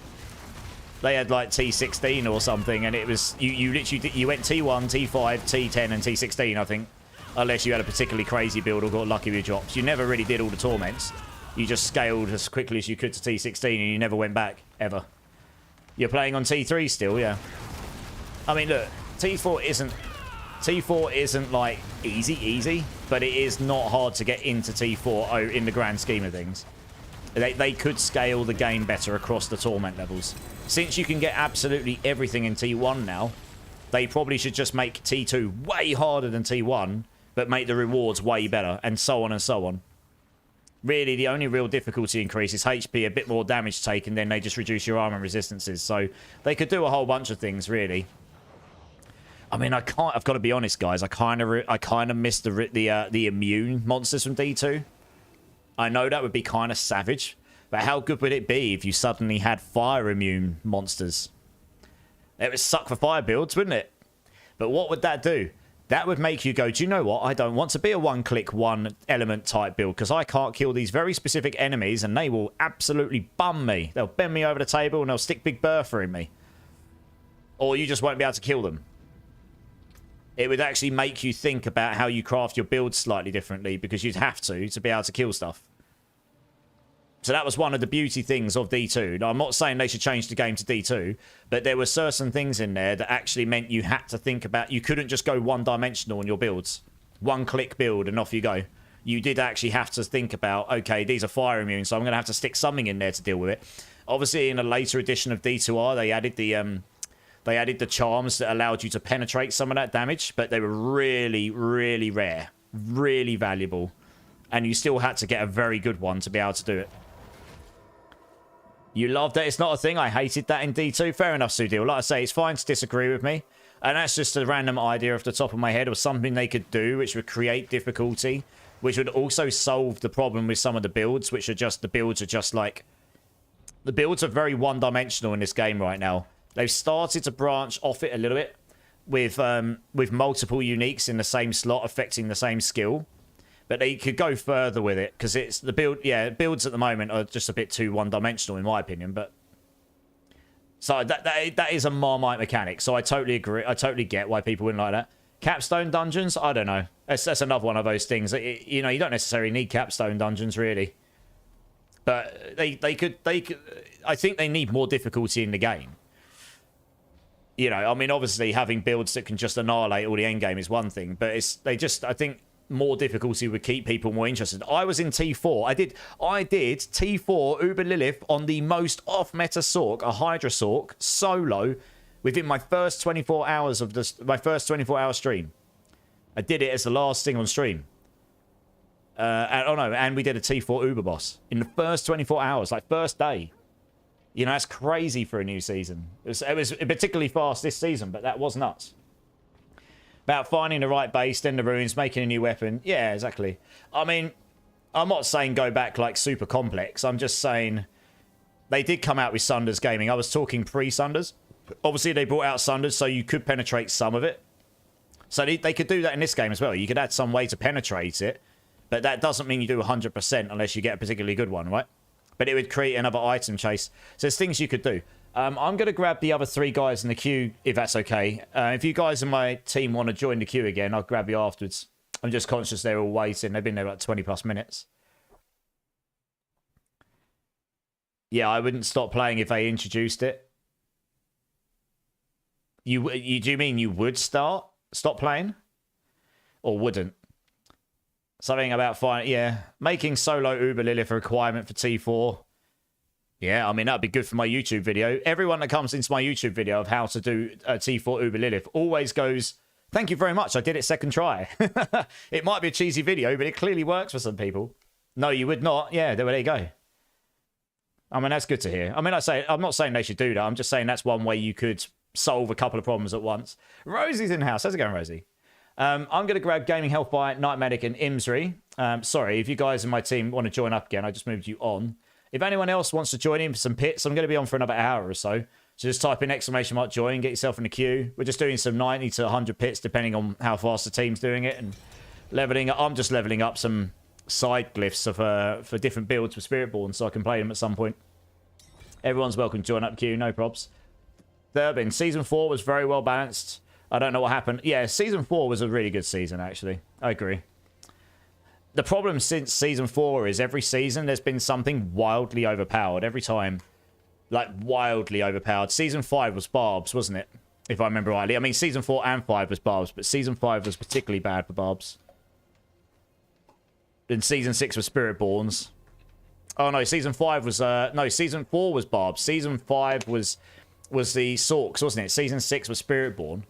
They had like T16 or something, and it was... You literally... You went T1, T5, T10, and T16, I think. Unless you had a particularly crazy build or got lucky with drops. You never really did all the torments. You just scaled as quickly as you could to T16, and you never went back, ever. You're playing on T3 still, yeah. I mean, look, T4 isn't like easy, but it is not hard to get into T4 in the grand scheme of things. They could scale the game better across the torment levels. Since you can get absolutely everything in T1 now, they probably should just make T2 way harder than T1, but make the rewards way better, and so on and so on. Really, the only real difficulty increase is HP, a bit more damage taken, then they just reduce your armor resistances. So they could do a whole bunch of things, really. I mean, I've got to be honest, guys. I kind of miss the immune monsters from D2. I know that would be kind of savage, but how good would it be if you suddenly had fire immune monsters? It would suck for fire builds, wouldn't it? But what would that do? That would make you go, do you know what? I don't want to be a one-click, one-element type build because I can't kill these very specific enemies and they will absolutely bum me. They'll bend me over the table and they'll stick Big Bertha in me. Or you just won't be able to kill them. It would actually make you think about how you craft your build slightly differently because you'd have to be able to kill stuff. So that was one of the beauty things of D2. Now, I'm not saying they should change the game to D2, but there were certain things in there that actually meant you had to think about... You couldn't just go one-dimensional in your builds. One-click build and off you go. You did actually have to think about, okay, these are fire immune, so I'm going to have to stick something in there to deal with it. Obviously, in a later edition of D2R, they added the charms that allowed you to penetrate some of that damage, but they were really, really rare. Really valuable. And you still had to get a very good one to be able to do it. You loved it. It's not a thing. I hated that in D2. Fair enough, Sudil. Like I say, it's fine to disagree with me. And that's just a random idea off the top of my head of something they could do which would create difficulty, which would also solve the problem with some of the builds, which are just... The builds are just like... The builds are very one-dimensional in this game right now. They've started to branch off it a little bit with multiple uniques in the same slot affecting the same skill. But they could go further with it because it's the build. Yeah, builds at the moment are just a bit too one-dimensional in my opinion. But so that is a Marmite mechanic. So I totally agree. I totally get why people wouldn't like that. Capstone dungeons, I don't know. That's another one of those things. You know, you don't necessarily need capstone dungeons really. But they could. I think they need more difficulty in the game. You know, I mean, obviously having builds that can just annihilate all the end game is one thing, but I think more difficulty would keep people more interested. I was in T4. I did T4 Uber Lilith on the most off-meta Sork, a Hydra Sork, solo, within my first 24 hours of my first 24-hour stream. I did it as the last thing on stream. And we did a T4 Uber boss in the first 24 hours, like first day. You know, that's crazy for a new season. It was particularly fast this season, but that was nuts. About finding the right base, then the ruins, making a new weapon. Yeah, exactly. I mean, I'm not saying go back like super complex. I'm just saying they did come out with Sunders Gaming. I was talking pre-Sunders. Obviously, they brought out Sunders so you could penetrate some of it. So they could do that in this game as well. You could add some way to penetrate it. But that doesn't mean you do 100% unless you get a particularly good one, right? But it would create another item chase. So there's things you could do. I'm going to grab the other 3 guys in the queue, if that's okay. If you guys in my team want to join the queue again, I'll grab you afterwards. I'm just conscious they're all waiting. They've been there like 20 plus minutes. Yeah, I wouldn't stop playing if they introduced it. Do you mean you would stop playing? Or wouldn't? Something about making solo Uber Lilith a requirement for T4. Yeah, I mean, that'd be good for my YouTube video. Everyone that comes into my YouTube video of how to do a T4 Uber Lilith always goes, thank you very much, I did it second try. It might be a cheesy video, but it clearly works for some people. No, you would not. Yeah, there you go. I mean, that's good to hear. I mean, I'm not saying they should do that. I'm just saying that's one way you could solve a couple of problems at once. Rosie's in house. How's it going, Rosie? I'm going to grab Gaming Health by Night Medic and Imsri. Sorry, if you guys in my team want to join up again, I just moved you on. If anyone else wants to join in for some pits, I'm going to be on for another hour or so. So just type in ! join, get yourself in the queue. We're just doing some 90 to 100 pits, depending on how fast the team's doing it. And leveling up. I'm just leveling up some side glyphs for different builds for Spiritborn, so I can play them at some point. Everyone's welcome to join up the queue, no probs. Thurbin, Season 4 was very well balanced. I don't know what happened. Yeah, Season 4 was a really good season, actually. I agree. The problem since Season 4 is every season there's been something wildly overpowered. Every time. Like, wildly overpowered. Season 5 was Barbs, wasn't it? If I remember rightly. I mean, Season 4 and 5 was Barbs, but Season 5 was particularly bad for Barbs. Then Season 6 was Spiritborns. Oh, no, Season 5 was... no, Season 4 was Barbs. Season 5 was the Sorks, wasn't it? Season 6 was Spiritborn.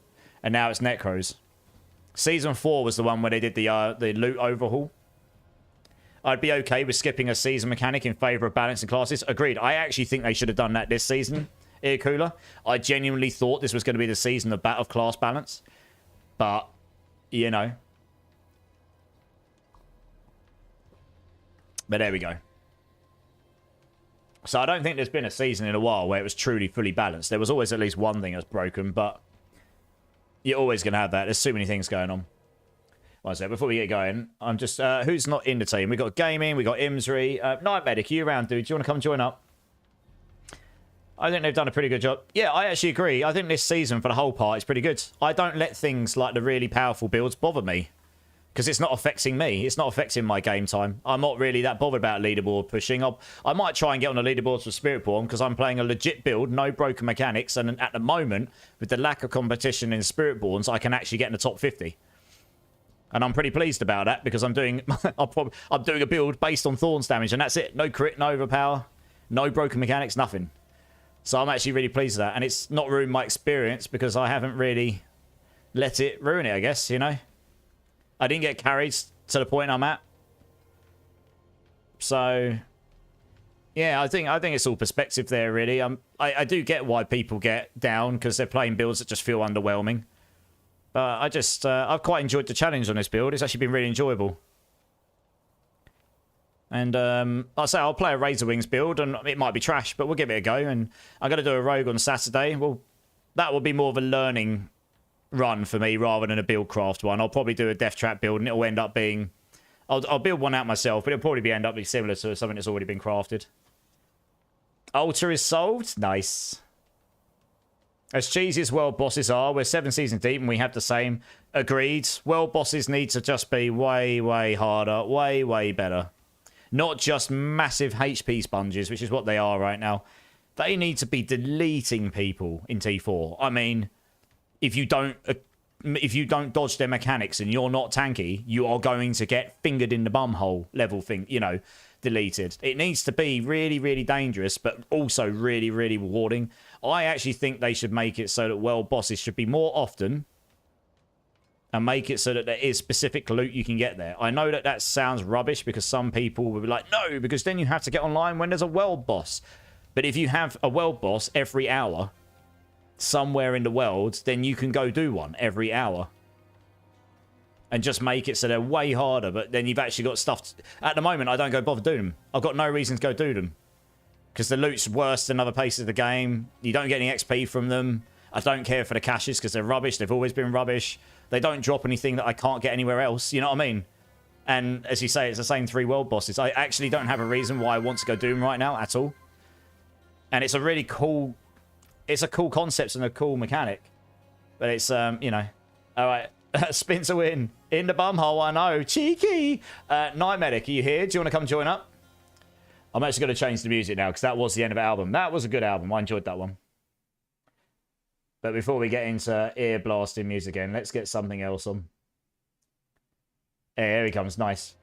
And now it's Necros. Season 4 was the one where they did the loot overhaul. I'd be okay with skipping a season mechanic in favour of balancing classes. Agreed. I actually think they should have done that this season, Ear Cooler. I genuinely thought this was going to be the season of class balance. But, you know. But there we go. So I don't think there's been a season in a while where it was truly fully balanced. There was always at least one thing that's broken, but... You're always going to have that. There's too many things going on. One sec, before we get going, I'm just... who's not in the team? We got Gaming, we got Imsri. Night Medic, are you around, dude? Do you want to come join up? I think they've done a pretty good job. Yeah, I actually agree. I think this season, for the whole part, is pretty good. I don't let things like the really powerful builds bother me. Because it's not affecting me. It's not affecting my game time. I'm not really that bothered about leaderboard pushing. I might try and get on the leaderboards for Spiritborn because I'm playing a legit build, no broken mechanics, and at the moment, with the lack of competition in Spiritborns, I can actually get in the top 50. And I'm pretty pleased about that because I'm doing I'm doing a build based on Thorns damage, and that's it. No crit, no overpower, no broken mechanics, nothing. So I'm actually really pleased with that, and it's not ruined my experience because I haven't really let it ruin it, I guess, you know? I didn't get carried to the point I'm at. So, yeah, I think it's all perspective there, really. I do get why people get down because they're playing builds that just feel underwhelming. But I've quite enjoyed the challenge on this build. It's actually been really enjoyable. And I'll say I'll play a Razor Wings build, and it might be trash, but we'll give it a go. And I'm going to do a Rogue on Saturday. Well, that will be more of a learning run for me rather than a build craft one. I'll probably do a Death Trap build, and it'll end up being... I'll build one out myself, but it'll probably end up being similar to something that's already been crafted. Altar is solved. Nice. As cheesy as world bosses are, we're 7 seasons deep and we have the same. Agreed. World bosses need to just be way, way harder. Way, way better. Not just massive HP sponges, which is what they are right now. They need to be deleting people in T4. I mean, if you don't dodge their mechanics and you're not tanky, you are going to get fingered in the bumhole level thing, you know, deleted. It needs to be really, really dangerous, but also really, really rewarding. I actually think they should make it so that world bosses should be more often and make it so that there is specific loot you can get there. I know that that sounds rubbish because some people will be like, no, because then you have to get online when there's a world boss. But if you have a world boss every hour somewhere in the world, then you can go do one every hour. And just make it so they're way harder, but then you've actually got stuff... At the moment, I don't go bother doing them. I've got no reason to go do them. Because the loot's worse than other places of the game. You don't get any XP from them. I don't care for the caches because they're rubbish. They've always been rubbish. They don't drop anything that I can't get anywhere else. You know what I mean? And as you say, it's the same 3 world bosses. I actually don't have a reason why I want to go do them right now at all. And it's a really cool... It's a cool concept and a cool mechanic. But it's, you know... Alright. Spin to win. In the bumhole, I know. Cheeky! Night Medic, are you here? Do you want to come join up? I'm actually going to change the music now because that was the end of the album. That was a good album. I enjoyed that one. But before we get into ear blasting music again, let's get something else on. Hey, here he comes. Nice.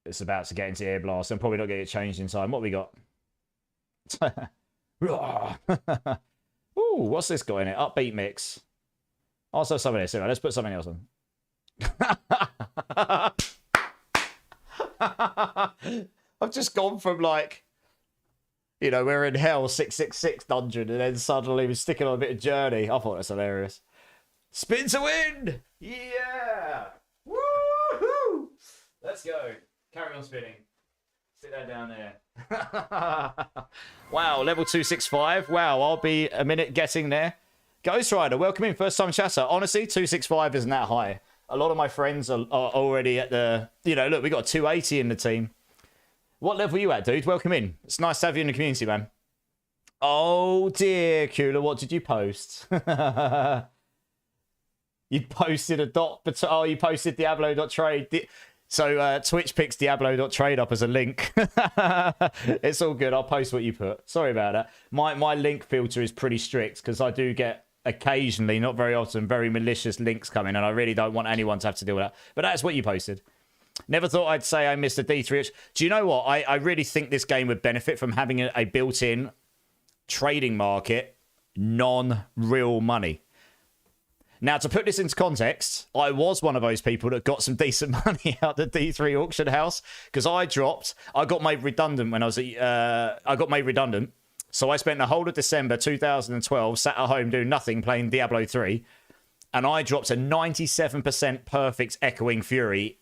It's about to get into ear blast. I'm probably not going to get changed in time. What we got? Ooh, what's this got in it? Upbeat mix. Also something else. Let's put something else on. I've just gone from like, you know, we're in hell 666 dungeon and then suddenly we're sticking on a bit of Journey. I thought that's hilarious. Spin to win! Yeah! Woohoo! Let's go. Carry on spinning. Sit that down there. Wow, level 265. Wow, I'll be a minute getting there. Ghost Rider, welcome in. First time chatter. Honestly, 265 isn't that high. A lot of my friends are already at the... You know, look, we got 280 in the team. What level are you at, dude? Welcome in. It's nice to have you in the community, man. Oh, dear, Kula. What did you post? You posted a dot... Oh, you posted Diablo.trade. So Twitch picks Diablo.trade up as a link. It's all good. I'll post what you put. Sorry about that. My link filter is pretty strict because I do get... occasionally, not very often, very malicious links come in, and I really don't want anyone to have to deal with that. But that's what you posted. Never thought I'd say I missed a D3. Do you know what? I really think this game would benefit from having a built-in trading market, non-real money. Now, to put this into context, I was one of those people that got some decent money out the D3 auction house because I got made redundant when I was I got made redundant. So I spent the whole of December 2012 sat at home doing nothing playing Diablo 3. And I dropped a 97% perfect Echoing Fury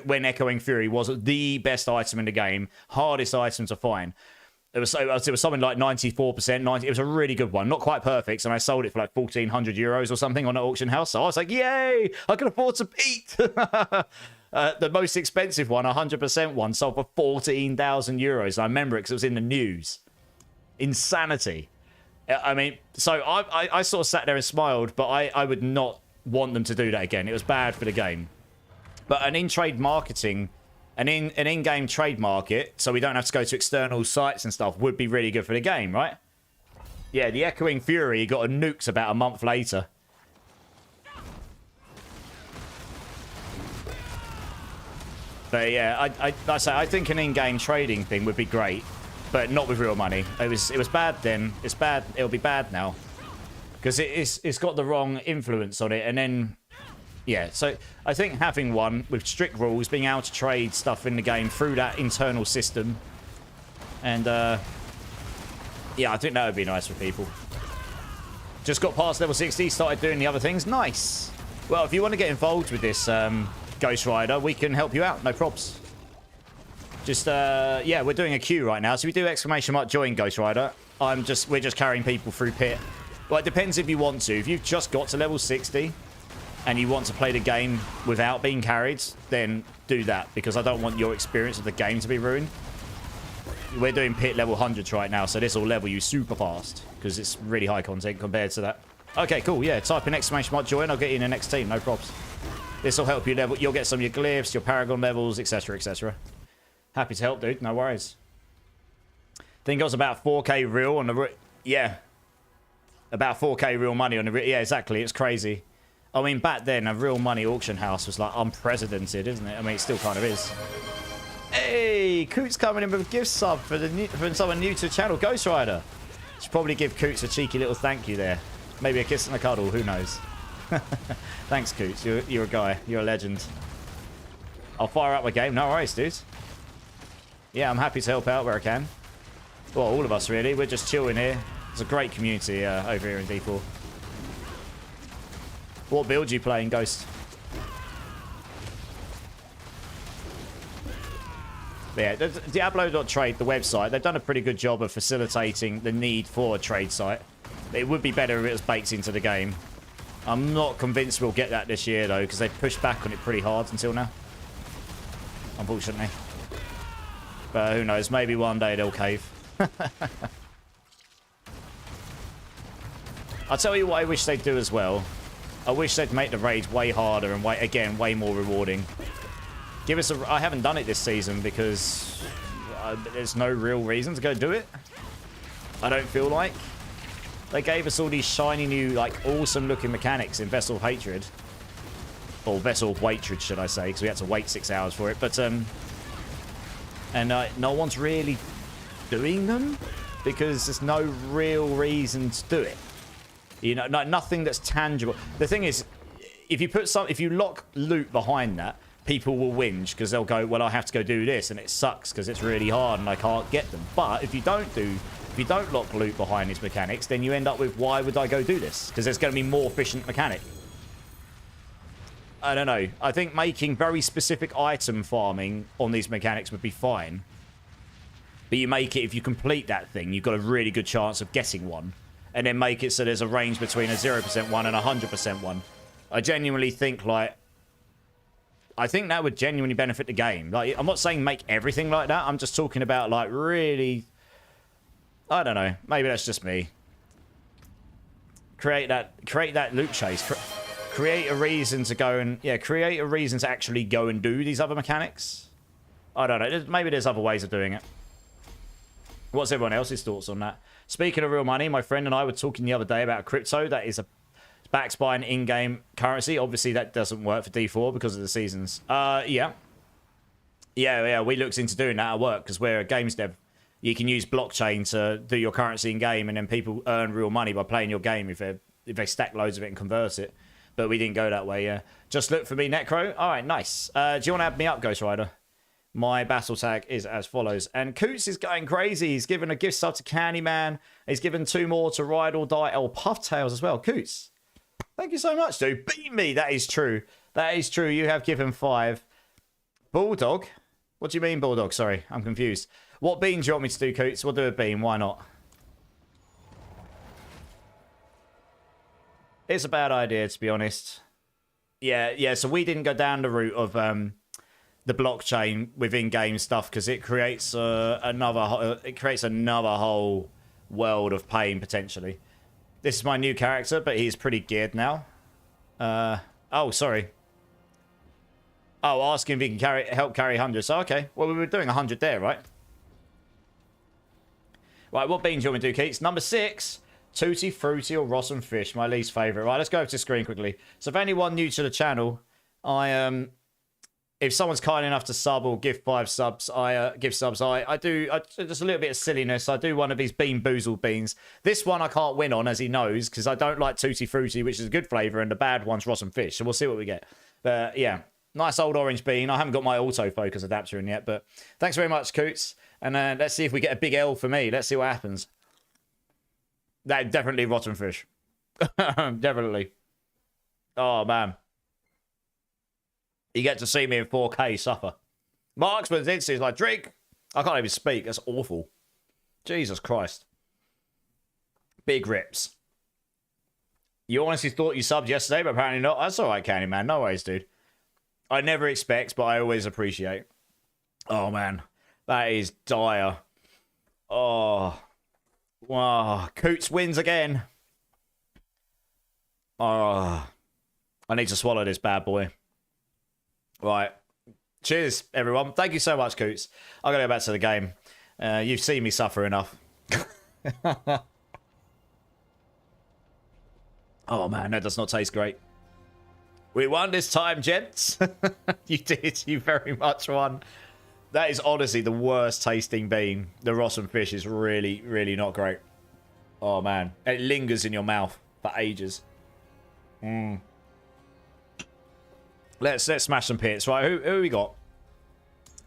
when Echoing Fury was the best item in the game. Hardest item to find. It was something like 94%. It was a really good one. Not quite perfect. And I sold it for like 1,400 euros or something on an auction house. So I was like, yay! I can afford to beat! The most expensive one, 100% one, sold for 14,000 euros. I remember it because it was in the news. Insanity. I mean, so I sort of sat there and smiled, but I would not want them to do that again. It was bad for the game. But an in-trade marketing, an in-game trade market, so we don't have to go to external sites and stuff, would be really good for the game, right? Yeah, the Echoing Fury got a nukes about a month later. But yeah, I think an in-game trading thing would be great. But not with real money. It was bad then. It's bad. It'll be bad now. Because it's got the wrong influence on it. And then, yeah. So I think having one with strict rules, being able to trade stuff in the game through that internal system. And, yeah, I think that would be nice for people. Just got past level 60, started doing the other things. Nice. Well, if you want to get involved with this Ghost Rider, we can help you out. No props. Just, yeah, we're doing a queue right now. So we do ! join Ghost Rider. We're just carrying people through pit. Well, it depends if you want to. If you've just got to level 60 and you want to play the game without being carried, then do that. Because I don't want your experience of the game to be ruined. We're doing pit level 100s right now. So this will level you super fast. Because it's really high content compared to that. Okay, cool. Yeah, type in ! join. I'll get you in the next team. No props. This will help you level. You'll get some of your glyphs, your Paragon levels, etc, etc. Happy to help, dude. No worries. Think it was about 4k real on the... Yeah. About 4k real money on the... Yeah, exactly. It's crazy. I mean, back then, a real money auction house was, like, unprecedented, isn't it? I mean, it still kind of is. Hey! Coots coming in with a gift sub for someone new to the channel. Ghost Rider. Should probably give Coots a cheeky little thank you there. Maybe a kiss and a cuddle. Who knows? Thanks, Coots. You're a guy. You're a legend. I'll fire up my game. No worries, dude. Yeah, I'm happy to help out where I can. Well, all of us, really. We're just chilling here. It's a great community over here in D4. What build are you playing, Ghost? Yeah, Diablo.trade, the website, they've done a pretty good job of facilitating the need for a trade site. It would be better if it was baked into the game. I'm not convinced we'll get that this year, though, because they've pushed back on it pretty hard until now. Unfortunately. But who knows, maybe one day they'll cave. I'll tell you what I wish they'd do as well. I wish they'd make the raids way harder and, way more rewarding. Give us a... I haven't done it this season because there's no real reason to go do it. I don't feel like. They gave us all these shiny new, like, awesome-looking mechanics in Vessel of Hatred. Or Vessel of Hatred, should I say, because we had to wait 6 hours for it. But, and no one's really doing them because there's no real reason to do it. You know, nothing that's tangible. The thing is, if you lock loot behind that, people will whinge because they'll go, well, I have to go do this and it sucks because it's really hard and I can't get them. But if you don't lock loot behind these mechanics, then you end up with, why would I go do this? Because there's going to be more efficient mechanic. I don't know. I think making very specific item farming on these mechanics would be fine. But you make it, if you complete that thing, you've got a really good chance of getting one. And then make it so there's a range between a 0% one and a 100% one. I genuinely think, like... I think that would genuinely benefit the game. Like, I'm not saying make everything like that. I'm just talking about, like, really... I don't know. Maybe that's just me. Create that loot chase. Create a reason to go and... Yeah, create a reason to actually go and do these other mechanics. I don't know. Maybe there's other ways of doing it. What's everyone else's thoughts on that? Speaking of real money, my friend and I were talking the other day about crypto. That is backed by an in-game currency. Obviously, that doesn't work for D4 because of the seasons. Yeah. We looked into doing that at work because we're a games dev. You can use blockchain to do your currency in-game, and then people earn real money by playing your game if they stack loads of it and convert it. But we didn't go that way, yeah. Just look for me, Necro. All right, nice. Do you want to add me up, Ghost Rider? My battle tag is as follows. And Coots is going crazy. He's given a gift sub to Candyman. He's given 2 more to Ride or Die. Oh, Pufftails as well. Coots, thank you so much, dude. Beat me. That is true. That is true. You have given 5. Bulldog? What do you mean, Bulldog? Sorry, I'm confused. What bean do you want me to do, Coots? We'll do a bean. Why not? It's a bad idea, to be honest. Yeah. So we didn't go down the route of... the blockchain with in-game stuff because it creates another whole world of pain potentially. This is my new character, but he's pretty geared now. Oh, sorry. Oh, asking if he can help carry 100. So okay, well we were doing 100 there, right? Right, what beans do you want me to do, Keats? Number 6, Tutti Frutti or Rotten Fish, my least favourite. Right, let's go over to the screen quickly. So if anyone new to the channel, if someone's kind enough to sub or give 5 subs, I give subs. I do just a little bit of silliness. I do one of these Bean Boozled beans. This one I can't win on, as he knows, because I don't like Tutti Frutti, which is a good flavour, and the bad one's Rotten Fish. So we'll see what we get. But yeah, nice old orange bean. I haven't got my autofocus adapter in yet, but thanks very much, Coots. And let's see if we get a big L for me. Let's see what happens. That definitely Rotten Fish. Definitely. Oh man. You get to see me in 4K suffer. Marksman's Insta is like, drink. I can't even speak. That's awful. Jesus Christ. Big rips. You honestly thought you subbed yesterday, but apparently not. That's all right, Candyman. No worries, dude. I never expect, but I always appreciate. Oh, man. That is dire. Oh. Wow. Coots wins again. Oh. I need to swallow this bad boy. Right. Cheers, everyone. Thank you so much, Coots. I'm going to go back to the game. You've seen me suffer enough. Oh, man, that does not taste great. We won this time, gents. You did. You very much won. That is honestly the worst tasting bean. The Rotten Fish is really, really not great. Oh, man. It lingers in your mouth for ages. Let's smash some pits. Right, who we got?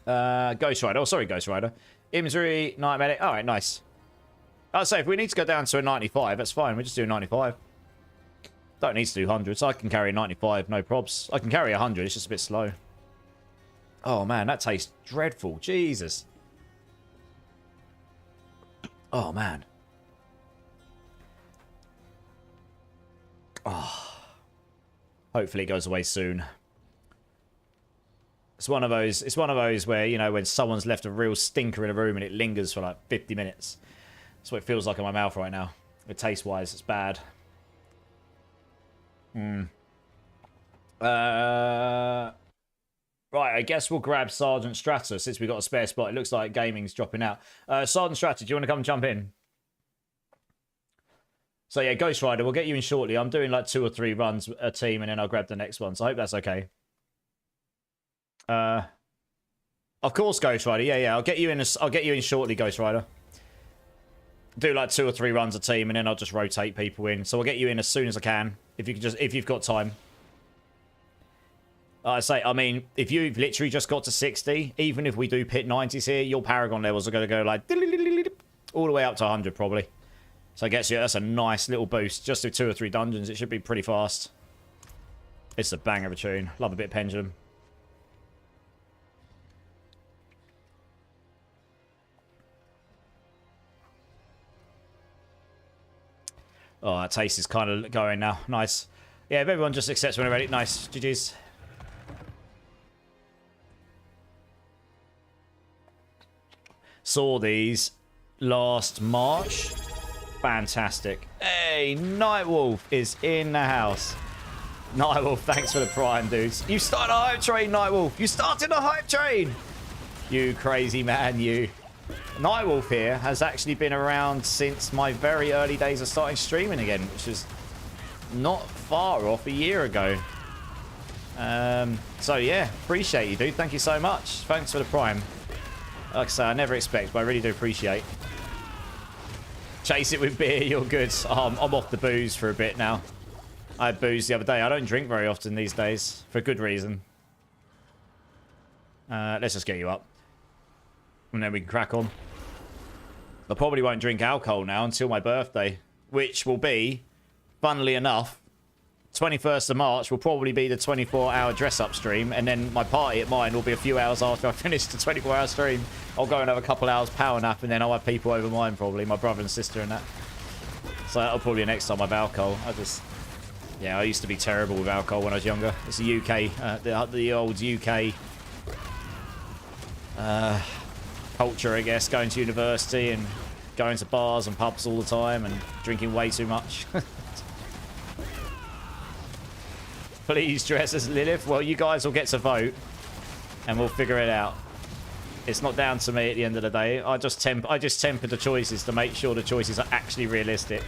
Ghost Rider. Oh, sorry, Ghost Rider. Imagery, Night Medic. All right, nice. I'd say if we need to go down to a 95, that's fine. We'll just do a 95. Don't need to do 100, so I can carry a 95, no probs. I can carry 100, it's just a bit slow. Oh, man, that tastes dreadful. Jesus. Oh, man. Oh. Hopefully it goes away soon. It's one of those where, you know, when someone's left a real stinker in a room and it lingers for like 50 minutes. That's what it feels like in my mouth right now. But taste-wise, it's bad. Right, I guess we'll grab Sergeant Strata since we got a spare spot. It looks like gaming's dropping out. Sergeant Strata, do you want to come jump in? So yeah, Ghost Rider, we'll get you in shortly. I'm doing like 2 or 3 runs a team and then I'll grab the next one. So I hope that's okay. Of course, Ghost Rider. Yeah. I'll get you in shortly, Ghost Rider. Do like 2 or 3 runs a team, and then I'll just rotate people in. So I'll get you in as soon as I can, if you've got time. I mean, if you've literally just got to 60, even if we do pit 90s here, your Paragon levels are going to go like all the way up to 100 probably. So I guess yeah, that's a nice little boost. Just do 2 or 3 dungeons, it should be pretty fast. It's a banger of a tune. Love a bit of Pendulum. Oh, that taste is kind of going now. Nice. Yeah, if everyone just accepts when they're ready. Nice. GG's. Saw these last March. Fantastic. Hey, Nightwolf is in the house. Nightwolf, thanks for the prime, dudes. You started a hype train, Nightwolf. You started a hype train. You crazy man, you. Nightwolf here has actually been around since my very early days of starting streaming again, which is not far off a year ago. So yeah, appreciate you, dude. Thank you so much. Thanks for the prime. Like I say, I never expect, but I really do appreciate. Chase it with beer, you're good. I'm off the booze for a bit now. I had booze the other day. I don't drink very often these days, for good reason. Let's just get you up. And then we can crack on. I probably won't drink alcohol now until my birthday, which will be, funnily enough, 21st of March will probably be the 24-hour dress-up stream, and then my party at mine will be a few hours after I finish the 24-hour stream. I'll go and have a couple hours power nap, and then I'll have people over mine probably, my brother and sister and that. So that'll probably be next time I have alcohol. Yeah, I used to be terrible with alcohol when I was younger. It's the UK, the old UK culture, I guess, going to university and going to bars and pubs all the time and drinking way too much. Please dress as Lilith. Well, you guys will get to vote and we'll figure it out. It's not down to me at the end of the day. I just temper the choices to make sure the choices are actually realistic.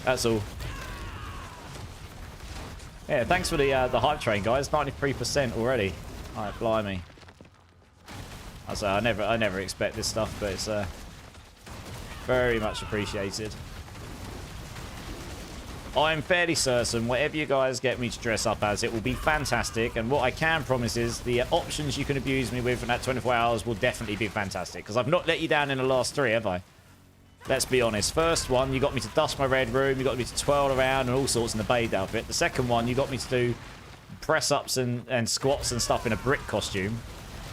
That's all. Yeah, thanks for the hype train, guys. 93% already. Alright, blimey. I never expect this stuff, but it's very much appreciated. I'm fairly certain whatever you guys get me to dress up as, it will be fantastic. And what I can promise is the options you can abuse me with in that 24 hours will definitely be fantastic. Because I've not let you down in the last 3, have I? Let's be honest. First one, you got me to dust my red room. You got me to twirl around and all sorts in the bathed outfit. The second one, you got me to do press-ups and squats and stuff in a brick costume.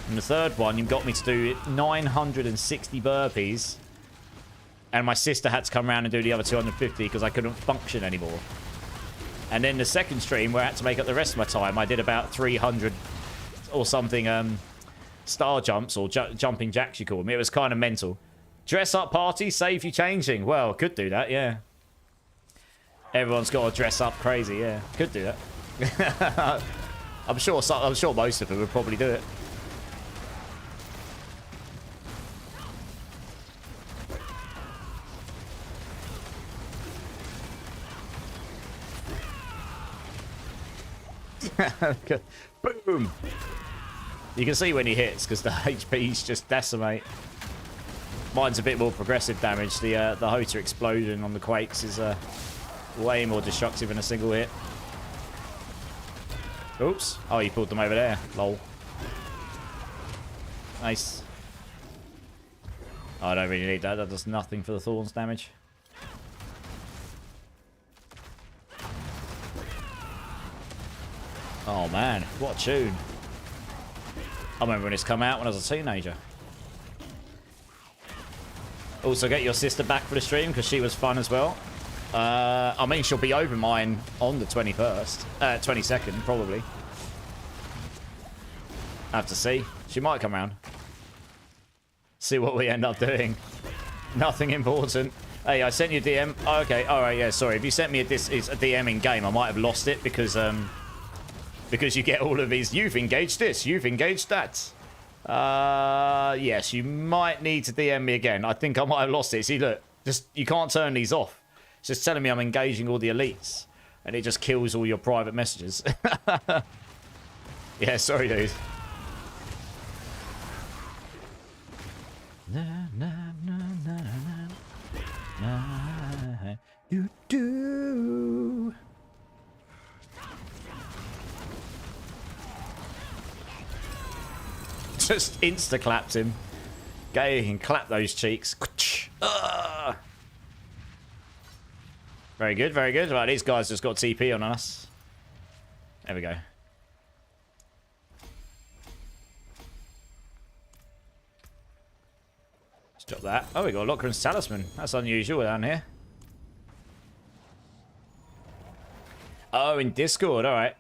And the third one, you got me to do 960 burpees. And my sister had to come around and do the other 250 because I couldn't function anymore. And then the second stream, where I had to make up the rest of my time, I did about 300 or something star jumps, or jumping jacks you call me. It was kind of mental. Dress up party, save you changing. Well, could do that, yeah. Everyone's got to dress up crazy, yeah. Could do that. I'm sure most of them would probably do it. Boom! You can see when he hits because the HP's just decimate. Mine's a bit more progressive damage. The Hota explosion on the Quakes is way more destructive in a single hit. Oops. Oh, you pulled them over there. Lol. Nice. Oh, I don't really need that. That does nothing for the Thorns damage. Oh, man. What a tune. I remember when it's come out when I was a teenager. Also, get your sister back for the stream because she was fun as well. I mean, she'll be over mine on the 21st. 22nd, probably. I have to see. She might come around. See what we end up doing. Nothing important. Hey, I sent you a DM. Oh, okay, alright, yeah, sorry. If you sent me a DM in game, I might have lost it because you get all of these. You've engaged this, you've engaged that. Yes, you might need to DM me again. I think I might have lost it. See, look, just you can't turn these off. It's just telling me I'm engaging all the elites, and it just kills all your private messages. Yeah, sorry, dude. Na, na, na, na, na, na, do, do. Just insta-clapped him. Go and clap those cheeks. Very good, very good. Right, these guys just got TP on us. There we go. Let's drop that. Oh, we got Lockeran's Talisman. That's unusual down here. Oh, in Discord. All right.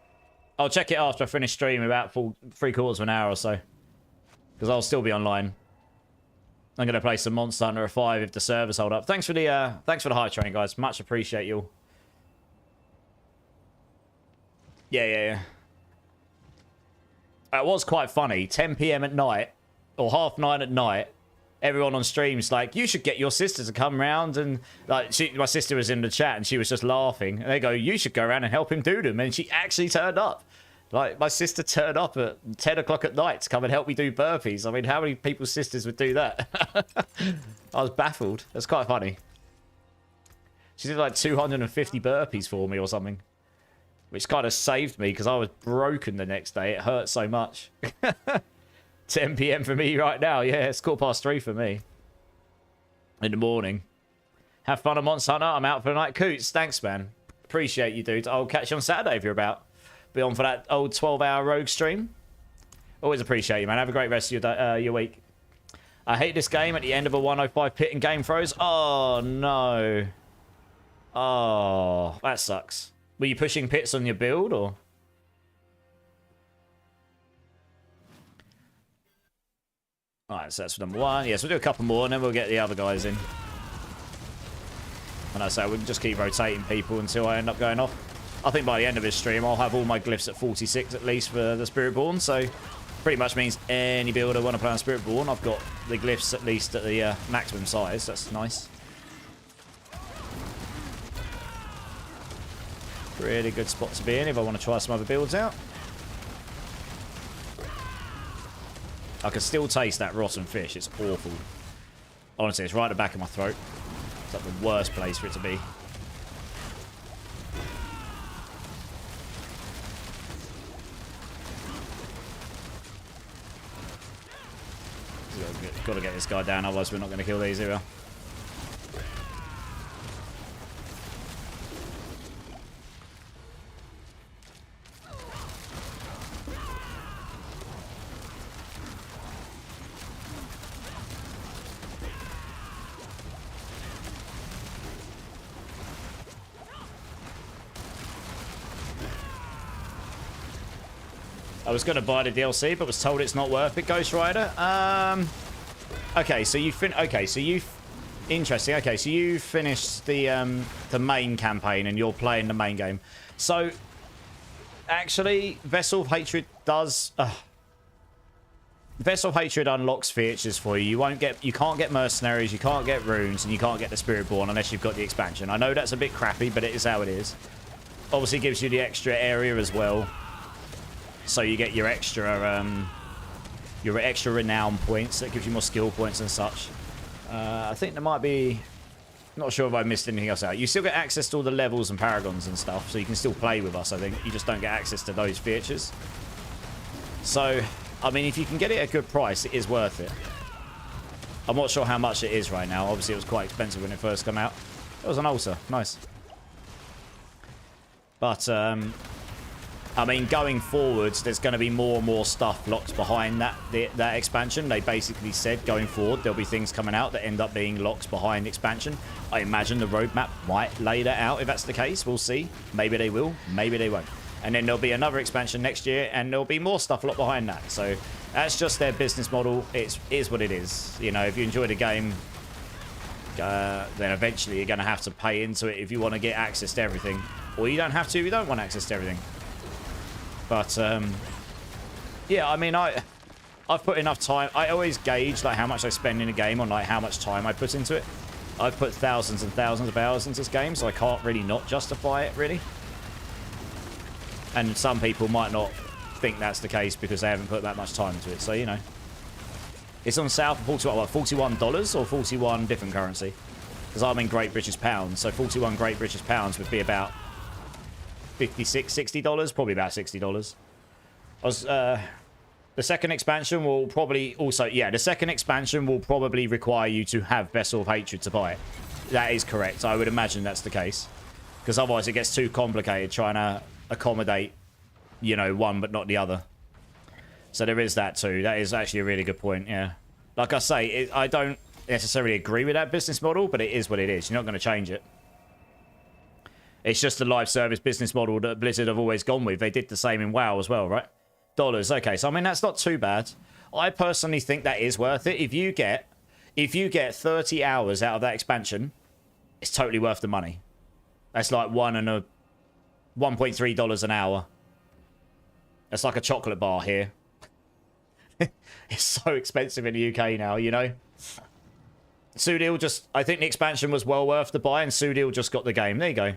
I'll check it after I finish stream, about 3/4 of an hour or so. Because I'll still be online. I'm going to play some Monster Hunter 5 if the servers hold up. Thanks for the high train, guys. Much appreciate you all. Yeah. It was quite funny. 10 PM at night, or 9:30 at night, everyone on stream's like, you should get your sister to come round. And like, my sister was in the chat and she was just laughing. And they go, you should go around and help him do them. And she actually turned up. Like, my sister turned up at 10 o'clock at night to come and help me do burpees. I mean, how many people's sisters would do that? I was baffled. That's quite funny. She did like 250 burpees for me or something. Which kind of saved me because I was broken the next day. It hurt so much. 10 PM for me right now. Yeah, it's 3:15 for me. In the morning. Have fun on Monster Hunter. I'm out for the night. Coots, thanks, man. Appreciate you, dude. I'll catch you on Saturday if you're about. Be on for that old 12-hour rogue stream. Always appreciate you, man. Have a great rest of your day, your week. I hate this game at the end of a 105 pit and game throws. Oh, no. Oh, that sucks. Were you pushing pits on your build, or? Alright, so that's number one. Yes, we'll do a couple more, and then we'll get the other guys in. And I say, we can just keep rotating people until I end up going off. I think by the end of this stream, I'll have all my glyphs at 46 at least for the Spiritborn. So, pretty much means any builder want to play on Spiritborn, I've got the glyphs at least at the maximum size. That's nice. Really good spot to be in if I want to try some other builds out. I can still taste that rotten fish. It's awful. Honestly, it's right at the back of my throat. It's like the worst place for it to be. Got to get this guy down, otherwise we're not going to kill these either. I was going to buy the DLC, but was told it's not worth it, Ghost Rider. Okay, so interesting. Okay, so you finished the main campaign and you're playing the main game. So actually, Vessel of Hatred does. Vessel of Hatred unlocks features for you. You can't get mercenaries, you can't get runes, and you can't get the Spiritborn unless you've got the expansion. I know that's a bit crappy, but it is how it is. Obviously, gives you the extra area as well, so you get your extra renown points. That gives you more skill points and such. I think there might be Not sure if I missed anything else out. You still get access to all the levels and paragons and stuff, so you can still play with us, I think. You just don't get access to those features. So, I mean, if you can get it at a good price, it is worth it. I'm not sure how much it is right now. Obviously, it was quite expensive when it first came out. It was an altar. Nice. But, I mean, going forwards, there's going to be more and more stuff locked behind that expansion. They basically said going forward, there'll be things coming out that end up being locked behind expansion. I imagine the roadmap might lay that out if that's the case. We'll see. Maybe they will. Maybe they won't. And then there'll be another expansion next year, and there'll be more stuff locked behind that. So that's just their business model. It is what it is. You know, if you enjoy the game, then eventually you're going to have to pay into it if you want to get access to everything. Or you don't have to if you don't want access to everything. But, yeah, I mean, I've put enough time. I always gauge, like, how much I spend in a game on, like, how much time I put into it. I've put thousands and thousands of hours into this game, so I can't really not justify it, really. And some people might not think that's the case because they haven't put that much time into it. So, you know. It's on sale for $41 or 41 different currency? Because I'm in Great British Pounds, so 41 Great British Pounds would be about $56, $60, probably about $60. The second expansion will probably also, yeah, the second expansion will probably require you to have Vessel of Hatred to buy it. That is correct. I would imagine that's the case. Because otherwise it gets too complicated trying to accommodate, you know, one but not the other. So there is that too. That is actually a really good point, yeah. Like I say, I don't necessarily agree with that business model, but it is what it is. You're not going to change it. It's just the live service business model that Blizzard have always gone with. They did the same in WoW as well, right? Dollars. Okay, so I mean, that's not too bad. I personally think that is worth it. If you get 30 hours out of that expansion, it's totally worth the money. That's like $1.3 an hour. That's like a chocolate bar here. It's so expensive in the UK now, you know? Sudil just... I think the expansion was well worth the buy, and Sudil just got the game. There you go.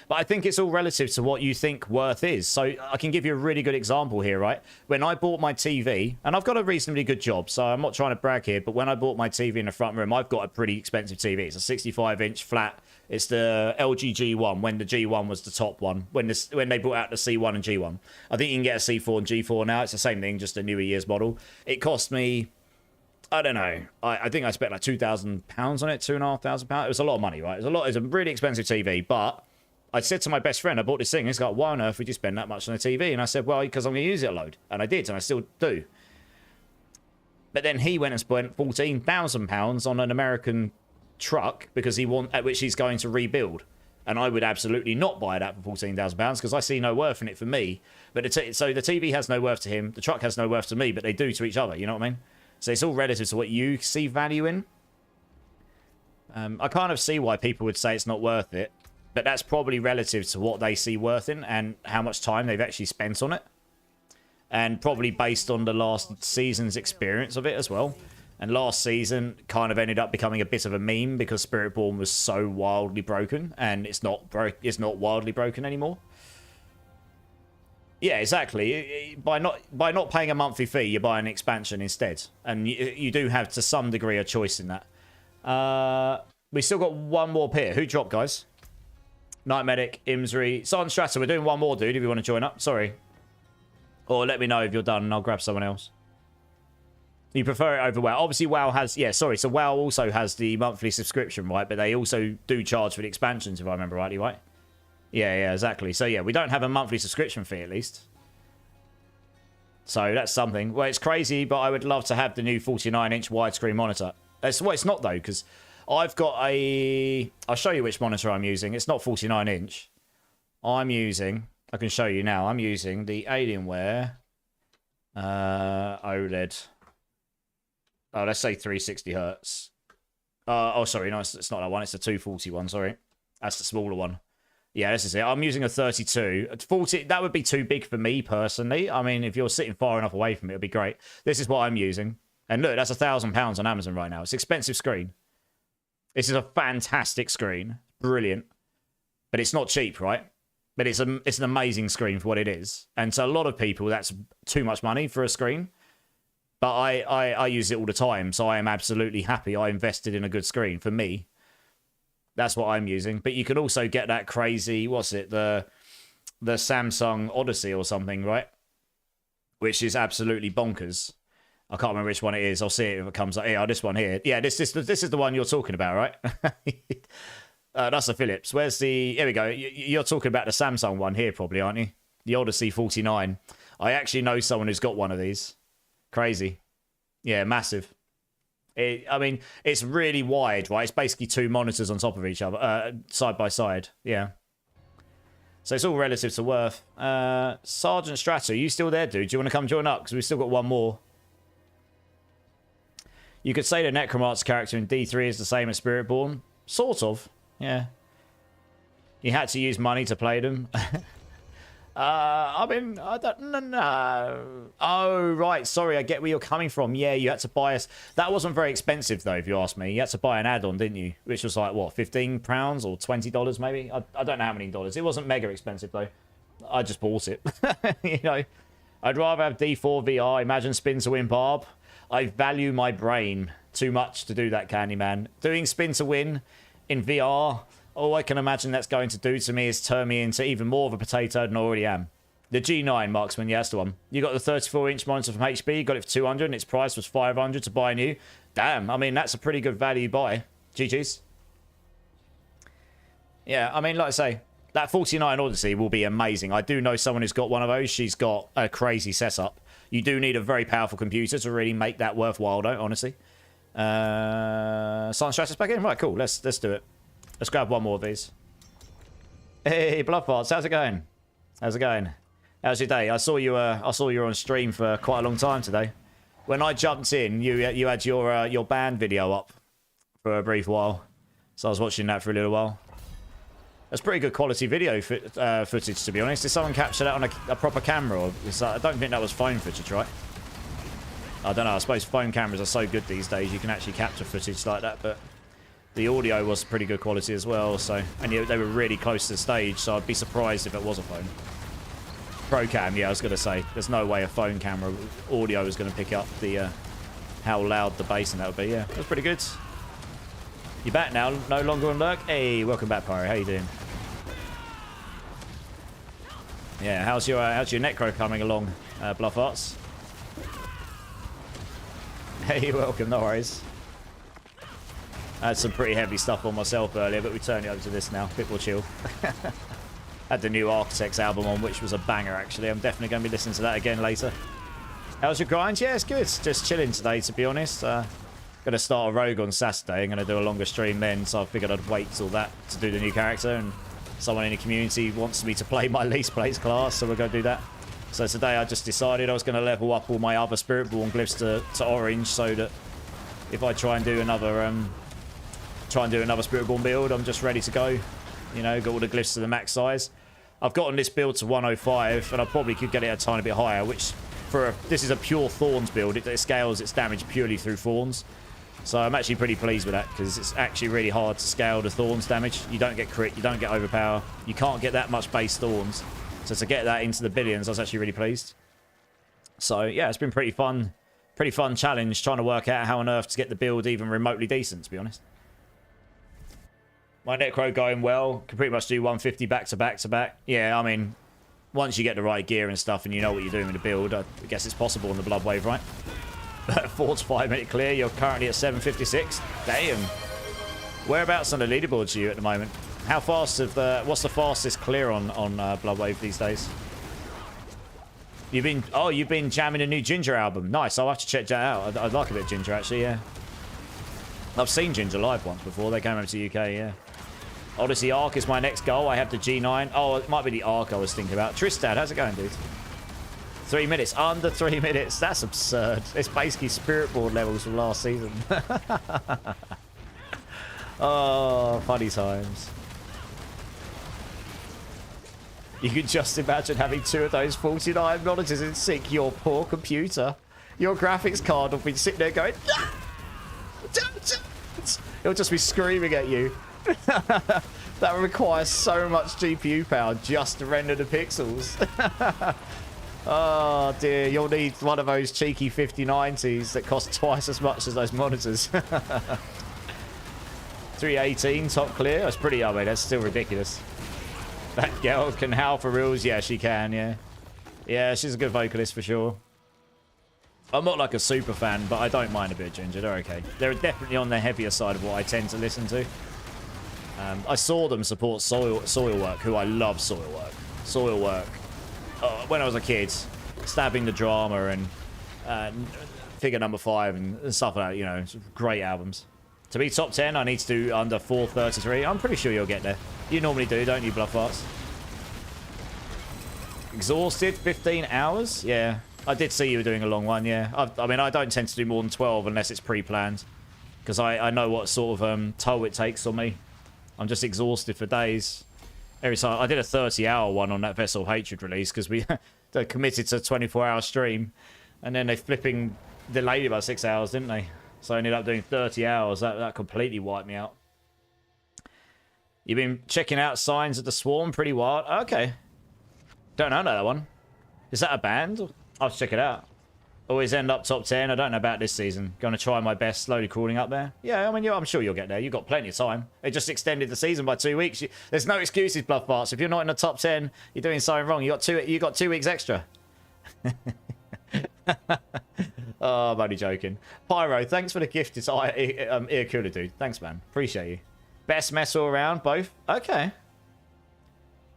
But I think it's all relative to what you think worth is. So I can give you a really good example here, right? When I bought my TV, and I've got a reasonably good job, so I'm not trying to brag here, but when I bought my TV in the front room, I've got a pretty expensive TV. It's a 65-inch flat. It's the LG G1, when the G1 was the top one, when they brought out the C1 and G1. I think you can get a C4 and G4 now. It's the same thing, just a newer year's model. It cost me... I don't know. I think I spent like £2,000 on it, £2,500. It was a lot of money, right? It was a really expensive TV, but... I said to my best friend, I bought this thing. He's like, why on earth would you spend that much on a TV? And I said, well, because I'm going to use it a load. And I did, and I still do. But then he went and spent £14,000 on an American truck because which he's going to rebuild. And I would absolutely not buy that for £14,000 because I see no worth in it for me. But so the TV has no worth to him. The truck has no worth to me, but they do to each other. You know what I mean? So it's all relative to what you see value in. I kind of see why people would say it's not worth it. But that's probably relative to what they see worth in and how much time they've actually spent on it. And probably based on the last season's experience of it as well. And last season kind of ended up becoming a bit of a meme because Spiritborn was so wildly broken. And it's not wildly broken anymore. Yeah, exactly. By not paying a monthly fee, you buy an expansion instead. And you do have, to some degree, a choice in that. We still got one more peer. Who dropped, guys? Night Medic, Imsry, Sergeant Strata. We're doing one more, dude, if you want to join up. Sorry. Or let me know if you're done and I'll grab someone else. You prefer it over WoW. Obviously, WoW has... Yeah, sorry. So WoW also has the monthly subscription, right? But they also do charge for the expansions, if I remember rightly, right? Yeah, exactly. So, yeah, we don't have a monthly subscription fee, at least. So, that's something. Well, it's crazy, but I would love to have the new 49-inch widescreen monitor. It's not, though, because... I've got a... I'll show you which monitor I'm using. It's not 49-inch. I'm using... I can show you now. I'm using the Alienware OLED. Oh, let's say 360 hertz. Oh, sorry. No, it's not that one. It's the 240 one. Sorry. That's the smaller one. Yeah, this is it. I'm using a 32. 40, that would be too big for me, personally. I mean, if you're sitting far enough away from it, it'd be great. This is what I'm using. And look, that's £1,000 on Amazon right now. It's an expensive screen. This is a fantastic screen. Brilliant. But it's not cheap, right? But it's an amazing screen for what it is. And to a lot of people, that's too much money for a screen. But I use it all the time, so I am absolutely happy I invested in a good screen for me. That's what I'm using. But you can also get that crazy, what's it, the Samsung Odyssey or something, right? Which is absolutely bonkers. I can't remember which one it is. I'll see it if it comes up. Yeah, this one here. Yeah, this is the one you're talking about, right? That's the Philips. Where's the... Here we go. You're talking about the Samsung one here, probably, aren't you? The Odyssey 49. I actually know someone who's got one of these. Crazy. Yeah, massive. I mean, it's really wide, right? It's basically two monitors on top of each other, side by side. Yeah. So it's all relative to worth. Sergeant Stratter, are you still there, dude? Do you want to come join up? Because we've still got one more. You could say the Necromancer character in D3 is the same as Spiritborn. Sort of. Yeah. You had to use money to play them. I mean, I don't know. Oh, right. Sorry, I get where you're coming from. Yeah, you had to buy us. That wasn't very expensive, though, if you ask me. You had to buy an add-on, didn't you? Which was like, what, £15 or $20 maybe? I don't know how many dollars. It wasn't mega expensive, though. I just bought it. You know, I'd rather have D4 VR. Imagine spin to win, Barb. I value my brain too much to do that, Candyman. Doing spin to win in VR, all I can imagine that's going to do to me is turn me into even more of a potato than I already am. The G9 Marksman, yeah, that's the one. You got the 34-inch monitor from HP, you got it for 200 and its price was 500 to buy new. Damn, I mean, that's a pretty good value buy. GG's. Yeah, I mean, like I say, that 49 Odyssey will be amazing. I do know someone who's got one of those. She's got a crazy setup. You do need a very powerful computer to really make that worthwhile, though, honestly. Silent Stratus back in? Right, cool. Let's do it. Let's grab one more of these. Hey, Bloodfarts, how's it going? How's it going? How's your day? I saw you were on stream for quite a long time today. When I jumped in, you had your band video up for a brief while. So I was watching that for a little while. That's pretty good quality video footage, to be honest. Did someone capture that on a proper camera? Or I don't think that was phone footage, right? I don't know. I suppose phone cameras are so good these days, you can actually capture footage like that. But the audio was pretty good quality as well. So, and they were really close to the stage, so I'd be surprised if it was a phone. Pro cam, yeah, I was going to say. There's no way a phone camera audio is going to pick up the how loud the bass and that would be. Yeah, that's pretty good. You back now? No longer on lurk? Hey, welcome back, Pyro. How you doing? Yeah, how's your Necro coming along, Bluff Arts? Hey, you're welcome, no worries. I had some pretty heavy stuff on myself earlier, but we turned it over to this now. A bit more chill. Had the new Architects album on, which was a banger, actually. I'm definitely going to be listening to that again later. How's your grind? Yeah, it's good. Just chilling today, to be honest. Going to start a Rogue on Saturday. I'm going to do a longer stream then, so I figured I'd wait till that to do the new character. And someone in the community wants me to play my least plays class, so we're going to do that. So today I just decided I was going to level up all my other Spiritborn glyphs to orange, so that if I try and do another Spiritborn build, I'm just ready to go. You know, got all the glyphs to the max size. I've gotten this build to 105, and I probably could get it a tiny bit higher, which this is a pure Thorns build. It scales its damage purely through Thorns. So I'm actually pretty pleased with that, because it's actually really hard to scale the Thorns damage. You don't get crit, you don't get overpower, you can't get that much base Thorns. So to get that into the billions, I was actually really pleased. So yeah, it's been pretty fun challenge trying to work out how on earth to get the build even remotely decent, to be honest. My Necro going well, can pretty much do 150 back to back to back. Yeah, I mean, once you get the right gear and stuff and you know what you're doing with the build, I guess it's possible on the Bloodwave, right? Fort's 5-minute clear, you're currently at 756. Damn. Whereabouts on the leaderboards are you at the moment? How fast what's the fastest clear on Bloodwave these days? You've been jamming a new Ginger album. Nice, I'll have to check that out. I'd like a bit of Ginger, actually, yeah. I've seen Ginger live once before. They came over to the UK, yeah. Odyssey Arc is my next goal. I have the G9. Oh, it might be the Arc I was thinking about. Tristad, how's it going, dude? 3 minutes. Under 3 minutes. That's absurd. It's basically Spiritborn levels from last season. Oh, funny times. You can just imagine having 2 of those 49 monitors in sync. Your poor computer. Your graphics card will be sitting there going... It'll just be screaming at you. That requires so much GPU power just to render the pixels. Oh dear, you'll need one of those cheeky 5090s that cost twice as much as those monitors. 318 top clear. That's pretty, I mean, that's still ridiculous. That girl can howl for reals. Yeah, she can, yeah. Yeah, she's a good vocalist for sure. I'm not like a super fan, but I don't mind a bit of Ginger. They're okay. They're definitely on the heavier side of what I tend to listen to. I saw them support Soilwork, who I love Soilwork. Soilwork. When I was a kid, Stabbing the Drama and Figure Number 5 and stuff like that, you know, great albums. To be top 10, I need to do under 433. I'm pretty sure you'll get there. You normally do, don't you, Bluff Arts? Exhausted, 15 hours? Yeah. I did see you were doing a long one, yeah. I mean, I don't tend to do more than 12 unless it's pre-planned. Because I know what sort of toll it takes on me. I'm just exhausted for days. Every time I did a 30-hour one on that Vessel Hatred release because we committed to a 24-hour stream. And then they flipping delayed it by 6 hours, didn't they? So I ended up doing 30 hours. That completely wiped me out. You've been checking out Signs of the Swarm pretty wild. Okay. Don't know that one. Is that a band? I'll check it out. Always end up top 10. I don't know about this season. Going to try my best, slowly crawling up there. Yeah, I mean, I'm sure you'll get there. You've got plenty of time. They just extended the season by 2 weeks. There's no excuses, Bluff Barts. If you're not in the top 10, you're doing something wrong. You got 2 weeks extra. Oh, I'm only joking. Pyro, thanks for the gift. It's ear cooler, dude. Thanks, man. Appreciate you. Best metal around, both. Okay.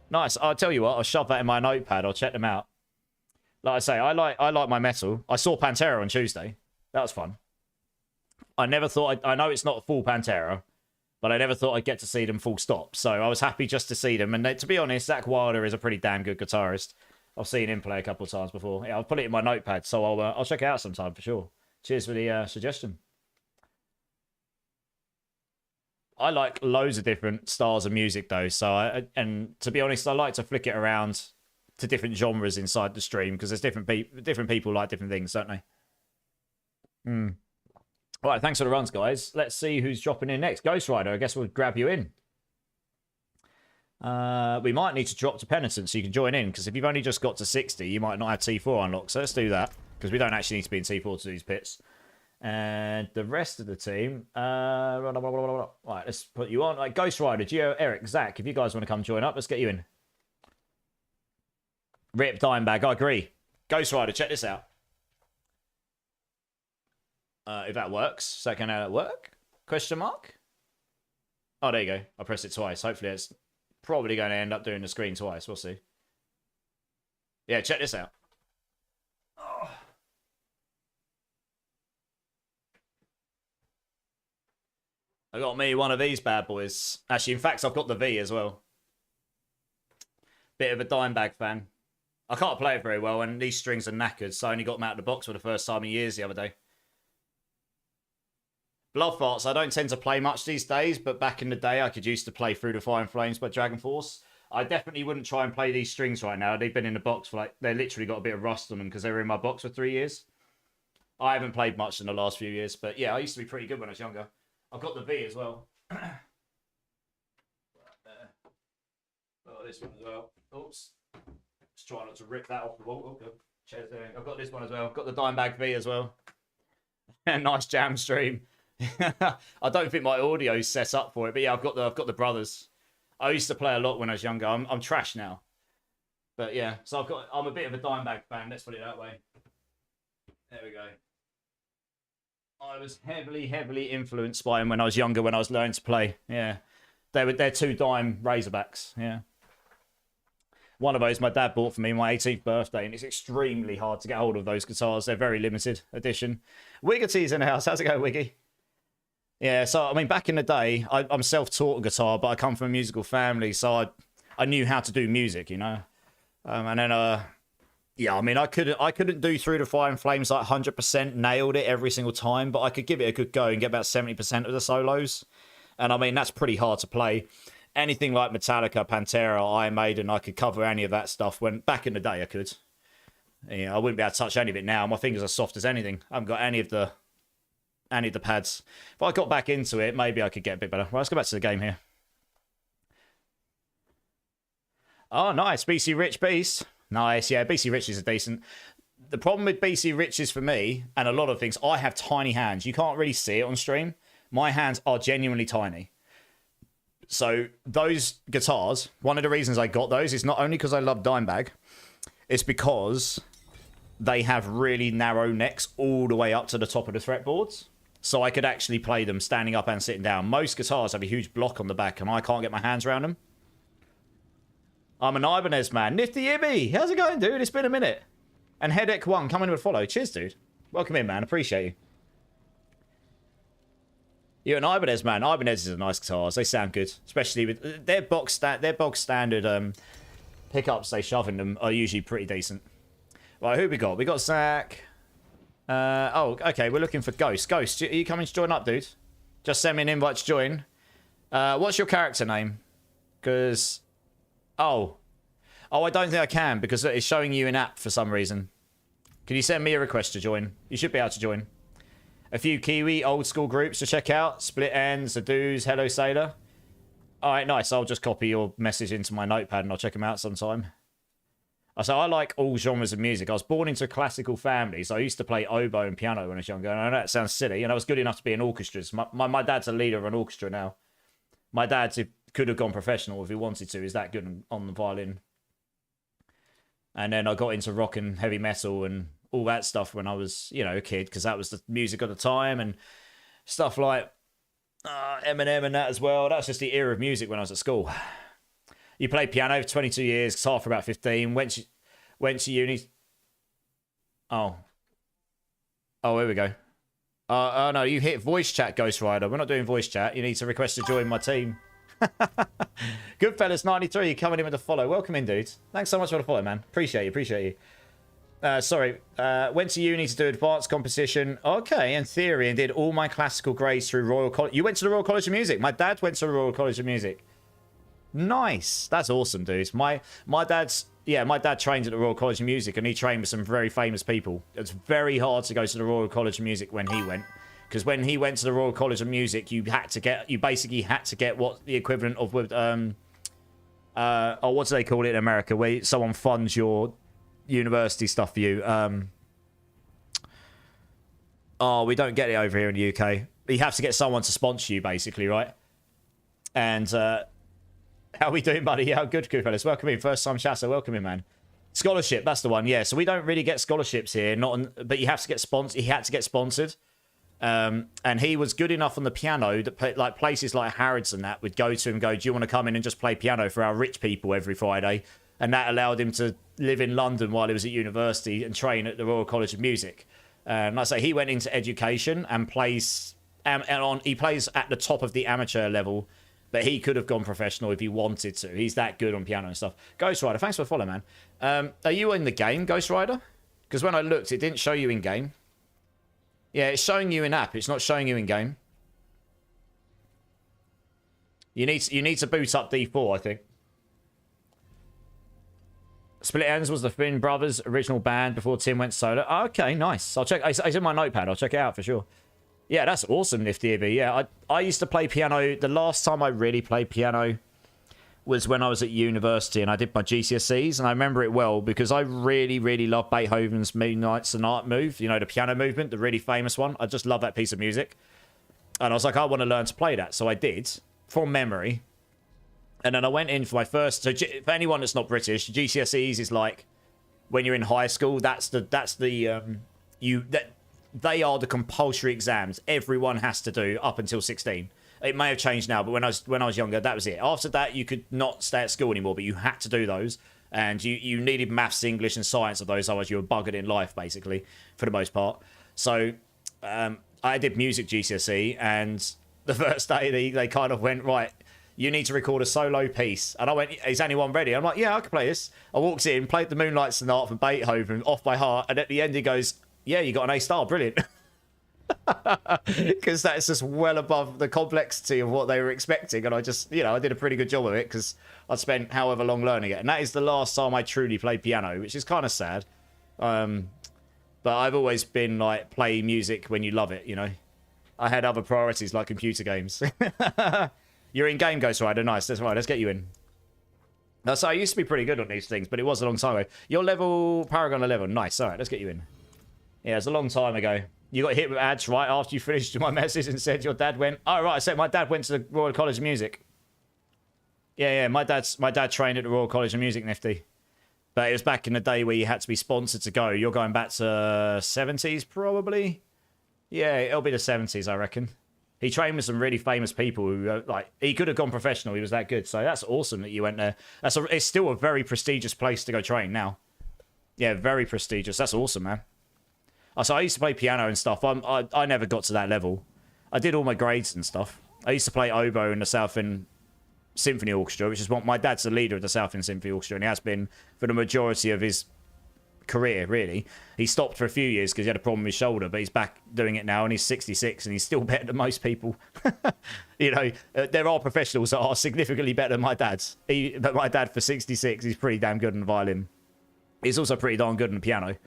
Nice. I'll tell you what. I'll shove that in my notepad. I'll check them out. Like I say, I like my metal. I saw Pantera on Tuesday. That was fun. I never thought... I know it's not a full Pantera, but I never thought I'd get to see them full stop. So I was happy just to see them. And to be honest, Zach Wilder is a pretty damn good guitarist. I've seen him play a couple of times before. Yeah, I'll put it in my notepad, so I'll check it out sometime for sure. Cheers for the suggestion. I like loads of different styles of music, though. So and to be honest, I like to flick it around to different genres inside the stream because there's different people like different things, don't they? All right, thanks for the runs, guys. Let's see who's dropping in next. Ghost Rider, I guess we'll grab you in. We might need to drop to Penitent so you can join in, because if you've only just got to 60, you might not have T4 unlocked. So let's do that, because we don't actually need to be in T4 to do these pits. And the rest of the team, right, let's put you on. Like Ghost Rider, Gio, Eric, Zach, if you guys want to come join up, let's get you in. Rip Dimebag, I agree. Ghost Rider, check this out. If that works, so can that work? Question mark? Oh, there you go. I pressed it twice. Hopefully it's probably going to end up doing the screen twice. We'll see. Yeah, check this out. Oh. I got me one of these bad boys. Actually, in fact, I've got the V as well. Bit of a Dimebag fan. I can't play it very well, and these strings are knackered, so I only got them out of the box for the first time in years the other day. Blood Farts, I don't tend to play much these days, but back in the day, I could used to play Through the Fire and Flames by Dragon Force. I definitely wouldn't try and play these strings right now. They've been in the box for they literally got a bit of rust on them because they were in my box for 3 years. I haven't played much in the last few years, but yeah, I used to be pretty good when I was younger. I've got the V as well. Right there. Oh, this one as well. Oops. Just try not to rip that off the wall. Oh, cheers there. I've got this one as well. I've got the Dimebag V as well. Nice jam stream. I don't think my audio's set up for it, but yeah, I've got the brothers. I used to play a lot when I was younger. I'm trash now, but yeah. So I'm a bit of a Dimebag fan. Let's put it that way. There we go. I was heavily influenced by them when I was younger. When I was learning to play, yeah, they're 2 dime Razorbacks. Yeah. One of those my dad bought for me my 18th birthday, and it's extremely hard to get hold of those guitars. They're very limited edition. Wiggerty's in the house. How's it going, Wiggy? Yeah, so, I mean, back in the day, I'm self-taught guitar, but I come from a musical family, so I knew how to do music, you know? And then, yeah, I mean, I couldn't do Through the Fire and Flames like 100% nailed it every single time, but I could give it a good go and get about 70% of the solos. And, I mean, that's pretty hard to play. Anything like Metallica, Pantera, Iron Maiden, I could cover any of that stuff when back in the day I could. Yeah, I wouldn't be able to touch any of it now. My fingers are soft as anything. I haven't got any of the pads. If I got back into it, maybe I could get a bit better. Right, let's go back to the game here. Oh, nice. BC Rich Beast. Nice, yeah, BC Rich is a decent. The problem with BC Rich is for me, and a lot of things, I have tiny hands. You can't really see it on stream. My hands are genuinely tiny. So those guitars, one of the reasons I got those is not only because I love Dimebag, it's because they have really narrow necks all the way up to the top of the fretboards. So I could actually play them standing up and sitting down. Most guitars have a huge block on the back and I can't get my hands around them. I'm an Ibanez man. Nifty Ibby! How's it going, dude? It's been a minute. And Headache1 coming with a follow. Cheers, dude. Welcome in, man. Appreciate you. You're an Ibanez man. Ibanez is a nice guitars. They sound good, especially with their bog standard pickups. They shove in them are usually pretty decent. Right, who we got? We got Zach. Oh, okay. We're looking for Ghost. Ghost, are you coming to join up, dude? Just send me an invite to join. What's your character name? Because oh, I don't think I can because it's showing you in app for some reason. Can you send me a request to join? You should be able to join. A few Kiwi old school groups to check out. Split Ends, The Doos, Hello Sailor. Alright, nice. I'll just copy your message into my notepad and I'll check them out sometime. So I like all genres of music. I was born into a classical family, so I used to play oboe and piano when I was younger. And I know that sounds silly, and I was good enough to be in orchestras. My dad's a leader of an orchestra now. My dad could have gone professional if he wanted to. He's that good on the violin. And then I got into rock and heavy metal and all that stuff when I was, you know, a kid, because that was the music of the time, and stuff like Eminem and that as well. That was just the era of music when I was at school. You played piano for 22 years, guitar for about 15, went to uni. Oh, here we go. Oh no, you hit voice chat, Ghost Rider. We're not doing voice chat. You need to request to join my team. Goodfellas93 coming in with a follow. Welcome in, dudes. Thanks so much for the follow, man. Appreciate you. Sorry, went to uni to do advanced composition. Okay, in theory, and did all my classical grades through Royal College. You went to the Royal College of Music. My dad went to the Royal College of Music. Nice. That's awesome, dudes. My dad trained at the Royal College of Music, and he trained with some very famous people. It's very hard to go to the Royal College of Music when he went, because when he went to the Royal College of Music, you basically had to get what the equivalent of with what do they call it in America, where someone funds your university stuff for you. We don't get it over here in the UK. You have to get someone to sponsor you, basically, right? And how we doing, buddy? Yeah, good, fellas. Welcome in. First time chatter. Welcome in, man. Scholarship, that's the one. Yeah, so we don't really get scholarships here, but you have to get sponsored. He had to get sponsored. And he was good enough on the piano that like places like Harrods and that would go to him and go, do you want to come in and just play piano for our rich people every Friday? And that allowed him to live in London while he was at university and train at the Royal College of Music. Like I say, he went into education and plays, he plays at the top of the amateur level, but he could have gone professional if he wanted to. He's that good on piano and stuff. Ghost Rider, thanks for the follow, man. Are you in the game, Ghost Rider? Because when I looked, it didn't show you in game. Yeah, it's showing you in app. It's not showing you in game. You need to boot up D4, I think. Split Ends was the Finn Brothers' original band before Tim went solo. Oh, okay, nice. I'll check. It's in my notepad. I'll check it out for sure. Yeah, that's awesome, Nifty Ibby. Yeah, I used to play piano. The last time I really played piano was when I was at university and I did my GCSEs, and I remember it well because I really, really love Beethoven's Midnight Sonata move. You know, the piano movement, the really famous one. I just love that piece of music. And I was like, I want to learn to play that. So I did, from memory. And then I went in for my first... So for anyone that's not British, GCSEs is like when you're in high school. They are the compulsory exams everyone has to do up until 16. It may have changed now, but when I was younger, that was it. After that, you could not stay at school anymore, but you had to do those. And you needed maths, English, and science of those, otherwise you were buggered in life, basically, for the most part. So I did music GCSE, and the first day they kind of went, right, you need to record a solo piece. And I went, is anyone ready? I'm like, yeah, I can play this. I walked in, played the Moonlight Sonata from Beethoven off by heart, and at the end he goes, yeah, you got an A-star, brilliant. Because that's just well above the complexity of what they were expecting. And I just, I did a pretty good job of it because I spent however long learning it. And that is the last time I truly played piano, which is kind of sad. But I've always been like, play music when you love it, I had other priorities like computer games. You're in game, Ghost Rider. Nice. That's right. Let's get you in. So I used to be pretty good on these things, but it was a long time ago. Your level, Paragon 11. Nice. All right, let's get you in. Yeah, it's a long time ago. You got hit with ads right after you finished my message and said your dad went... Oh, right. I said my dad went to the Royal College of Music. Yeah. My dad trained at the Royal College of Music, Nifty. But it was back in the day where you had to be sponsored to go. You're going back to 70s, probably? Yeah, it'll be the 70s, I reckon. He trained with some really famous people who, like, he could have gone professional. He was that good. So that's awesome that you went there. It's still a very prestigious place to go train now. Yeah, very prestigious. That's awesome, man. So I used to play piano and stuff. I never got to that level. I did all my grades and stuff. I used to play oboe in the South End Symphony Orchestra, which is what my dad's the leader of the South End Symphony Orchestra, and he has been for the majority of his career, really. He stopped for a few years because he had a problem with his shoulder, but he's back doing it now, and he's 66, and he's still better than most people. You know, there are professionals that are significantly better than my dad's. But my dad, for 66, he's pretty damn good on the violin. He's also pretty darn good on the piano.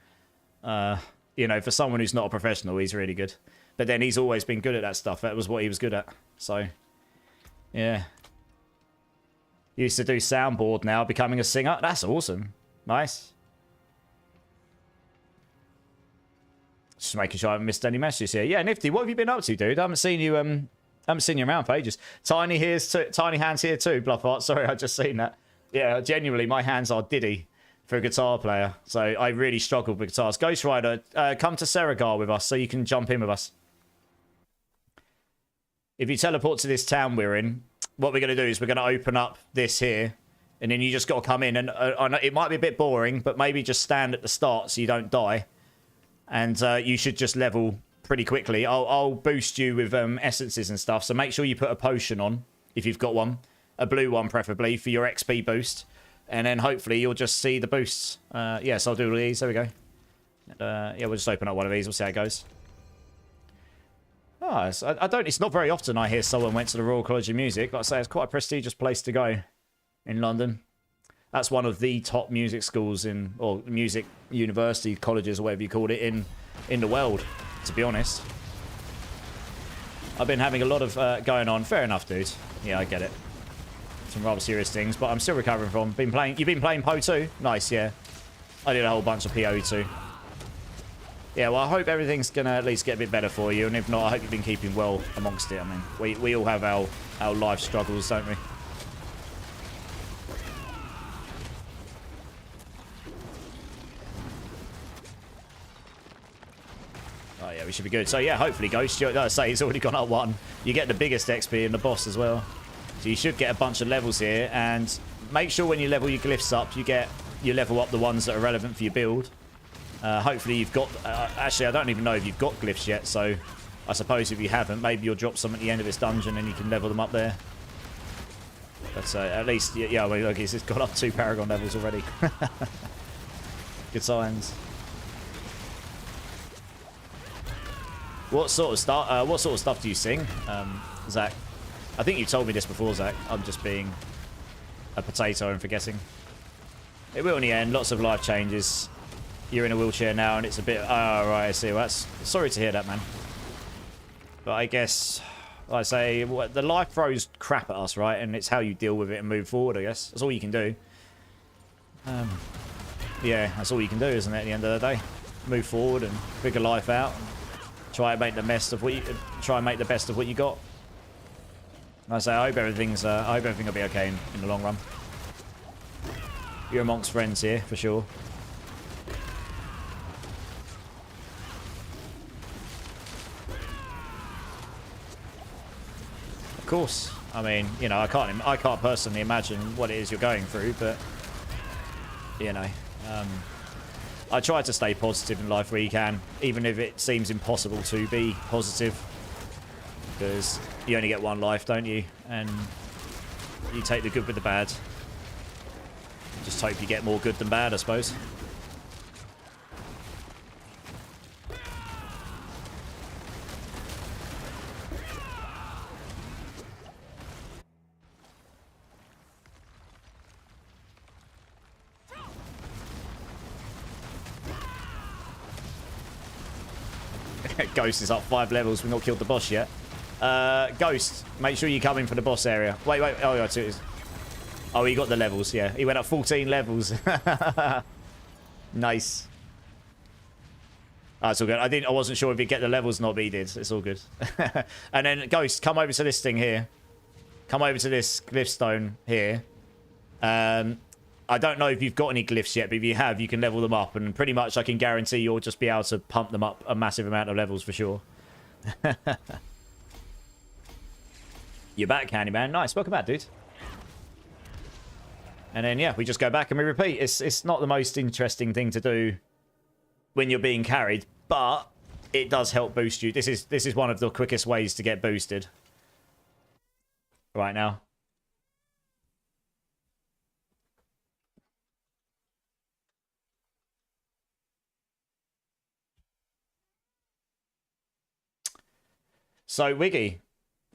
You know, for someone who's not a professional, he's really good. But then he's always been good at that stuff. That was what he was good at. So, yeah. Used to do soundboard now, becoming a singer. That's awesome. Nice. Just making sure I haven't missed any messages here. Yeah, Nifty, what have you been up to, dude? I haven't seen you around for ages. Tiny hands here too, Bluffheart. Sorry, I just seen that. Yeah, genuinely, my hands are diddy for a guitar player. So I really struggle with guitars. Ghost Rider, come to Seragar with us so you can jump in with us. If you teleport to this town we're in, what we're going to do is we're going to open up this here, and then you just got to come in. And it might be a bit boring, but maybe just stand at the start so you don't die. And you should just level pretty quickly. I'll boost you with essences and stuff, so make sure you put a potion on, if you've got one. A blue one, preferably, for your XP boost. And then hopefully you'll just see the boosts. Yes, I'll do all these. There we go. Yeah, we'll just open up one of these. We'll see how it goes. Oh, it's not very often I hear someone went to the Royal College of Music. Like I say, it's quite a prestigious place to go in London. That's one of the top music schools or music university colleges, or whatever you call it, in the world, to be honest. I've been having a lot of going on. Fair enough, dude. Yeah, I get it. Some rather serious things, but I'm still recovering from. You've been playing PoE too? Nice, yeah. I did a whole bunch of PoE too. Yeah, well, I hope everything's going to at least get a bit better for you. And if not, I hope you've been keeping well amongst it. I mean, we all have our life struggles, don't we? Oh, yeah, we should be good. So, yeah, hopefully, Ghost, like I say, he's already gone up one. You get the biggest XP in the boss as well. So you should get a bunch of levels here. And make sure when you level your glyphs up, you level up the ones that are relevant for your build. Hopefully you've got... actually, I don't even know if you've got glyphs yet, so I suppose if you haven't, maybe you'll drop some at the end of this dungeon and you can level them up there. But at least... Yeah, well, look, it's got up 2 Paragon levels already. Good signs. What sort of stuff do you sing, Zach? I think you told me this before, Zach. I'm just being a potato and forgetting. It will in the end. Lots of life changes. You're in a wheelchair now, and it's a bit... Oh, right, I see. Well, that's... Sorry to hear that, man. But I guess... Like I say, the life throws crap at us, right? And it's how you deal with it and move forward, I guess. That's all you can do. Yeah, that's all you can do, isn't it, at the end of the day? Move forward and figure life out. And try and make the best of what you... Try and make the best of what you got. Like I say, I hope everything will be okay in the long run. You're amongst friends here, for sure. Of course. I mean, you know, I can't personally imagine what it is you're going through, but you know, I try to stay positive in life where you can, even if it seems impossible to be positive, because you only get one life, don't you? And you take the good with the bad. Just hope you get more good than bad, I suppose. Ghost is up 5 levels. We've not killed the boss yet. Ghost, make sure you come in for the boss area. Wait. Oh, yeah, it is. Oh, he got the levels, yeah. He went up 14 levels. Nice. Oh, it's all good. I wasn't sure if he'd get the levels or not, but he did. It's all good. And then, Ghost, come over to this thing here. come over to this glyph stone here. I don't know if you've got any glyphs yet, but if you have, you can level them up. And pretty much I can guarantee you'll just be able to pump them up a massive amount of levels for sure. You're back, Candyman. Nice. Welcome back, dude. And then, yeah, we just go back and we repeat. It's not the most interesting thing to do when you're being carried, but it does help boost you. This is one of the quickest ways to get boosted right now. So, Wiggy,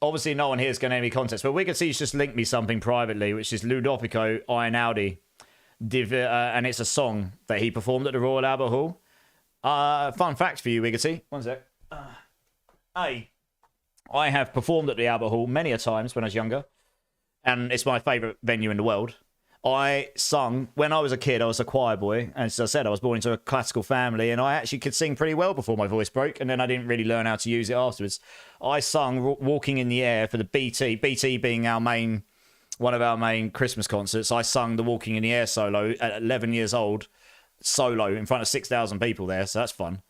obviously no one here is going to any contest, but Wiggy's just linked me something privately, which is Ludovico Einaudi, and it's a song that he performed at the Royal Albert Hall. Fun fact for you, Wiggity. One sec. I have performed at the Albert Hall many a times when I was younger, and it's my favourite venue in the world. I sung, when I was a kid, I was a choir boy, and as I said, I was born into a classical family, and I actually could sing pretty well before my voice broke, and then I didn't really learn how to use it afterwards. I sung Walking in the Air for the BT being one of our main Christmas concerts. I sung the Walking in the Air solo at 11 years old, solo, in front of 6,000 people there, so that's fun.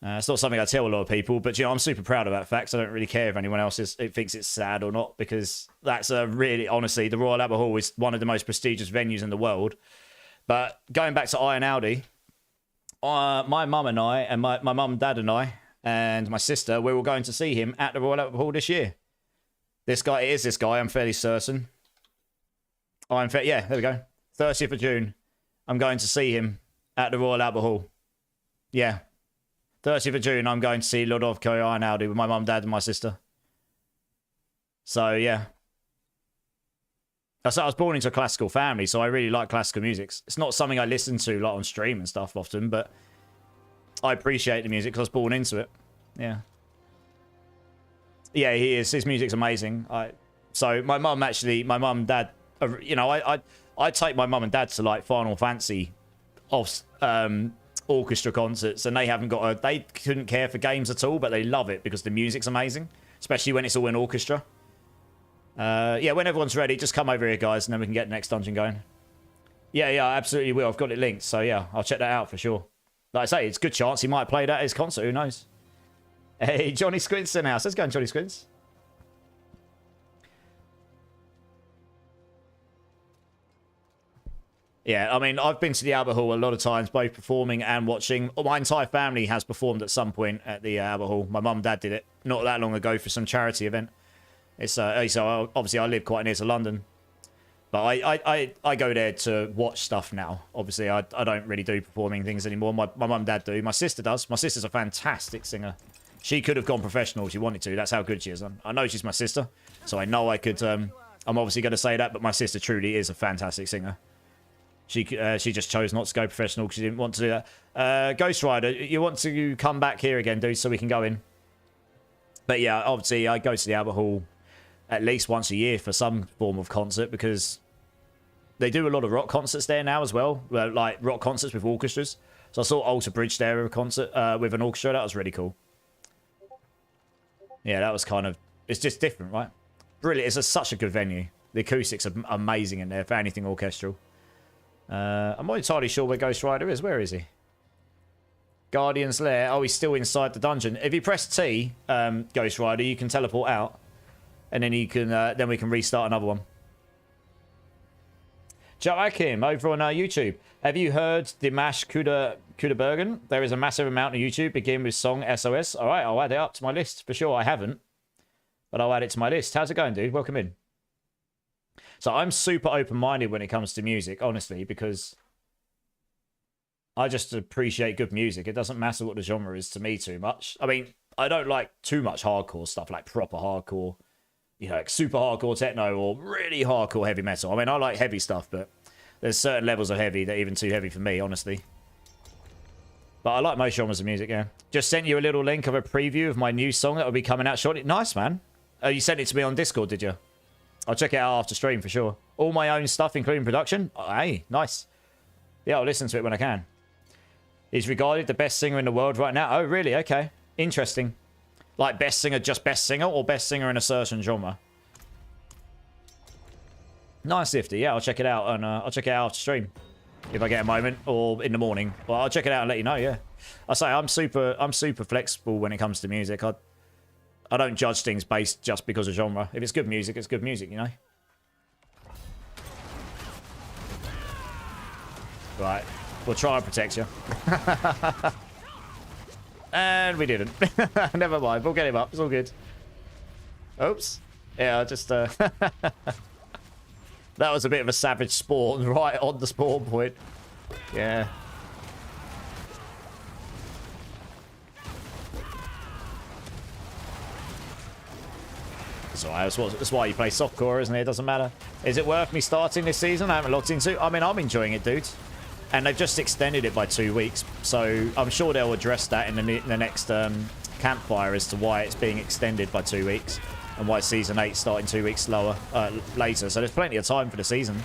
It's not something I tell a lot of people, but you know, I'm super proud of that fact. So I don't really care if anyone else thinks it's sad or not, because that's honestly, the Royal Albert Hall is one of the most prestigious venues in the world. But going back to Einaudi, my mum and I, and my mum, dad and I, and my sister, we're all going to see him at the Royal Albert Hall this year. This guy, I'm fairly certain. Yeah, there we go. 30th of June. I'm going to see him at the Royal Albert Hall. Yeah. 30th of June, I'm going to see Ludovico Einaudi with my mum, dad, and my sister. So, yeah. I was born into a classical family, so I really like classical music. It's not something I listen to like on stream and stuff often, but I appreciate the music because I was born into it. Yeah. Yeah, he is. His music's amazing. So, my mum, dad, you know, I take my mum and dad to like Final Fantasy orchestra concerts, and they couldn't care for games at all, but they love it because the music's amazing, especially when it's all in orchestra. Yeah, when everyone's ready, just come over here, guys, and then we can get the next dungeon going. Yeah, I absolutely will. I've got it linked, so yeah, I'll check that out for sure. Like I say, it's a good chance he might play that at his concert, who knows. Hey, Johnny Squints in the house. Let's go on, Johnny Squints. Yeah, I mean, I've been to the Albert Hall a lot of times, both performing and watching. My entire family has performed at some point at the Albert Hall. My mum and dad did it not that long ago for some charity event. It's so obviously I live quite near to London, but I go there to watch stuff now. Obviously, I don't really do performing things anymore. My mum and dad do. My sister does. My sister's a fantastic singer. She could have gone professional if she wanted to. That's how good she is. I know she's my sister, so I know I could. I'm obviously going to say that, but my sister truly is a fantastic singer. She just chose not to go professional because she didn't want to do that. Ghost Rider, you want to come back here again, dude, so we can go in. But yeah, obviously I go to the Albert Hall at least once a year for some form of concert because they do a lot of rock concerts there now as well, like rock concerts with orchestras. So I saw Alter Bridge there with a concert with an orchestra. That was really cool. Yeah, that was kind of... It's just different, right? Brilliant. It's such a good venue. The acoustics are amazing in there for anything orchestral. I'm not entirely sure where Ghost Rider is. Where is he? Guardian's Lair. Oh, he's still inside the dungeon. If you press T, Ghost Rider, you can teleport out. And then you can, then we can restart another one. Joachim, over on YouTube. Have you heard Dimash Kuderbergen? There is a massive amount on YouTube. Begin with song SOS. All right, I'll add it up to my list for sure. I haven't, but I'll add it to my list. How's it going, dude? Welcome in. So I'm super open-minded when it comes to music, honestly, because I just appreciate good music. It doesn't matter what the genre is to me too much. I mean, I don't like too much hardcore stuff, like proper hardcore, you know, like super hardcore techno or really hardcore heavy metal. I mean, I like heavy stuff, but there's certain levels of heavy that are even too heavy for me, honestly. But I like most genres of music, yeah. Just sent you a little link of a preview of my new song that will be coming out shortly. Nice, man. Oh, you sent it to me on Discord, did you? I'll check it out after stream for sure. All my own stuff, including production. Oh, hey, nice. Yeah, I'll listen to it when I can. He's regarded the best singer in the world right now. Oh, really? Okay. Interesting. Like best singer, just best singer, or best singer in a certain genre? Nice, Sifty. Yeah, I'll check it out, and I'll check it out after stream if I get a moment, or in the morning. Well, I'll check it out and let you know. Yeah, I say I'm super flexible when it comes to music. I don't judge things based just because of genre. If it's good music, it's good music, you know. Right, we'll try and protect you. And we didn't. Never mind, we'll get him up. It's all good. Oops. Yeah, I just... That was a bit of a savage spawn right on the spawn point. Yeah. That's why you play softcore, isn't it? It doesn't matter. Is it worth me starting this season? I haven't logged into. I mean, I'm enjoying it, dude. And they've just extended it by 2 weeks. So I'm sure they'll address that in the next campfire as to why it's being extended by 2 weeks. And why Season 8 starting 2 weeks later. So there's plenty of time for the season.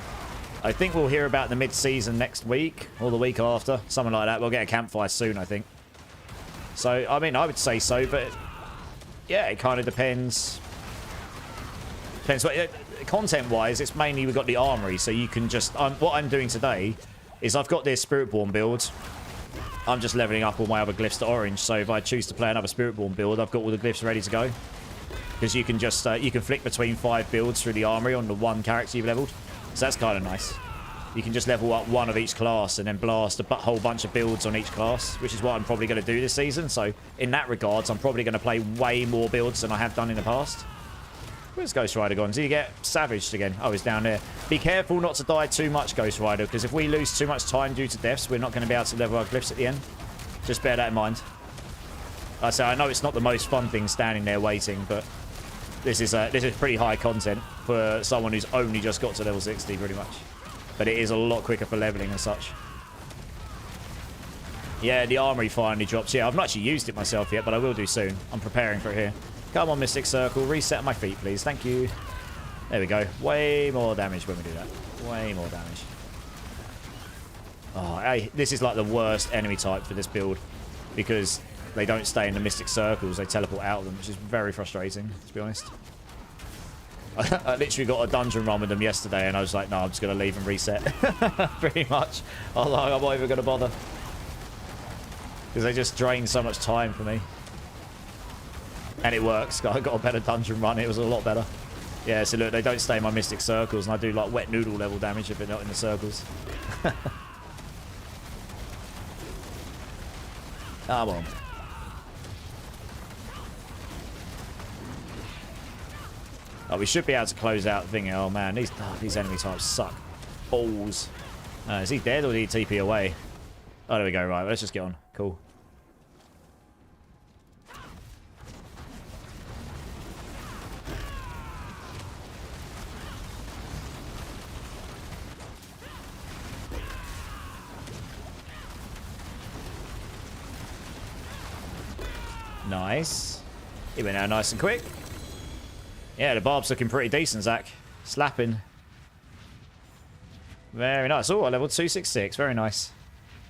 I think we'll hear about the mid-season next week. Or the week after. Something like that. We'll get a campfire soon, I think. So, I mean, I would say so. But, yeah, it kind of depends. Content-wise, it's mainly we've got the armory. So you can just... what I'm doing today is I've got this Spiritborn build. I'm just leveling up all my other glyphs to orange. So if I choose to play another Spiritborn build, I've got all the glyphs ready to go. Because you can just you can flick between 5 builds through the armory on the one character you've leveled. So that's kind of nice. You can just level up one of each class and then blast a whole bunch of builds on each class, which is what I'm probably going to do this season. So in that regards, I'm probably going to play way more builds than I have done in the past. Where's Ghost Rider gone? Did he get savaged again? Oh, he's down there. Be careful not to die too much, Ghost Rider, because if we lose too much time due to deaths, we're not going to be able to level our glyphs at the end. Just bear that in mind. Like I say, I know it's not the most fun thing standing there waiting, but this is pretty high content for someone who's only just got to level 60, pretty much. But it is a lot quicker for leveling and such. Yeah, the armory finally drops. Yeah, I've not actually used it myself yet, but I will do soon. I'm preparing for it here. Come on, Mystic Circle. Reset my feet, please. Thank you. There we go. Way more damage when we do that. Way more damage. Oh, hey, this is like the worst enemy type for this build. Because they don't stay in the Mystic Circles. They teleport out of them, which is very frustrating, to be honest. I literally got a dungeon run with them yesterday, and I was like, no, I'm just going to leave and reset. Pretty much. I was like, I'm not even going to bother. Because they just drain so much time for me. And it works. I got a better dungeon run. It was a lot better. Yeah, so look, they don't stay in my Mystic Circles, and I do like wet noodle level damage if they're not in the circles. Come on. Oh, we should be able to close out the thing. Oh, man, these enemy types suck. Balls. Is he dead or did he TP away? Oh, there we go. Right, let's just get on. Cool. Nice. He went out nice and quick. Yeah, the barb's looking pretty decent, Zach. Slapping. Very nice. Oh, I leveled 266. Very nice.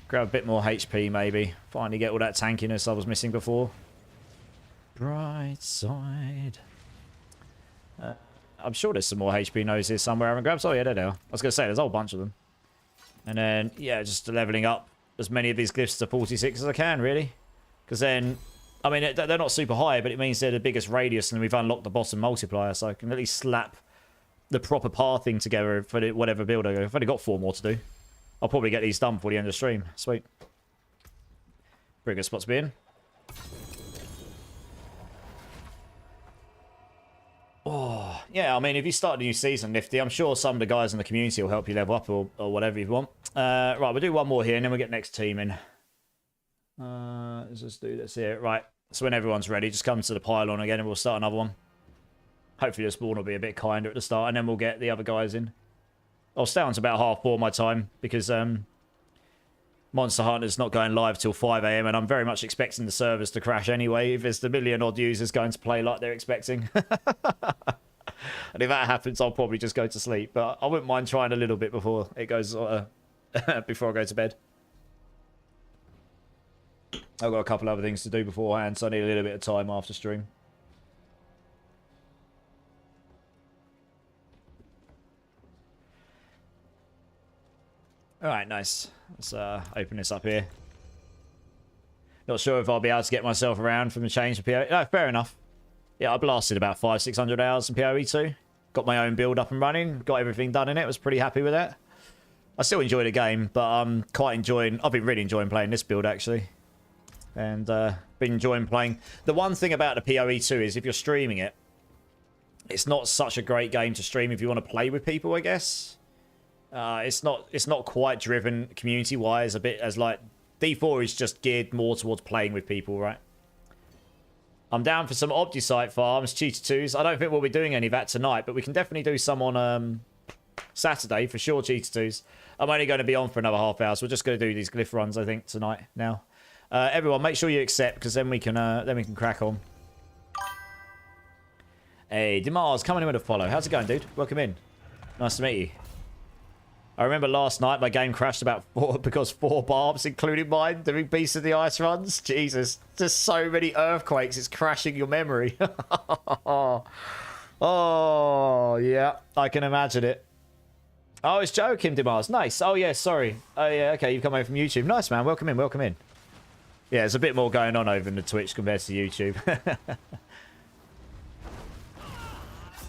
Grab a bit more HP, maybe. Finally get all that tankiness I was missing before. Bright side. I'm sure there's some more HP noses somewhere I haven't grabbed. Oh, yeah, there they are. I was going to say, there's a whole bunch of them. And then, yeah, just leveling up as many of these glyphs to 46 as I can, really. Because then... I mean, they're not super high, but it means they're the biggest radius, and we've unlocked the bottom multiplier, so I can at least slap the proper pathing together for whatever build I go. I've only got 4 more to do. I'll probably get these done before the end of the stream. Sweet. Pretty good spot to be in. Oh, yeah, I mean, if you start a new season, Nifty, I'm sure some of the guys in the community will help you level up or whatever you want. Right, we'll do one more here, and then we'll get next team in. Let's just do this here. Right, so when everyone's ready, just come to the pylon again and we'll start another one. Hopefully the spawn will be a bit kinder at the start and then we'll get the other guys in. I'll stay on to about 4:30 my time because Monster Hunter's not going live till 5 AM and I'm very much expecting the servers to crash anyway if there's the million odd users going to play like they're expecting. And if that happens, I'll probably just go to sleep. But I wouldn't mind trying a little bit before it goes before I go to bed. I've got a couple other things to do beforehand, so I need a little bit of time after stream. Alright, nice. Let's open this up here. Not sure if I'll be able to get myself around from the change to PoE. No, fair enough. Yeah, I blasted about 500-600 hours in PoE 2. Got my own build up and running. Got everything done in it. Was pretty happy with that. I still enjoy the game, but I'm quite enjoying... I've been really enjoying playing this build, actually. And been enjoying playing... The one thing about the PoE 2 is if you're streaming it, it's not such a great game to stream if you want to play with people, I guess. It's not quite driven community-wise a bit as like... D4 is just geared more towards playing with people, right? I'm down for some Obdusite farms, Cheetah 2s. I don't think we'll be doing any of that tonight, but we can definitely do some on Saturday, for sure, Cheetah 2s. I'm only going to be on for another half hour, so we're just going to do these glyph runs, I think, tonight now. Everyone, make sure you accept, because then we can crack on. Hey, Dimar's coming in with a follow. How's it going, dude? Welcome in. Nice to meet you. I remember last night my game crashed because 4 barbs, including mine, doing Beast of the Ice runs. Jesus, just so many earthquakes, it's crashing your memory. Oh, yeah, I can imagine it. Oh, it's joking, Dimas. Nice. Oh, yeah, sorry. Oh, yeah, okay, you've come over from YouTube. Nice, man. Welcome in, welcome in. Yeah, there's a bit more going on over in the Twitch compared to YouTube.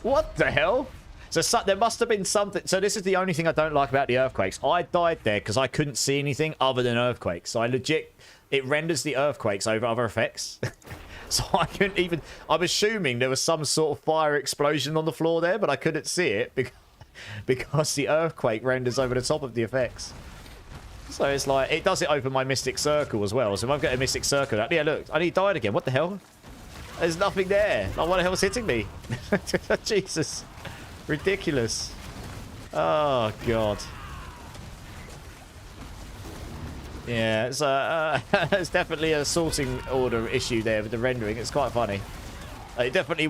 What the hell? So there must have been something. So this is the only thing I don't like about the earthquakes. I died there because I couldn't see anything other than earthquakes. So I legit, it renders the earthquakes over other effects. So I couldn't even, I'm assuming there was some sort of fire explosion on the floor there, but I couldn't see it because the earthquake renders over the top of the effects. So it's like, it does it over my Mystic Circle as well. So if I've got a Mystic Circle, yeah, look, he died again. What the hell? There's nothing there. Like, what the hell's hitting me? Jesus. Ridiculous. Oh, God. Yeah, it's, it's definitely a sorting order issue there with the rendering. It's quite funny. I definitely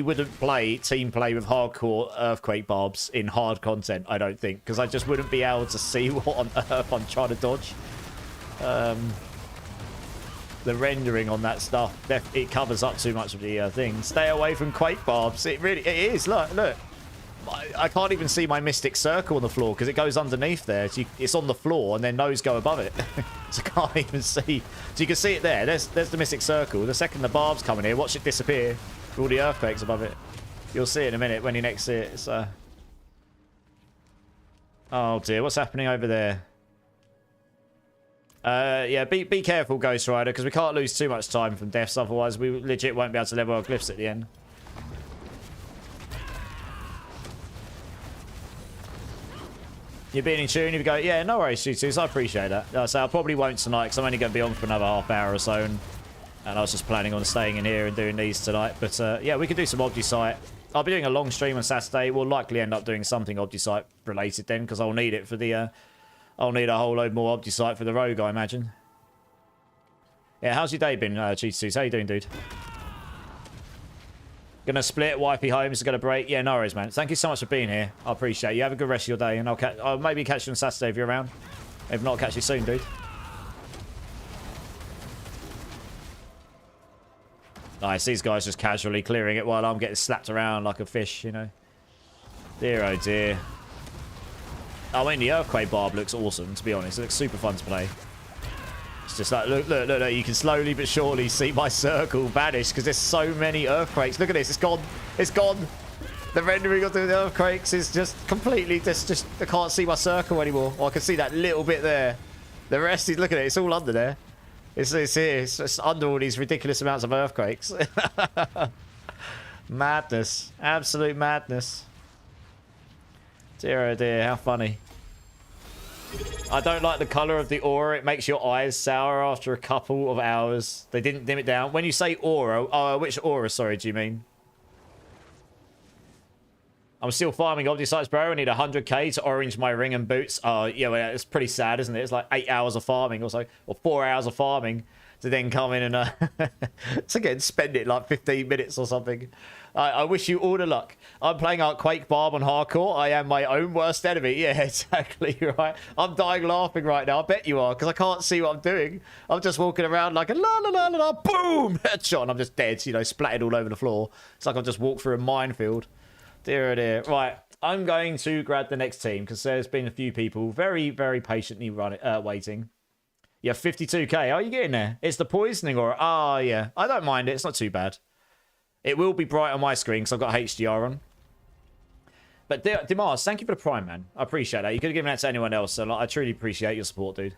wouldn't play team play with hardcore earthquake barbs in hard content, I don't think, because I just wouldn't be able to see what on earth I'm trying to dodge. The rendering on that stuff, it covers up too much of the thing. Stay away from quake barbs. It is. Look. I can't even see my Mystic Circle on the floor because it goes underneath there. So it's on the floor and then those go above it. So I can't even see. So you can see it there. There's the Mystic Circle. The second the barbs come in here, watch it disappear with all the earthquakes above it. You'll see it in a minute when you next see it. It's, oh dear, what's happening over there? Yeah, be careful, Ghost Rider, because we can't lose too much time from deaths, otherwise we legit won't be able to level our glyphs at the end. You're being in tune, you go, yeah, no worries, Shooters, I appreciate that. So I probably won't tonight, because I'm only going to be on for another half hour or so, and I was just planning on staying in here and doing these tonight. But yeah, we could do some Obdusite. I'll be doing a long stream on Saturday. We'll likely end up doing something Obdusite related then, because I'll need it for the... I'll need a whole load more Obdusite for the Rogue, I imagine. Yeah, how's your day been, Cheats? How you doing, dude? Gonna split, wifey homes, gonna break. Yeah, no worries, man. Thank you so much for being here. I appreciate you. Have a good rest of your day, and I'll maybe catch you on Saturday if you're around. If not, I'll catch you soon, dude. Nice, these guys just casually clearing it while I'm getting slapped around like a fish, you know. Dear, oh dear. I mean, the Earthquake Barb looks awesome, to be honest. It looks super fun to play. It's just like, look. You can slowly but surely see my circle vanish because there's so many earthquakes. Look at this. It's gone. It's gone. The rendering of the earthquakes is just completely... just I can't see my circle anymore. Oh, I can see that little bit there. The rest is... look at it. It's all under there. It's here. It's just under all these ridiculous amounts of earthquakes. Madness. Absolute madness. Dear oh dear, how funny. I don't like the colour of the aura. It makes your eyes sour after a couple of hours. They didn't dim it down. When you say aura, which aura, sorry, do you mean? I'm still farming Obdusites, bro. I need 100k to orange my ring and boots. Oh, yeah, well, it's pretty sad, isn't it? It's like 8 hours of farming or so, or 4 hours of farming to then come in and to get and spend it like 15 minutes or something. I wish you all the luck. I'm playing out Quake Barb on hardcore. I am my own worst enemy. Yeah, exactly right. I'm dying laughing right now. I bet you are, because I can't see what I'm doing. I'm just walking around like a la la la la la, boom, headshot, and I'm just dead, you know, splattered all over the floor. It's like I've just walked through a minefield. Dear oh dear. Right, I'm going to grab the next team because there's been a few people very, very patiently waiting. Yeah, 52k. Are you getting there? It's the poisoning or... Oh, yeah. I don't mind it. It's not too bad. It will be bright on my screen because I've got HDR on. But Dimas, thank you for the Prime, man. I appreciate that. You could have given that to anyone else. So I truly appreciate your support, dude.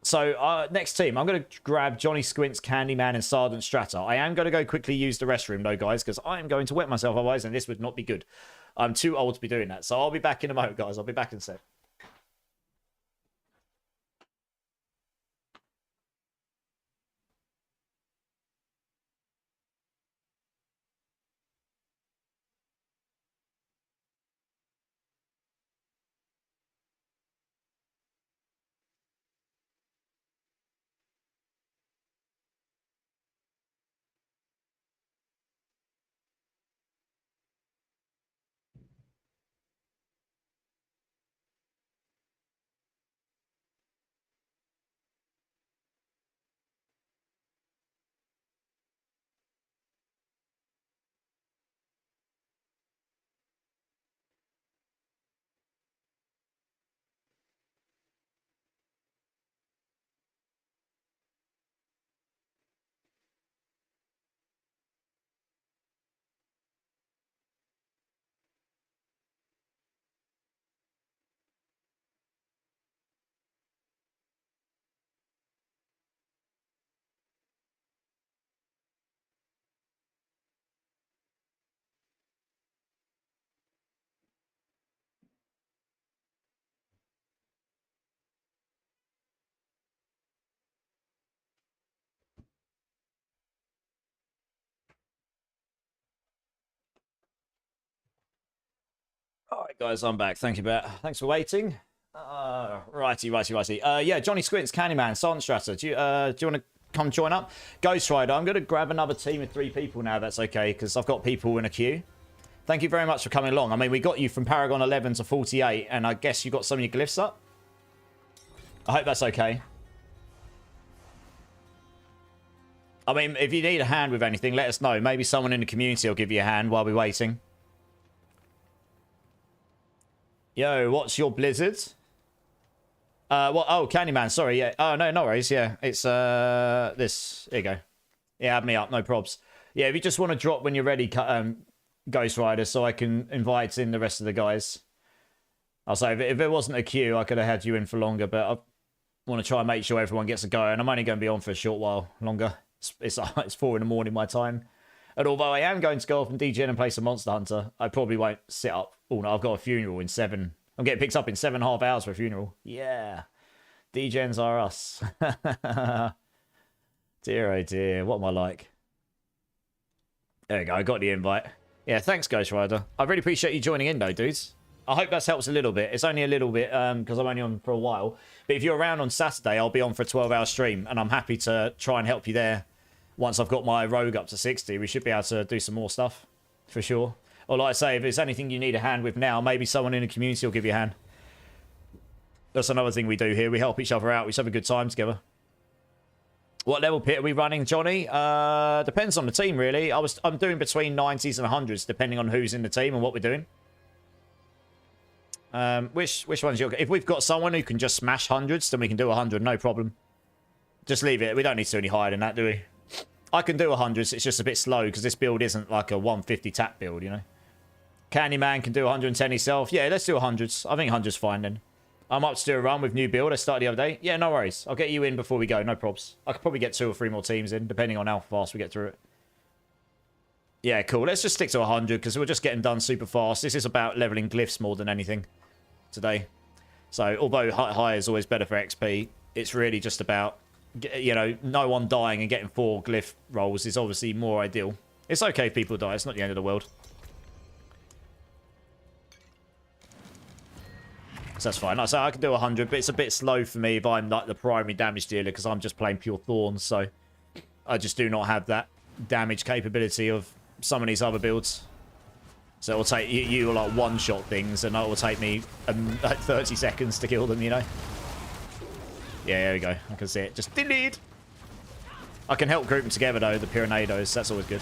So, next team. I'm going to grab Johnny Squints, Candyman, and Sergeant Strata. I am going to go quickly use the restroom, though, guys, because I am going to wet myself otherwise, and this would not be good. I'm too old to be doing that. So I'll be back in a moment, guys. I'll be back in a sec. All right, guys, I'm back. Thank you, Bet. Thanks for waiting. Righty. Yeah, Johnny Squints, Candyman, Sergeant Strata. Do you want to come join up? Ghost Rider, I'm going to grab another team of 3 people now. That's okay, because I've got people in a queue. Thank you very much for coming along. I mean, we got you from Paragon 11 to 48, and I guess you got some of your glyphs up. I hope that's okay. I mean, if you need a hand with anything, let us know. Maybe someone in the community will give you a hand while we're waiting. Yo, what's your blizzard? Oh, Candyman, sorry, yeah. Oh, no worries, yeah. It's, this. Here you go. Yeah, add me up, no probs. Yeah, if you just want to drop when you're ready, Ghost Rider, so I can invite in the rest of the guys. I'll say, if it wasn't a queue, I could have had you in for longer, but I want to try and make sure everyone gets a go, and I'm only going to be on for a short while longer. It's 4 in the morning, my time. And although I am going to go off and DGen and play some Monster Hunter, I probably won't sit up all night. I've got a funeral in 7. I'm getting picked up in 7.5 hours for a funeral. Yeah. DGens are us. Dear, oh dear. What am I like? There we go. I got the invite. Yeah, thanks, Ghost Rider. I really appreciate you joining in, though, dudes. I hope that helps a little bit. It's only a little bit because I'm only on for a while. But if you're around on Saturday, I'll be on for a 12-hour stream, and I'm happy to try and help you there. Once I've got my rogue up to 60, we should be able to do some more stuff, for sure. Or like I say, if there's anything you need a hand with now, maybe someone in the community will give you a hand. That's another thing we do here. We help each other out. We just have a good time together. What level pit are we running, Johnny? Depends on the team, really. I'm doing between 90s and 100s, depending on who's in the team and what we're doing. Which one's your... If we've got someone who can just smash hundreds, then we can do 100, no problem. Just leave it. We don't need to do any higher than that, do we? I can do 100s, it's just a bit slow because this build isn't like a 150 tap build, you know. Candyman can do 110 himself. Yeah, let's do 100s. I think 100's fine then. I'm up to do a run with new build. I started the other day. Yeah, no worries. I'll get you in before we go. No probs. I could probably get 2 or 3 more teams in, depending on how fast we get through it. Yeah, cool. Let's just stick to 100 because we're just getting done super fast. This is about leveling glyphs more than anything today. So, although high is always better for XP, it's really just about... You know, no one dying and getting 4 glyph rolls is obviously more ideal. It's okay if people die. It's not the end of the world. So that's fine. So I can do 100, but it's a bit slow for me if I'm like the primary damage dealer because I'm just playing pure Thorns. So I just do not have that damage capability of some of these other builds. So it will take you like one-shot things, and it will take me like 30 seconds to kill them, you know? Yeah, there we go. I can see it. Just delete. I can help group them together, though, the Pyrenados. That's always good.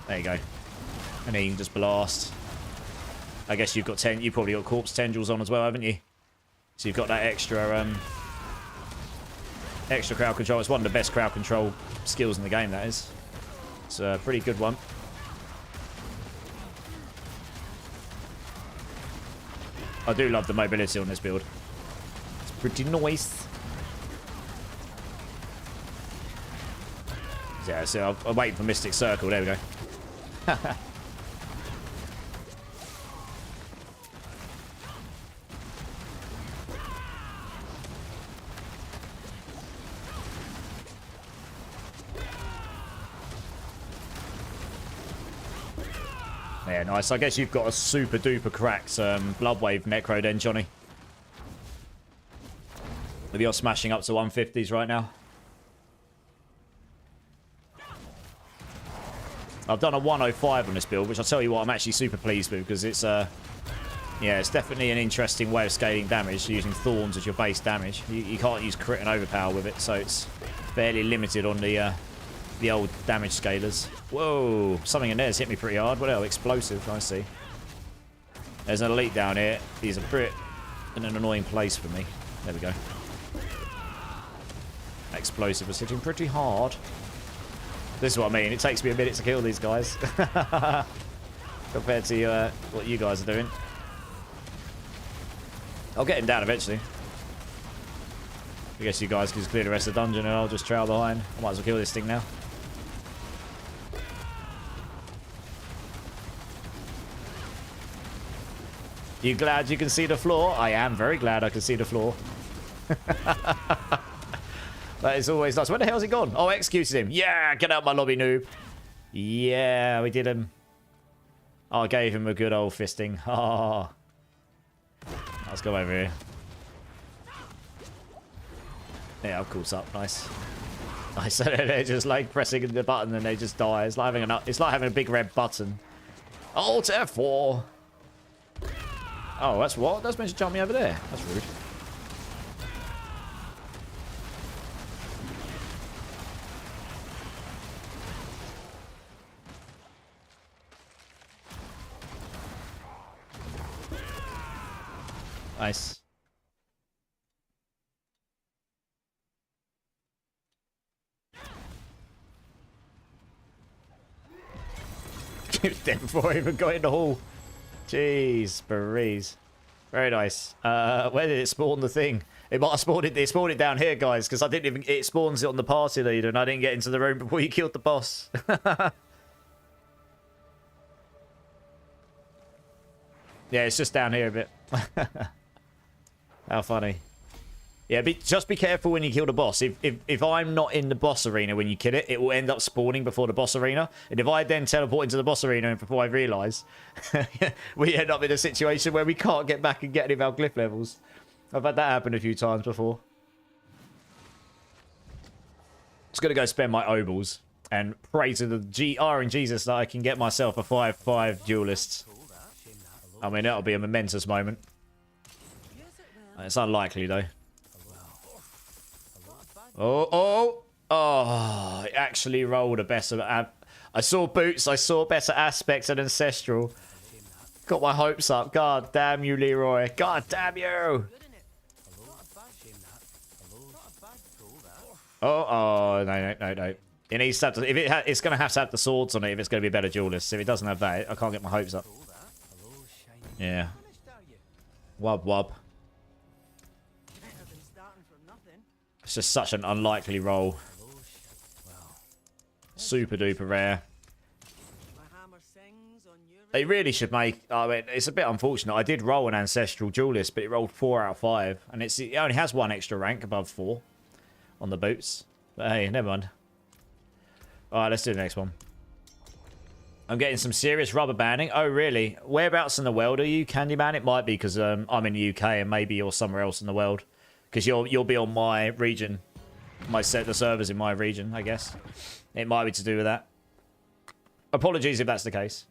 There you go. And then you can just blast. I guess you've probably got corpse tendrils on as well, haven't you? So you've got that extra extra crowd control. It's one of the best crowd control skills in the game, that is. It's a pretty good one. I do love the mobility on this build. It's pretty nice. Yeah, so I'm waiting for Mystic Circle. There we go. Yeah, nice. I guess you've got a super duper cracked Bloodwave Necro then, Johnny. If you're smashing up to 150s right now. I've done a 105 on this build, which I'll tell you what, I'm actually super pleased with, because it's yeah, it's definitely an interesting way of scaling damage, using Thorns as your base damage. You can't use crit and overpower with it, so it's fairly limited on the old damage scalers. Whoa, something in there's hit me pretty hard. What else? Explosive, I see. There's an elite down here. He's a bit in an annoying place for me. There we go. Explosive was hitting pretty hard. This is what I mean. It takes me a minute to kill these guys. Compared to what you guys are doing. I'll get him down eventually. I guess you guys can just clear the rest of the dungeon and I'll just trail behind. I might as well kill this thing now. You glad you can see the floor? I am very glad I can see the floor. That is always nice. Where the hell's he gone? Oh, I executed him. Yeah, get out my lobby, noob. Yeah, we did him. Oh, I gave him a good old fisting. Oh. Let's go over here. Yeah, of course up. Nice. Nice. They're just like pressing the button and they just die. It's like having a big red button. Alt F4. Oh, that's what? That's meant to jump me over there. That's rude. Nice. He was dead before I even got in the hall. Jeez, Breeze. Very nice. Where did it spawn the thing? It might have spawned it. It spawned it down here, guys, because I didn't even. It spawns it on the party leader, and I didn't get into the room before you killed the boss. Yeah, it's just down here a bit. How funny. Yeah, just be careful when you kill the boss. If I'm not in the boss arena when you kill it, it will end up spawning before the boss arena. And if I then teleport into the boss arena before I realise, we end up in a situation where we can't get back and get any of our glyph levels. I've had that happen a few times before. Just going to go spend my obols and pray to the GR and Jesus that I can get myself a 5-5 duelist. I mean, that'll be a momentous moment. It's unlikely, though. Oh, it actually rolled a better... I saw boots, I saw better aspects and ancestral. Got my hopes up. God damn you, Leroy. God damn you. No. It needs to have to, it's going to have the swords on it if it's going to be a better duelist. If it doesn't have that, I can't get my hopes up. Yeah. Wub. It's just such an unlikely roll. Super duper rare. They really should make... I mean, it's a bit unfortunate. I did roll an Ancestral Duelist, but it rolled 4 out of 5. And it only has 1 extra rank above 4 on the boots. But hey, never mind. Alright, let's do the next one. I'm getting some serious rubber banding. Oh, really? Whereabouts in the world are you, Candyman? It might be because I'm in the UK and maybe you're somewhere else in the world. Because you'll be on my region. The servers in my region, I guess. It might be to do with that. Apologies if that's the case.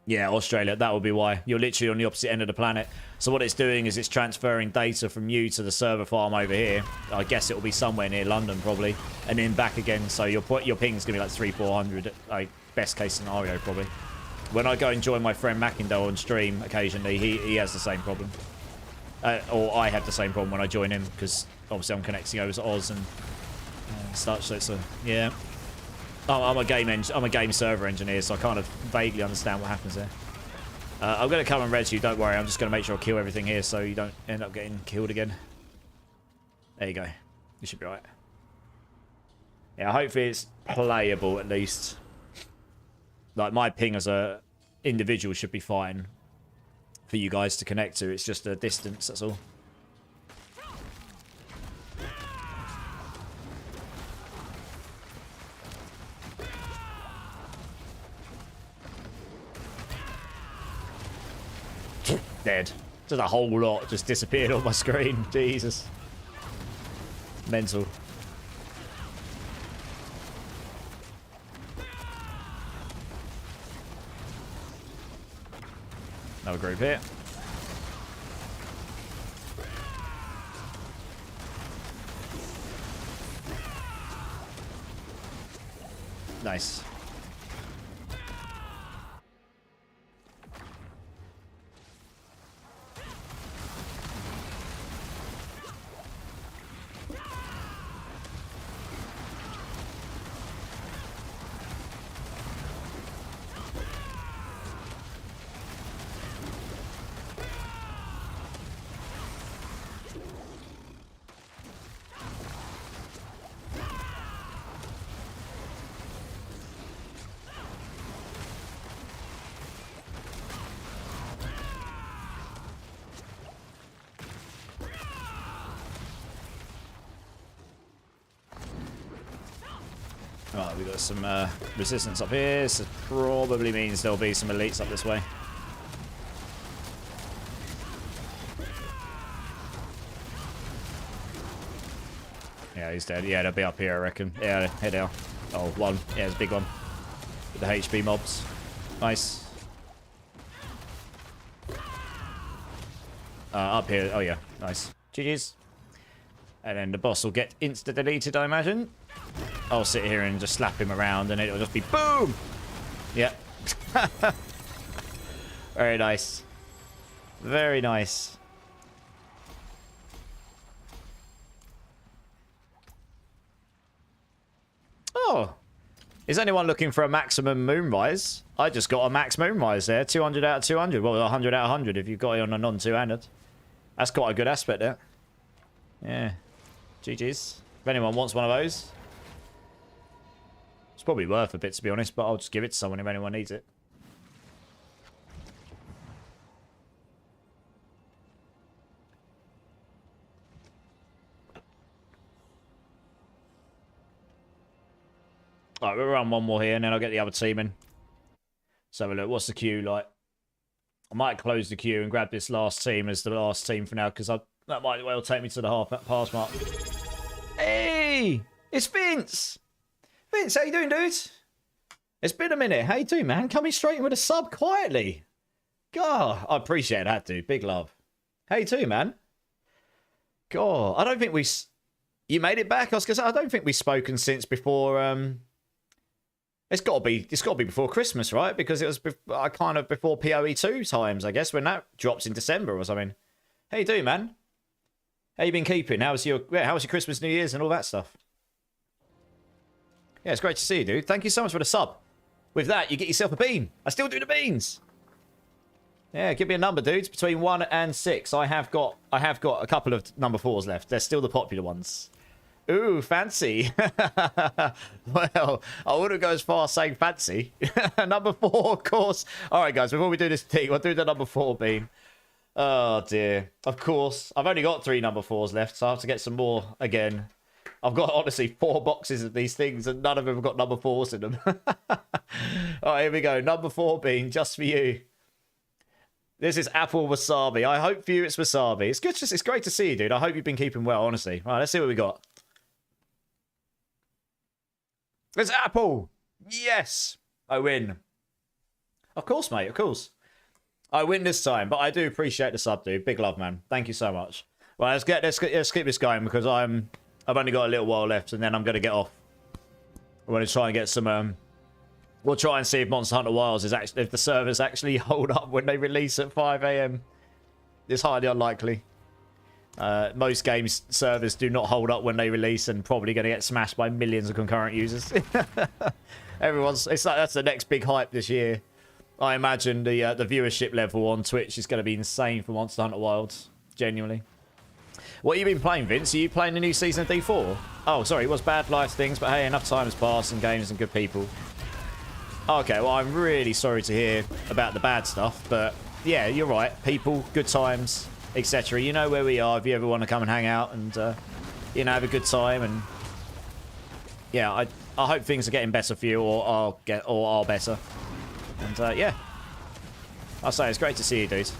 Yeah, Australia, that would be why. You're literally on the opposite end of the planet. So what it's doing is it's transferring data from you to the server farm over here. I guess it will be somewhere near London, probably. And then back again. So your ping's going to be like 300-400. Like, best case scenario, probably. When I go and join my friend Mackindale on stream occasionally, he has the same problem. Or I have the same problem when I join him, because obviously I'm connecting over to Oz and such. So it's a, yeah. I'm a game server engineer, so I kind of vaguely understand what happens there. I'm going to come and res you, don't worry. I'm just going to make sure I kill everything here so you don't end up getting killed again. There you go. You should be right. Yeah, hopefully it's playable at least. Like, my ping as a individual should be fine for you guys to connect to. It's just a distance, that's all. Dead. Just a whole lot just disappeared on my screen. Jesus. Mental. Another group here. Nice. Right, we've got some resistance up here, so probably means there'll be some elites up this way. Yeah, he's dead. Yeah, they'll be up here, I reckon. Yeah, here they are. Oh, one. Yeah, it's a big one. With the HP mobs. Nice. Up here. Oh, yeah. Nice. GG's. And then the boss will get insta-deleted, I imagine. I'll sit here and just slap him around and it'll just be boom! Yep. Very nice. Very nice. Oh! Is anyone looking for a maximum moonrise? I just got a max moonrise there. 200 out of 200. Well, 100 out of 100 if you've got it on a non-two-handed. That's quite a good aspect there. Yeah. GG's. If anyone wants one of those. It's probably worth a bit, to be honest, but I'll just give it to someone if anyone needs it. Alright, we'll run one more here, and then I'll get the other team in. So have a look. What's the queue like? I might close the queue and grab this last team as the last team for now, because that might well take me to the half-pass mark. Hey! It's Vince! Vince, how you doing, dude? It's been a minute. How you doing, man? Coming straight in with a sub quietly. God, I appreciate that, dude. Big love. How you doing, man? God, I don't think we... You made it back? I was going to say, I don't think we've spoken since before... It's got to be before Christmas, right? Because it was kind of before PoE 2 times, I guess, when that drops in December or something. How you doing, man? How you been keeping? How was your Christmas, New Year's, and all that stuff? Yeah, it's great to see you, dude. Thank you so much for the sub. With that, you get yourself a bean. I still do the beans. Yeah, give me a number, dudes. Between 1 and 6. I have got a couple of number 4s left. They're still the popular ones. Ooh, fancy. Well, I wouldn't go as far as saying fancy. Number 4, of course. All right, guys, before we do this thing, we'll do the number 4 bean. Oh, dear. Of course. I've only got 3 number 4s left, so I have to get some more again. I've got, honestly, 4 boxes of these things, and none of them have got number 4s in them. All right, here we go. Number 4 bean, just for you. This is apple wasabi. I hope for you it's wasabi. It's good. It's great to see you, dude. I hope you've been keeping well, honestly. All right, let's see what we got. It's apple. Yes, I win. Of course, mate. Of course. I win this time, but I do appreciate the sub, dude. Big love, man. Thank you so much. Well, let's keep this going because I've only got a little while left, and then I'm going to get off. I want to try and get some We'll try and see if Monster Hunter Wilds is actually, if the servers actually hold up when they release at 5 AM. It's highly unlikely. Most games servers do not hold up when they release, and probably going to get smashed by millions of concurrent users. It's like that's the next big hype this year. I imagine the viewership level on Twitch is going to be insane for Monster Hunter Wilds. Genuinely. What have you been playing, Vince? Are you playing the new season of D4? Oh, sorry, it was bad life things, but hey, enough time has passed and games and good people. Okay, well, I'm really sorry to hear about the bad stuff, but yeah, you're right. People, good times, etc. You know where we are if you ever want to come and hang out and, you know, have a good time. And yeah, I hope things are getting better for you, or are better. And yeah, I'll say it's great to see you, dude.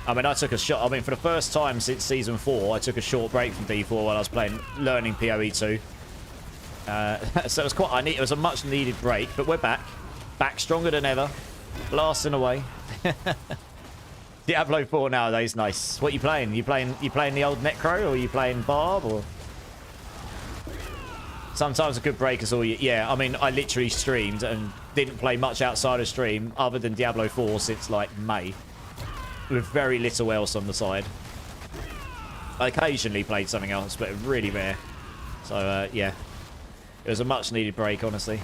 I mean, I took a shot. I mean, for the first time since season 4, I took a short break from D4 while I was learning PoE 2. So it was it was a much needed break, but we're back stronger than ever, blasting away. Diablo 4 nowadays, nice. What are you playing? You playing the old Necro, or are you playing Barb, or? Sometimes a good break is all you... Yeah, I mean, I literally streamed and didn't play much outside of stream other than Diablo 4 since, like, May. With very little else on the side. I occasionally played something else, but really rare. So, yeah. It was a much-needed break, honestly.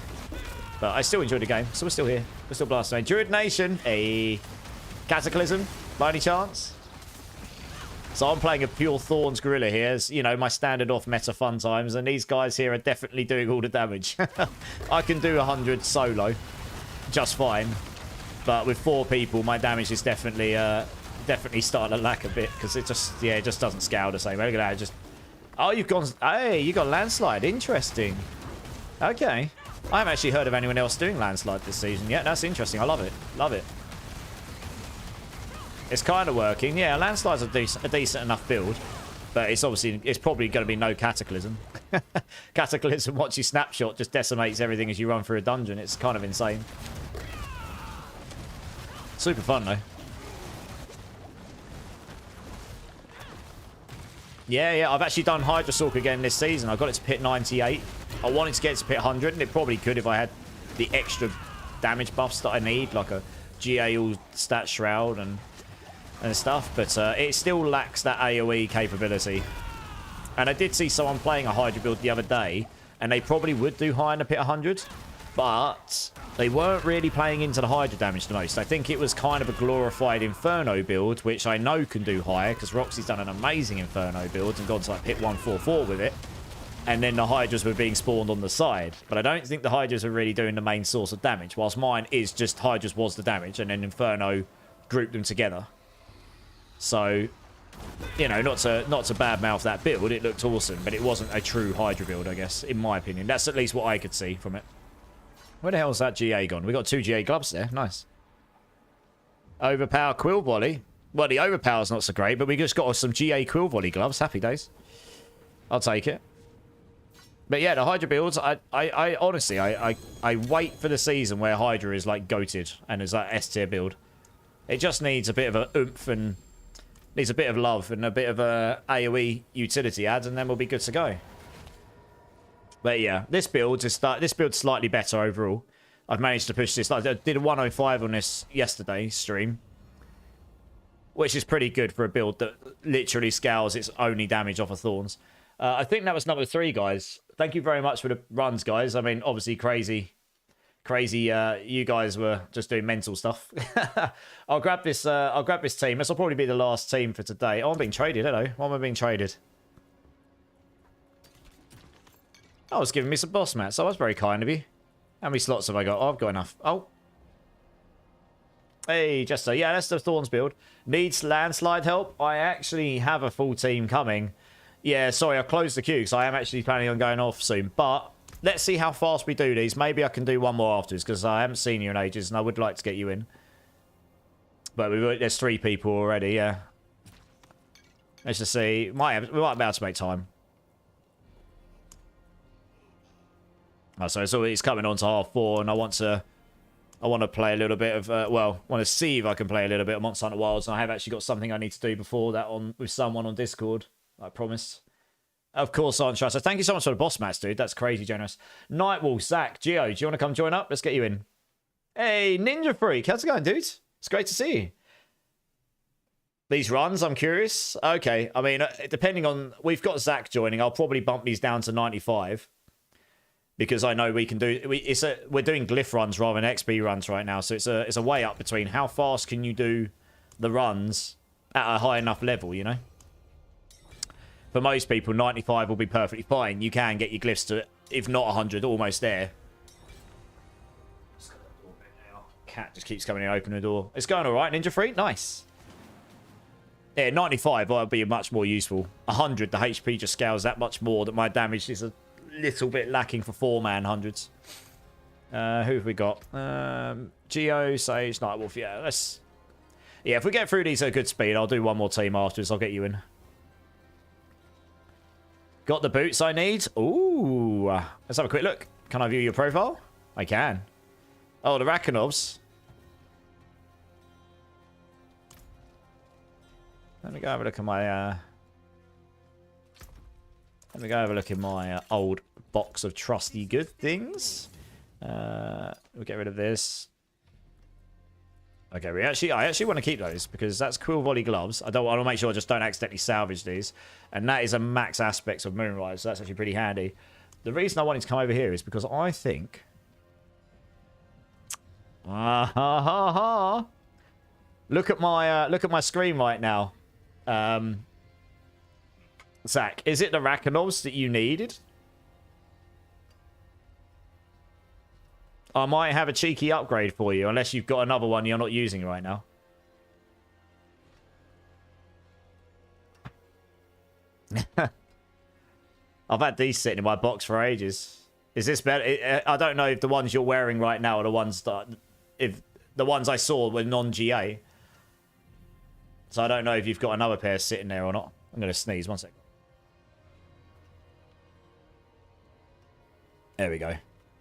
But I still enjoyed the game, so we're still here. We're still blasting away. Druid Nation, a Cataclysm, by any chance? So I'm playing a pure Thorns Gorilla here, as, you know, my standard off-meta fun times, and these guys here are definitely doing all the damage. I can do 100 solo, just fine. But with 4 people, my damage is definitely starting to lack a bit, because it just doesn't scale the same. Look at that, just... Oh, you've gone... Hey, you got Landslide. Interesting. Okay. I haven't actually heard of anyone else doing Landslide this season yet. That's interesting. I love it. Love it. It's kind of working. Yeah, Landslide's a decent enough build. But it's probably going to be no Cataclysm. Cataclysm, once you snapshot, just decimates everything as you run through a dungeon. It's kind of insane. Super fun, though. Yeah, I've actually done Hydra Stalk again this season. I got it to pit 98. I wanted to get it to pit 100, and it probably could if I had the extra damage buffs that I need, like a GA all stat shroud and stuff. But it still lacks that AoE capability. And I did see someone playing a Hydra build the other day, and they probably would do high in the pit 100, but they weren't really playing into the Hydra damage the most. I think it was kind of a glorified Inferno build, which I know can do higher, because Roxy's done an amazing Inferno build and gone to like pit 144 with it. And then the Hydras were being spawned on the side. But I don't think the Hydras are really doing the main source of damage, whilst mine is just Hydras was the damage, and then Inferno grouped them together. So, you know, not to badmouth that build, it looked awesome, but it wasn't a true Hydra build, I guess, in my opinion. That's at least what I could see from it. Where the hell's that GA gone? We got 2 GA gloves there. Nice. Overpower Quill Volley. Well, the Overpower's not so great, but we just got some GA Quill Volley gloves. Happy days. I'll take it. But yeah, the Hydra builds, I honestly, I wait for the season where Hydra is like goated and is like S tier build. It just needs a bit of a oomph and needs a bit of love and a bit of a AoE utility add, and then we'll be good to go. But yeah, this build's slightly better overall. I've managed to push this. I did a 105 on this yesterday stream, which is pretty good for a build that literally scales its only damage off of Thorns. I think that was number 3, guys. Thank you very much for the runs, guys. I mean, obviously crazy. You guys were just doing mental stuff. I'll grab this team. This will probably be the last team for today. Oh, I'm being traded. Hello. Why am I being traded? I was giving me some boss mats. That was very kind of you. How many slots have I got? Oh, I've got enough. Oh. Hey, Jester. Yeah, that's the Thorns build. Needs landslide help. I actually have a full team coming. Yeah, sorry, I closed the queue because I am actually planning on going off soon. But let's see how fast we do these. Maybe I can do one more afterwards because I haven't seen you in ages and I would like to get you in. But there's 3 people already, yeah. Let's just see. We might be able to make time. Oh, so it's coming on to 4:30 and I want to play a little bit of, well, want to see if I can play a little bit of Monster Hunter Wilds. And I have actually got something I need to do before that with someone on Discord. I promised. Of course, aren't you? So thank you so much for the boss match, dude. That's crazy generous. Nightwolf, Zach, Geo, do you want to come join up? Let's get you in. Hey, Ninja Freak, how's it going, dude? It's great to see you. These runs, I'm curious. Okay, I mean, depending on... We've got Zach joining. I'll probably bump these down to 95. Because I know we can do... We're doing glyph runs rather than XP runs right now. So it's a way up between how fast can you do the runs at a high enough level, you know? For most people, 95 will be perfectly fine. You can get your glyphs to, if not 100, almost there. Cat just keeps coming in and opening the door. It's going all right, Ninja Freak. Nice. Yeah, 95 will be much more useful. 100, the HP just scales that much more that my damage is a little bit lacking for 4-man hundreds. Who have we got? Geo, Sage, Nightwolf. Yeah, let's... Yeah, if we get through these at a good speed, I'll do one more team afterwards. I'll get you in. Got the boots I need. Ooh. Let's have a quick look. Can I view your profile? I can. Oh, the Rakonovs. Let me go have a look at my... Let me go have a look at my old box of trusty good things. We'll get rid of this. Okay, I actually want to keep those because that's Quill Volley gloves. I want to make sure I just don't accidentally salvage these. And that is a max aspects of Moonrise, so that's actually pretty handy. The reason I wanted to come over here is because I think... Look at my screen right now. Zach, is it the Rakonovs that you needed? I might have a cheeky upgrade for you, unless you've got another one you're not using right now. I've had these sitting in my box for ages. Is this better? I don't know if the ones you're wearing right now are the ones that... If the ones I saw were non-GA. So I don't know if you've got another pair sitting there or not. I'm going to sneeze. One sec. There we go.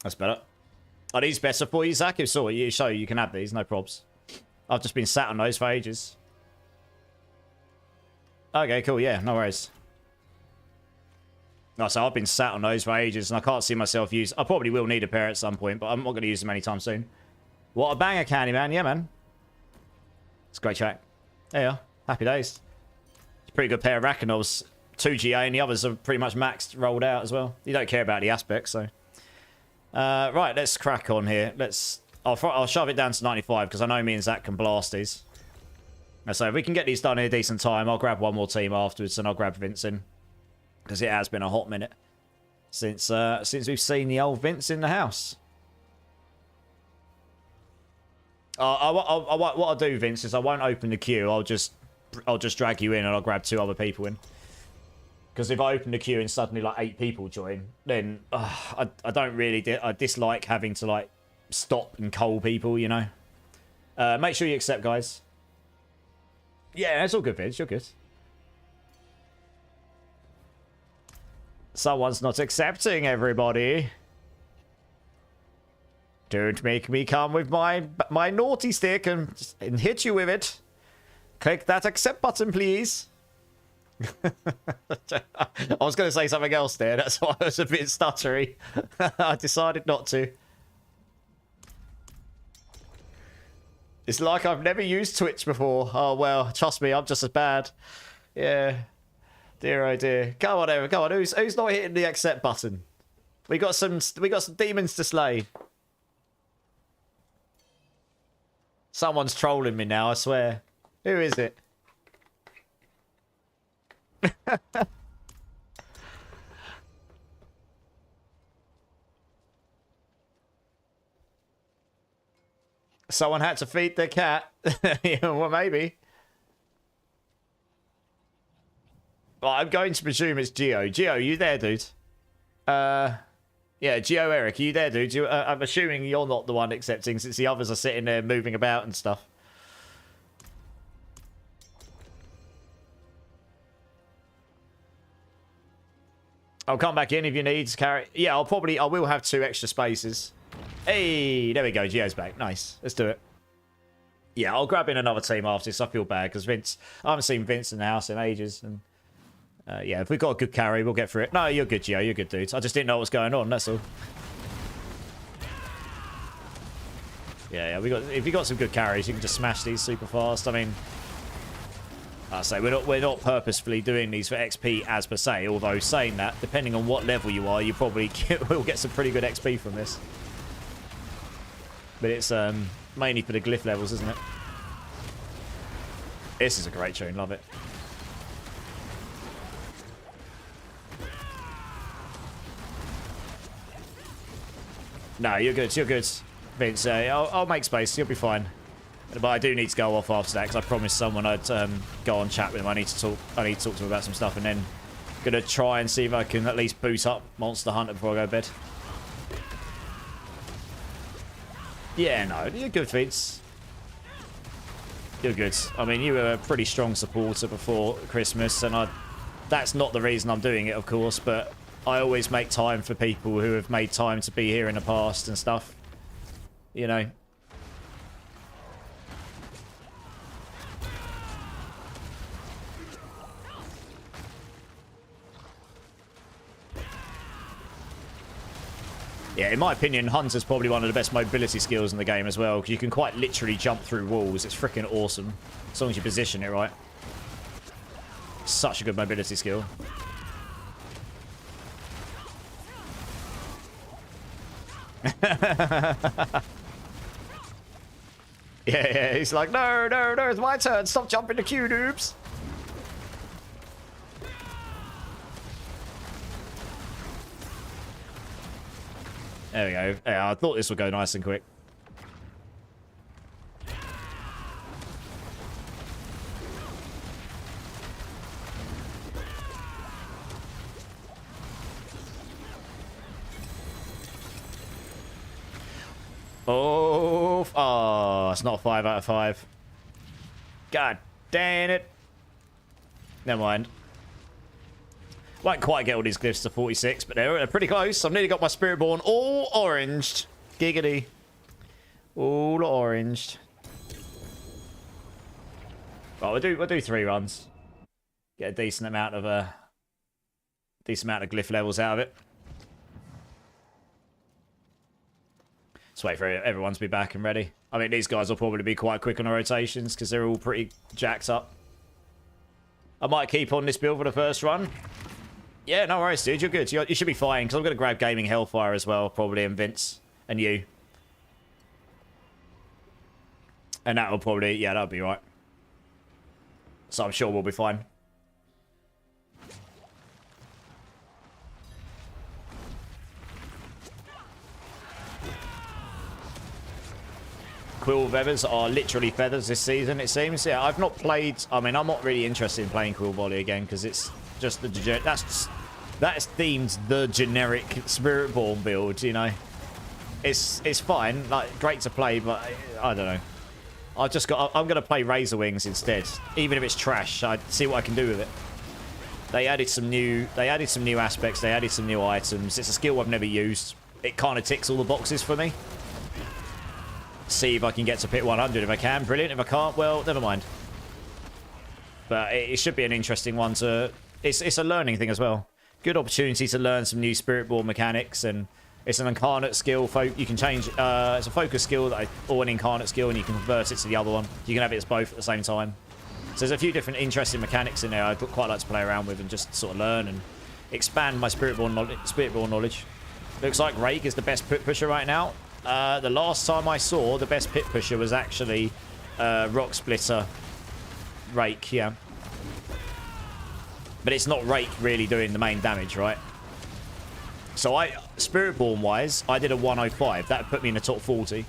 That's better. Are these better for you, Zach? If so, you can have these. No probs. I've just been sat on those for ages. Okay, cool. Yeah, no worries. No, so I've been sat on those for ages, and I can't see myself use... I probably will need a pair at some point, but I'm not going to use them anytime soon. What a banger, Candy Man. Yeah, man. It's a great track. There you are. Happy days. It's a pretty good pair of Rakonovs. 2GA, and the others are pretty much maxed, rolled out as well. You don't care about the aspects, so... right, let's crack on here. I'll shove it down to 95, because I know me and Zach can blast these. So if we can get these done in a decent time, I'll grab one more team afterwards, and I'll grab Vince in. Because it has been a hot minute since we've seen the old Vince in the house. What I'll do, Vince, is I won't open the queue. I'll just drag you in, and I'll grab 2 other people in. Because if I open the queue and suddenly like 8 people join, then I don't really... I dislike having to like stop and cull people, you know. Make sure you accept, guys. Yeah, it's all good, Vince. You're good. Someone's not accepting, everybody. Don't make me come with my naughty stick and hit you with it. Click that accept button, please. I was going to say something else there. That's why I was a bit stuttery. I decided not to. It's like I've never used Twitch before. Oh, well, trust me, I'm just as bad. Yeah. Dear, oh dear. Come on, Aaron. Come on. Who's not hitting the accept button? We got some demons to slay. Someone's trolling me now, I swear. Who is it? Someone had to feed their cat. Yeah, well, maybe. Well, I'm going to presume it's Geo. Geo, you there, dude? Yeah, Geo Eric, are you there, dude? I'm assuming you're not the one accepting since the others are sitting there moving about and stuff. I'll come back in if you need to carry... Yeah, I will have 2 extra spaces. Hey, there we go. Geo's back. Nice. Let's do it. Yeah, I'll grab in another team after this. I feel bad because Vince... I haven't seen Vince in the house in ages. And Yeah, if we've got a good carry, we'll get through it. No, you're good, Gio. You're good, dude. I just didn't know what was going on, that's all. Yeah, if you got some good carries, you can just smash these super fast. I mean, I say we're not purposefully doing these for XP as per se. Although saying that, depending on what level you are, you probably will get some pretty good XP from this. But it's mainly for the glyph levels, isn't it? This is a great tune. Love it. No, you're good. You're good. Vince, I'll make space. You'll be fine. But I do need to go off after that because I promised someone I'd go on chat with him. I need to talk to him about some stuff, and then gonna try and see if I can at least boot up Monster Hunter before I go to bed. Yeah, no, you're good, Vince. You're good. I mean, you were a pretty strong supporter before Christmas, and that's not the reason I'm doing it, of course, but I always make time for people who have made time to be here in the past and stuff. You know. Yeah, in my opinion, Hunter's probably one of the best mobility skills in the game as well, because you can quite literally jump through walls. It's freaking awesome, as long as you position it right. Such a good mobility skill. Yeah, he's like, no, it's my turn. Stop jumping the queue, noobs. There we go. Yeah, I thought this would go nice and quick. Oh, it's not a 5 out of 5. God damn it. Never mind. Won't quite get all these glyphs to 46, but they're pretty close. I've nearly got my Spiritborn all oranged. Giggity. All oranged. Well, we'll do 3 runs. Get a decent amount of glyph levels out of it. Let's wait for everyone to be back and ready. I mean, these guys will probably be quite quick on the rotations because they're all pretty jacked up. I might keep on this build for the first run. Yeah, no worries, dude. You're good. You should be fine because I'm going to grab Gaming Hellfire as well, probably, and Vince and you. And that'll probably, yeah, that'll be right. So I'm sure we'll be fine. Quill feathers are literally feathers this season, it seems. Yeah, I've not played... I mean, I'm not really interested in playing Quill Volley again because it's just the... That's themed the generic Spiritborn build, you know. It's fine, like, great to play, but I don't know. I'm going to play Razor Wings instead. Even if it's trash, I see what I can do with it. They added some new aspects, they added some new items. It's a skill I've never used. It kind of ticks all the boxes for me. See if I can get to pit 100. If I can, brilliant. If I can't, well, never mind. But it should be an interesting one to... It's a learning thing as well. Good opportunity to learn some new Spiritborn mechanics, and it's an incarnate skill. You can change... it's a focus skill or an incarnate skill, and you can convert it to the other one. You can have it as both at the same time. So there's a few different interesting mechanics in there I'd quite like to play around with and just sort of learn and expand my Spiritborn knowledge. Looks like Rake is the best pit pusher right now. The last time I saw, the best pit pusher was actually Rock Splitter Rake, yeah. But it's not Rake really doing the main damage, right? So Spiritborn-wise, I did a 105. That put me in the top 40.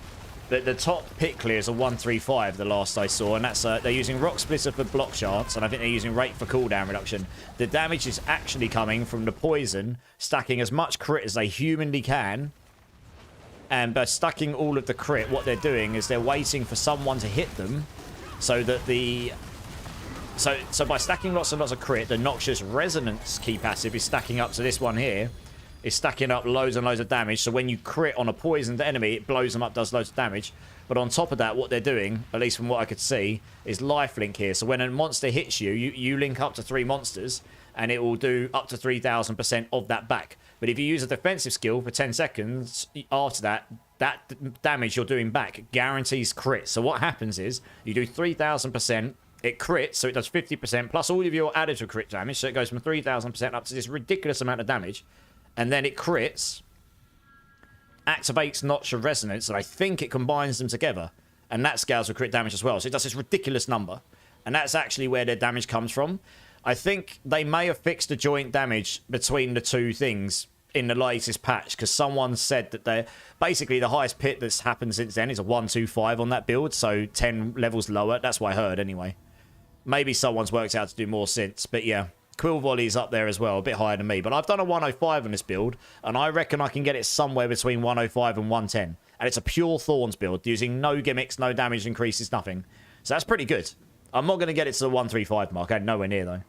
The top pit clear is a 135, the last I saw, and that's they're using Rock Splitter for block shards, and I think they're using Rake for cooldown reduction. The damage is actually coming from the poison, stacking as much crit as they humanly can. And by stacking all of the crit, what they're doing is they're waiting for someone to hit them, so that so by stacking lots and lots of crit, the Noxious Resonance key passive is stacking up to this one here, is stacking up loads and loads of damage. So when you crit on a poisoned enemy, it blows them up, does loads of damage. But on top of that, what they're doing, at least from what I could see, is lifelink here. So when a monster hits you, you link up to 3 monsters, and it will do up to 3,000% of that back. But if you use a defensive skill for 10 seconds, after that, that damage you're doing back guarantees crit. So what happens is, you do 3,000%, it crits, so it does 50%, plus all of your additive crit damage, so it goes from 3,000% up to this ridiculous amount of damage, and then it crits, activates Notch of Resonance, and I think it combines them together, and that scales with crit damage as well. So it does this ridiculous number, and that's actually where their damage comes from. I think they may have fixed the joint damage between the two things in the latest patch, because someone said that they're basically the highest pit that's happened since then is a 125 on that build, so 10 levels lower. That's what I heard anyway. Maybe someone's worked out to do more since, but yeah. Quill Volley's up there as well, a bit higher than me. But I've done a 105 on this build, and I reckon I can get it somewhere between 105 and 110. And it's a pure Thorns build, using no gimmicks, no damage increases, nothing. So that's pretty good. I'm not going to get it to the 135 mark. I'm nowhere near, though.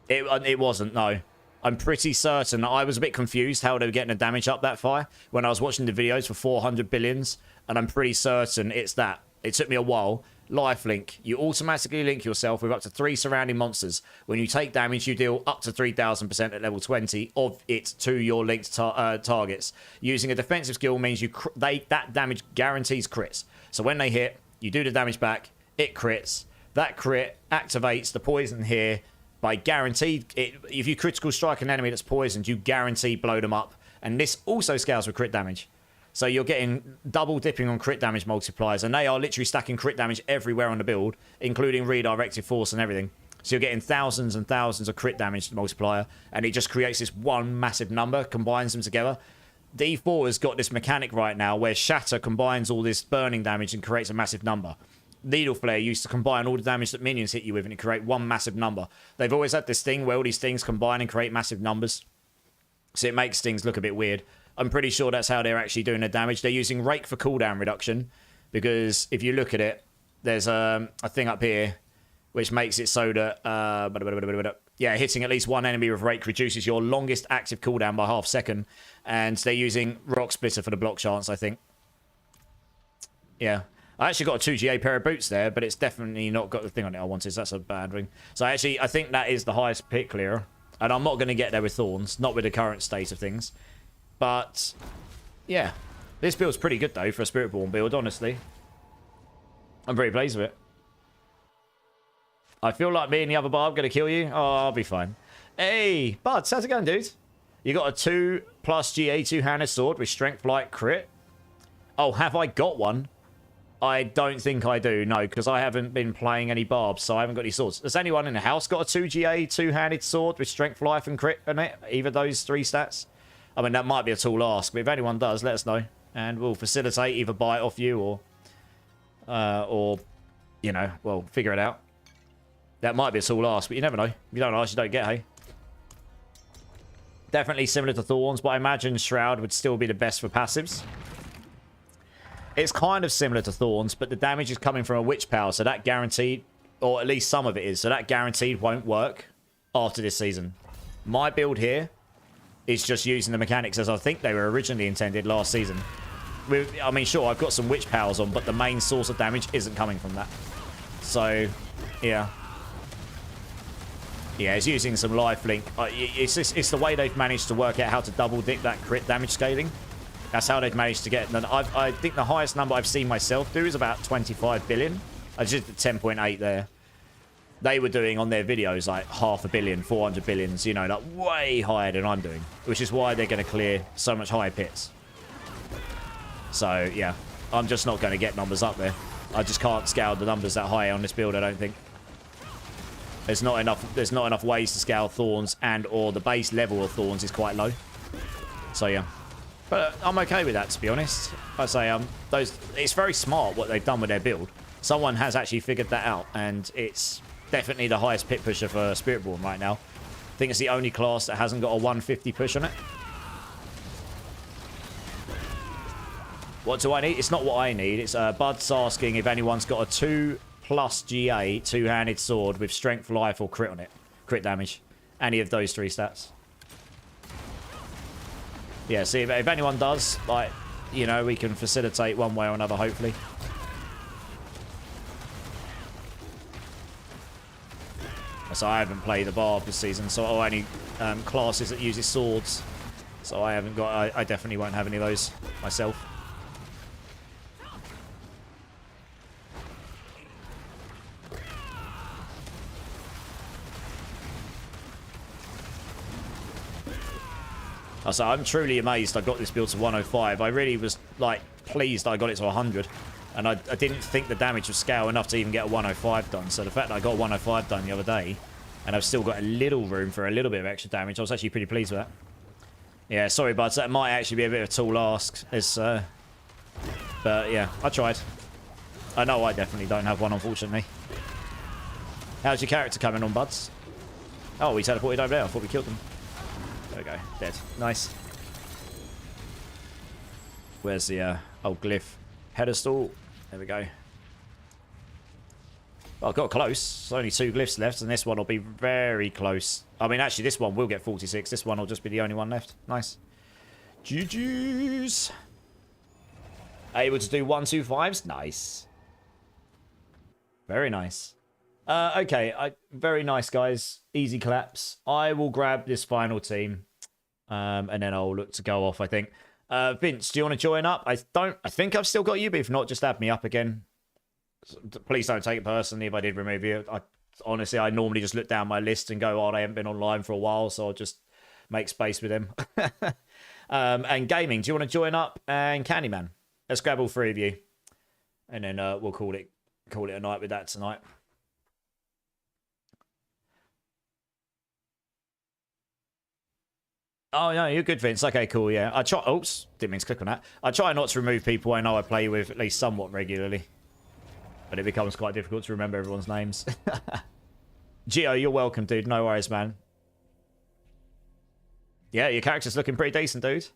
It wasn't, no. I'm pretty certain. I was a bit confused how they were getting the damage up that far when I was watching the videos for 400 billions, and I'm pretty certain it's that. It took me a while. Lifelink. You automatically link yourself with up to 3 surrounding monsters. When you take damage, you deal up to 3,000% at level 20 of it to your linked targets. Using a defensive skill means that damage guarantees crits. So when they hit, you do the damage back, it crits. That crit activates the poison here by guaranteed. If you critical strike an enemy that's poisoned, you guarantee blow them up. And this also scales with crit damage. So you're getting double dipping on crit damage multipliers, and they are literally stacking crit damage everywhere on the build, including redirected force and everything. So you're getting thousands and thousands of crit damage multiplier, and it just creates this one massive number, combines them together. D4 has got this mechanic right now where Shatter combines all this burning damage and creates a massive number. Needle Flare used to combine all the damage that minions hit you with, and it create one massive number. They've always had this thing where all these things combine and create massive numbers. So it makes things look a bit weird. I'm pretty sure that's how they're actually doing the damage. They're using Rake for cooldown reduction, because if you look at it, there's a thing up here which makes it so that hitting at least one enemy with Rake reduces your longest active cooldown by half second, and they're using Rock Splitter for the block chance, I think. Yeah. I actually got a 2GA pair of boots there, but it's definitely not got the thing on it I wanted, so that's a bad ring. So I think that is the highest pit clearer, and I'm not going to get there with Thorns, not with the current state of things. But, yeah. This build's pretty good, though, for a Spiritborn build, honestly. I'm pretty pleased with it. I feel like me and the other Barb going to kill you. Oh, I'll be fine. Hey, Buds, how's it going, dude? You got a 2+ GA two-handed sword with Strength Light crit. Oh, have I got one? I don't think I do, no, because I haven't been playing any Barbs, so I haven't got any swords. Has anyone in the house got a 2GA two-handed sword with Strength, Life, and crit in it? Either of those 3 stats? I mean, that might be a tall ask, but if anyone does, let us know. And we'll facilitate, either buy it off you or, you know, well, figure it out. That might be a tall ask, but you never know. If you don't ask, you don't get, hey? Definitely similar to Thorns, but I imagine Shroud would still be the best for passives. It's kind of similar to Thorns, but the damage is coming from a Witch Power, so that guaranteed, or at least some of it is, so that guaranteed won't work after this season. My build here is just using the mechanics as I think they were originally intended last season. I mean, sure, I've got some Witch Powers on, but the main source of damage isn't coming from that. So, yeah. Yeah, it's using some lifelink. It's the way they've managed to work out how to double dip that crit damage scaling. That's how they've managed to get it. I think the highest number I've seen myself do is about 25 billion. I just did 10.8 there. They were doing on their videos like 500 million, 400 billions, you know, like way higher than I'm doing, which is why they're going to clear so much higher pits. So, yeah, I'm just not going to get numbers up there. I just can't scale the numbers that high on this build, I don't think. There's not enough ways to scale Thorns, and or the base level of Thorns is quite low. So, yeah. But I'm okay with that, to be honest. I say, it's very smart what they've done with their build. Someone has actually figured that out, and it's definitely the highest pit pusher for Spiritborn right now. I think it's the only class that hasn't got a 150 push on it. What do I need? It's not what I need. It's Bud's asking if anyone's got a 2+ GA two-handed sword with strength, life, or crit on it. Crit damage. Any of those 3 stats. Yeah, see, if anyone does, like, you know, we can facilitate one way or another, hopefully. So I haven't played the Barb this season, so or any classes that uses swords. So I haven't got, I definitely won't have any of those myself. So I'm truly amazed I got this build to 105. I really was, like, pleased I got it to 100. And I didn't think the damage would scale enough to even get a 105 done. So the fact that I got a 105 done the other day, and I've still got a little room for a little bit of extra damage, I was actually pretty pleased with that. Yeah, sorry, buds. That might actually be a bit of a tall ask. But, yeah, I tried. I know I definitely don't have one, unfortunately. How's your character coming on, buds? Oh, we teleported over there. I thought we killed them. There we go. Dead. Nice. Where's the old glyph pedestal? There we go. Well, I got close. There's only 2 glyphs left, and this one will be very close. I mean, actually, this one will get 46. This one will just be the only one left. Nice. GG's. Able to do 1-2-5s? Nice. Very nice. Okay, very nice, guys. Easy claps. I will grab this final team, and then I'll look to go off, I think. Vince, do you want to join up? I think I've still got you, but if not, just add me up again. Please don't take it personally if I did remove you. Honestly, I normally just look down my list and go, oh, they haven't been online for a while, so I'll just make space with them. And gaming, do you want to join up? And Candyman, let's grab all 3 of you, and then we'll call it a night with that tonight. Oh, no, you're good, Vince. Okay, cool, yeah. I try... Oops, didn't mean to click on that. I try not to remove people I know I play with at least somewhat regularly. But it becomes quite difficult to remember everyone's names. Gio, you're welcome, dude. No worries, man. Yeah, your character's looking pretty decent, dude.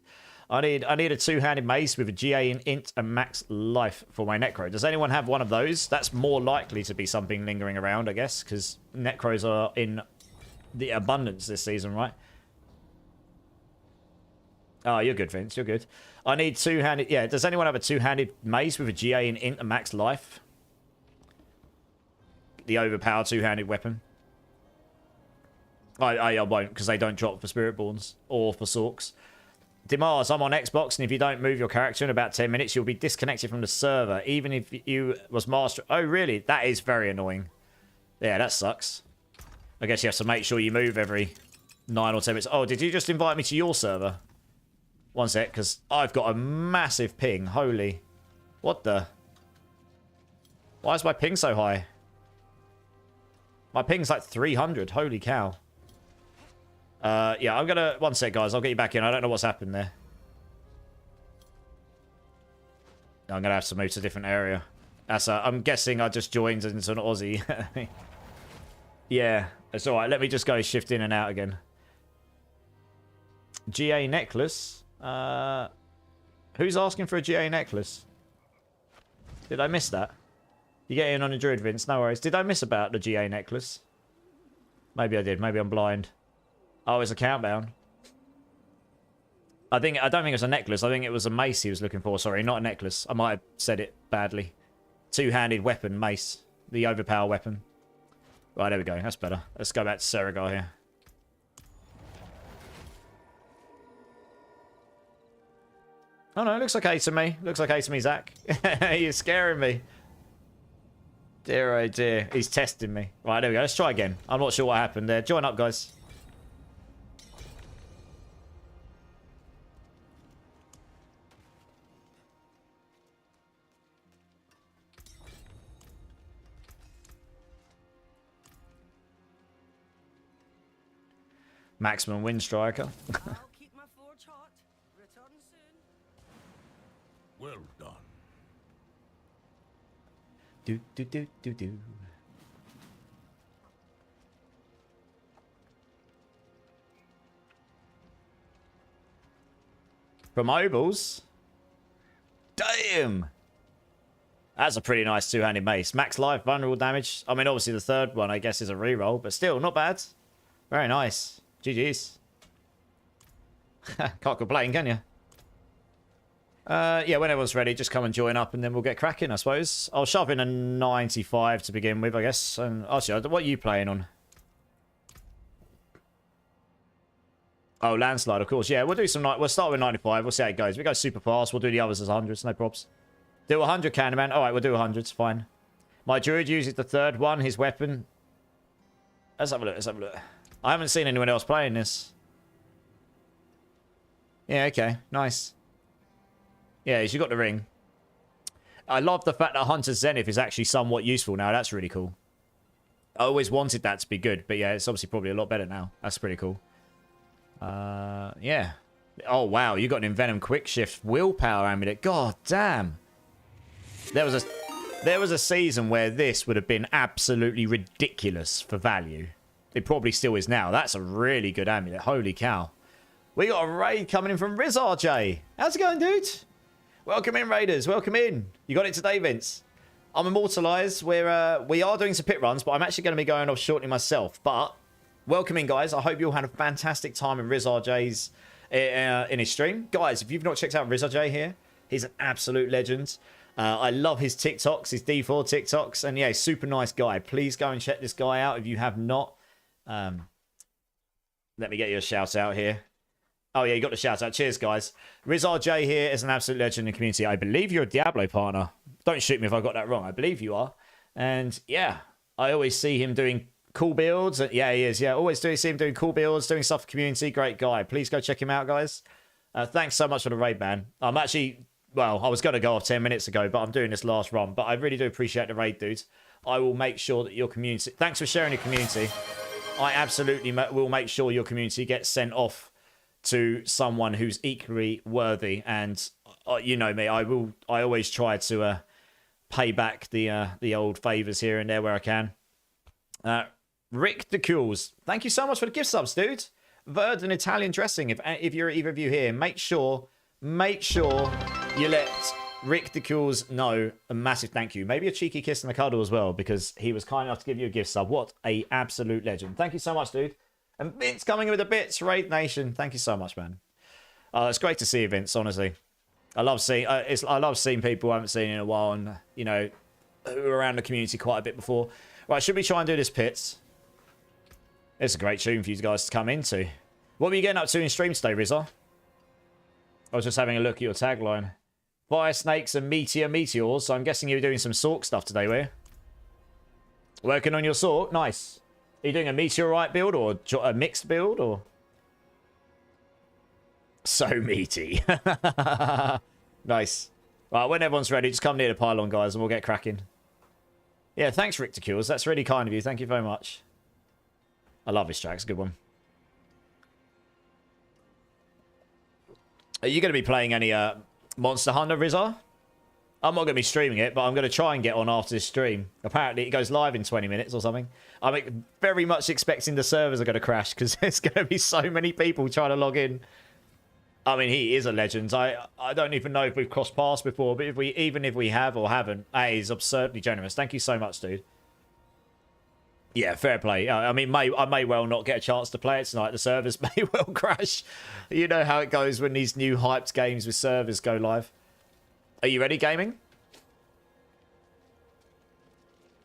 I need a 2-handed mace with a GA in int and max life for my Necro. Does anyone have one of those? That's more likely to be something lingering around, I guess, because Necros are in the abundance this season, right? Oh, you're good, Vince. You're good. I need 2-handed... Yeah, does anyone have a 2-handed mace with a GA in int and max life? The overpowered 2-handed weapon. I won't, because they don't drop for Spiritborns or for Sorks. Demars, I'm on Xbox, and if you don't move your character in about 10 minutes, you'll be disconnected from the server, even if you was master... Oh, really? That is very annoying. Yeah, that sucks. I guess you have to make sure you move every 9 or 10 minutes. Oh, did you just invite me to your server? One sec, because I've got a massive ping. Holy. What the? Why is my ping so high? My ping's like 300. Holy cow. Yeah, I'm gonna... One sec, guys. I'll get you back in. I don't know what's happened there. I'm gonna have to move to a different area. I'm guessing I just joined into an Aussie. Yeah, it's alright. Let me just go shift in and out again. GA necklace? Who's asking for a GA necklace? Did I miss that? You get in on a druid, Vince. No worries. Did I miss about the GA necklace? Maybe I did. Maybe I'm blind. Oh, it's a countdown. I don't think it was a necklace. I think it was a mace he was looking for. Sorry, not a necklace. I might have said it badly. 2-handed weapon, mace. The overpower weapon. Right, there we go. That's better. Let's go back to Seragar here. Oh no, looks okay to me. Looks okay to me, Zach. You're scaring me. Dear oh dear. He's testing me. Right, there we go. Let's try again. I'm not sure what happened there. Join up, guys. Maximum wind striker. I'll keep my forge hot. Return soon. Well done. Do do do do do. From Obols. Damn. That's a pretty nice 2-handed mace. Max life, vulnerable damage. I mean, obviously the third one, I guess, is a reroll, but still, not bad. Very nice. GG's. Can't complain, can you? Yeah, when everyone's ready, just come and join up and then we'll get cracking, I suppose. I'll shove in a 95 to begin with, I guess. And actually, what are you playing on? Oh, landslide, of course. Yeah, we'll do some... We'll start with 95. We'll see how it goes. If we go super fast, we'll do the others as 100s. No probs. Do 100, Candyman. All right, we'll do 100s. Fine. My druid uses the third one, his weapon. Let's have a look. Let's have a look. I haven't seen anyone else playing this. Yeah, okay. Nice. Yeah, you got the ring. I love the fact that Hunter's Zenith is actually somewhat useful now. That's really cool. I always wanted that to be good, but yeah, it's obviously probably a lot better now. That's pretty cool. Yeah. Oh, wow. You got an Envenom Quick Shift Willpower Amulet. God damn. There was a season where this would have been absolutely ridiculous for value. It probably still is now. That's a really good amulet. Holy cow. We got a raid coming in from Riz RJ. How's it going, dude? Welcome in, Raiders. Welcome in. You got it today, Vince. I'm immortalized. We are doing some pit runs, but I'm actually going to be going off shortly myself. But welcome in, guys. I hope you all had a fantastic time in Riz RJ's in his stream. Guys, if you've not checked out Riz RJ here, he's an absolute legend. I love his TikToks, his D4 TikToks. And yeah, super nice guy. Please go and check this guy out if you have not. Let me get you a shout out here. Oh, yeah, you got the shout out. Cheers, guys. Riz RJ here is an absolute legend in the community. I believe you're a Diablo partner. Don't shoot me if I got that wrong. I believe you are. And yeah, I always see him doing cool builds. Yeah, he is. Yeah, always see him doing cool builds, doing stuff for community. Great guy. Please go check him out, guys. Thanks so much for the raid, man. I'm actually, well, I was going to go off 10 minutes ago, but I'm doing this last run. But I really do appreciate the raid, dudes. I will make sure that your community... Thanks for sharing your community. I absolutely will make sure your community gets sent off to someone who's equally worthy. And you know me, I always try to pay back the old favors here and there where I can. Rick the Cools, thank you so much for the gift subs, dude. Verd and Italian dressing. If you're either of you here, make sure you let Rick the Cools know a massive thank you. Maybe a cheeky kiss and a cuddle as well, because he was kind enough to give you a gift sub. What a absolute legend. Thank you so much, dude. And Vince coming in with the bits, Raid Nation. Thank you so much, man. It's great to see you, Vince, honestly. I love seeing people I haven't seen in a while, and, you know, who were around the community quite a bit before. Right, should we try and do this pits? It's a great tune for you guys to come into. What were you getting up to in stream today, Rizza? I was just having a look at your tagline. Fire snakes and meteors. So I'm guessing you were doing some Sork stuff today, were you? Working on your Sork? Nice. Are you doing a meteorite build or a mixed build or? So meaty. Nice. Right, when everyone's ready, just come near the pylon, guys, and we'll get cracking. Yeah, thanks, Rick Kills. That's really kind of you. Thank you very much. I love this track. It's a good one. Are you going to be playing any Monster Hunter, Rizza? I'm not going to be streaming it, but I'm going to try and get on after this stream. Apparently, it goes live in 20 minutes or something. I'm very much expecting the servers are going to crash because there's going to be so many people trying to log in. I mean, he is a legend. I don't even know if we've crossed paths before, but even if we have or haven't, he's absurdly generous. Thank you so much, dude. Yeah, fair play. I mean, I may well not get a chance to play it tonight. The servers may well crash. You know how it goes when these new hyped games with servers go live. Are you ready, gaming?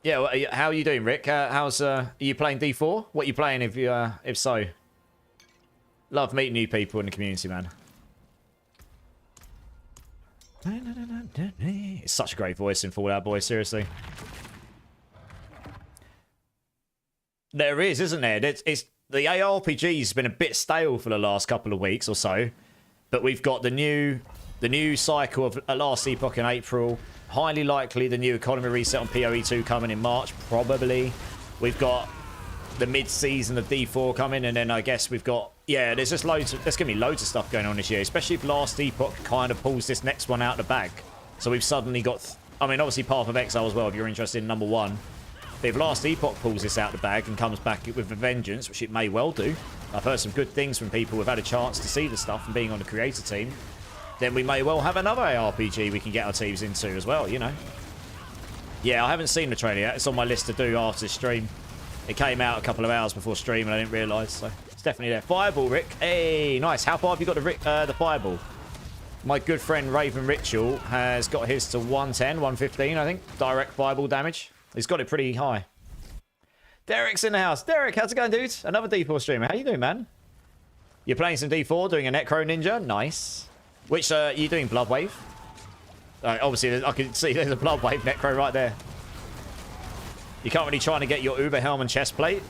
Yeah, well, how are you doing, Rick? Are you playing D4? What are you playing if so? Love meeting new people in the community, man. It's such a great voice in Fallout Boy, seriously. There is, isn't there? It's the ARPG's been a bit stale for the last couple of weeks or so, but we've got the new cycle of Last Epoch in April. Highly likely the new economy reset on PoE 2 coming in March, probably. We've got the mid-season of D4 coming, and then I guess we've got, yeah, there's just loads of, there's gonna be loads of stuff going on this year, especially if Last Epoch kind of pulls this next one out of the bag. So we've suddenly got, I mean, obviously Path of Exile as well, if you're interested in number 1. But if Last Epoch pulls this out of the bag and comes back with a vengeance, which it may well do, I've heard some good things from people who've had a chance to see the stuff and being on the creator team, then we may well have another ARPG we can get our teams into as well, you know. Yeah, I haven't seen the trailer yet. It's on my list to do after this stream. It came out a couple of hours before stream and I didn't realise, so It's definitely there. Fireball, Rick. Hey, nice. How far have you got the fireball? My good friend Raven Ritual has got his to 110, 115, I think. Direct fireball damage. He's got it pretty high. Derek's in the house. Derek, how's it going, dude? Another D4 streamer. How you doing, man? You're playing some D4, doing a Necro Ninja. Nice. Which, are you doing Bloodwave? Obviously, I can see there's a Bloodwave Necro right there. You're currently trying to get your Uber Helm and chest plate.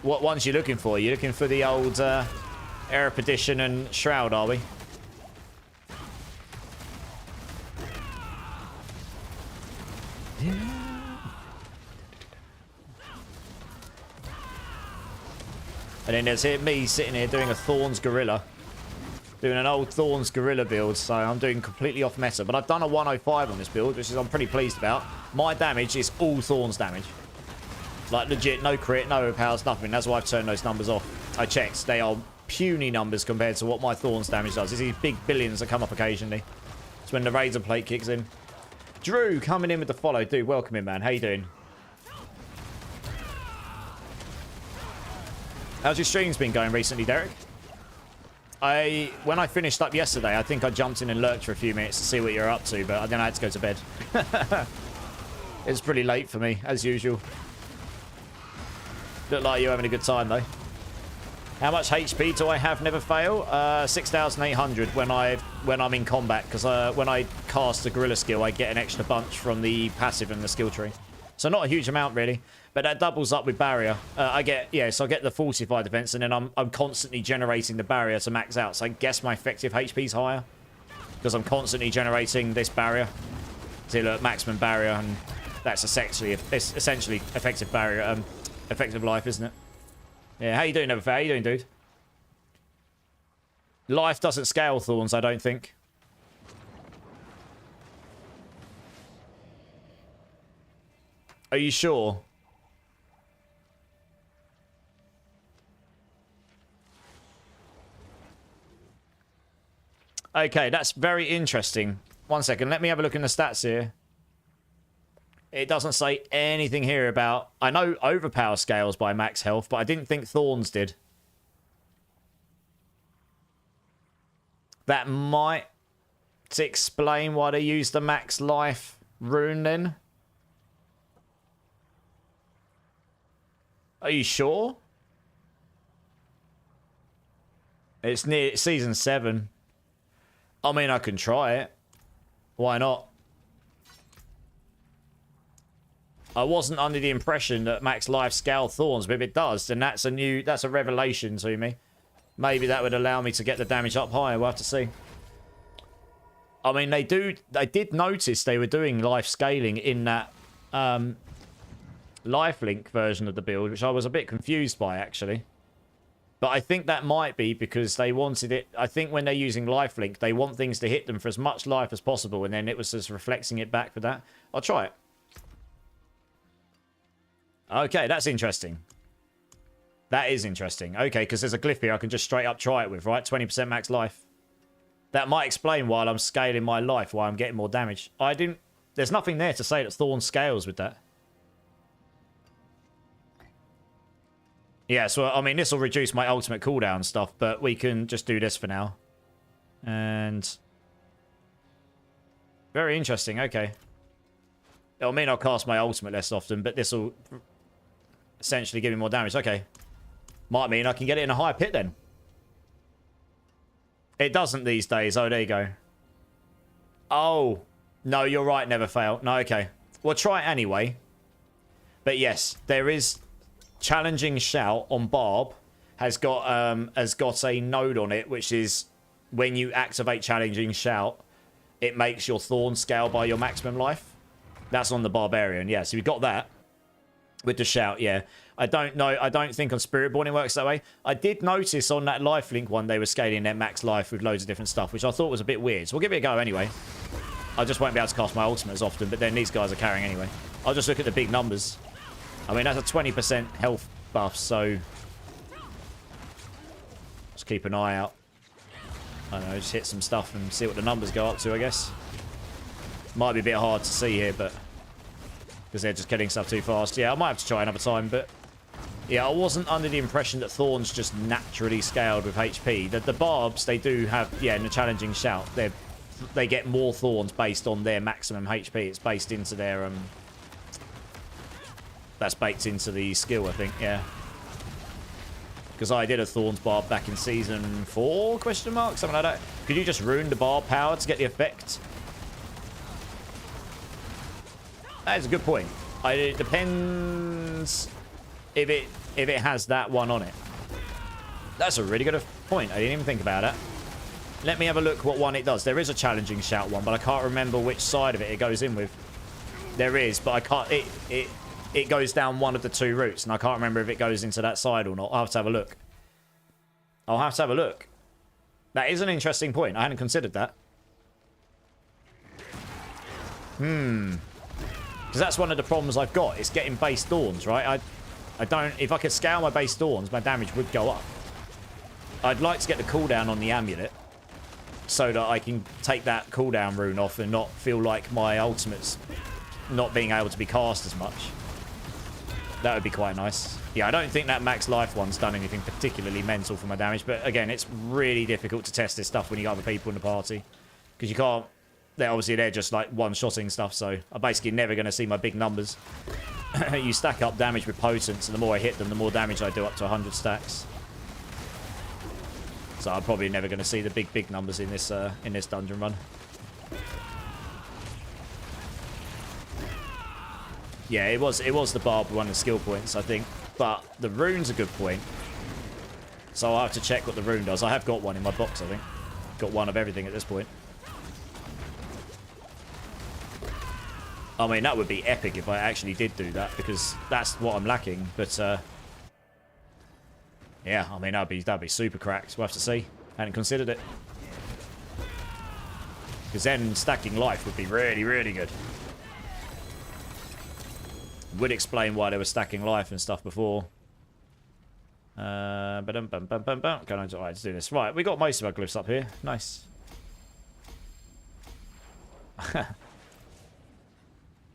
What ones you looking for? You're looking for the old Erepedition and Shroud, are we? Yeah. And then there's me sitting here doing a Thorns Gorilla. Doing an old Thorns Gorilla build, so I'm doing completely off meta. But I've done a 105 on this build, which is I'm pretty pleased about. My damage is all Thorns damage. Like, legit, no crit, no overpowers, nothing. That's why I've turned those numbers off. I checked. They are puny numbers compared to what my Thorns damage does. It's these big billions that come up occasionally. It's when the Razor Plate kicks in. Drew, coming in with the follow. Dude, welcome in, man. How you doing? How's your streams been going recently, Derek? When I finished up yesterday, I think I jumped in and lurked for a few minutes to see what you're up to, but then I had to go to bed. It's pretty late for me, as usual. Look like you're having a good time, though. How much HP do I have never fail? 6,800 when I'm in combat, because when I cast the Gorilla skill, I get an extra bunch from the passive and the skill tree. So not a huge amount, really. But that doubles up with barrier. So I get the fortified defense, and then I'm constantly generating the barrier to max out. So I guess my effective HP is higher because I'm constantly generating this barrier. See, look, maximum barrier, and that's essentially effective barrier, effective life, isn't it? Yeah, how you doing, Neverfair? How you doing, dude? Life doesn't scale Thorns, I don't think. Are you sure? Okay, that's very interesting. One second, let me have a look in the stats here. It doesn't say anything here about... I know overpower scales by max health, but I didn't think Thorns did. That might explain why they use the max life rune then. Are you sure? It's near season 7. I mean, I can try it. Why not? I wasn't under the impression that max life scaled Thorns, but if it does, then that's a revelation to me. Maybe that would allow me to get the damage up higher. We'll have to see. I mean, I did notice they were doing life scaling in that lifelink version of the build, which I was a bit confused by, actually. But I think that might be because they wanted it... I think when they're using lifelink, they want things to hit them for as much life as possible, and then it was just reflecting it back for that. I'll try it. Okay, that's interesting. That is interesting. Okay, because there's a glyph here I can just straight up try it with, right? 20% max life. That might explain why I'm scaling my life, why I'm getting more damage. There's nothing there to say that Thorn scales with that. Yeah, so, I mean, this will reduce my ultimate cooldown stuff, but we can just do this for now. And... very interesting, okay. It'll mean I'll cast my ultimate less often, but this will essentially give me more damage. Okay. Might mean I can get it in a higher pit then. It doesn't these days. Oh, there you go. Oh. No, you're right, never fail. No, okay. We'll try it anyway. But yes, there is... Challenging Shout on Barb has got a node on it, which is when you activate Challenging Shout, it makes your Thorn scale by your maximum life. That's on the Barbarian, yeah. So we've got that with the Shout, yeah. I don't know. I don't think on Spiritborn it works that way. I did notice on that lifelink one they were scaling their max life with loads of different stuff, which I thought was a bit weird. So we'll give it a go anyway. I just won't be able to cast my ultimate as often, but then these guys are carrying anyway. I'll just look at the big numbers. I mean, that's a 20% health buff, so... just keep an eye out. I don't know, just hit some stuff and see what the numbers go up to, I guess. Might be a bit hard to see here, but... because they're just getting stuff too fast. Yeah, I might have to try another time, but... Yeah, I wasn't under the impression that Thorns just naturally scaled with HP. The Barbs, they do have, yeah, in the challenging shout, they get more Thorns based on their maximum HP. It's based into their, that's baked into the skill, I think, yeah. Because I did a Thorns Barb back in Season 4, question mark, something like that. Could you just ruin the Barb power to get the effect? That is a good point. It depends if it has that one on it. That's a really good point. I didn't even think about it. Let me have a look what one it does. There is a challenging shout one, but I can't remember which side of it goes in with. There is, but I can't. It goes down one of the two routes, and I can't remember if it goes into that side or not. I'll have to have a look. I'll have to have a look. That is an interesting point. I hadn't considered that. Because that's one of the problems I've got. It's getting base Thorns, right? I don't... If I could scale my base Thorns, my damage would go up. I'd like to get the cooldown on the amulet so that I can take that cooldown rune off and not feel like my ultimate's not being able to be cast as much. That would be quite nice. Yeah, I don't think that max life one's done anything particularly mental for my damage, but again, it's really difficult to test this stuff when you got other people in the party. Because you can't... They're just like one-shotting stuff, so I'm basically never going to see my big numbers. You stack up damage with potence, and the more I hit them, the more damage I do, up to 100 stacks. So I'm probably never going to see the big numbers in this dungeon run. Yeah, it was the Barb one of the skill points, I think. But the rune's a good point. So I'll have to check what the rune does. I have got one in my box, I think. Got one of everything at this point. I mean, that would be epic if I actually did do that, because that's what I'm lacking. But, yeah, I mean, that'd be super cracked. We'll have to see. Hadn't considered it. Because then stacking life would be really, really good. Would explain why they were stacking life and stuff before. Going on to, alright, let's do this. Right, we got most of our glyphs up here. Nice.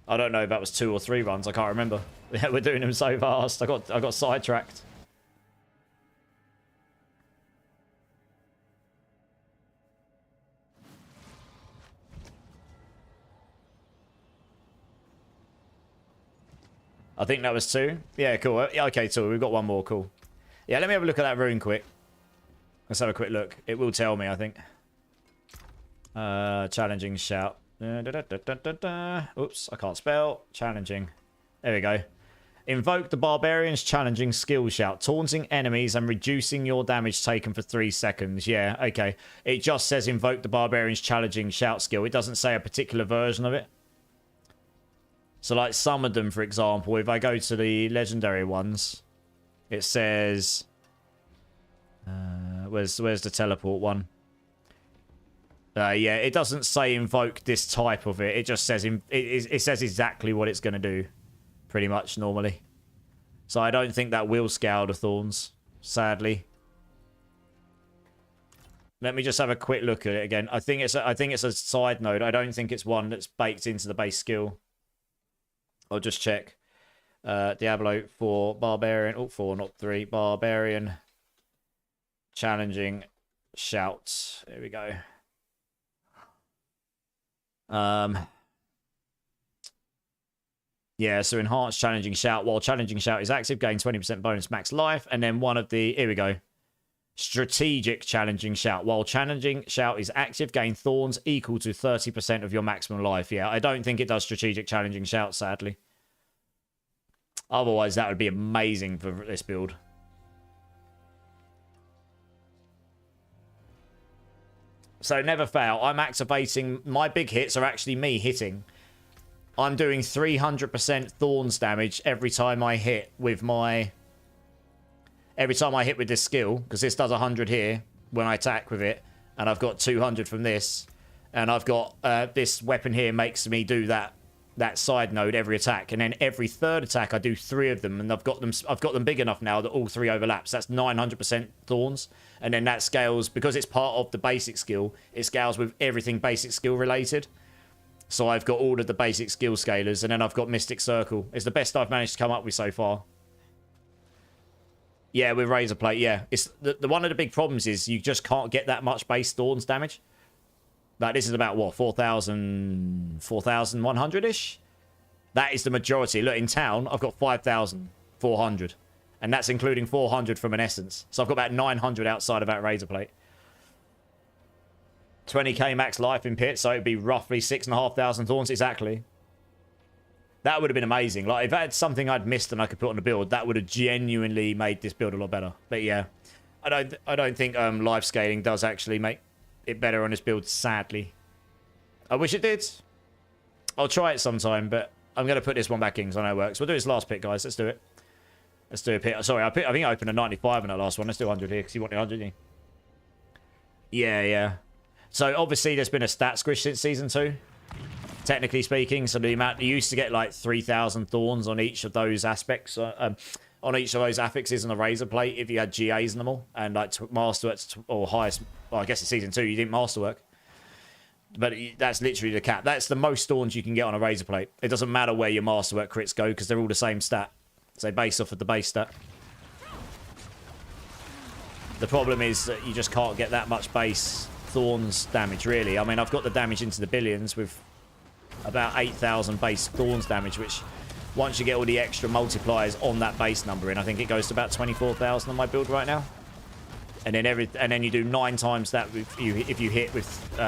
I don't know if that was 2 or 3 runs. I can't remember. Yeah, we're doing them so fast. I got sidetracked. I think that was 2. Yeah, cool. Yeah, okay, so we've got one more. Cool. Yeah, let me have a look at that rune quick. Let's have a quick look. It will tell me, I think. Challenging shout. Oops, I can't spell. Challenging. There we go. Invoke the Barbarian's challenging skill shout, taunting enemies and reducing your damage taken for 3 seconds. Yeah, okay. It just says invoke the Barbarian's challenging shout skill. It doesn't say a particular version of it. So like some of them, for example, if I go to the legendary ones, it says... where's the teleport one? Yeah, it doesn't say invoke this type of it. It just says it says exactly what it's going to do, pretty much normally. So I don't think that will scale the Thorns, sadly. Let me just have a quick look at it again. I think it's a side node. I don't think it's one that's baked into the base skill. I'll just check. Diablo 4 Barbarian. Oh, 4, not 3. Barbarian challenging shout. There we go. Yeah, so enhanced challenging shout. While challenging shout is active, gain 20% bonus max life. And then one of the... Here we go. Strategic challenging shout. While challenging shout is active, gain thorns equal to 30% of your maximum life. Yeah, I don't think it does strategic challenging shout, sadly. Otherwise, that would be amazing for this build. So never fail. I'm activating... My big hits are actually me hitting. I'm doing 300% thorns damage every time I hit with my... Every time I hit with this skill, because this does 100 here when I attack with it, and I've got 200 from this, and I've got this weapon here makes me do that side node every attack, and then every third attack I do 3 of them, and I've got them big enough now that all 3 overlaps. That's 900% thorns, and then that scales because it's part of the basic skill. It scales with everything basic skill related. So I've got all of the basic skill scalers, and then I've got Mystic Circle. It's the best I've managed to come up with so far. Yeah, with Razor Plate, yeah. It's the one of the big problems is you just can't get that much base Thorns damage. Like, this is about, what, 4,100-ish? That is the majority. Look, in town, I've got 5,400. And that's including 400 from an Essence. So I've got about 900 outside of that Razor Plate. 20k max life in pit, so it'd be roughly 6,500 Thorns, exactly. That would have been amazing. Like, if I had something I'd missed and I could put on the build, that would have genuinely made this build a lot better. But yeah, I don't think live scaling does actually make it better on this build, sadly. I wish it did. I'll try it sometime, but I'm going to put this one back in because I know it works. We'll do this last pit, guys. Let's do it. Let's do a pit. Sorry, I think I opened a 95 in that last one. Let's do 100 here because you want the 100, didn't you? Yeah. So, obviously, there's been a stat squish since Season 2. Technically speaking, so the amount you used to get like 3,000 Thorns on each of those aspects, on each of those affixes on the Razor Plate if you had GAs in them all, and like Masterworks or highest. Well, I guess in Season 2 you didn't Masterwork, but that's literally the cap. That's the most Thorns you can get on a Razor Plate. It doesn't matter where your Masterwork crits go because they're all the same stat. So base off of the base stat. The problem is that you just can't get that much base Thorns damage, really. I mean, I've got the damage into the billions with about 8,000 base Thorns damage, which once you get all the extra multipliers on that base number in, I think it goes to about 24,000 on my build right now. And then you do 9 times that if you hit with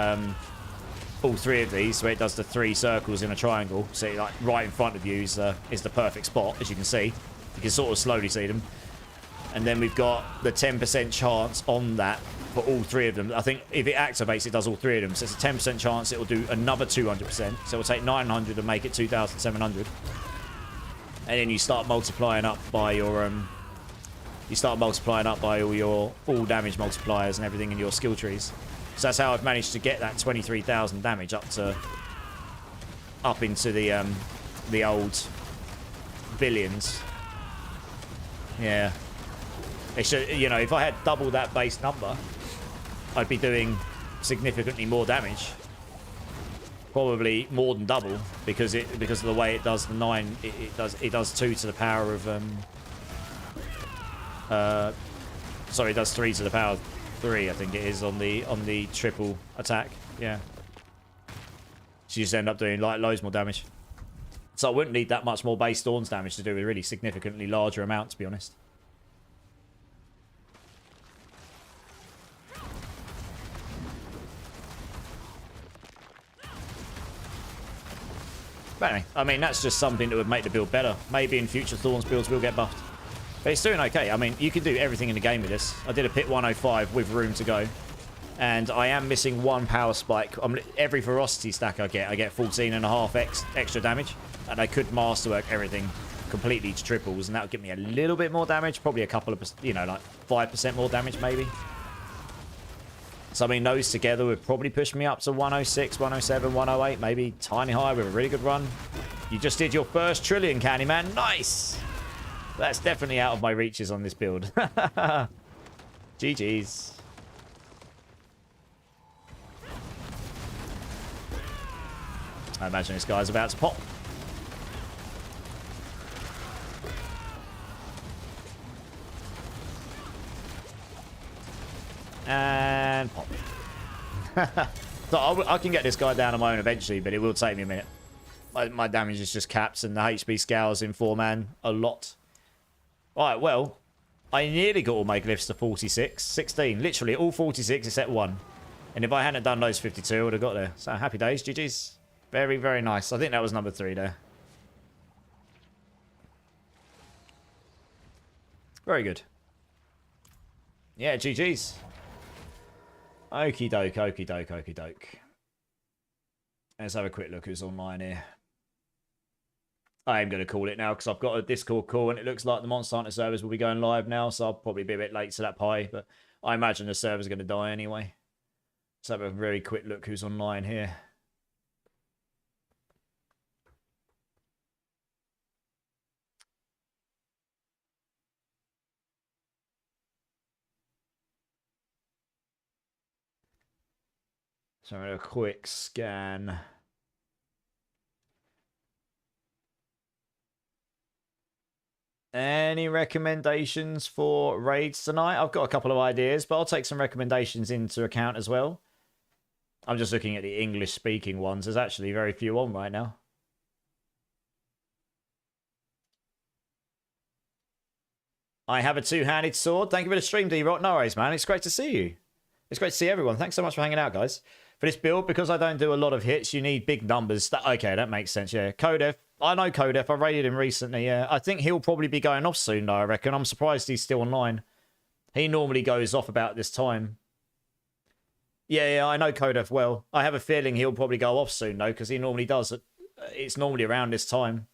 all 3 of these, so it does the 3 circles in a triangle. So like right in front of you is the perfect spot, as you can see. You can sort of slowly see them. And then we've got the 10% chance on that for all 3 of them. I think if it activates, it does all 3 of them. So it's a 10% chance it will do another 200%. So it will take 900 and make it 2,700. And then you start multiplying up by your all damage multipliers and everything in your skill trees. So that's how I've managed to get that 23,000 damage up into the old billions. Yeah. It should, you know, if I had double that base number, I'd be doing significantly more damage. Probably more than double because of the way it does the 9. It does 2 to the power of sorry, it does 3 to the power of 3. I think it is on the triple attack. Yeah. So you just end up doing like loads more damage. So I wouldn't need that much more base Thorns damage to do a really significantly larger amount, to be honest. But anyway, I mean, that's just something that would make the build better. Maybe in future Thorns builds will get buffed. But it's doing okay. I mean, you can do everything in the game with this. I did a pit 105 with room to go. And I am missing 1 power spike. Every ferocity stack I get 14.5 extra damage. And I could masterwork everything completely to triples. And that would give me a little bit more damage. Probably a couple of, you know, like 5% more damage maybe. So, I mean, those together would probably push me up to 106, 107, 108, maybe tiny high with a really good run. You just did your first trillion, Candyman. Nice! That's definitely out of my reaches on this build. GG's. I imagine this guy's about to pop. And pop. So I can get this guy down on my own eventually, but it will take me a minute. My damage is just capped, and the HP scales in 4-man a lot. Alright, well, I nearly got all my glyphs to 46. 16. Literally all 46 except 1. And if I hadn't done those 52, I would have got there. So happy days, GG's. Very, very nice. I think that was number 3 there. Very good. Yeah, GG's. Okie doke, okie doke, okie doke. Let's have a quick look who's online here. I am going to call it now because I've got a Discord call and it looks like the Monster Hunter servers will be going live now, so I'll probably be a bit late to that pie, but I imagine the server's going to die anyway. Let's have a very quick look who's online here. So I'm going to a quick scan. Any recommendations for raids tonight? I've got a couple of ideas, but I'll take some recommendations into account as well. I'm just looking at the English-speaking ones. There's actually very few on right now. I have a two-handed sword. Thank you for the stream, D-Rock. No worries, man. It's great to see you. It's great to see everyone. Thanks so much for hanging out, guys. For this build, because I don't do a lot of hits, you need big numbers. Okay, that makes sense, yeah. Kodef. I know Kodef. I raided him recently, yeah. I think he'll probably be going off soon, though, I reckon. I'm surprised he's still online. He normally goes off about this time. Yeah, I know Kodef well. I have a feeling he'll probably go off soon, though, because he normally does. It's normally around this time.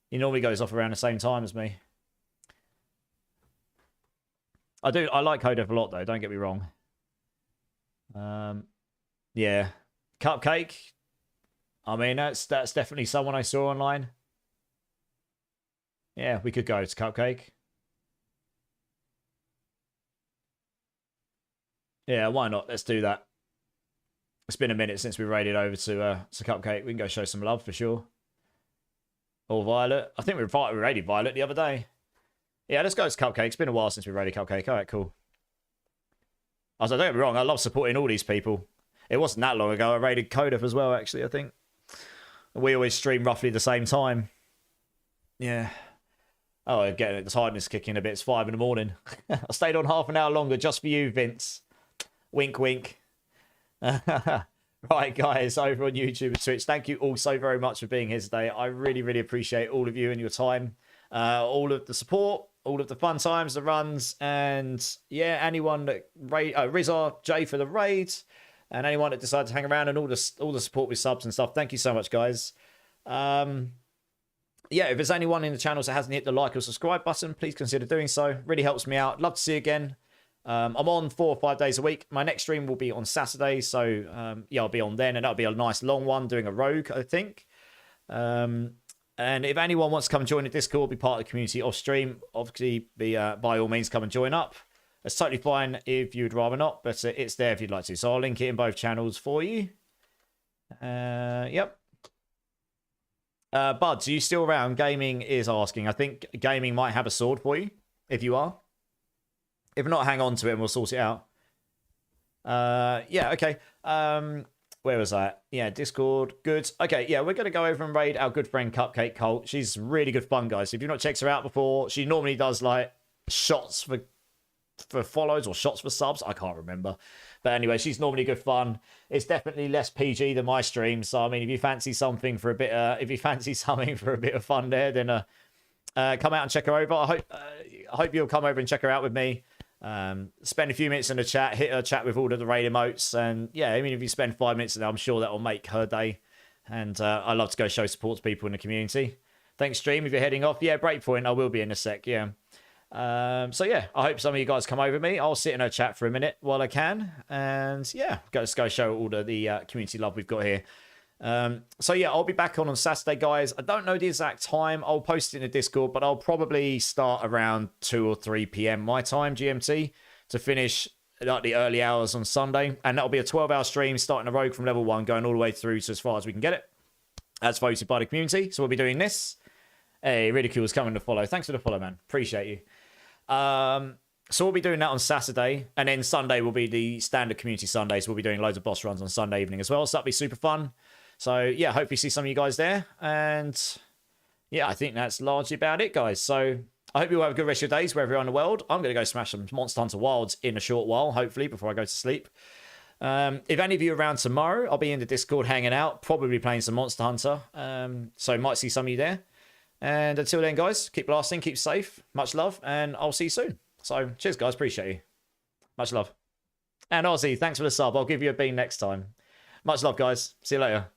He normally goes off around the same time as me. I like Kodef a lot, though. Don't get me wrong. Yeah. Cupcake. I mean, that's definitely someone I saw online. Yeah, we could go to Cupcake. Yeah, why not? Let's do that. It's been a minute since we raided over to Cupcake. We can go show some love for sure. Or Violet. I think we raided Violet the other day. Yeah, let's go to Cupcake. It's been a while since we raided Cupcake. All right, cool. I was like, don't get me wrong, I love supporting all these people. It wasn't that long ago. I raided Kodef as well, actually, I think. We always stream roughly the same time. Yeah. Oh, again, the tiredness kicking a bit. It's 5 in the morning. I stayed on half an hour longer just for you, Vince. Wink, wink. Right, guys, over on YouTube and Twitch, thank you all so very much for being here today. I really, really appreciate all of you and your time. All of the support, all of the fun times, the runs, and yeah, anyone that Rizar, Jay for the raids, and anyone that decided to hang around, and all the support with subs and stuff. Thank you so much, guys. Yeah, if there's anyone in the channels that hasn't hit the like or subscribe button, please consider doing so. Really helps me out. Love to see you again. I'm on 4 or 5 days a week. My next stream will be on Saturday, so yeah, I'll be on then, and that'll be a nice long one, doing a rogue, I think. And if anyone wants to come join the Discord, be part of the community off stream, obviously by all means come and join up. It's totally fine if you'd rather not, but it's there if you'd like to. So I'll link it in both channels for you. Yep. Buds, are you still around? Gaming is asking. I think Gaming might have a sword for you, if you are. If not, hang on to it and we'll sort it out. Yeah, okay. Where was that? Yeah, Discord. Good. Okay, yeah, we're going to go over and raid our good friend Cupcake Colt. She's really good fun, guys. If you've not checked her out before, she normally does, like, shots for follows or shots for subs. I can't remember. But anyway, she's normally good fun. It's definitely less PG than my stream. So, I mean, if you fancy something for a bit of fun there, then come out and check her over. I hope you'll come over and check her out with me. Spend a few minutes in the chat, hit her chat with all of the raid emotes, and yeah, I mean, if you spend 5 minutes in there, I'm sure that will make her day. And I love to go show support to people in the community. Thanks, stream. If you're heading off, yeah, Breakpoint, I will be in a sec, yeah. So yeah, I hope some of you guys come over with me. I'll sit in her chat for a minute while I can, and yeah, let's go show all the community love we've got here. So yeah, I'll be back on Saturday, guys. I don't know the exact time. I'll post it in the Discord, but I'll probably start around 2 or 3 p.m. my time, GMT, to finish like the early hours on Sunday. And that'll be a 12-hour stream, starting a rogue from level 1, going all the way through to as far as we can get it, as voted by the community. So we'll be doing this. Hey, Ridicule's coming to follow. Thanks for the follow, man. Appreciate you. So we'll be doing that on Saturday, and then Sunday will be the standard community Sundays. We'll be doing loads of boss runs on Sunday evening as well, so that'll be super fun. So yeah, hopefully see some of you guys there. And yeah, I think that's largely about it, guys. So I hope you all have a good rest of your days wherever you're in the world. I'm going to go smash some Monster Hunter Wilds in a short while, hopefully, before I go to sleep. If any of you are around tomorrow, I'll be in the Discord hanging out, probably playing some Monster Hunter. So might see some of you there. And until then, guys, keep blasting, keep safe. Much love, and I'll see you soon. So cheers, guys. Appreciate you. Much love. And Ozzy, thanks for the sub. I'll give you a bean next time. Much love, guys. See you later.